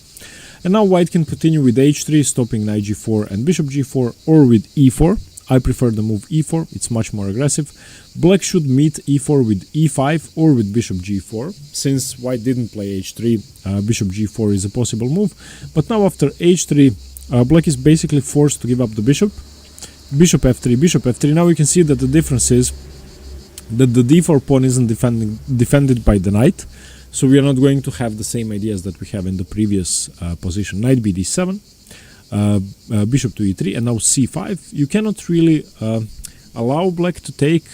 And now white can continue with h3, stopping knight g4 and bishop g4, or with e4. I prefer the move e4, it's much more aggressive. Black should meet e4 with e5 or with bishop g4. Since white didn't play h3, bishop g4 is a possible move. But now after h3, black is basically forced to give up the bishop. Bishop f3, bishop f3. Now you can see that the difference is that the d4 pawn isn't defended by the knight. So we are not going to have the same ideas that we have in the previous position. Knight b d7, bishop to e3, and now c5. You cannot really allow black to take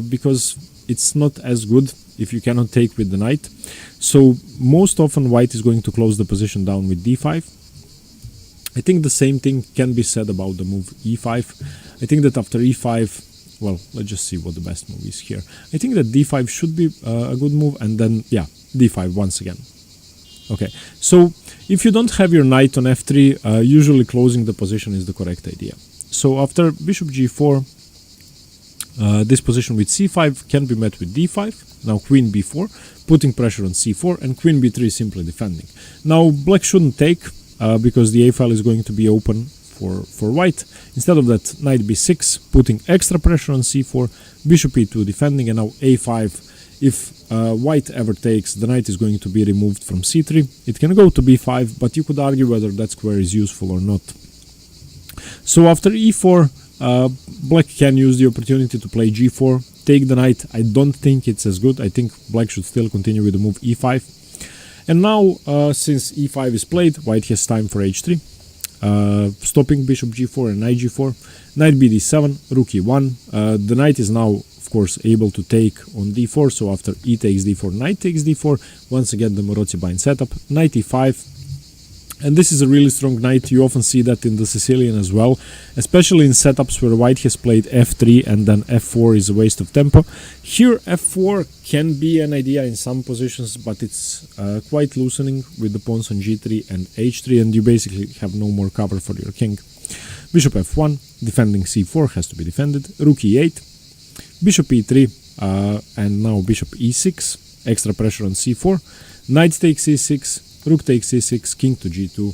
because it's not as good if you cannot take with the knight. So most often white is going to close the position down with d5. I think the same thing can be said about the move e5. I think that after e5, well, let's just see what the best move is here. I think that d5 should be a good move, and then, yeah, d5 once again. Okay, so if you don't have your knight on f3, usually closing the position is the correct idea. So after bishop g4, this position with c5 can be met with d5. Now queen b4, putting pressure on c4, and queen b3 simply defending. Now black shouldn't take because the a file is going to be open for white. Instead of that, knight b6, putting extra pressure on c4, bishop e2 defending, and now a5. If white ever takes, the knight is going to be removed from c3. It can go to b5, but you could argue whether that square is useful or not. So after e4, black can use the opportunity to play g4, take the knight. I don't think it's as good. I think black should still continue with the move e5. And now, since e5 is played, white has time for h3, stopping bishop g4 and knight g4, knight b d7, rook e1. The knight is now, of course, able to take on d4, so after e takes d4, knight takes d4, once again the Morozzi-Bind setup, knight e5. And this is a really strong knight. You often see that in the Sicilian as well, especially in setups where white has played f3 and then f4 is a waste of tempo. Here f4 can be an idea in some positions, but it's quite loosening with the pawns on g3 and h3, and you basically have no more cover for your king. Bishop f1, defending c4 has to be defended, rook e8, bishop e3, and now bishop e6, extra pressure on c4, knight takes e6, rook takes c6, king to g2.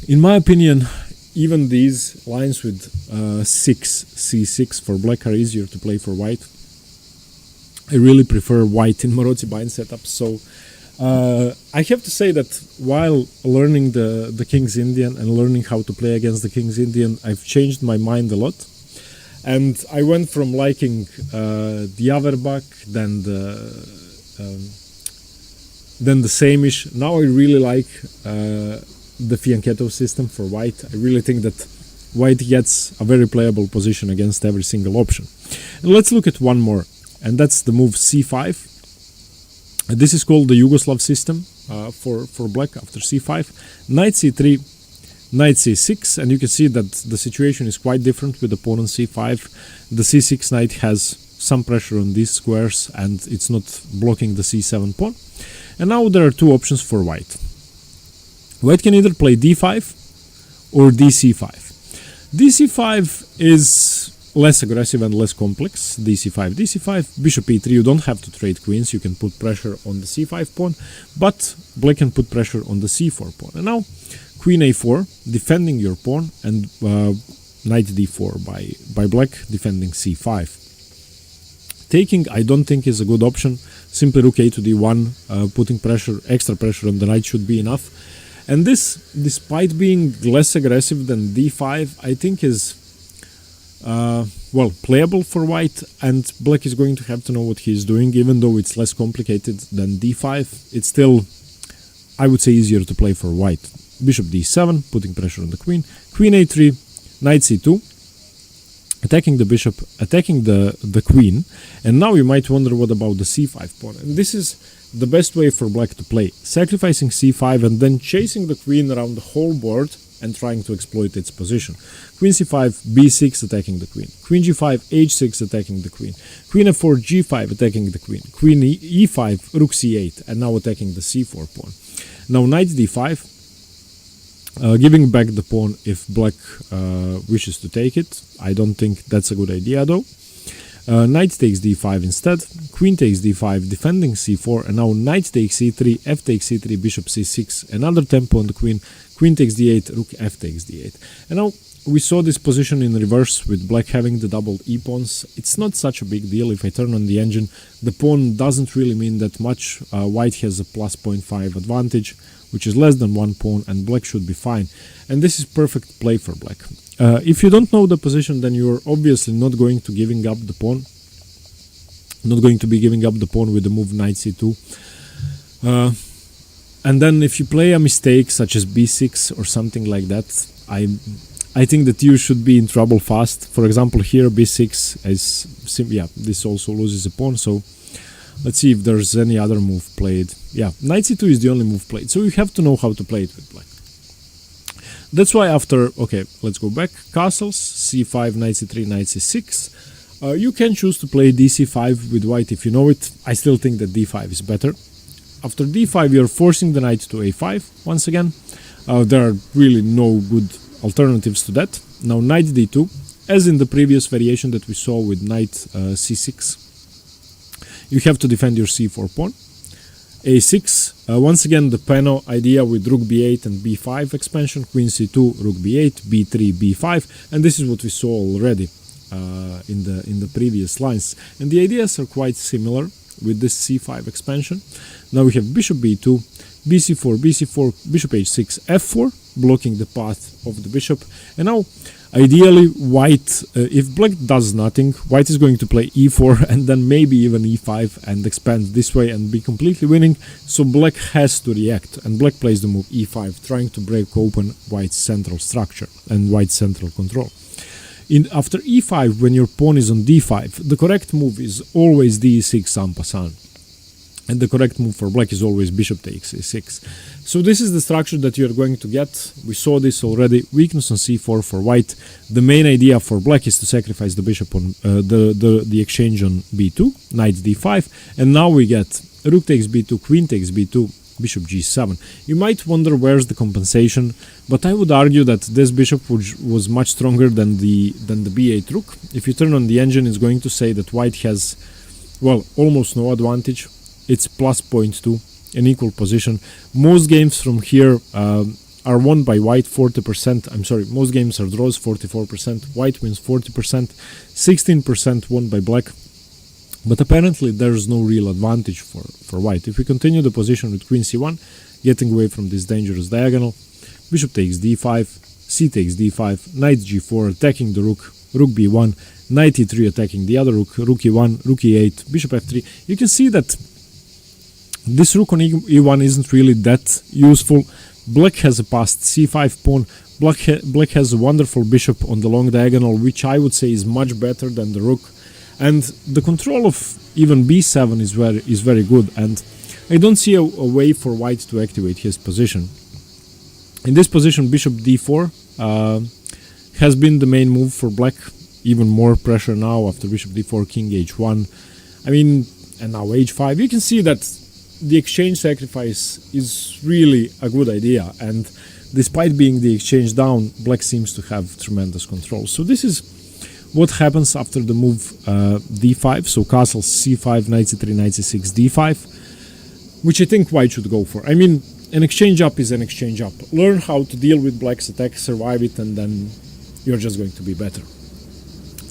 In my opinion, even these lines with 6 c6 for black are easier to play for white. I really prefer white in Morozzi-Bind setups. So I have to say that while learning the King's Indian and learning how to play against the King's Indian, I've changed my mind a lot. And I went from liking the Averbach, then the Samish. Now I really like the Fianchetto system for white. I really think that white gets a very playable position against every single option. And let's look at one more, and that's the move c5. This is called the Yugoslav system for black after c5. Knight c3, knight c6, and you can see that the situation is quite different with the pawn on c5. The c6 knight has some pressure on these squares, and it's not blocking the c7 pawn. And now there are two options for white. White can either play d5 or dc5. dc5 is less aggressive and less complex. dc5, bishop e3, you don't have to trade queens, you can put pressure on the c5 pawn, but black can put pressure on the c4 pawn. And now queen a4, defending your pawn, and knight d4 by black, defending c5. Taking, I don't think, is a good option. Simply rook a to d1, putting pressure, extra pressure on the knight should be enough. And this, despite being less aggressive than d5, I think is, well, playable for white, and black is going to have to know what he's doing. Even though it's less complicated than d5, it's still, I would say, easier to play for white. Bishop d7, putting pressure on the queen, queen a3, knight c2, attacking the bishop, attacking the queen, and now you might wonder what about the c5 pawn. And this is the best way for black to play, sacrificing c5 and then chasing the queen around the whole board and trying to exploit its position. Queen c5, b6 attacking the queen, queen g5, h6 attacking the queen, queen f4, g5 attacking the queen, queen e5, rook c8, and now attacking the c4 pawn. Now knight d5, giving back the pawn if black wishes to take it. I don't think that's a good idea though. Knight takes d5 instead, queen takes d5, defending c4, and now knight takes e3, f takes c3, bishop c6, another tempo on the queen, queen takes d8, rook f takes d8. And now we saw this position in reverse with black having the double e-pawns. It's not such a big deal. If I turn on the engine, the pawn doesn't really mean that much. White has a plus 0.5 advantage, which is less than one pawn, and black should be fine. And this is perfect play for black. If you don't know the position, then you're obviously not going to giving up the pawn. Not going to be giving up the pawn with the move knight c2. And then if you play a mistake such as b6 or something like that, I think that you should be in trouble fast. For example, here b6 is this also loses a pawn. So let's see if there's any other move played. Yeah, knight c2 is the only move played. So you have to know how to play it with black. That's why after, okay, let's go back. Castles, c5, knight c3, knight c6. You can choose to play dc5 with white if you know it. I still think that d5 is better. After d5, you're forcing the knight to a5 once again. There are really no good alternatives to that. Now knight d2, as in the previous variation that we saw with knight c6. You have to defend your c4 pawn. a6, once again the Pano idea with rook b8 and b5 expansion, queen c2, rook b8, b3, b5, and this is what we saw already in the previous lines. And the ideas are quite similar with this c5 expansion. Now we have bishop b2, bc4, bc4, bishop h6, f4, blocking the path of the bishop. And now ideally white, if black does nothing, white is going to play e4 and then maybe even e5 and expand this way and be completely winning. So black has to react, and black plays the move e5, trying to break open white's central structure and white's central control. After e5, when your pawn is on d5, the correct move is always d6 en passant. And the correct move for black is always bishop takes a6. So this is the structure that you're going to get. We saw this already. Weakness on c4 for white. The main idea for black is to sacrifice the bishop on the exchange on b2, knight d5, and now we get rook takes b2, queen takes b2, bishop g7. You might wonder where's the compensation, but I would argue that this bishop was much stronger than the b8 rook. If you turn on the engine, it's going to say that white has, well, almost no advantage. It's plus 0.2, an equal position. Most games from here are won by white 40%. I'm sorry, most games are draws 44%. White wins 40%. 16% won by black. But apparently there's no real advantage for white. If we continue the position with queen c1, getting away from this dangerous diagonal, bishop takes d5, c takes d5, knight g4, attacking the rook, rook b1, knight e3 attacking the other rook, rook e1, rook e8, bishop f3. You can see that this rook on e1 isn't really that useful. Black has a passed c5 pawn. Black has a wonderful bishop on the long diagonal, which I would say is much better than the rook. And the control of even b7 is very good. And I don't see a way for white to activate his position. In this position, bishop d4 has been the main move for black. Even more pressure now after bishop d4, king h1. I mean, and now h5. You can see that the exchange sacrifice is really a good idea, and despite being the exchange down, black seems to have tremendous control. So this is what happens after the move d5. So castle c5, knight c3, knight c6, d5, which I think white should go for. I mean, an exchange up is an exchange up. Learn how to deal with black's attack, survive it, and then you're just going to be better.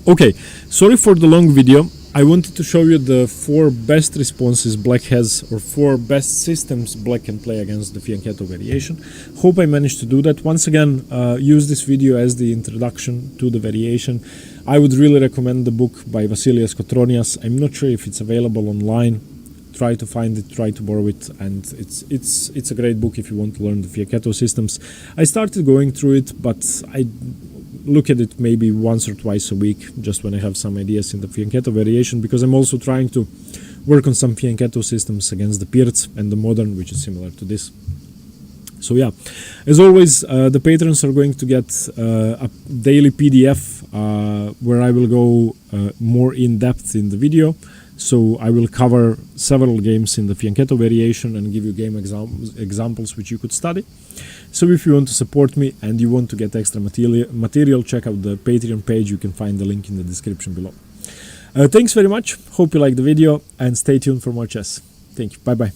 Okay, sorry for the long video. I wanted to show you the 4 best responses black has, or 4 best systems black can play against the fianchetto variation. Hope I managed to do that. Once again, use this video as the introduction to the variation. I would really recommend the book by Vasilias Kotronias. I'm not sure if it's available online. Try to find it, try to borrow it, and it's a great book if you want to learn the fianchetto systems. I started going through it, but I look at it maybe once or twice a week, just when I have some ideas in the fianchetto variation, because I'm also trying to work on some fianchetto systems against the Pirc and the modern, which is similar to this. So yeah, as always, the patrons are going to get a daily PDF where I will go more in depth in the video. So I will cover several games in the fianchetto variation and give you game examples which you could study. So if you want to support me and you want to get extra material, check out the Patreon page. You can find the link in the description below. Thanks very much. Hope you liked the video and stay tuned for more chess. Thank you. Bye bye.